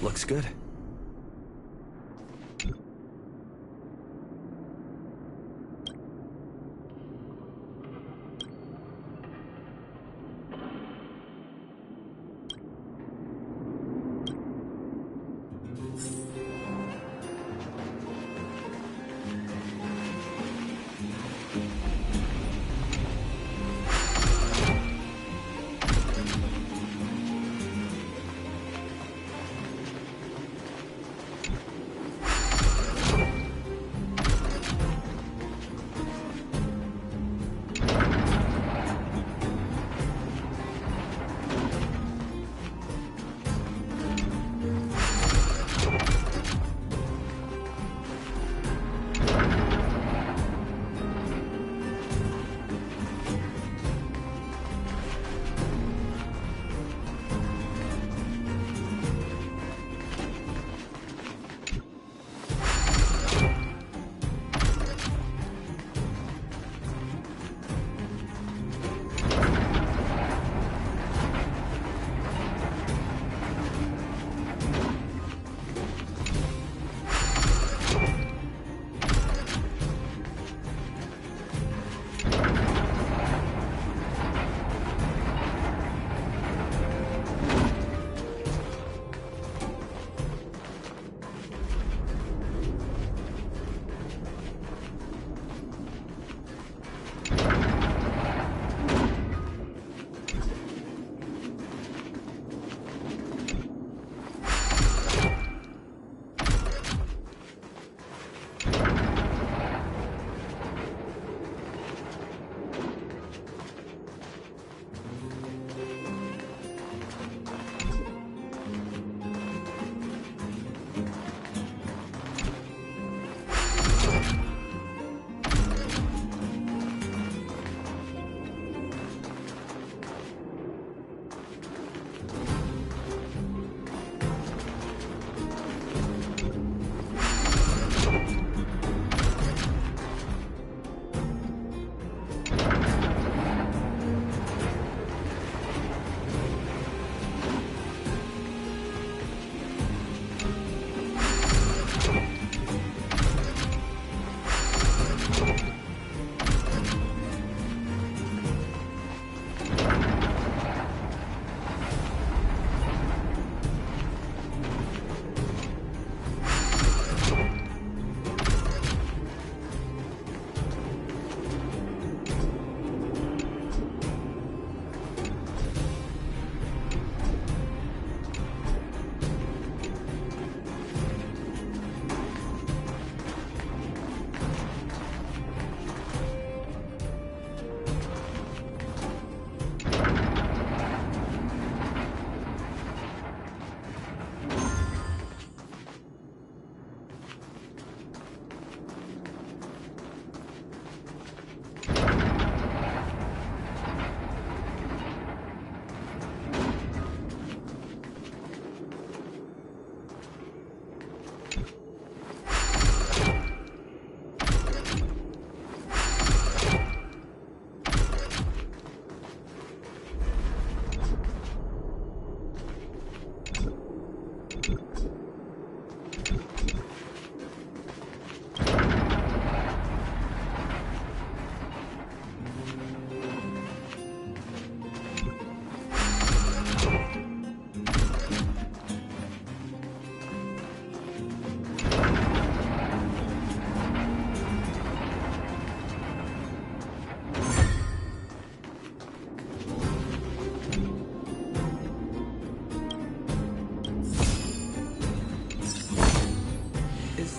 Looks good.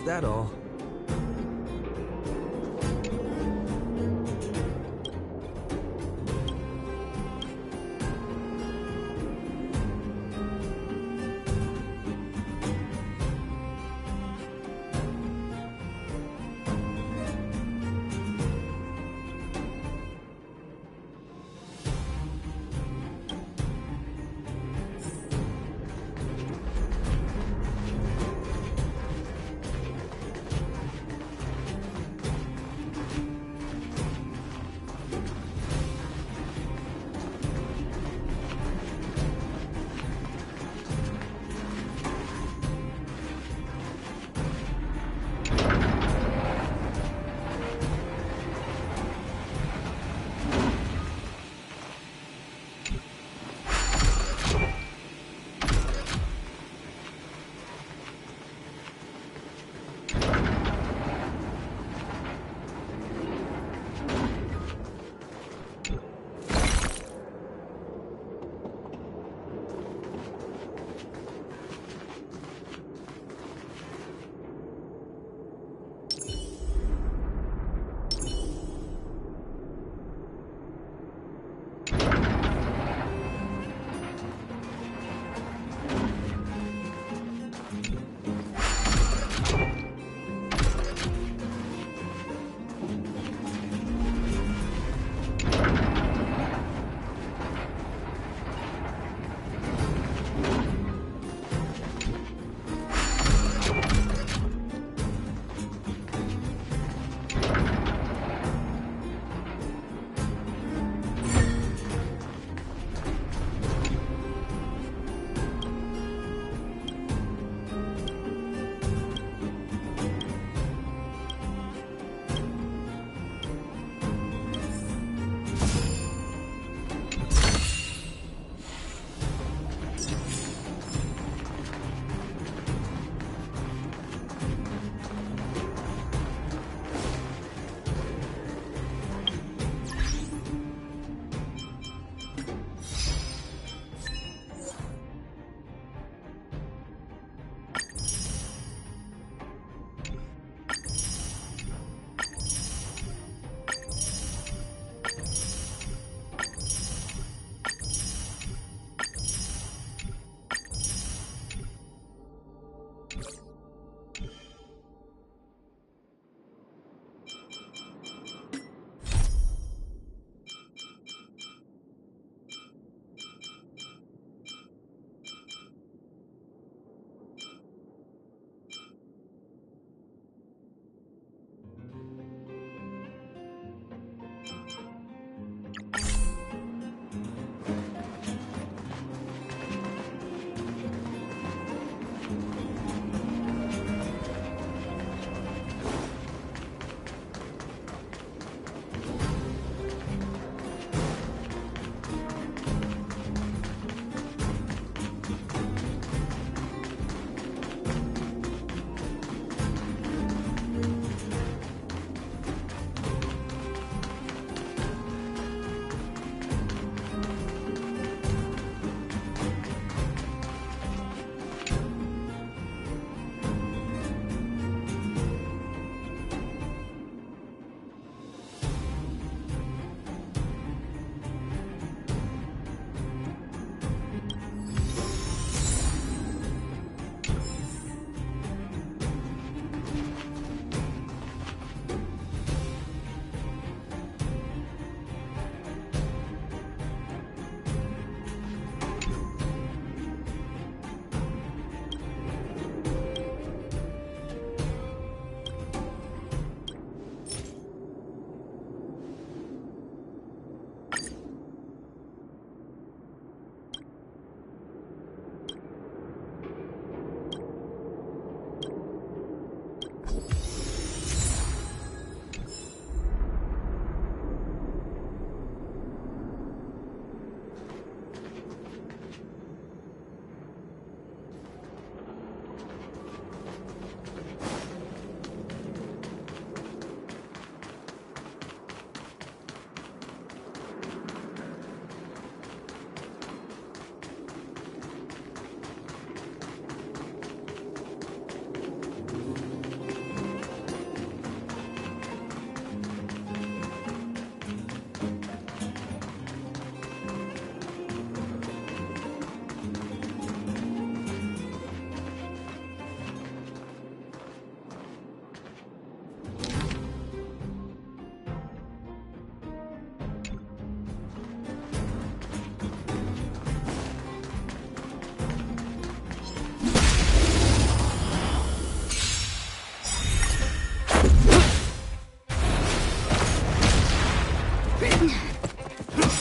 that all?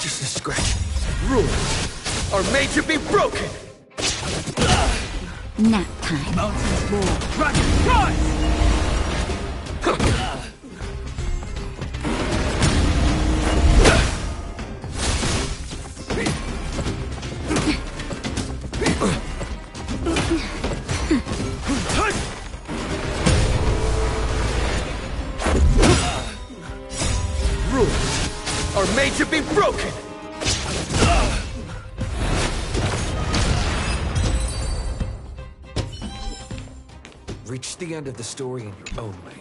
Just a scratch. Rules are made to be broken! Nap time. Mountains roar. Dragon rise! Rules are made to be broken! Reach the end of the story in your own way.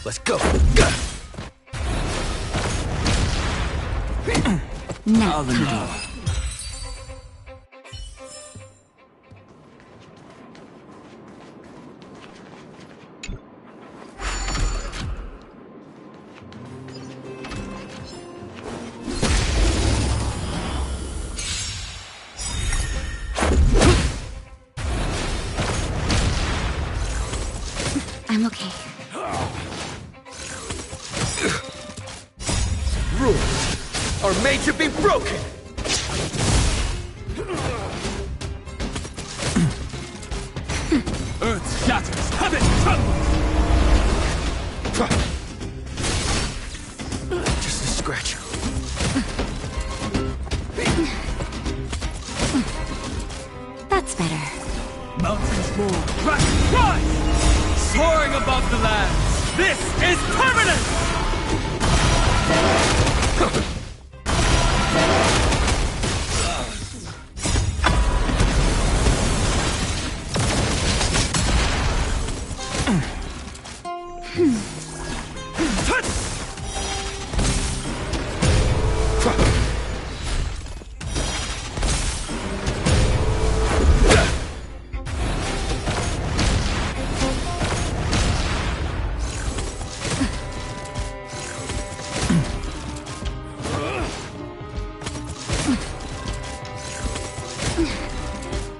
Let's go. Nap I'll time. I'm okay. Rules are made to be broken! Earth shatters, heaven trembles! Just a scratch. That's better. Mountains roar, rise! Soaring above the land! This is permanent!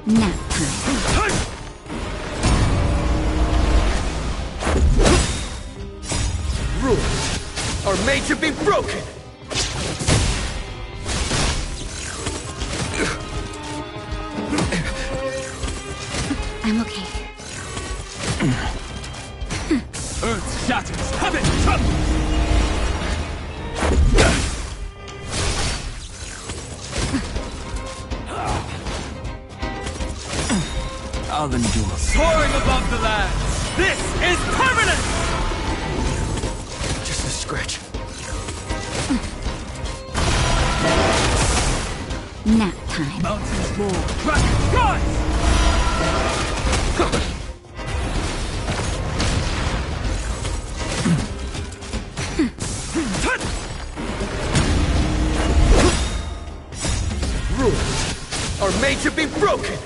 Nap time. Rules are made to be broken! I'm okay. Earth shatters, heaven trembles! I'll endure. Soaring above the lands! This is permanent! Just a scratch. Nap time. Mountains roar, dragons rise! Rules are made to be broken!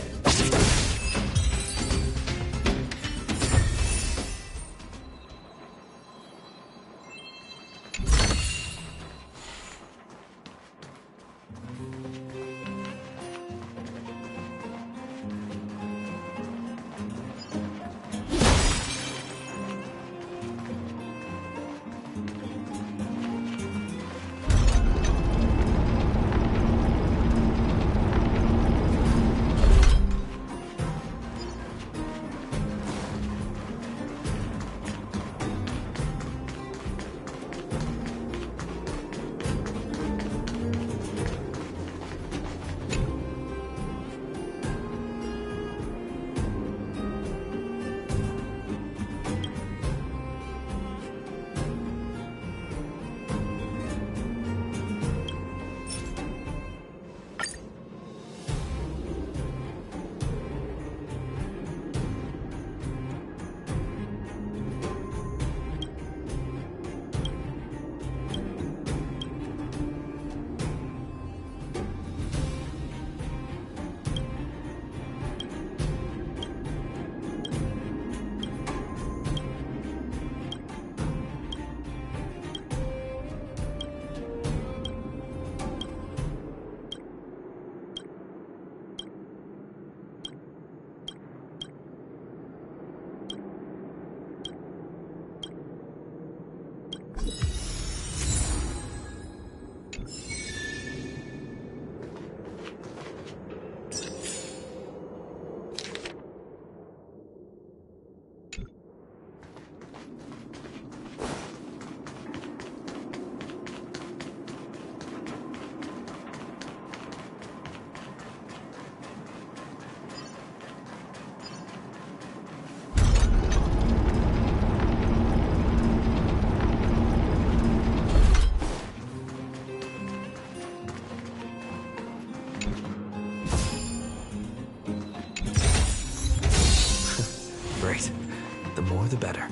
Great. The more the better.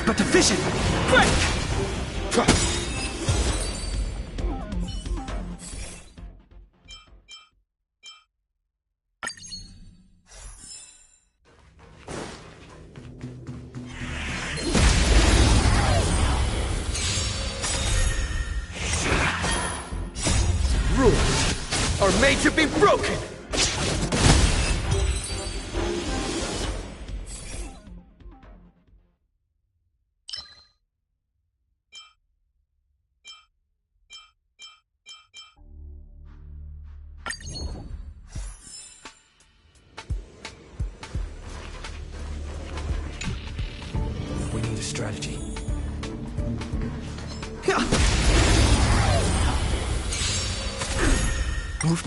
But the vision! Break! Rules are made to be broken! We need a strategy. Move.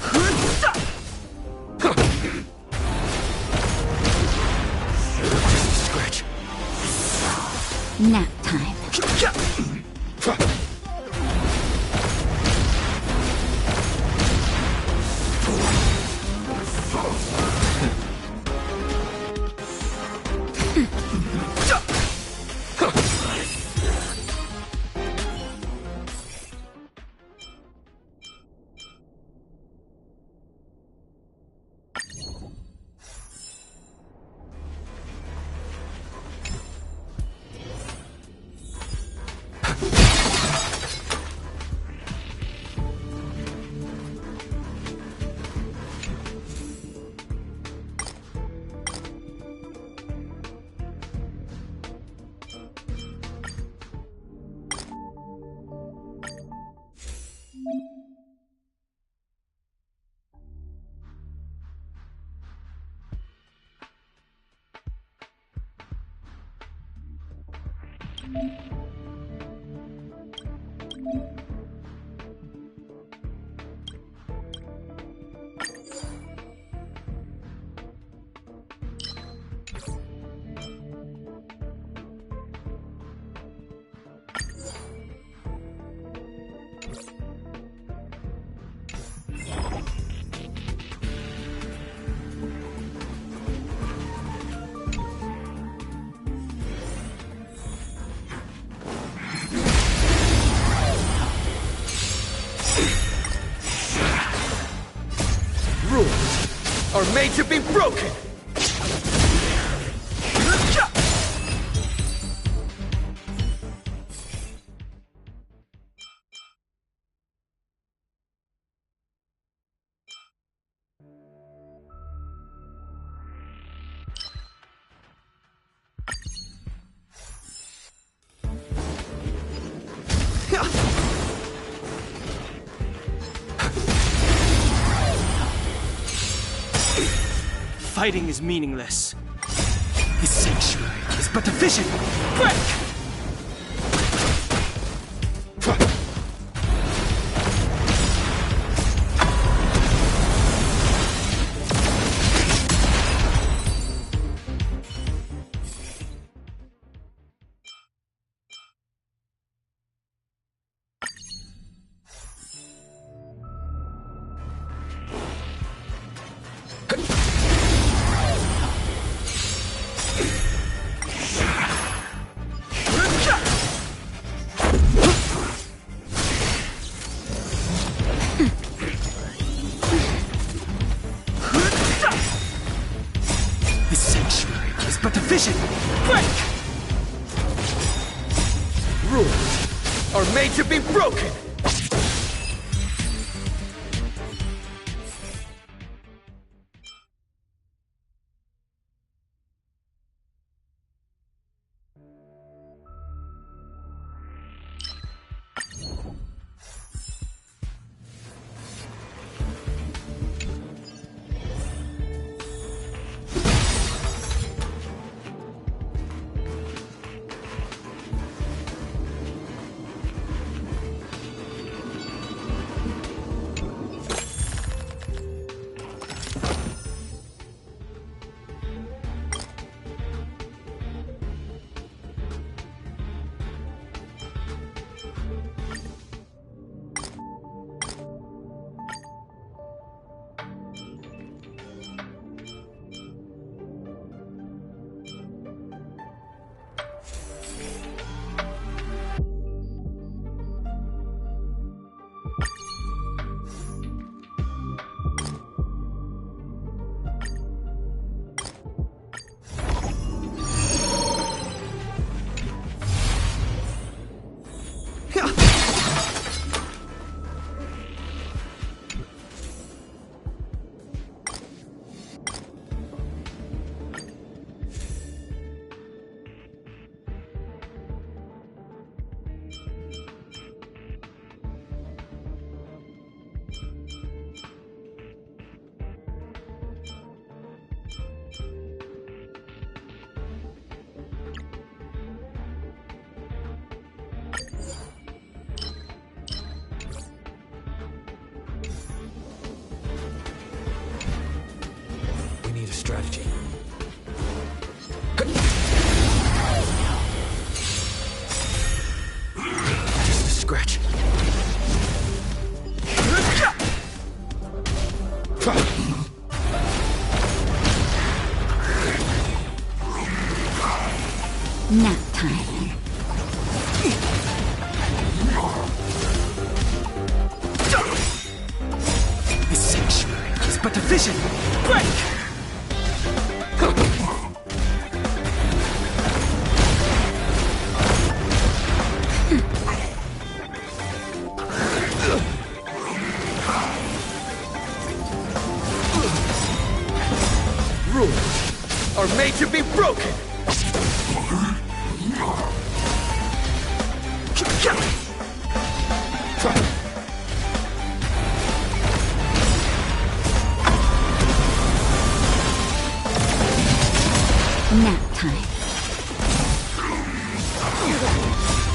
Scratch. Nap time. Rules are made to be broken! Fighting is meaningless. This sanctuary is but a vision. Break! But the vision! Break! Rules are made to be broken! Strategy. Just a scratch. Nap time. This sanctuary is but a vision. Break! Rules are made to be broken! Nap time.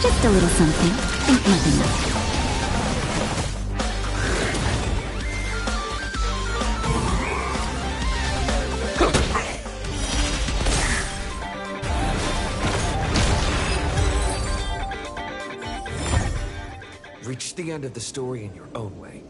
Just a little something. Think nothing of it. Reach the end of the story in your own way.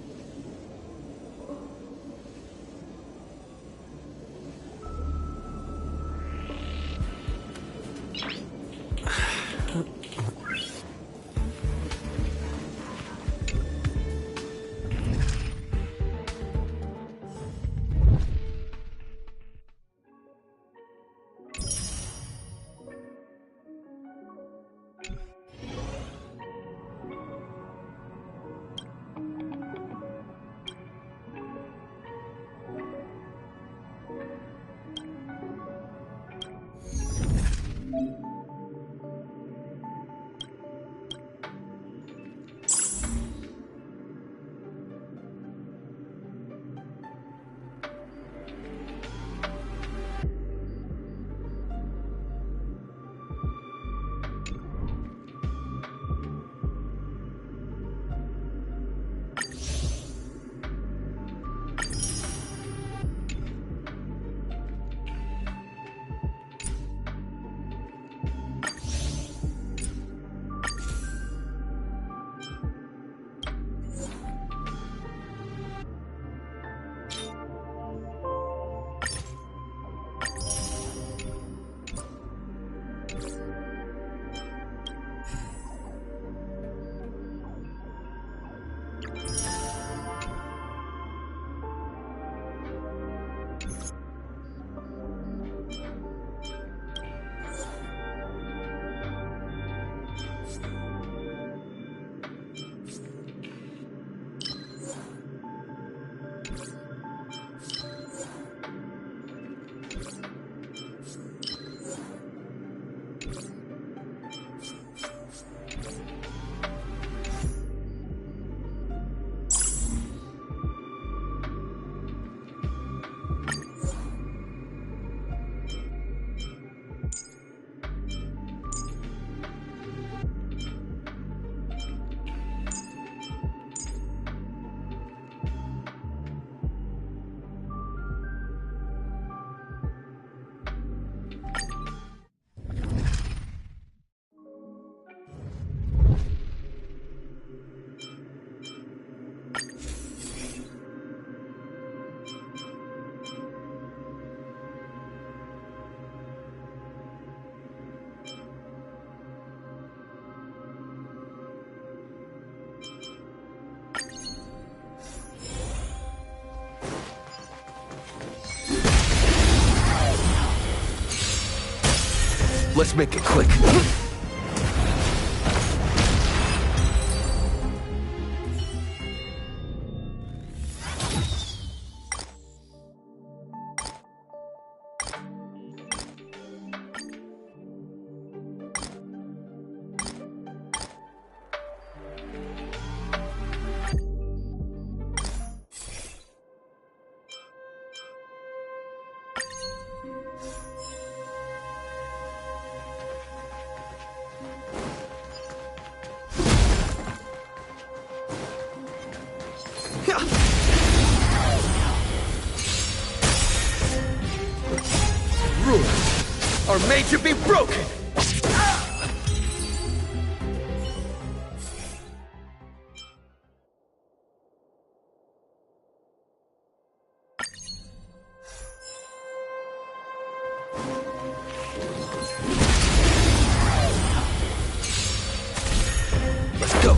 Let's make it quick. Rules are made to be broken! Let's go!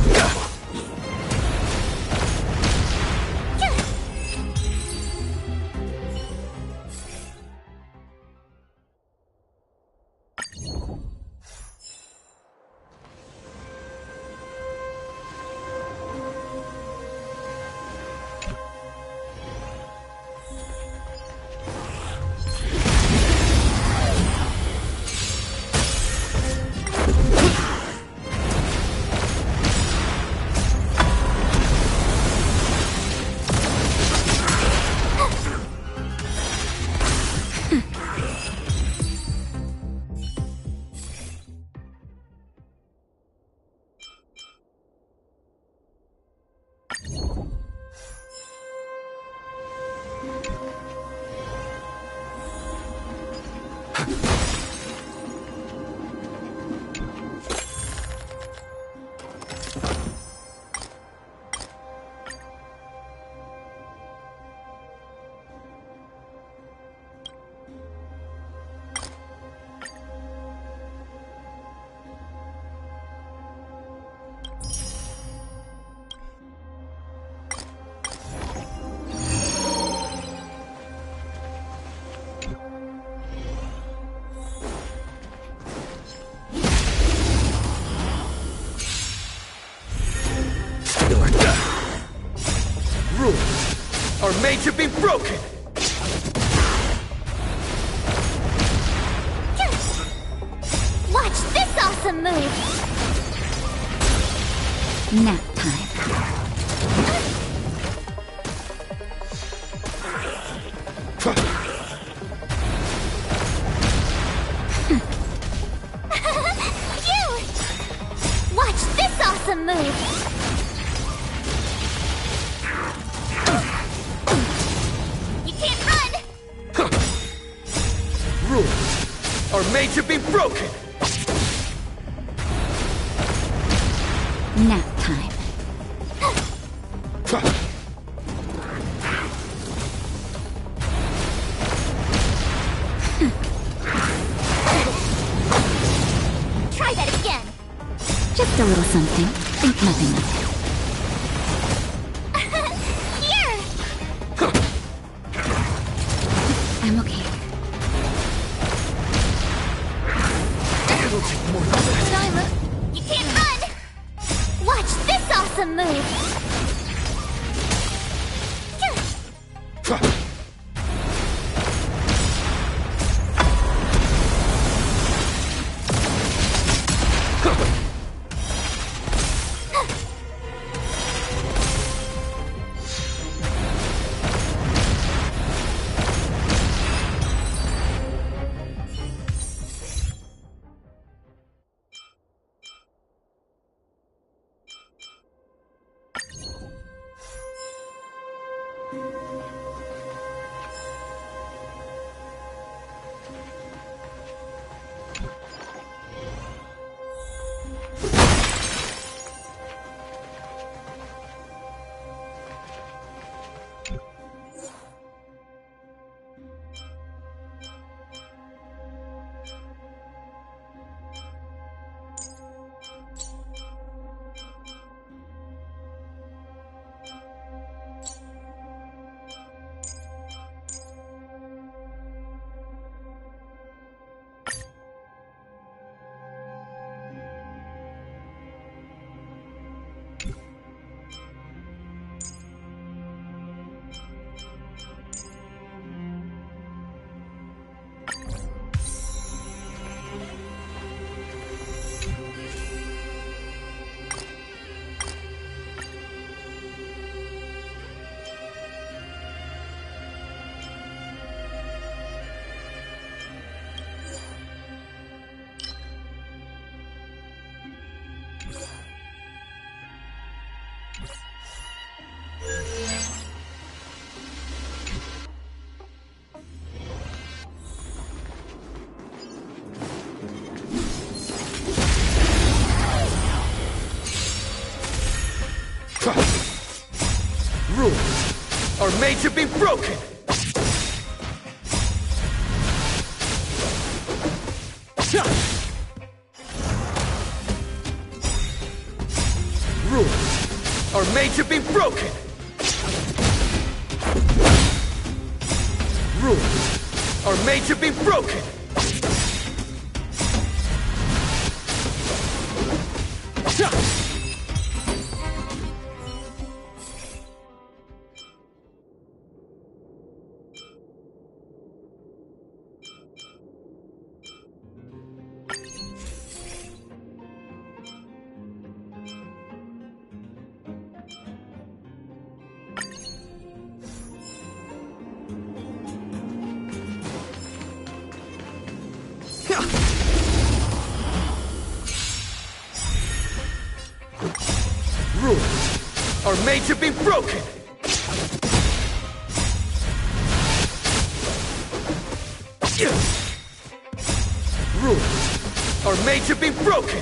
Rules are made to be broken! Watch this awesome move! Nap time. You! Watch this awesome move! You can't run! Rules are made to be broken! Nap time. Try that again! Just a little something. Think nothing of it. Here! I'm okay. It'll take more than that. Time! You can't run! Watch this awesome move! Rules are made to be broken! Rules are made to be broken! Rules are made to be broken! Rules are made to be broken! Rules are made to be broken!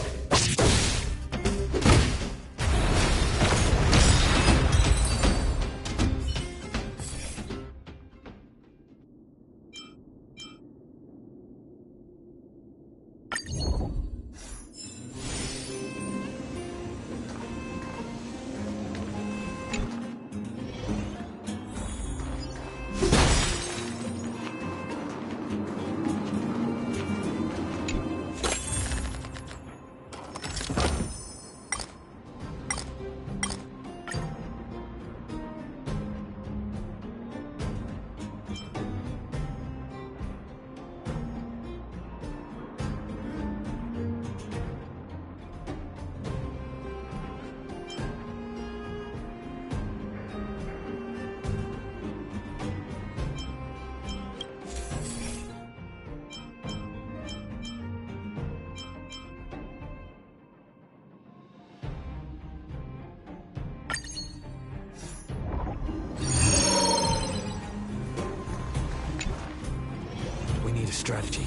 Strategy.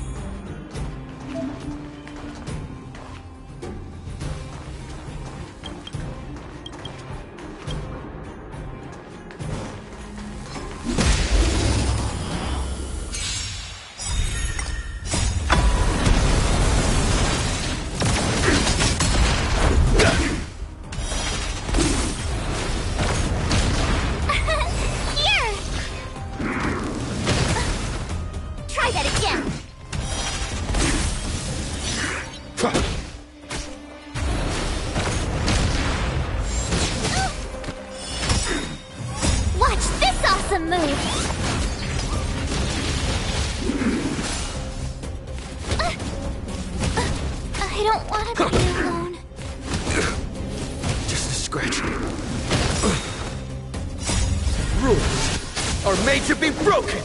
Made to be broken!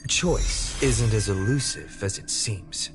Choice isn't as elusive as it seems.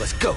Let's go.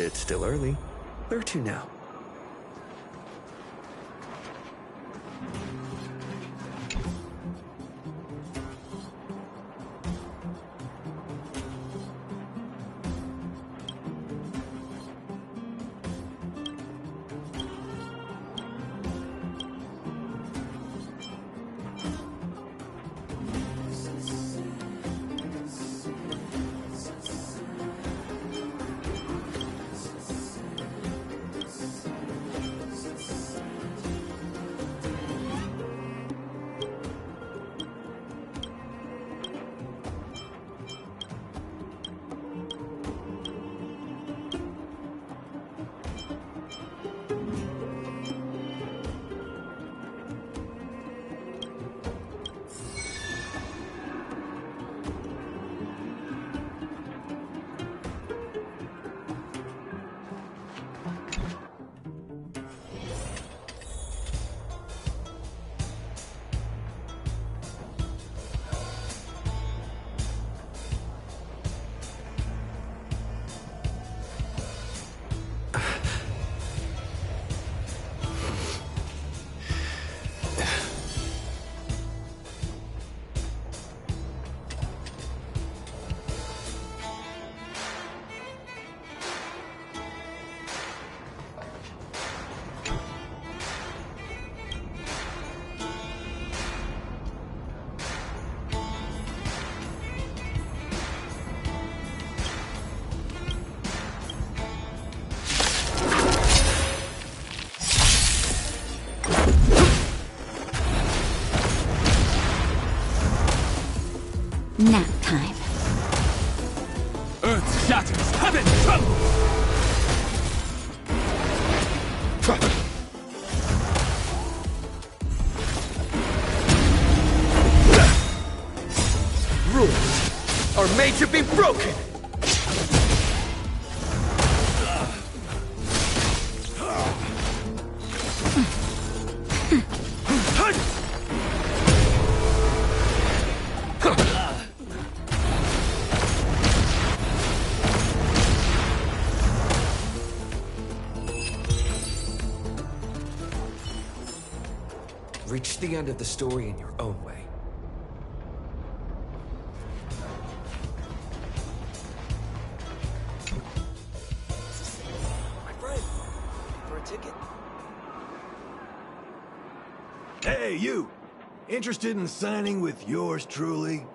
It's still early. Where to now? Nap time. Earth shatters, heaven trembles! Rules are made to be broken! Reach the end of the story in your own way. My friend, for a ticket? Hey, you! Interested in signing with yours truly?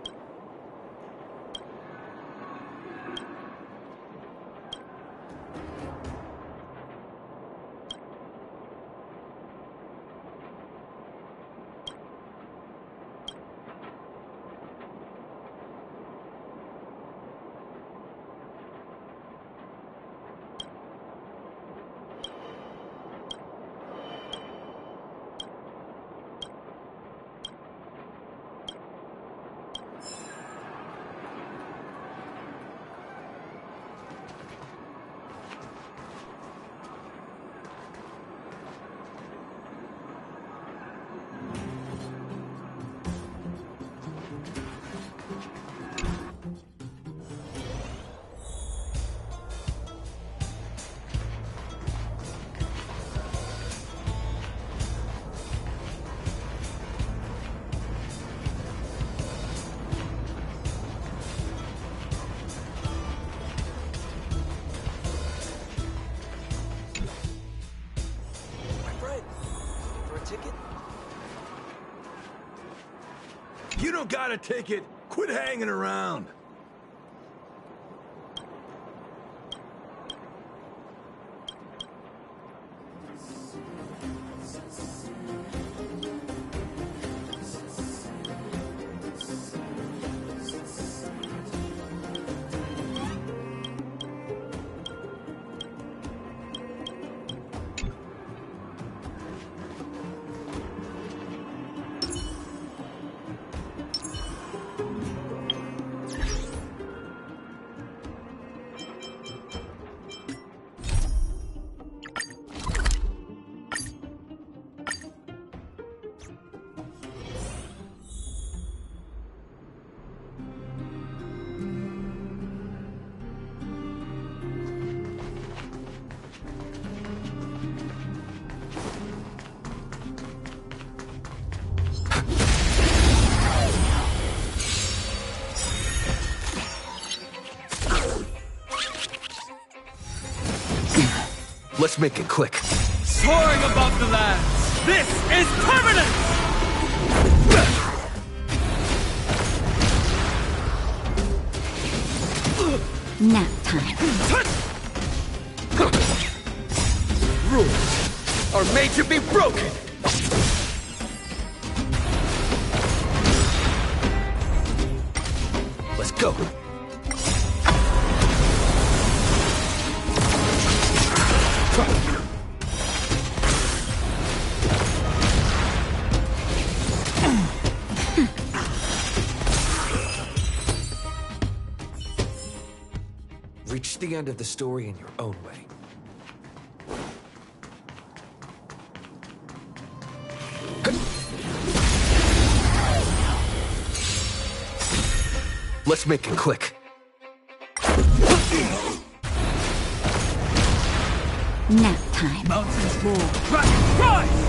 You don't got a ticket. Quit hanging around. Let's make it quick. Soaring above the lands, this is permanent! Nap time. Rules are made to be broken! Let's go. Reach the end of the story in your own way. Let's make it quick. Nap time. Mountains roar, dragons rise!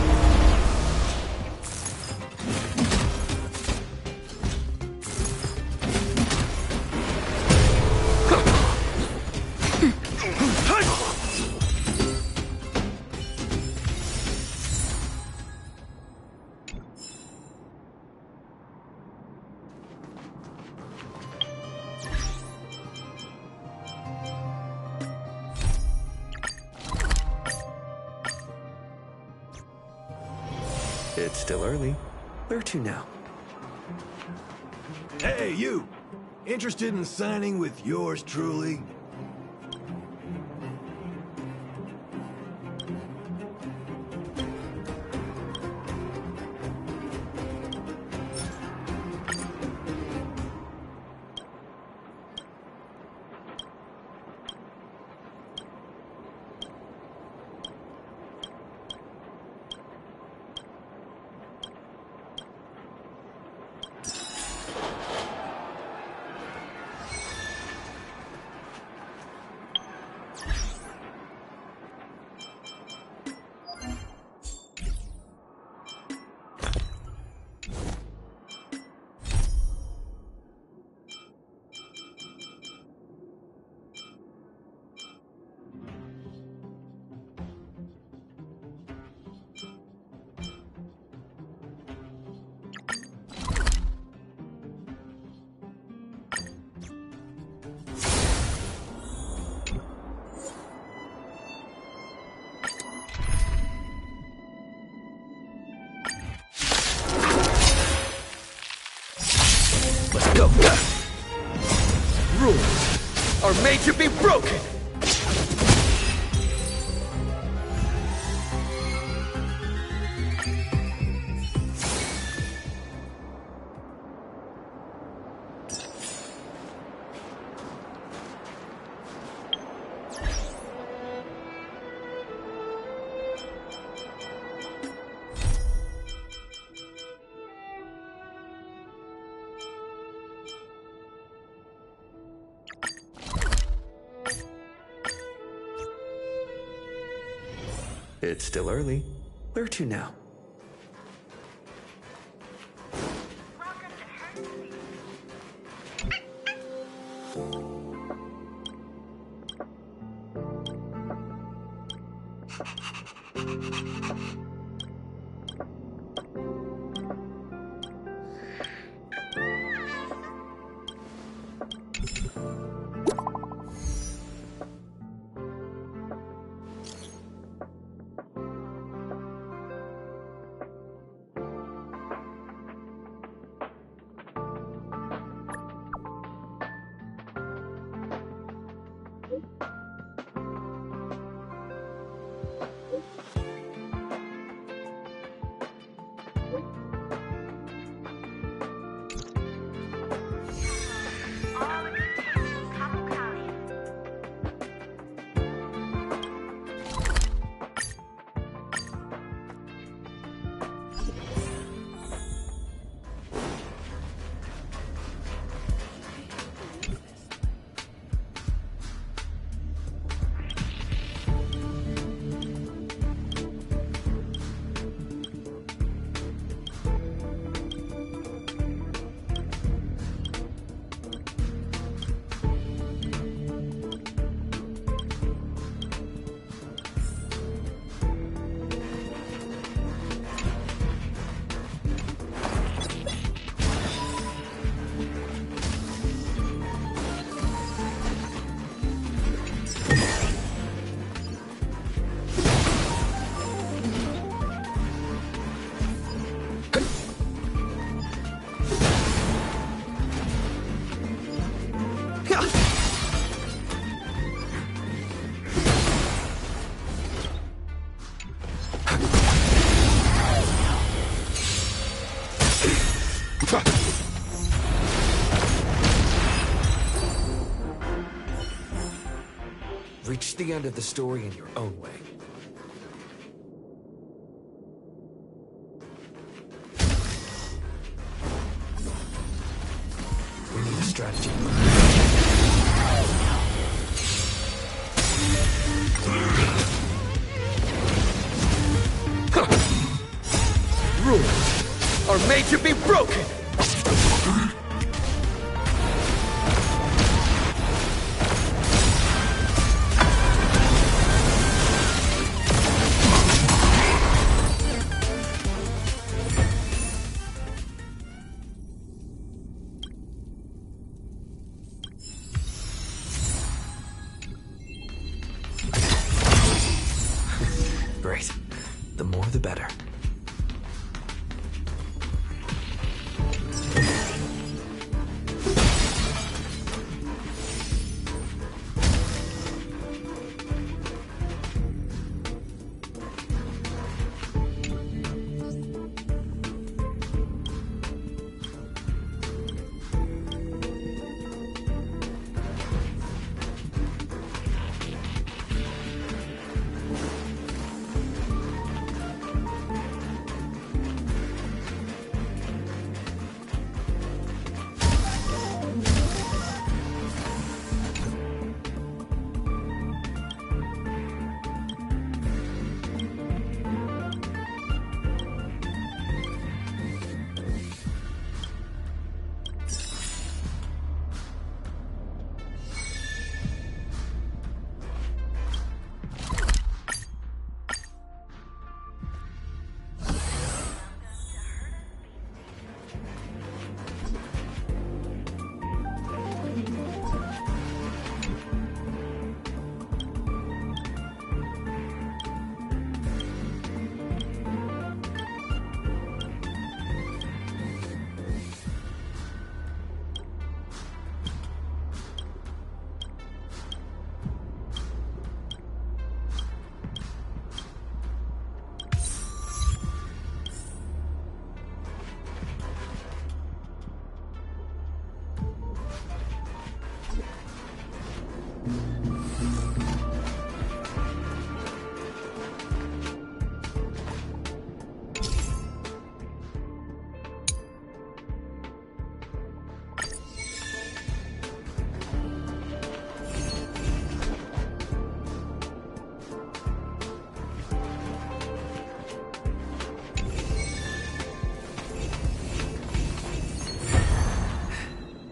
It's still early. Where to now? Hey, you! Interested in signing with yours truly? Go! Rules are made to be broken! It's still early. Where to now? Reach the end of the story in your own way. We need a strategy. Rules are made to be broken! Great. The more the better.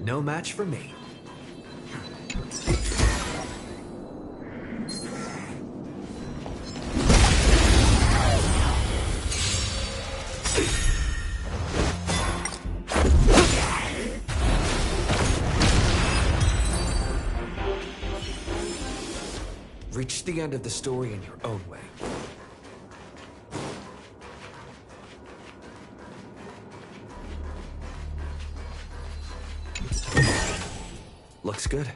No match for me. Reach the end of the story in your own way. Looks good.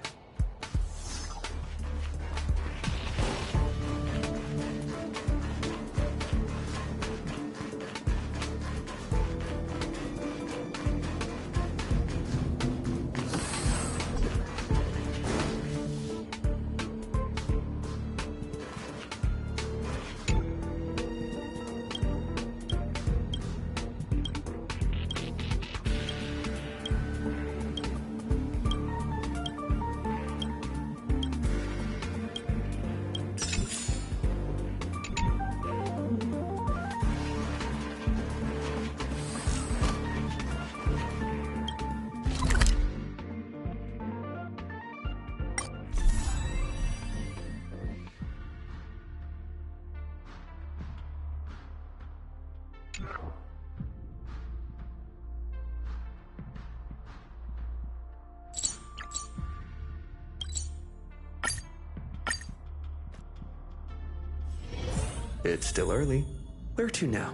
It's still early. Where to now?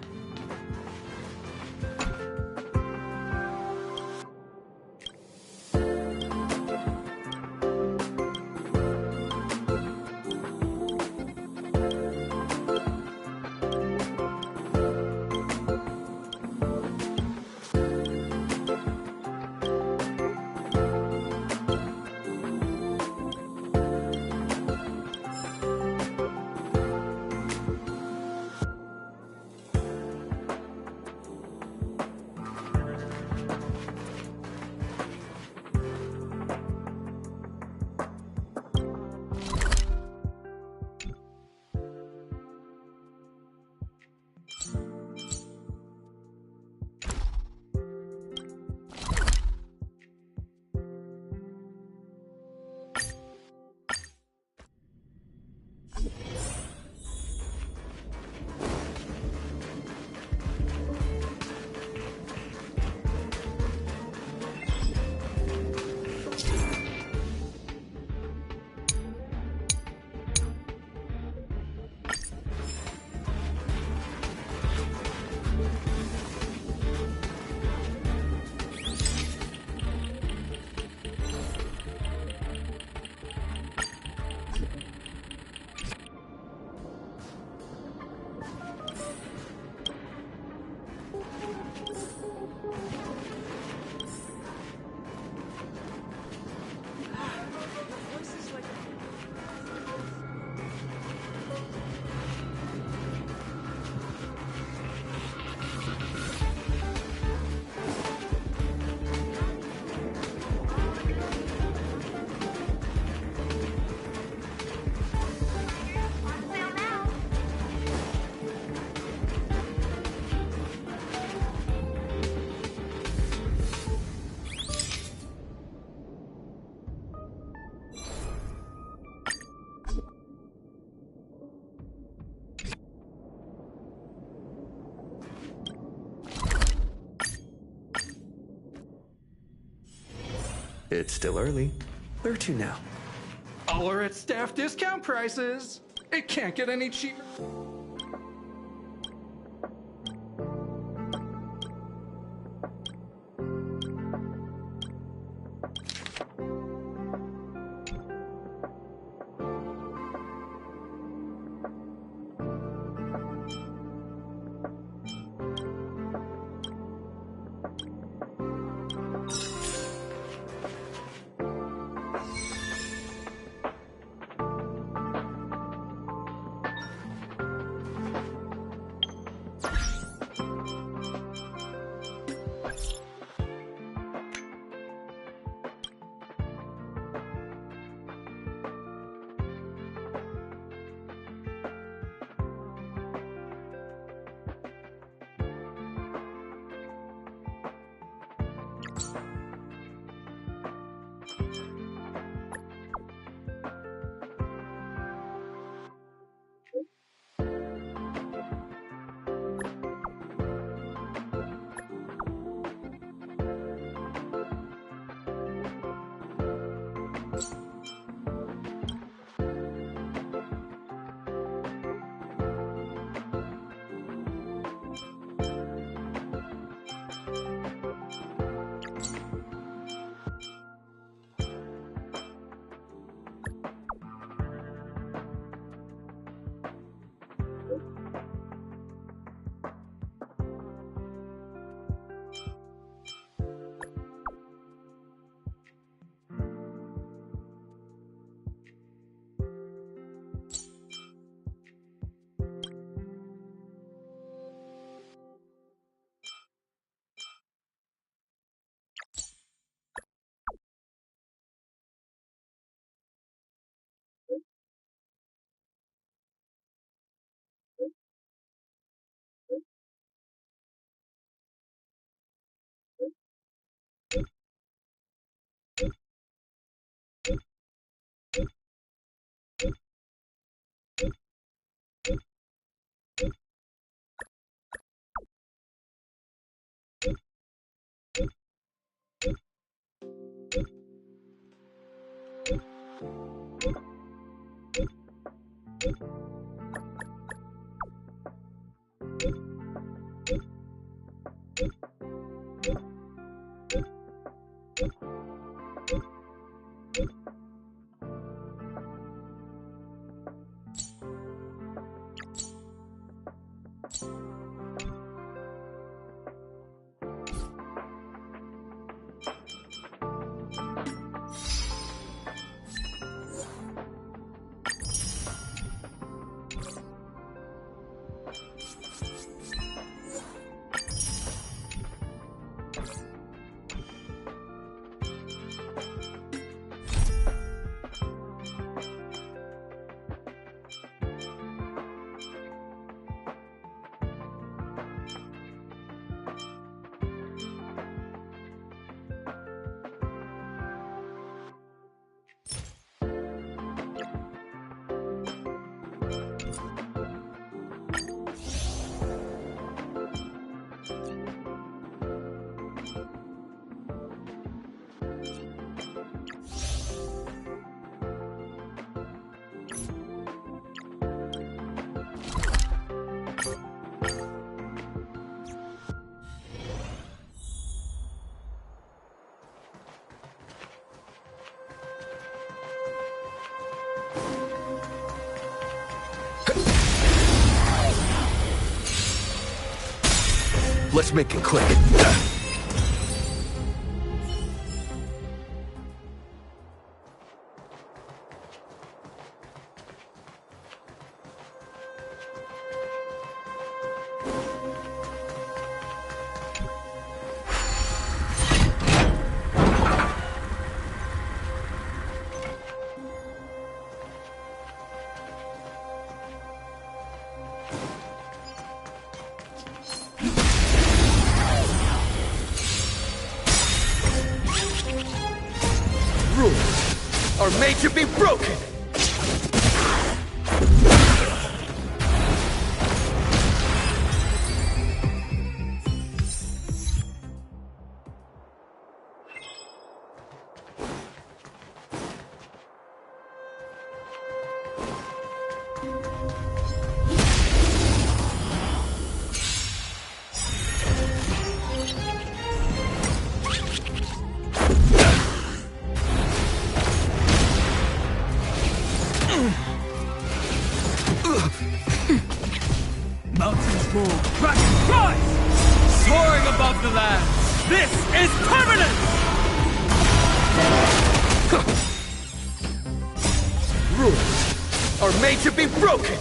It's still early. Where to now? All are at staff discount prices. It can't get any cheaper. Let's make it click. Are made to be broken! more. Dragon, rise! Soaring above the land. This is permanent! Rules are made to be broken!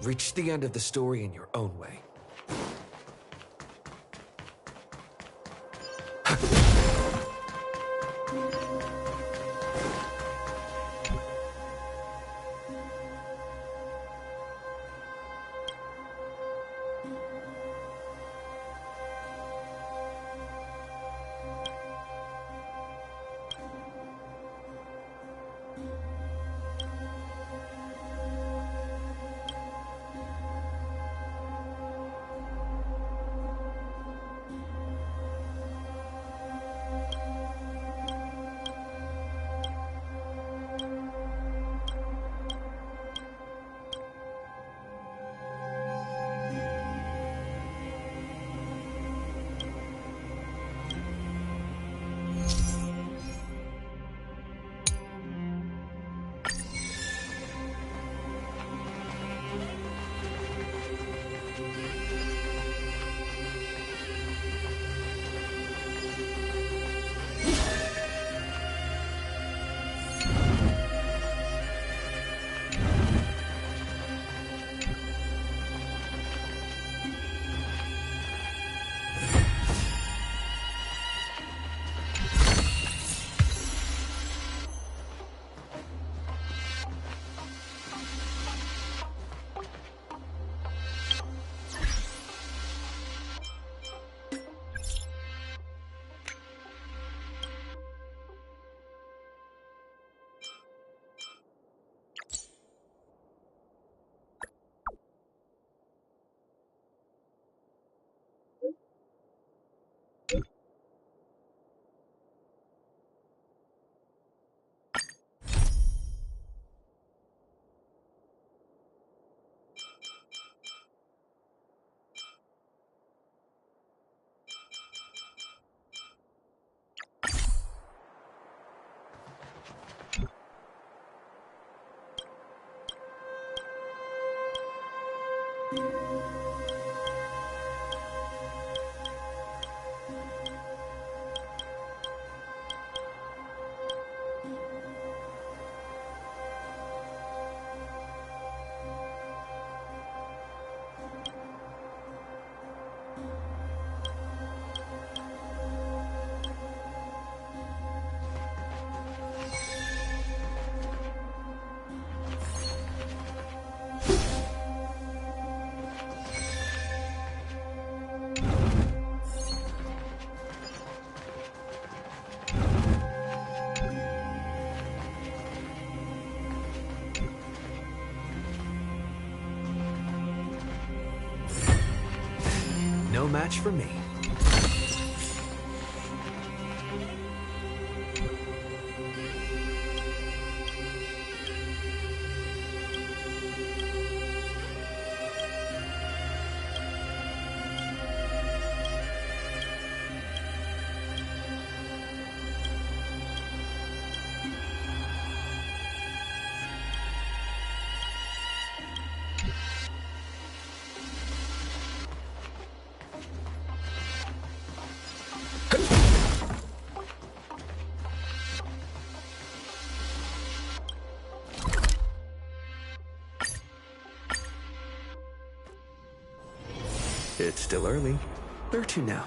Reach the end of the story in your own way. No match for me. It's still early. Where to now?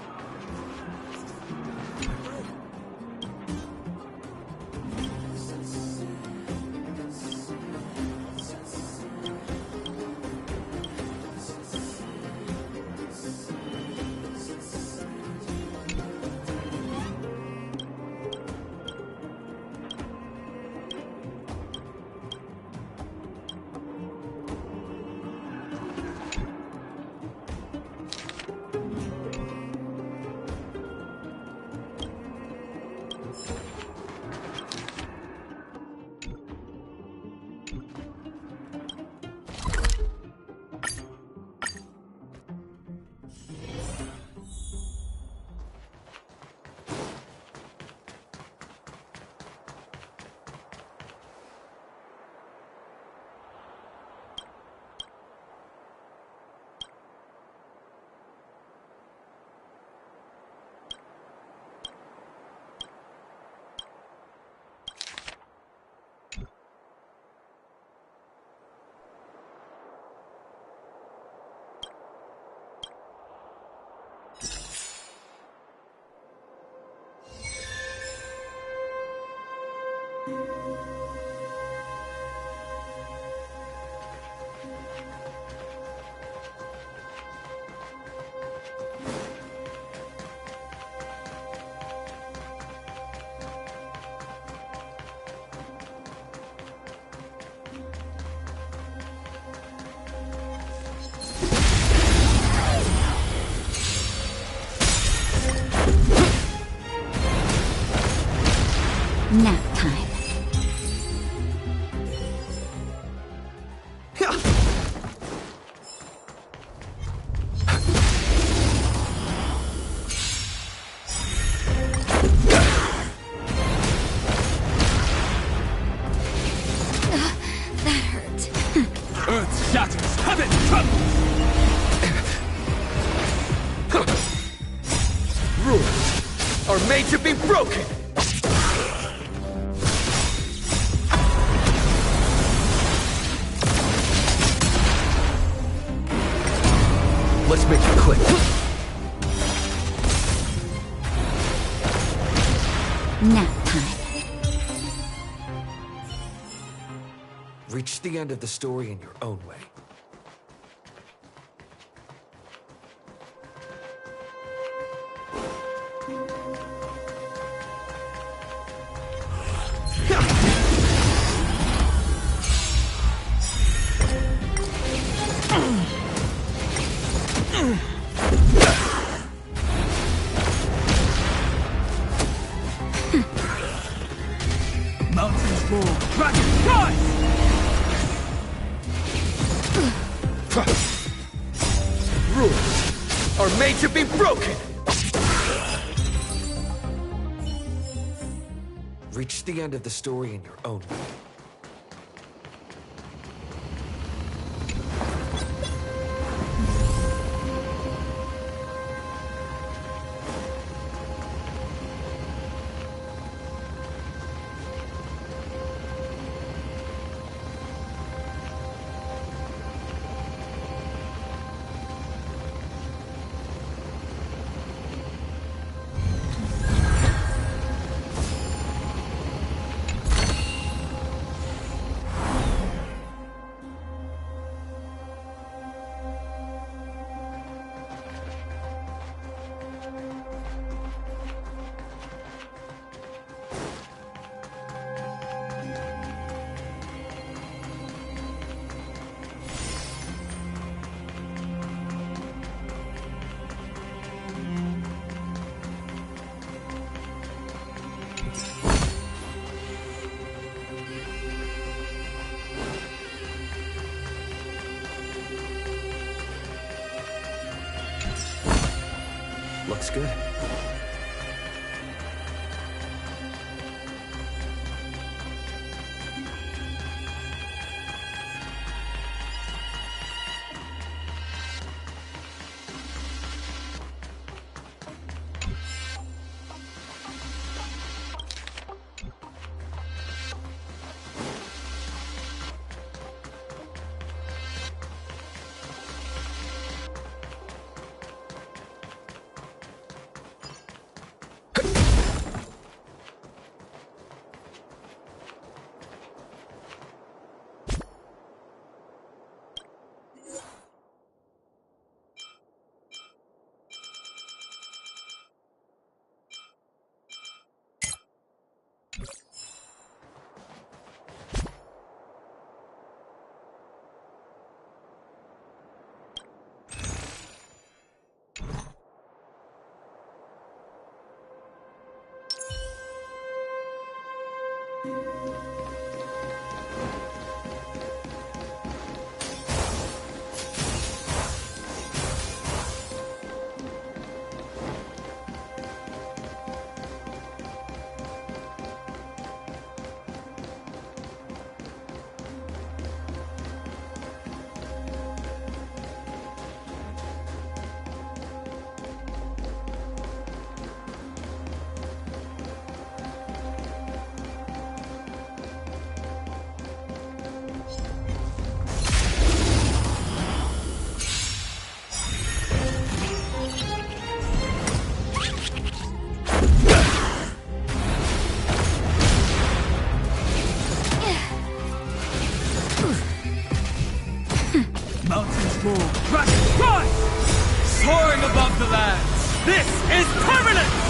Nap time. That hurt. Earth shatters, heaven trembles! Rules are made to be broken! Let's make it click. Nap time. Reach the end of the story in your own way. Mountains roar, dragons rise! Rules are made to be broken! Reach the end of the story in your own way. Looks good. This is permanent!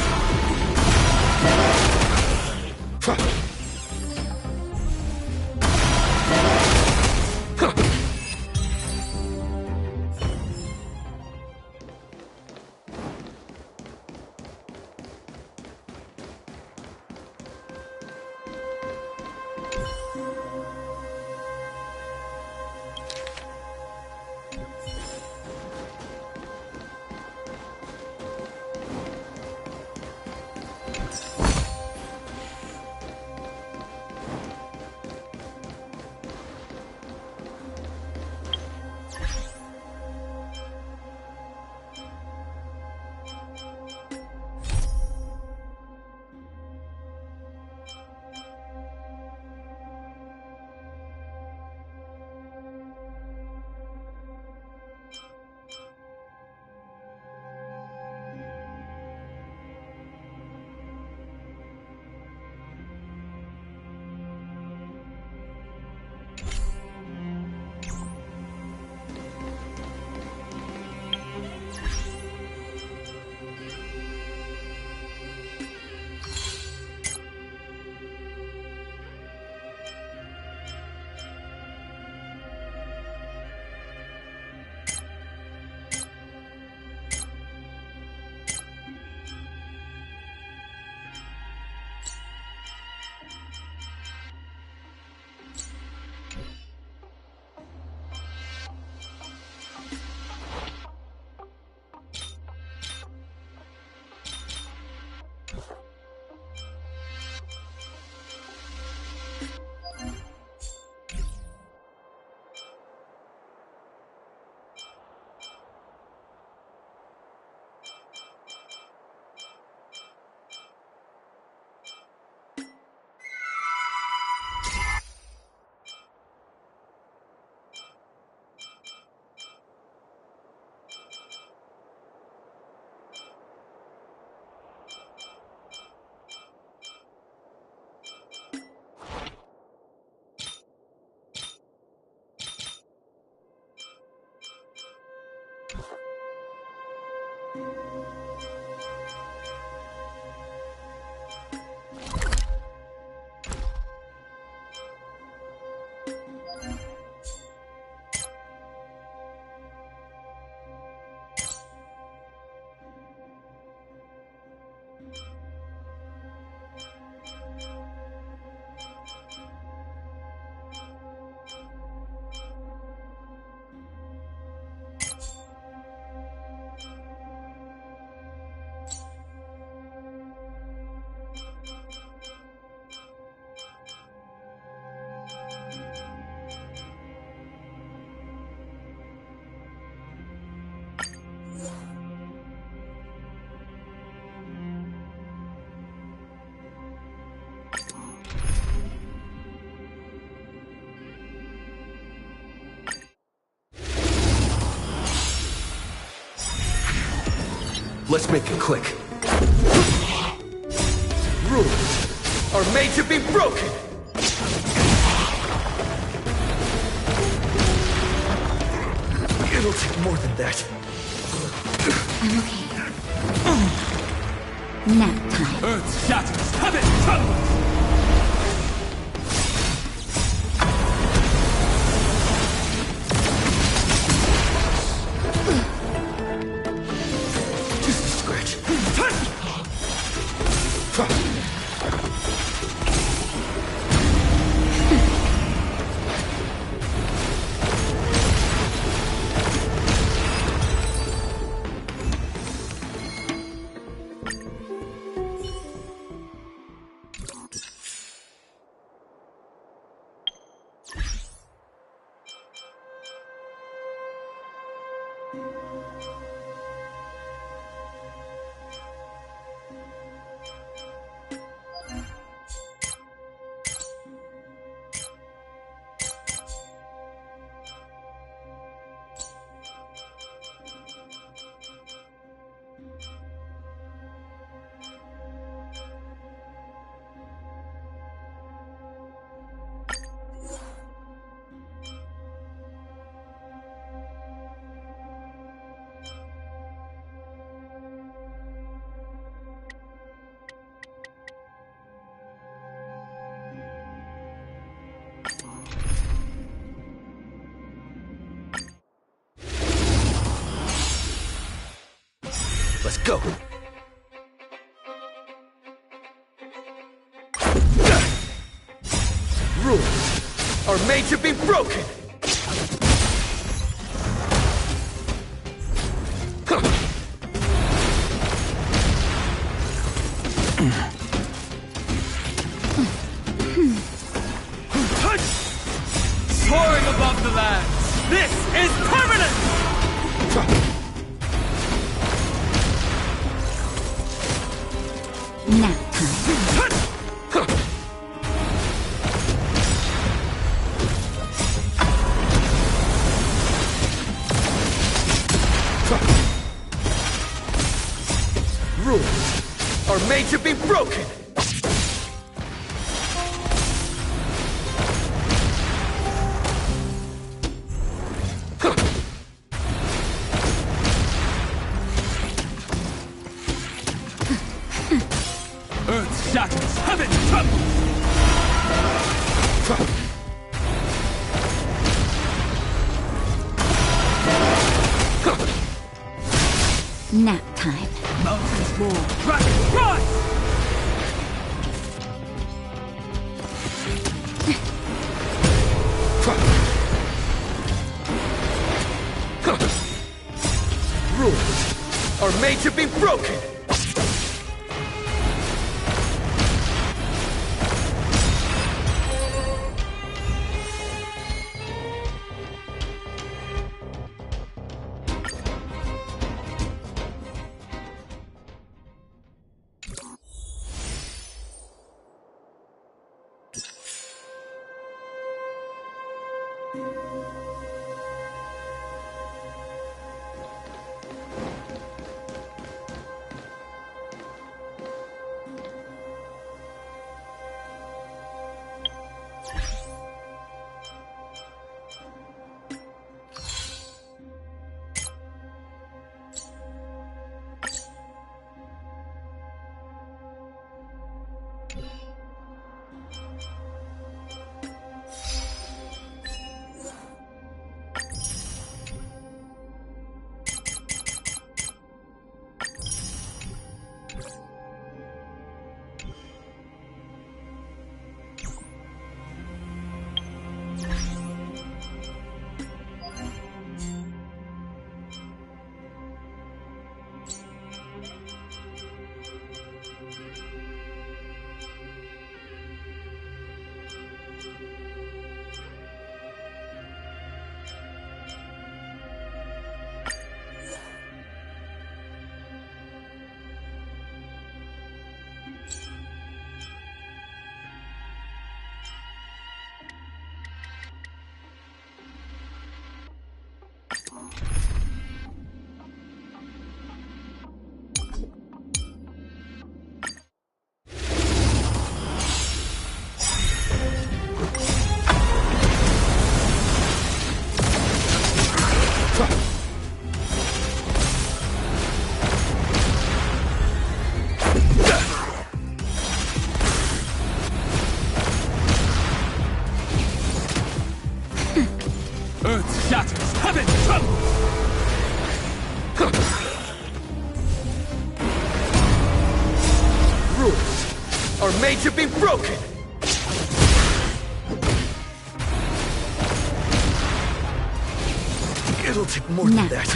Let's make it quick. Rules are made to be broken! It'll take more than that. I'm okay. Nap time. Earth shatters, heaven trembles! Let's go. Rules are made to be broken! Soaring above the lands, this is permanent! Nap time. Rules are made to be broken! Earth shatters, heaven trembles! Nap time. Mountains roar, dragons rise! Rules are made to be broken! Earth shatters, heaven trembles! Rules are made to be broken! It'll take more than that.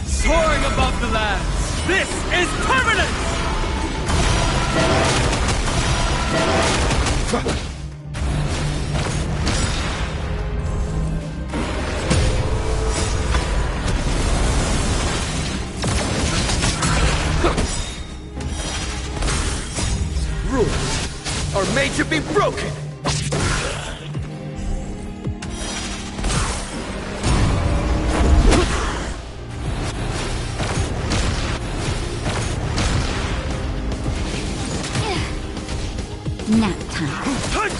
Soaring above the lands, this is permanent! Rules are made to be broken! Nap time.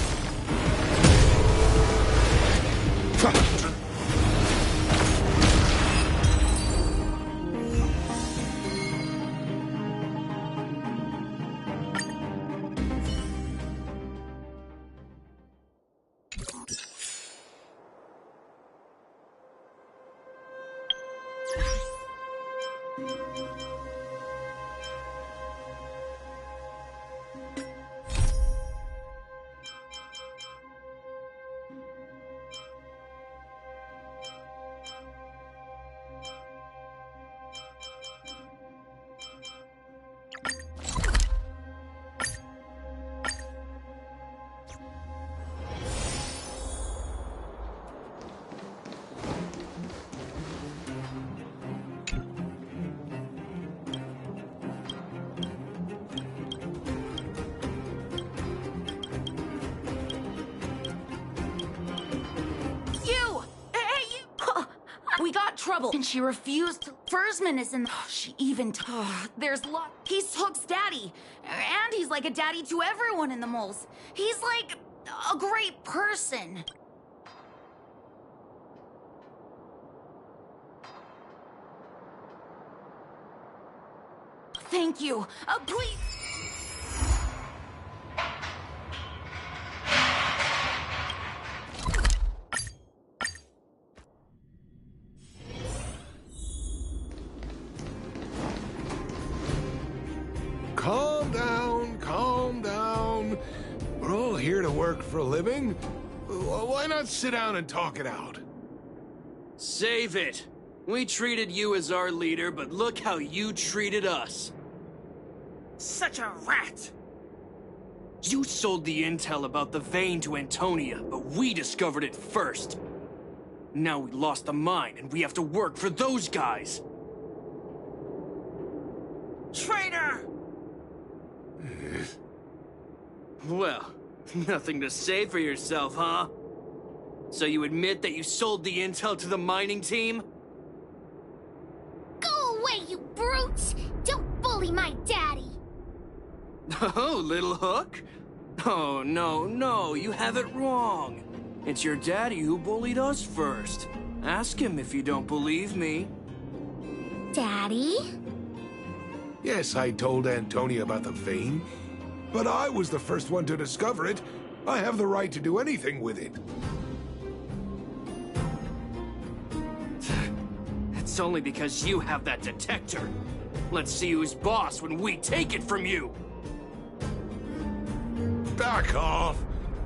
trouble, and she refused. Fursman is in. She even. There's lot. He's Hook's daddy, and he's like a daddy to everyone in the moles. He's like a great person. Thank you. Please. Calm down. We're all here to work for a living. Why not sit down and talk it out? Save it. We treated you as our leader, but look how you treated us. Such a rat! You sold the intel about the vein to Antonia, but we discovered it first. Now we lost the mine, and we have to work for those guys. Traitor! Well, nothing to say for yourself, huh? So you admit that you sold the intel to the mining team? Go away, you brutes! Don't bully my daddy! Oh, little Hook? Oh, no, you have it wrong. It's your daddy who bullied us first. Ask him if you don't believe me. Daddy? Yes, I told Antonia about the vein, but I was the first one to discover it. I have the right to do anything with it. It's only because you have that detector. Let's see who's boss when we take it from you. Back off.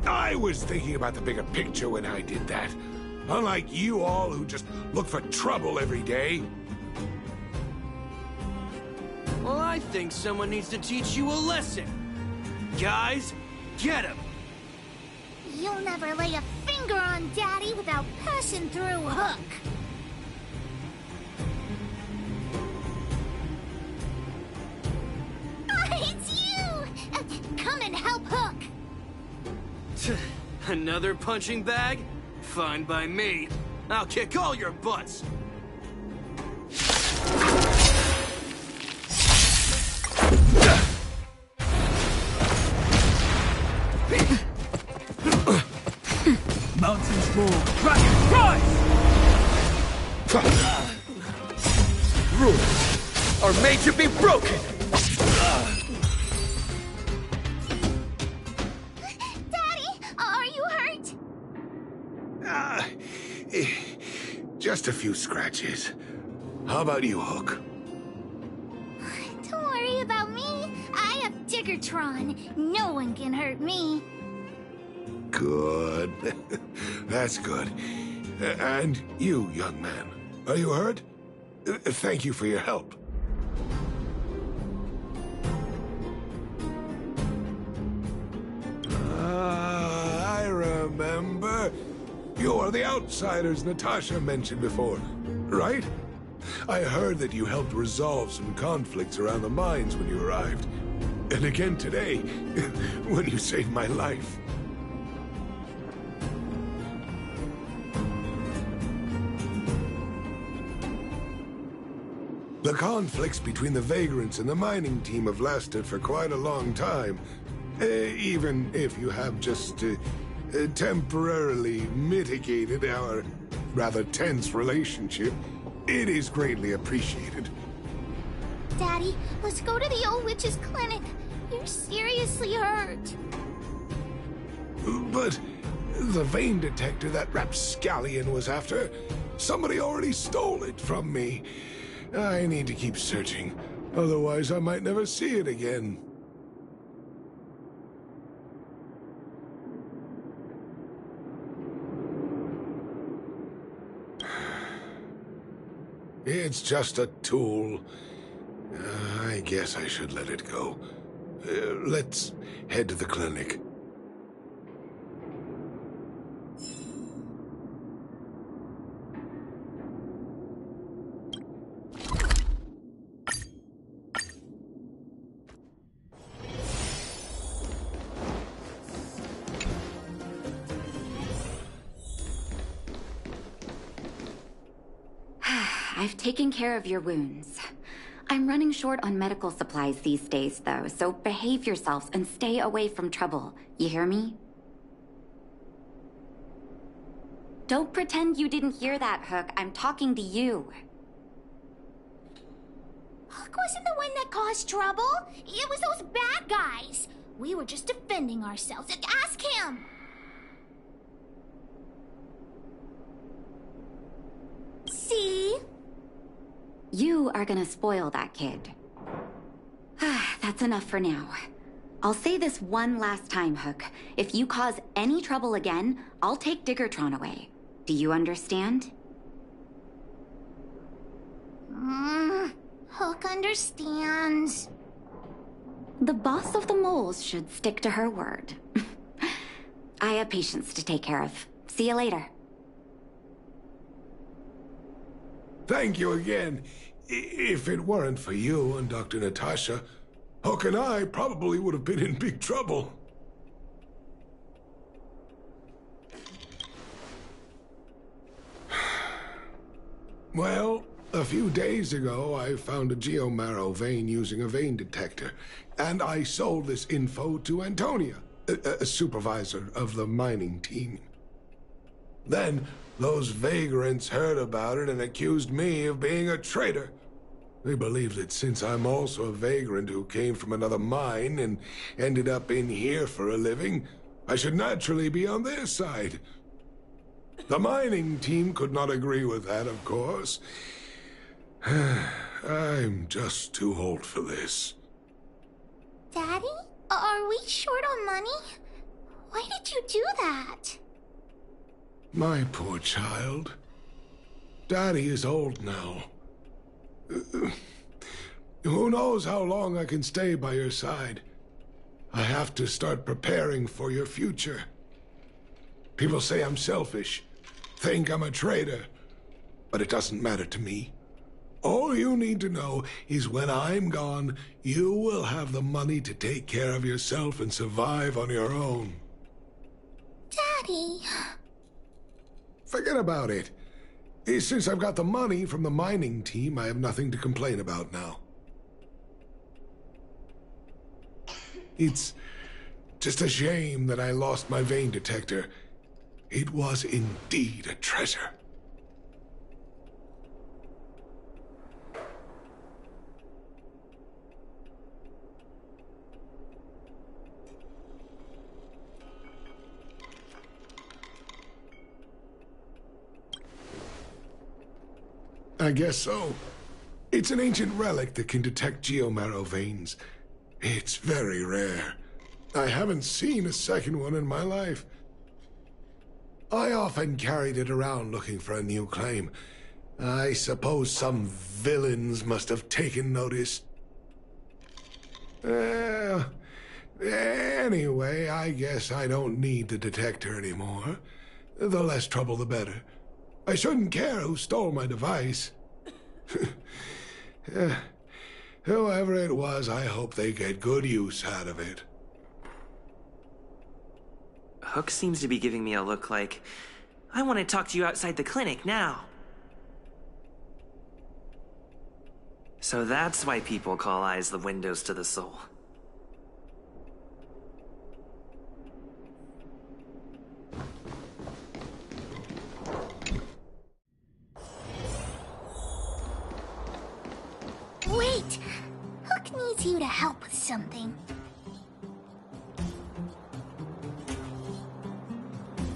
I was thinking about the bigger picture when I did that. Unlike you all who just look for trouble every day. Well, I think someone needs to teach you a lesson. Guys, get him! You'll never lay a finger on Daddy without passing through Hook. It's you! Come and help Hook! Another punching bag? Fine by me. I'll kick all your butts! Mountains fall, dragons rise! Rules are made to be broken! Daddy, are you hurt? Just a few scratches. How about you, Hook? Don't worry about me. I have Diggertron. No one can hurt me. Good. That's good. And you, young man, are you hurt? Thank you for your help. I remember. You are the outsiders Natasha mentioned before, right? I heard that you helped resolve some conflicts around the mines when you arrived. And again today, when you saved my life. The conflicts between the vagrants and the mining team have lasted for quite a long time. Even if you have just temporarily mitigated our rather tense relationship, it is greatly appreciated. Daddy, let's go to the old witch's clinic. You're seriously hurt. But the vein detector that rapscallion was after, somebody already stole it from me. I need to keep searching, otherwise I might never see it again. It's just a tool. I guess I should let it go. Let's head to the clinic. I've taken care of your wounds. I'm running short on medical supplies these days, though, so behave yourselves and stay away from trouble. You hear me? Don't pretend you didn't hear that, Hook. I'm talking to you. Hook wasn't the one that caused trouble. It was those bad guys. We were just defending ourselves. Ask him. See? You are gonna spoil that kid. That's enough for now. I'll say this one last time, Hook. If you cause any trouble again, I'll take Diggertron away. Do you understand? Hook understands. The boss of the moles should stick to her word. I have patients to take care of. See you later. Thank you again. If it weren't for you and Dr. Natasha, Hook and I probably would have been in big trouble. Well, a few days ago, I found a geomarrow vein using a vein detector, and I sold this info to Antonia, a supervisor of the mining team. Then, those vagrants heard about it and accused me of being a traitor. They believe that since I'm also a vagrant who came from another mine and ended up in here for a living, I should naturally be on their side. The mining team could not agree with that, of course. I'm just too old for this. Daddy? Are we short on money? Why did you do that? My poor child. Daddy is old now. Who knows how long I can stay by your side? I have to start preparing for your future. People say I'm selfish, think I'm a traitor, but it doesn't matter to me. All you need to know is when I'm gone, you will have the money to take care of yourself and survive on your own. Daddy... Forget about it. Since I've got the money from the mining team, I have nothing to complain about now. It's just a shame that I lost my vein detector. It was indeed a treasure. I guess so. It's an ancient relic that can detect geomarrow veins. It's very rare. I haven't seen a second one in my life. I often carried it around looking for a new claim. I suppose some villains must have taken notice. Anyway, I guess I don't need the detector anymore. The less trouble, the better. I shouldn't care who stole my device. Whoever it was, I hope they get good use out of it. Hook seems to be giving me a look like, I want to talk to you outside the clinic now. So that's why people call eyes the windows to the soul. Wait! Hook needs you to help with something.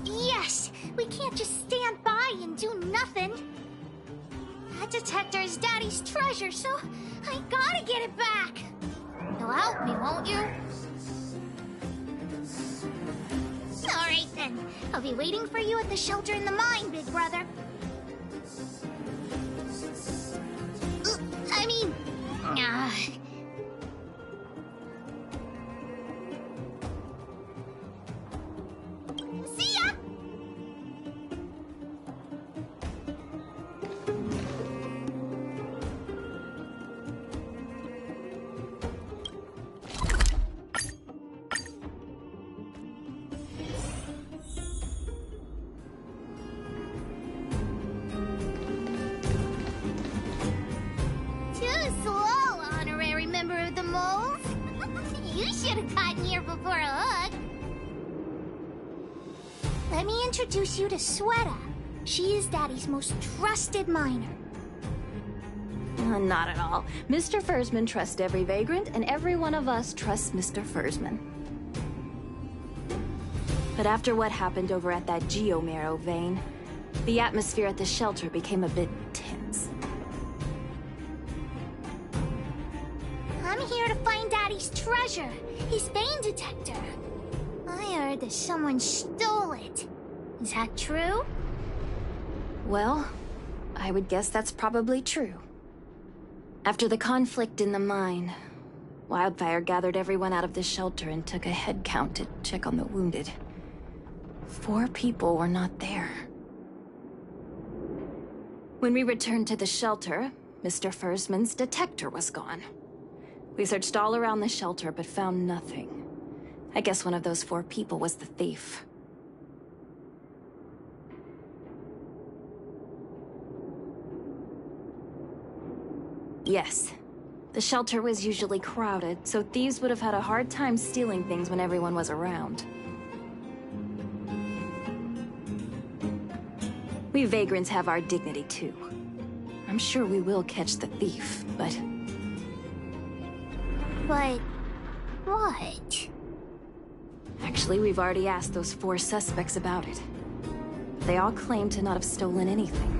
Yes! We can't just stand by and do nothing. That detector is Daddy's treasure, so I gotta get it back. You'll help me, won't you? Alright then. I'll be waiting for you at the shelter in the mine, big brother. I mean... See ya! should have gotten here before a hook. Let me introduce you to Sweta. She is Daddy's most trusted miner. Not at all. Mr. Fursman trusts every vagrant, and every one of us trusts Mr. Fursman. But after what happened over at that geomarrow vein, the atmosphere at the shelter became a bit tense. I'm here to find Daddy's treasure, his vein detector. I heard that someone stole it. Is that true? Well, I would guess that's probably true. After the conflict in the mine, Wildfire gathered everyone out of the shelter and took a head count to check on the wounded. 4 people were not there. When we returned to the shelter, Mr. Fursman's detector was gone. We searched all around the shelter but found nothing. I guess one of those 4 people was the thief. Yes. The shelter was usually crowded, so thieves would have had a hard time stealing things when everyone was around. We vagrants have our dignity too. I'm sure we will catch the thief, but... But... what? Actually, we've already asked those 4 suspects about it. They all claim to not have stolen anything.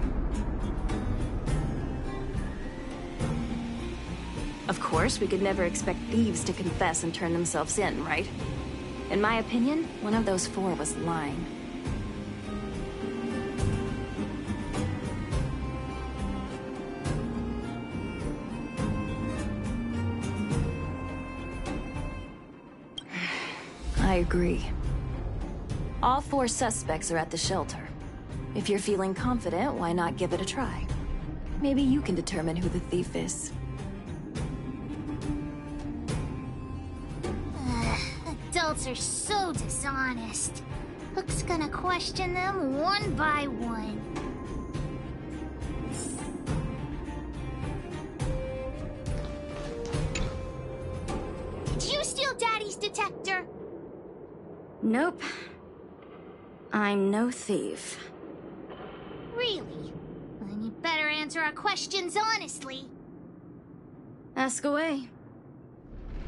Of course, we could never expect thieves to confess and turn themselves in, right? In my opinion, one of those 4 was lying. I agree. All 4 suspects are at the shelter. If you're feeling confident, why not give it a try? Maybe you can determine who the thief is. Adults are so dishonest. Hook's gonna question them one by one. Did you steal Daddy's detector? Nope. I'm no thief. Really? Then you better answer our questions honestly. Ask away.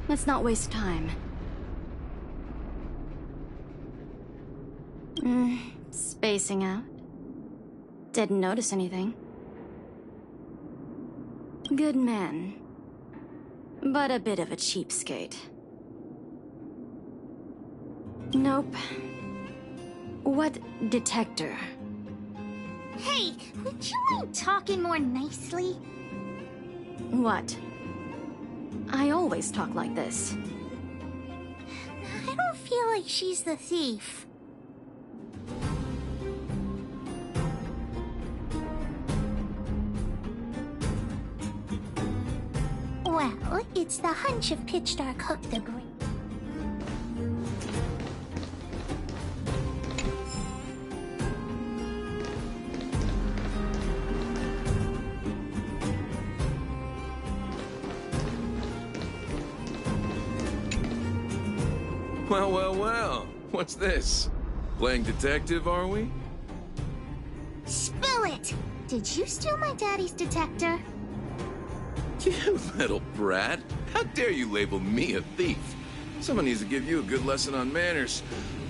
Let's not waste time. Spacing out. Didn't notice anything. Good man. But a bit of a cheapskate. Nope. What detector? Hey, would you mind talking more nicely? What? I always talk like this. I don't feel like she's the thief. Well, it's the hunch of Pitch Dark Hook the Great. Well, well, well. What's this? Playing detective, are we? Spill it! Did you steal my daddy's detector? You little brat. How dare you label me a thief? Someone needs to give you a good lesson on manners.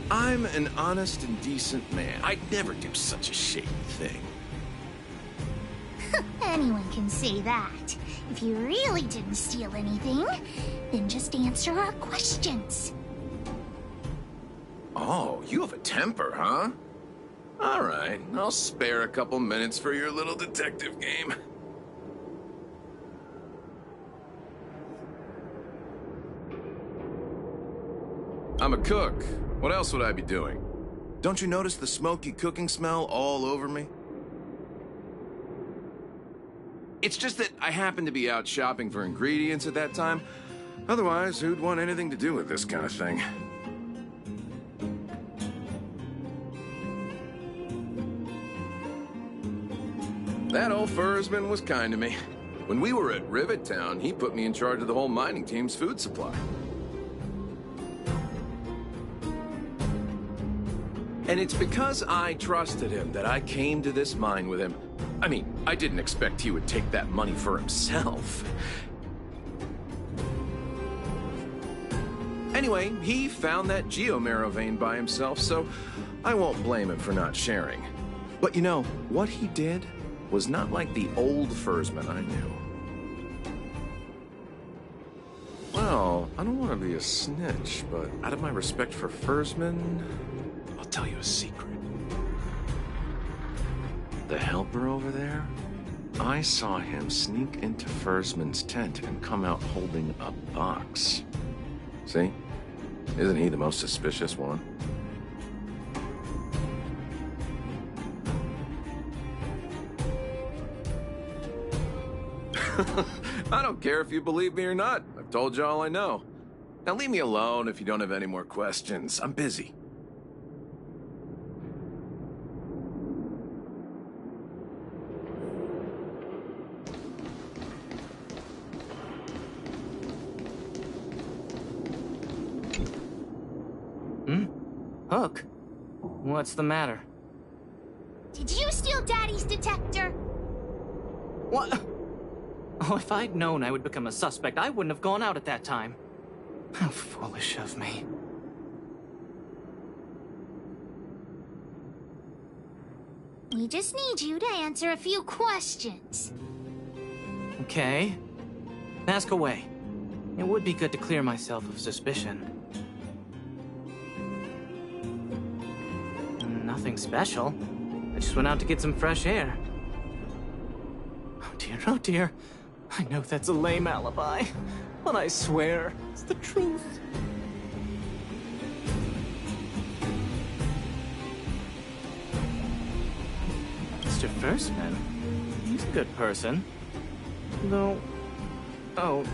I'm an honest and decent man. I'd never do such a shady thing. Anyone can say that. If you really didn't steal anything, then just answer our questions. Oh, you have a temper, huh? All right, I'll spare a couple minutes for your little detective game. I'm a cook. What else would I be doing? Don't you notice the smoky cooking smell all over me? It's just that I happened to be out shopping for ingredients at that time. Otherwise, who'd want anything to do with this kind of thing? That old Fursman was kind to me. When we were at Rivet Town, he put me in charge of the whole mining team's food supply. And it's because I trusted him that I came to this mine with him. I mean, I didn't expect he would take that money for himself. Anyway, he found that geomarrow vein by himself, so I won't blame him for not sharing. But you know, what he did was not like the old Fursman I knew. Well, I don't want to be a snitch, but out of my respect for Fursman, I'll tell you a secret. The helper over there, I saw him sneak into Fursman's tent and come out holding a box. See? Isn't he the most suspicious one? I don't care if you believe me or not. I've told you all I know. Now leave me alone if you don't have any more questions. I'm busy. Hook? What's the matter? Did you steal Daddy's detector? What? Oh, if I'd known I would become a suspect, I wouldn't have gone out at that time. How foolish of me. We just need you to answer a few questions. Okay. Ask away. It would be good to clear myself of suspicion. Nothing special. I just went out to get some fresh air. Oh dear. I know that's a lame alibi, but I swear it's the truth. Mr. Fursman, he's a good person. Though... Oh,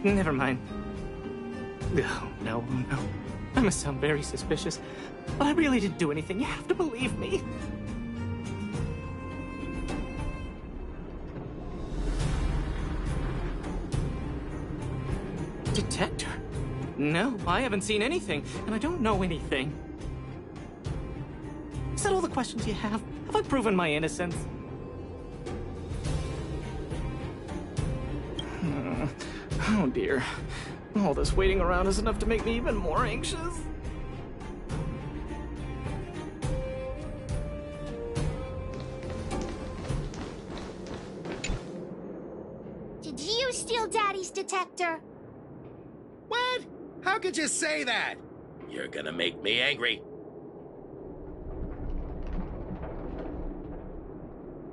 never mind. Oh, no. I must sound very suspicious, but I really didn't do anything. You have to believe me. Detector? No, I haven't seen anything, and I don't know anything. Is that all the questions you have? Have I proven my innocence? Oh dear. All this waiting around is enough to make me even more anxious. Did you steal Daddy's detector? What? How could you say that? You're gonna make me angry.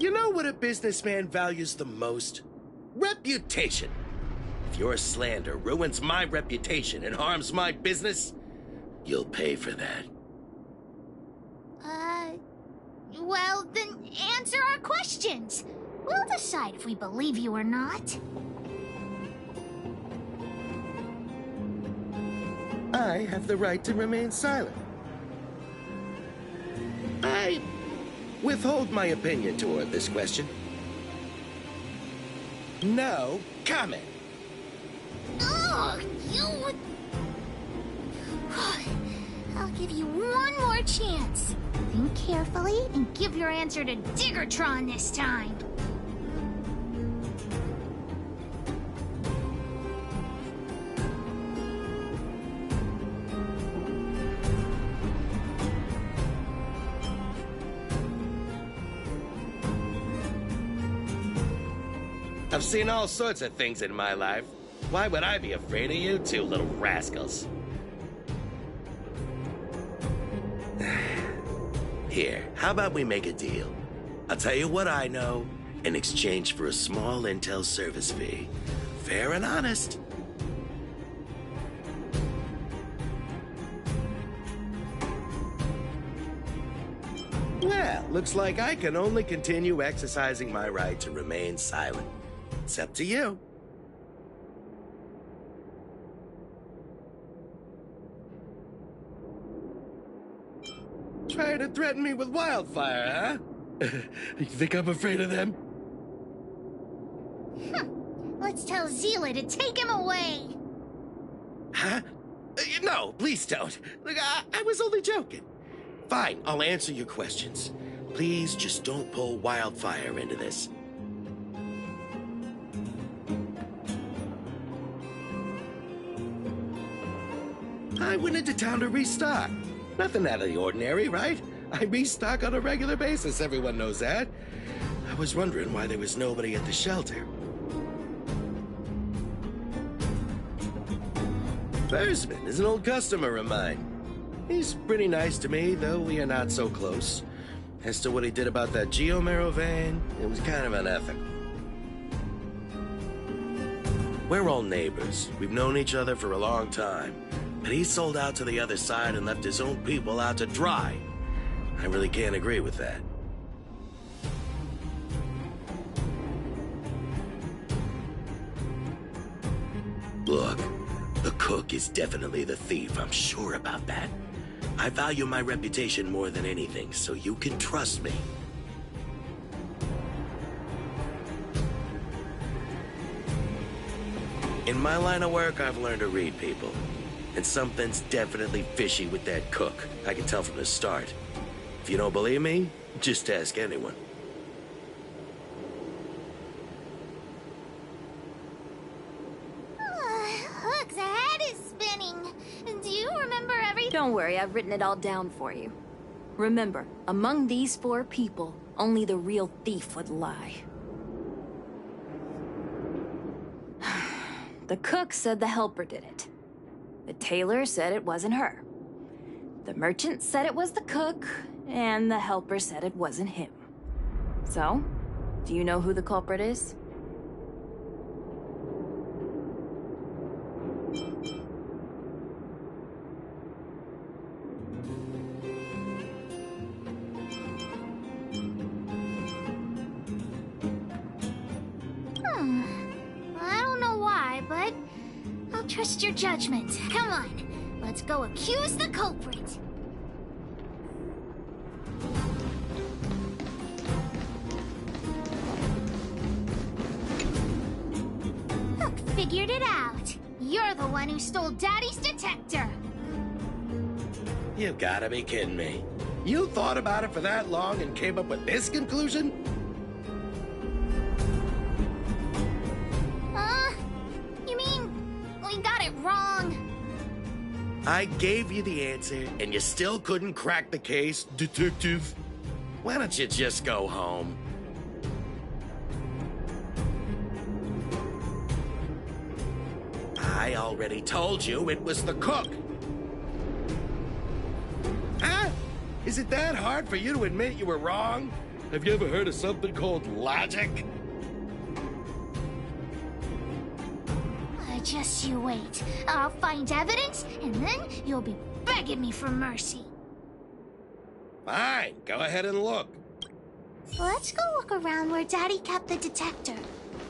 You know what a businessman values the most? Reputation. If your slander ruins my reputation and harms my business, you'll pay for that. Well, then answer our questions. We'll decide if we believe you or not. I have the right to remain silent. I withhold my opinion toward this question. No comment. Ugh, you... I'll give you one more chance. Think carefully and give your answer to Diggertron this time. I've seen all sorts of things in my life. Why would I be afraid of you two little rascals? Here, how about we make a deal? I'll tell you what I know in exchange for a small intel service fee. Fair and honest. Well, looks like I can only continue exercising my right to remain silent. It's up to you. Trying to threaten me with wildfire, huh? You think I'm afraid of them? Let's tell Zila to take him away. Huh? No, please don't. Look, I was only joking. Fine, I'll answer your questions. Please just don't pull Wildfire into this. I went into town to restock. Nothing out of the ordinary, right? I restock on a regular basis, everyone knows that. I was wondering why there was nobody at the shelter. Versman is an old customer of mine. He's pretty nice to me, though we are not so close. As to what he did about that Geomarrow vein, it was kind of unethical. We're all neighbors. We've known each other for a long time. But he sold out to the other side and left his own people out to dry. I really can't agree with that. Look, the cook is definitely the thief, I'm sure about that. I value my reputation more than anything, so you can trust me. In my line of work, I've learned to read people. And something's definitely fishy with that cook. I can tell from the start. If you don't believe me, just ask anyone. Hook's head is spinning. Do you remember everything? Don't worry, I've written it all down for you. Remember, among these 4 people, only the real thief would lie. The cook said the helper did it. The tailor said it wasn't her. The merchant said it was the cook, and the helper said it wasn't him. So, do you know who the culprit is? I don't know why, but I'll trust your judgment. Come on, let's go accuse the culprit. Look, figured it out. You're the one who stole Daddy's detector. You gotta be kidding me. You thought about it for that long and came up with this conclusion? You mean we got it wrong? I gave you the answer, and you still couldn't crack the case, detective. Why don't you just go home? I already told you it was the cook. Huh? Is it that hard for you to admit you were wrong? Have you ever heard of something called logic? Just you wait. I'll find evidence, and then you'll be begging me for mercy. Fine, go ahead and look. Let's go look around where Daddy kept the detector.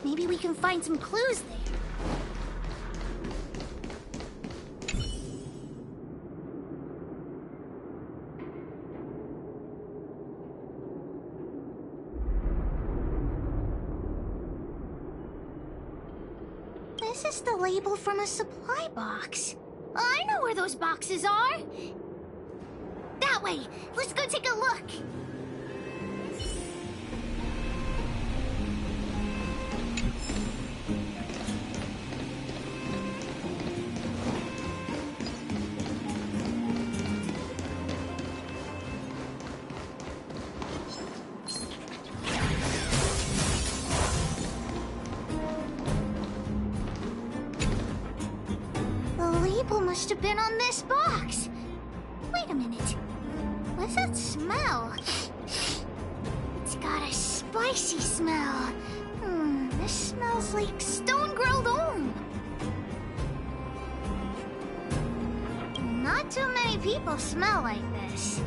Maybe we can find some clues there. This is the label from a supply box. I know where those boxes are. That way. Let's go take a look. Must have been on this box. Wait a minute. What's that smell? It's got a spicy smell. This smells like stone-grilled home. Not too many people smell like this.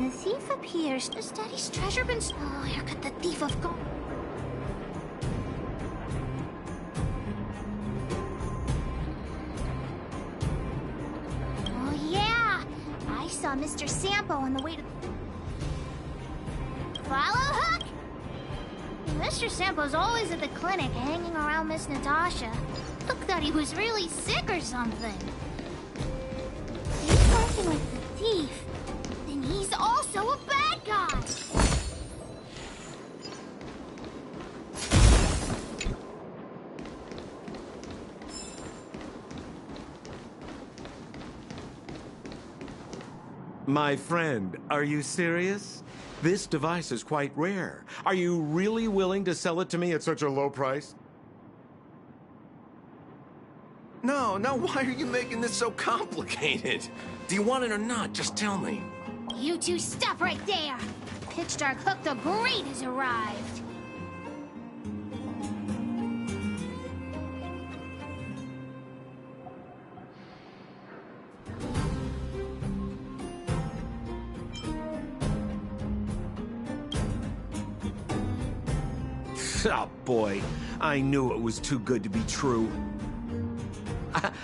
The thief appears. Has Daddy's treasure been... Oh, here got the thief of gold. Saw Mr. Sampo on the way to... Follow, Hook? Mr. Sampo's always at the clinic hanging around Miss Natasha. Hook thought he was really sick or something. He's working with the thief. also a bad guy! My friend, are you serious? This device is quite rare. Are you really willing to sell it to me at such a low price? No, why are you making this so complicated? Do you want it or not? Just tell me. You two stop right there! Pitch Dark Hook the Great has arrived! Oh boy, I knew it was too good to be true.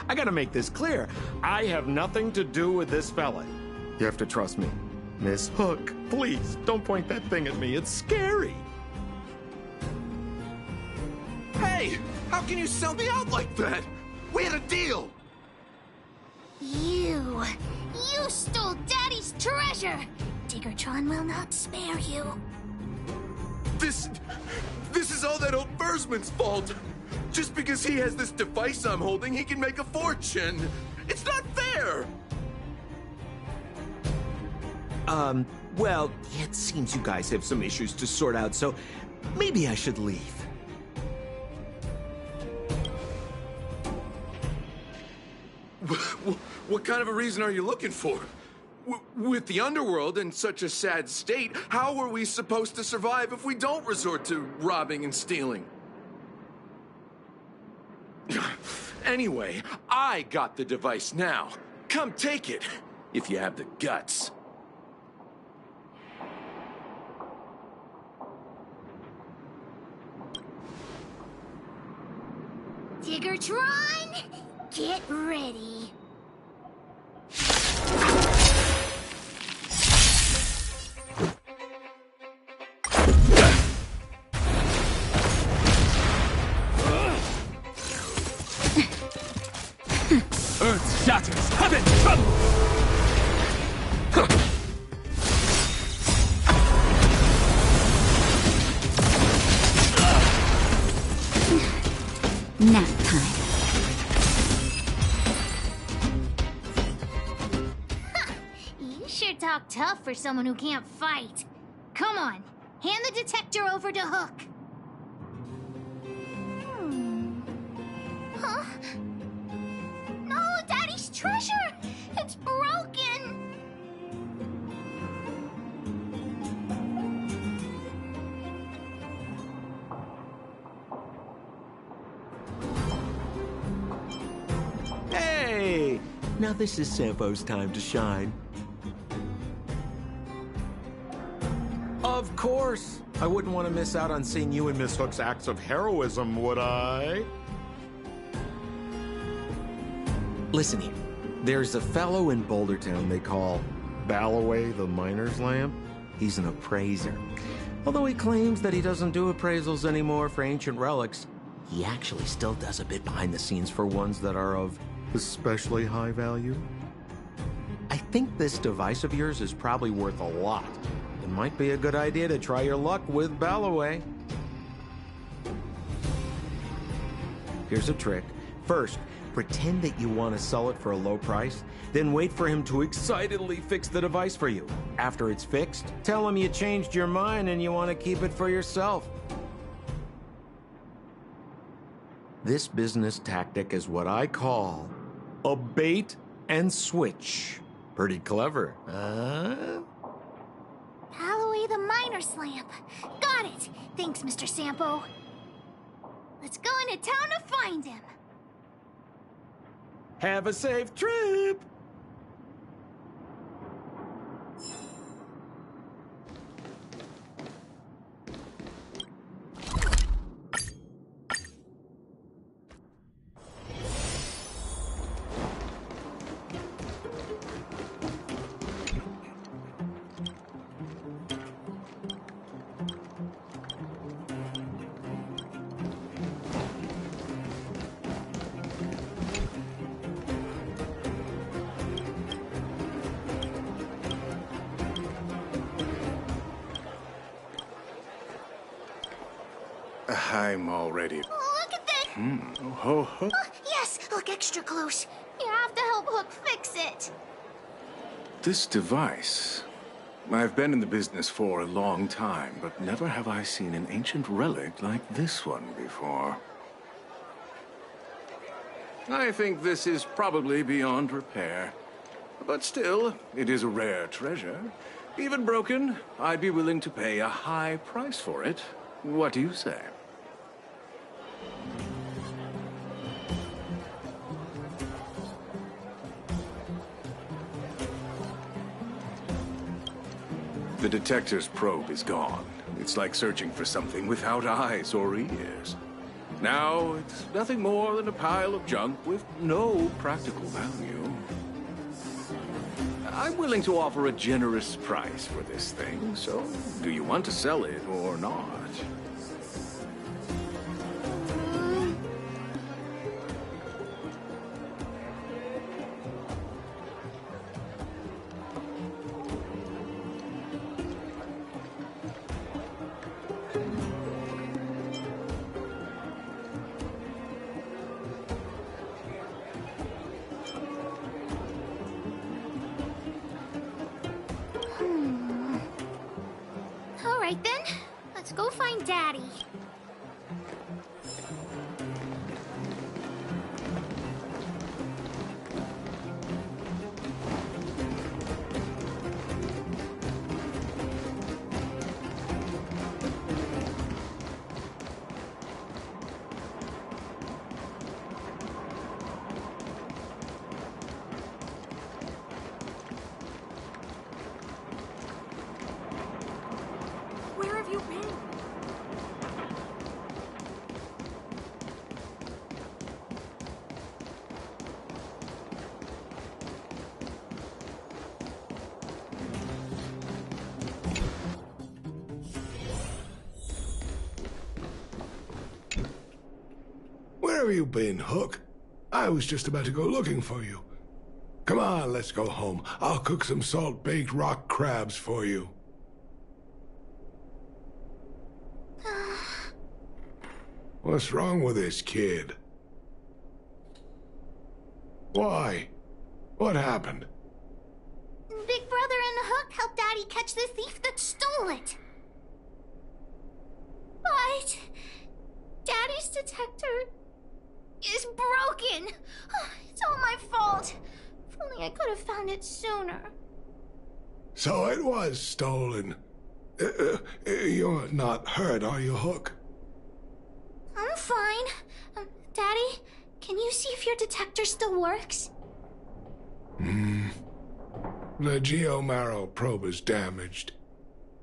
I gotta make this clear. I have nothing to do with this fella. You have to trust me. Miss Hook, please, don't point that thing at me. It's scary. Hey, how can you sell me out like that? We had a deal. You stole Daddy's treasure! Diggertron will not spare you. This is all that old Versman's fault. Just because he has this device I'm holding, he can make a fortune. It's not fair. Well, it seems you guys have some issues to sort out, so maybe I should leave. What kind of a reason are you looking for? With the underworld in such a sad state, how are we supposed to survive if we don't resort to robbing and stealing? Anyway, I got the device now. Come take it, if you have the guts. Diggertron, get ready. Earth shatters, heaven trembles! Nap time. You sure talk tough for someone who can't fight. Come on, hand the detector over to Hook. Huh? No, Daddy's treasure! It's broken! Hey! Now this is Sampo's time to shine. Of course! I wouldn't want to miss out on seeing you and Miss Hook's acts of heroism, would I? Listen here. There's a fellow in Bouldertown they call Balloway the Miner's Lamp. He's an appraiser. Although he claims that he doesn't do appraisals anymore for ancient relics, he actually still does a bit behind the scenes for ones that are of especially high value. I think this device of yours is probably worth a lot. It might be a good idea to try your luck with Balloway. Here's a trick. First, pretend that you want to sell it for a low price, then wait for him to excitedly fix the device for you. After it's fixed, tell him you changed your mind and you want to keep it for yourself. This business tactic is what I call a bait and switch. Pretty clever, huh? Balloway the Miner's Lamp. Got it! Thanks, Mr. Sampo. Let's go into town to find him. Have a safe trip! I'm already... Look at this! Ho ho. Yes, look extra close. You have to help Hook fix it. This device... I've been in the business for a long time, but never have I seen an ancient relic like this one before. I think this is probably beyond repair. But still, it is a rare treasure. Even broken, I'd be willing to pay a high price for it. What do you say? The detector's probe is gone. It's like searching for something without eyes or ears. Now, it's nothing more than a pile of junk with no practical value. I'm willing to offer a generous price for this thing, so do you want to sell it or not? All right then, let's go find Daddy. Where have you been? Where have you been, Hook? I was just about to go looking for you. Come on, let's go home. I'll cook some salt-baked rock crabs for you. What's wrong with this kid? Why? What happened? Big Brother and Hook helped Daddy catch the thief that stole it. But Daddy's detector is broken. It's all my fault. If only I could have found it sooner. So it was stolen. You're not hurt, are you, Hook? I'm fine. Daddy, can you see if your detector still works? The geomarrow probe is damaged.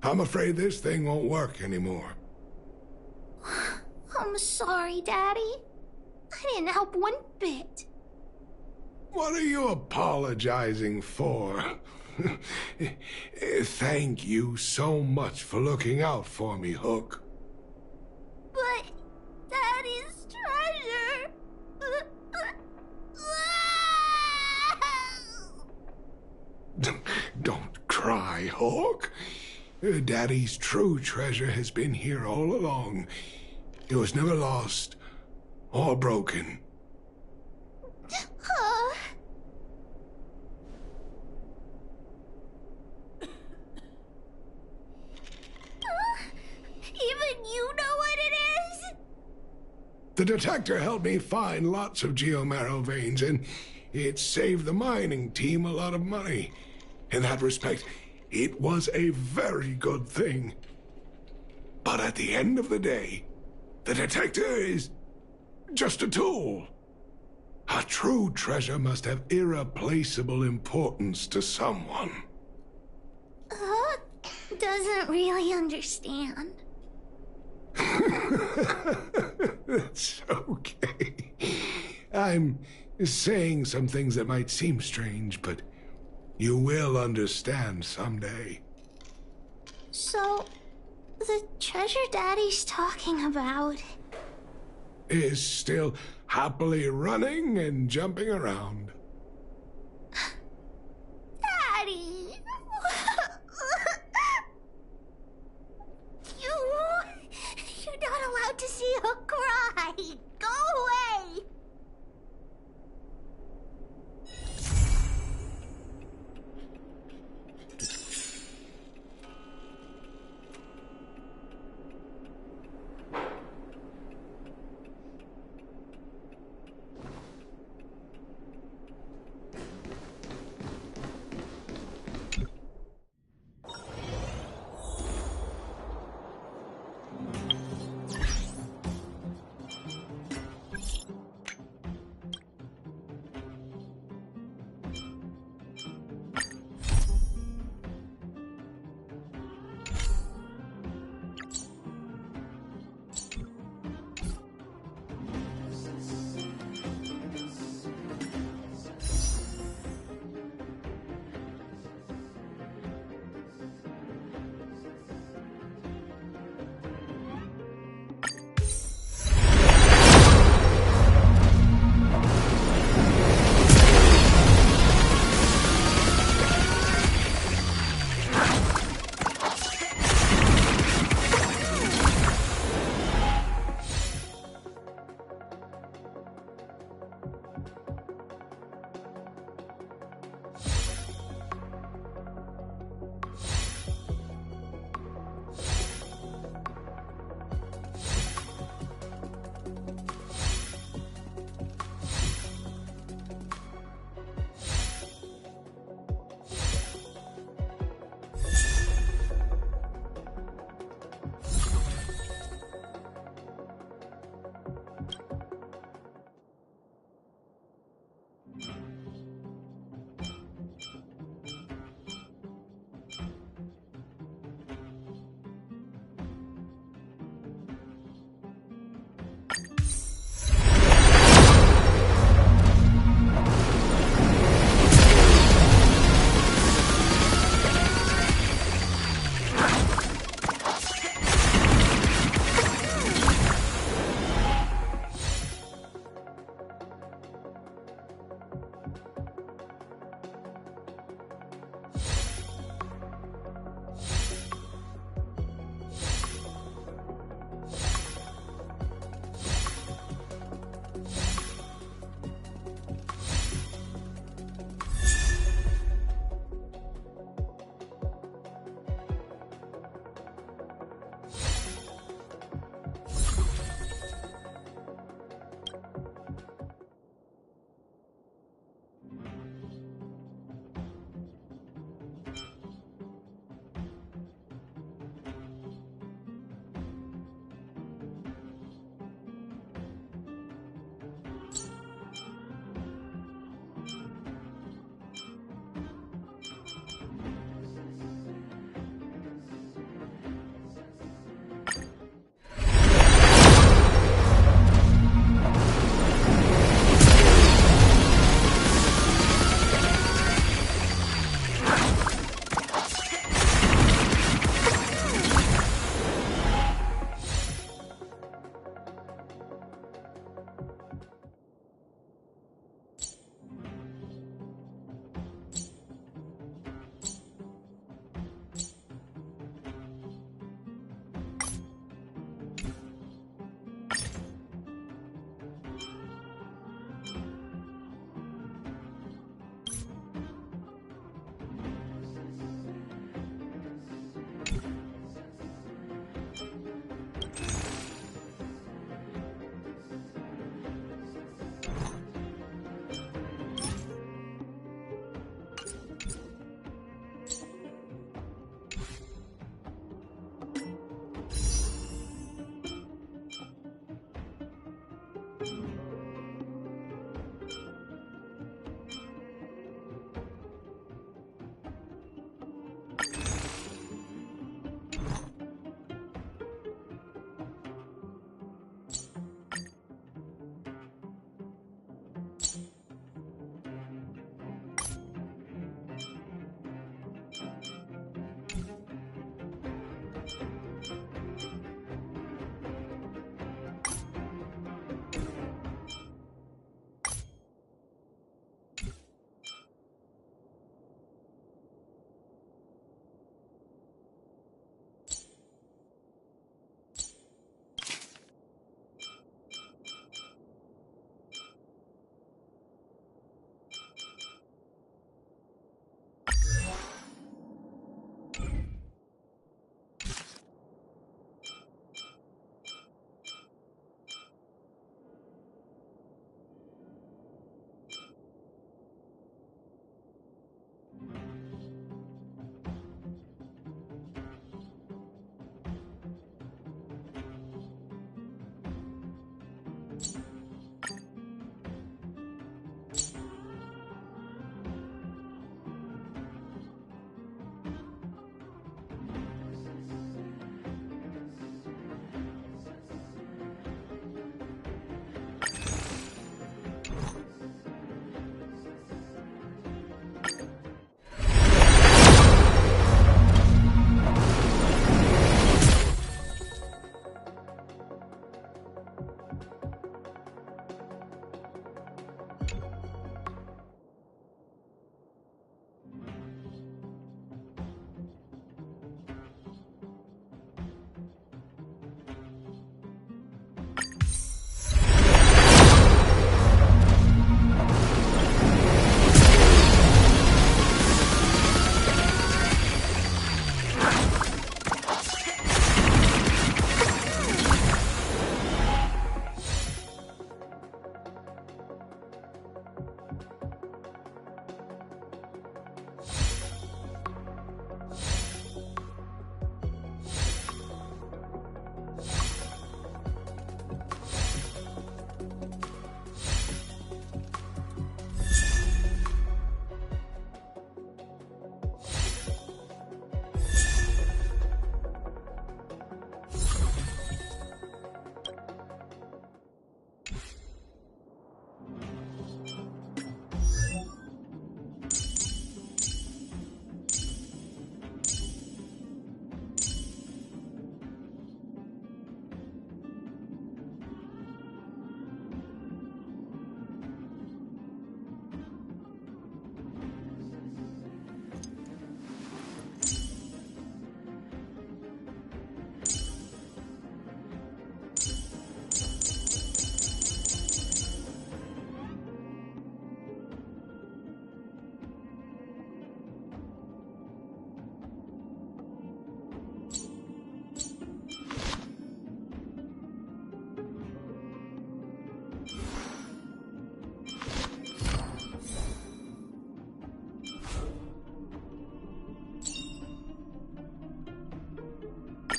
I'm afraid this thing won't work anymore. I'm sorry, Daddy. I didn't help one bit. What are you apologizing for? Thank you so much for looking out for me, Hook. But Daddy's treasure. Don't cry, Hawk. Daddy's true treasure has been here all along. It was never lost or broken. Even you know what it is? The detector helped me find lots of geomarrow veins, and it saved the mining team a lot of money. In that respect, it was a very good thing. But at the end of the day, the detector is just a tool. A true treasure must have irreplaceable importance to someone. Doesn't really understand. That's okay. I'm saying some things that might seem strange, but you will understand someday. So, the treasure Daddy's talking about is still happily running and jumping around. Daddy! You're not allowed to say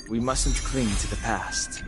We mustn't cling to the past.